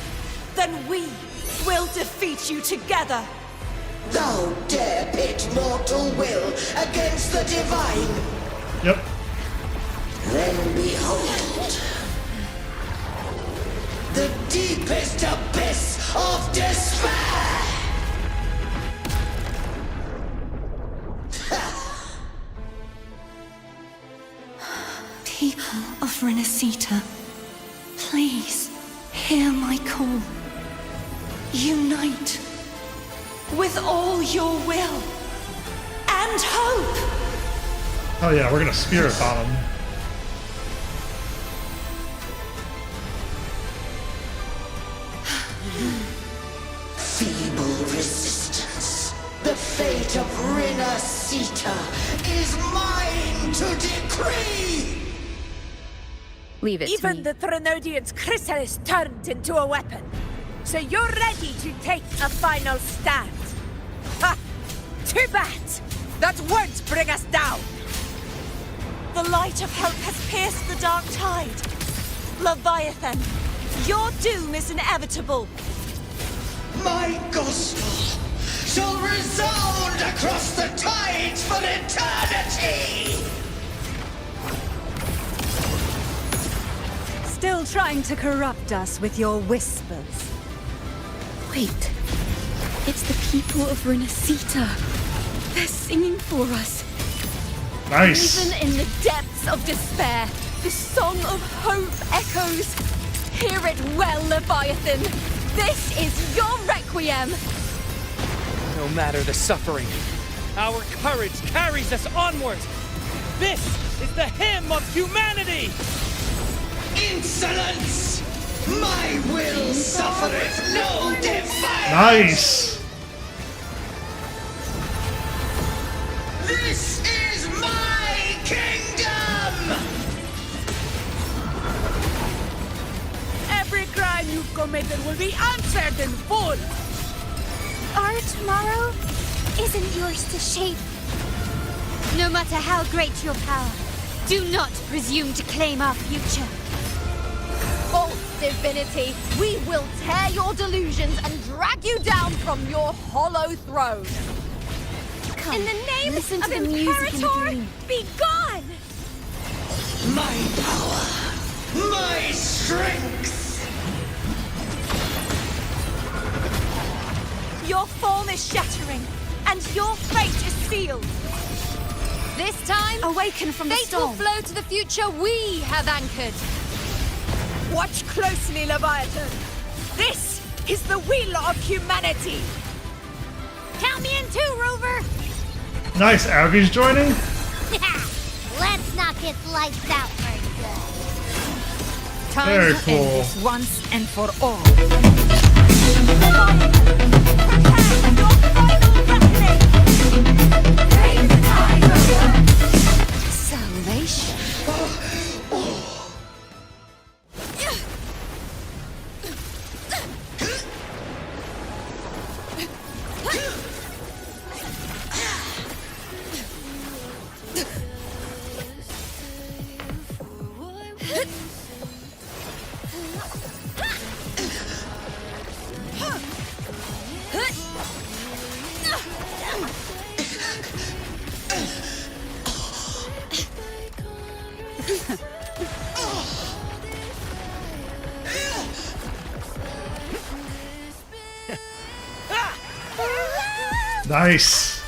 then we will defeat you together. Thou dare pit mortal will against the divine? Yep. Then behold, the deepest abyss of despair! People of Rinascita, please hear my call. Unite with all your will and hope! Oh yeah, we're gonna spirit bomb him. Feeble resistance. The fate of Rinascita is mine to decree! Leave it Even to me. the Threnodian's chrysalis turned into a weapon. So you're ready to take a final stand. Ha! Too bad! That won't bring us down! The light of hope has pierced the dark tide. Leviathan, your doom is inevitable. My gospel shall resound across the tides for eternity! Still trying to corrupt us with your whispers. Wait. It's the people of Rinascita. They're singing for us. Nice. Even in the depths of despair, the song of hope echoes. Hear it well, Leviathan. This is your requiem. No matter the suffering, our courage carries us onward. This is the hymn of humanity! Insolence! My will suffereth no defiance! Nice! This is my kingdom! Every crime you've committed will be answered in full! Our tomorrow isn't yours to shape. No matter how great your power, do not presume to claim our future. False divinity, we will tear your delusions and drag you down from your hollow throne. Come, In the name listen of to the music in the Imperator, dream. be gone! My power! My strength! Your form is shattering, and your fate is sealed. This time, awaken from the fate storm. will flow to the future we have anchored. Watch closely, Leviathan. This is the will of humanity. Count me in too, Rover! Nice, Abby's joining? Let's knock its lights out for good. Time Very to cool. end this once and for all. Salvation. Nice.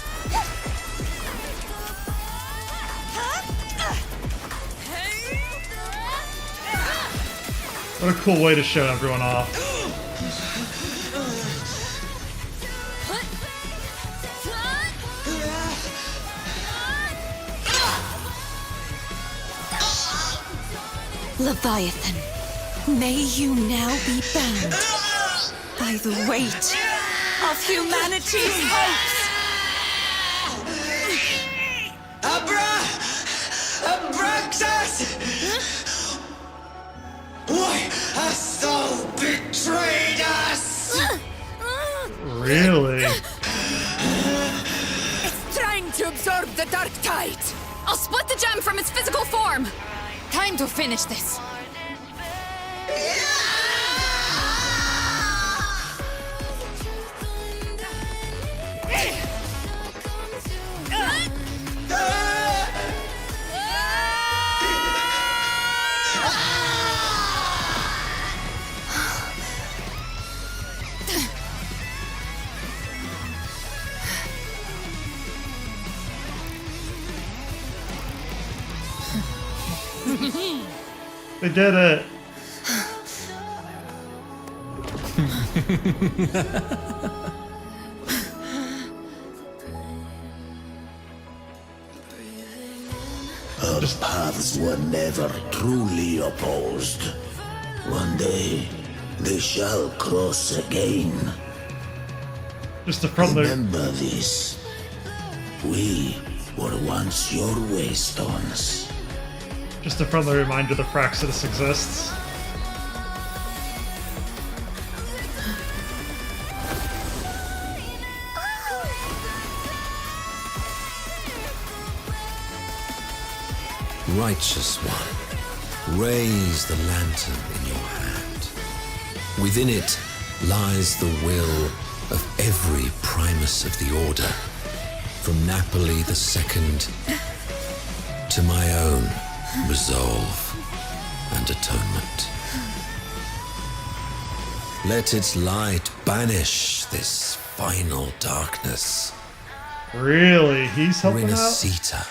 What a cool way to show everyone off. Leviathan, may you now be bound by the weight of humanity's hopes. Abraxas! Why hast thou betrayed us? Really? It's trying to absorb the dark tide. I'll split the gem from its physical form. Time to finish this. They did it. Our paths were never truly opposed. One day, they shall cross again. Just a friendly. Remember this. We were once your waystones. Just a friendly reminder that Fraxidus exists. Righteous one, raise the lantern in your hand. Within it lies the will of every primus of the Order, from Napoli II to my own resolve and atonement. Let its light banish this final darkness. Really? He's helping out? Rinascita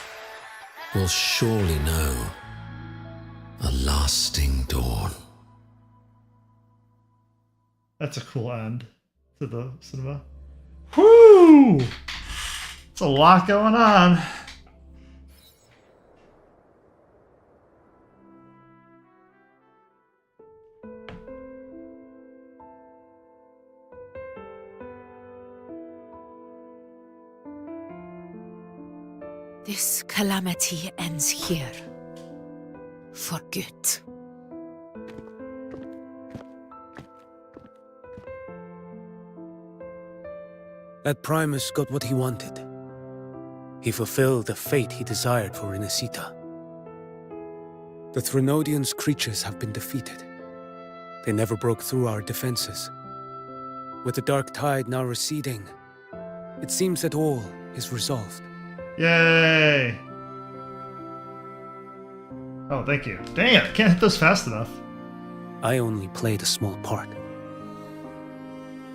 will surely know a lasting dawn. That's a cool end to the cinema. Whoo! It's a lot going on. This calamity ends here. For good. That Primus got what he wanted. He fulfilled the fate he desired for Rinascita. The Threnodians' creatures have been defeated. They never broke through our defenses. With the dark tide now receding, it seems that all is resolved. Yay! Oh, thank you. Dang it, can't hit those fast enough. I only played a small part.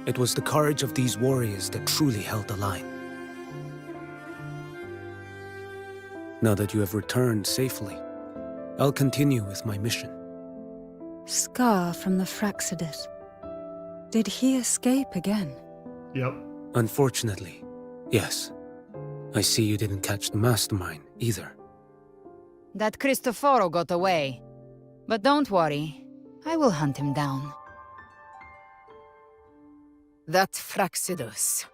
It was the courage of these warriors that truly held the line. Now that you have returned safely, I'll continue with my mission. Scar from the Fraxidus. Did he escape again? Yep. Unfortunately, yes. I see you didn't catch the mastermind either. That Cristoforo got away. But don't worry, I will hunt him down. That Fraxidus.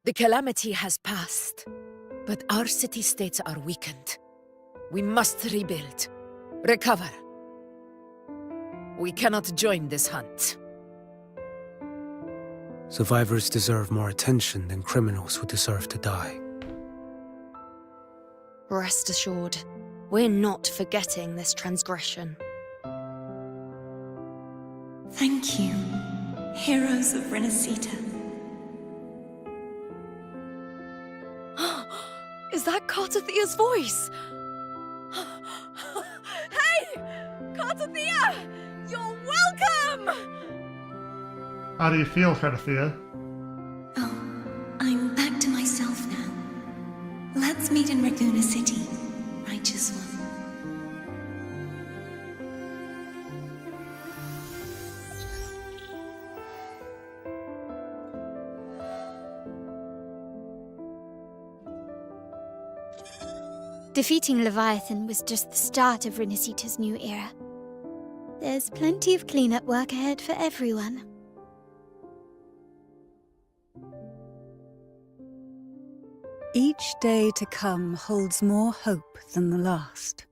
The calamity has passed, but our city-states are weakened. We must rebuild, recover. We cannot join this hunt. Survivors deserve more attention than criminals who deserve to die. Rest assured, we're not forgetting this transgression. Thank you, heroes of Rinascita. Is that Cartathia's voice? Hey! Cartathia! You're welcome! How do you feel, Cartathia? Oh, I'm back to myself now. Let's meet in Raguna City, righteous one. Defeating Leviathan was just the start of Rinascita's new era. There's plenty of cleanup work ahead for everyone. Each day to come holds more hope than the last.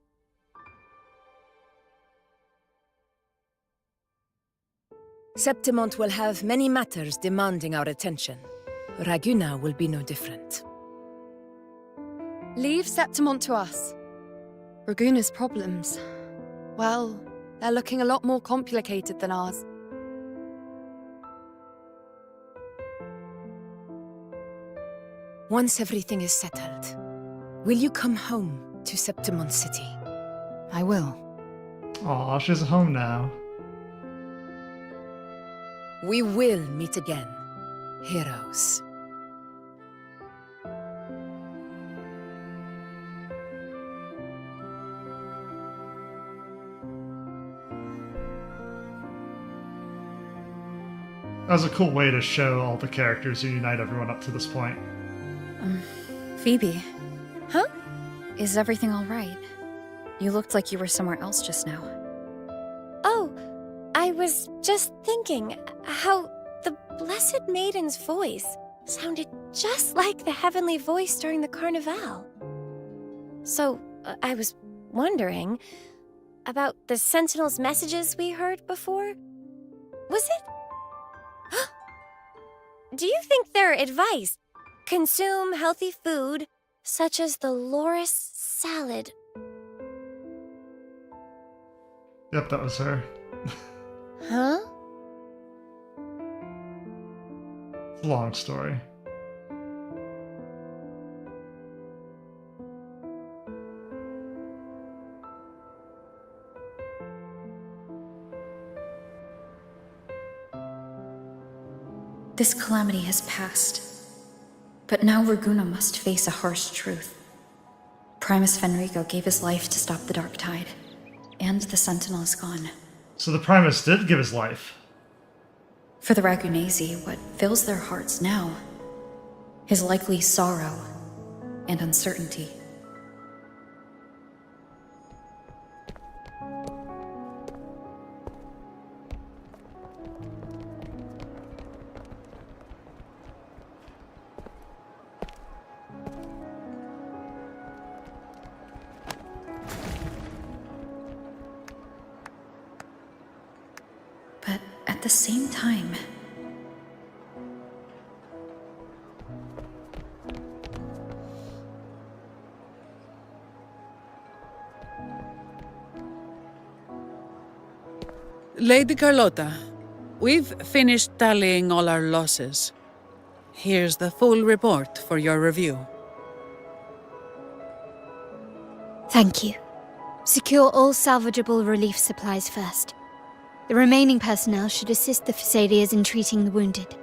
Septimont will have many matters demanding our attention. Raguna will be no different. Leave Septimont to us. Raguna's problems, well, they're looking a lot more complicated than ours. Once everything is settled, will you come home to Septimont City? I will. Aw, she's home now. We will meet again, heroes. That was a cool way to show all the characters and unite everyone up to this point. Phoebe. Huh? Is everything all right? You looked like you were somewhere else just now. Oh, I was just thinking how the Blessed Maiden's voice sounded just like the heavenly voice during the Carnival. So, I was wondering about the Sentinel's messages we heard before. Was it? Do you think their advice, consume healthy food, such as the loris salad? Yep, that was her. Huh? It's a long story. This calamity has passed. But now Raguna must face a harsh truth. Primus Fenrico gave his life to stop the Dark Tide, and the Sentinel is gone. So the Primus did give his life. For the Ragunesi, what fills their hearts now is likely sorrow and uncertainty. But at the same time, Lady Carlotta, we've finished tallying all our losses. Here's the full report for your review. Thank you. Secure all salvageable relief supplies first. The remaining personnel should assist the Phasaelias in treating the wounded.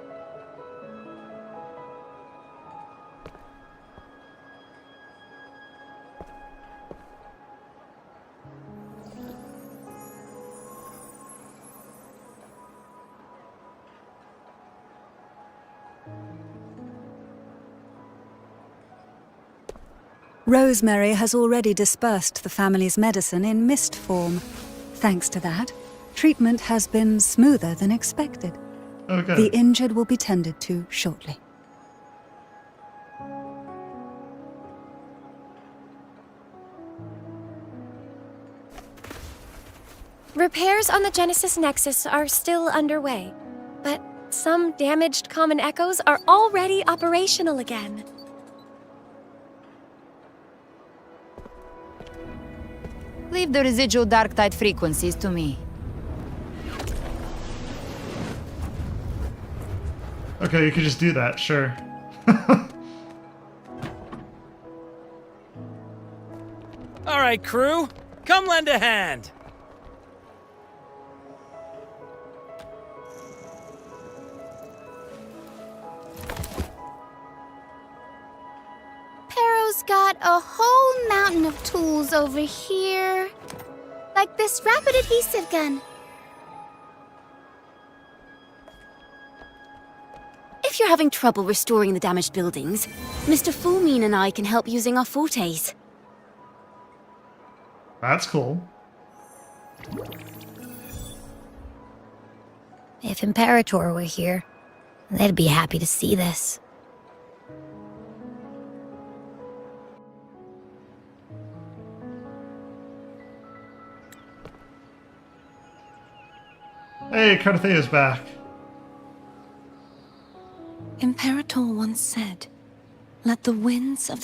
Rosemary has already dispersed the family's medicine in mist form. Thanks to that, treatment has been smoother than expected. Okay. The injured will be tended to shortly. Repairs on the Genesis Nexus are still underway, but some damaged common echoes are already operational again. Leave the residual dark tide frequencies to me. Okay, you could just do that, sure. All right, crew, come lend a hand. Pero's got a whole mountain of tools over here. Like this rapid adhesive gun. If you're having trouble restoring the damaged buildings, Mr. Fullmean and I can help using our fortes. That's cool. If Imperator were here, they'd be happy to see this. Hey, Carthea's back. Imperator once said, "Let the winds of the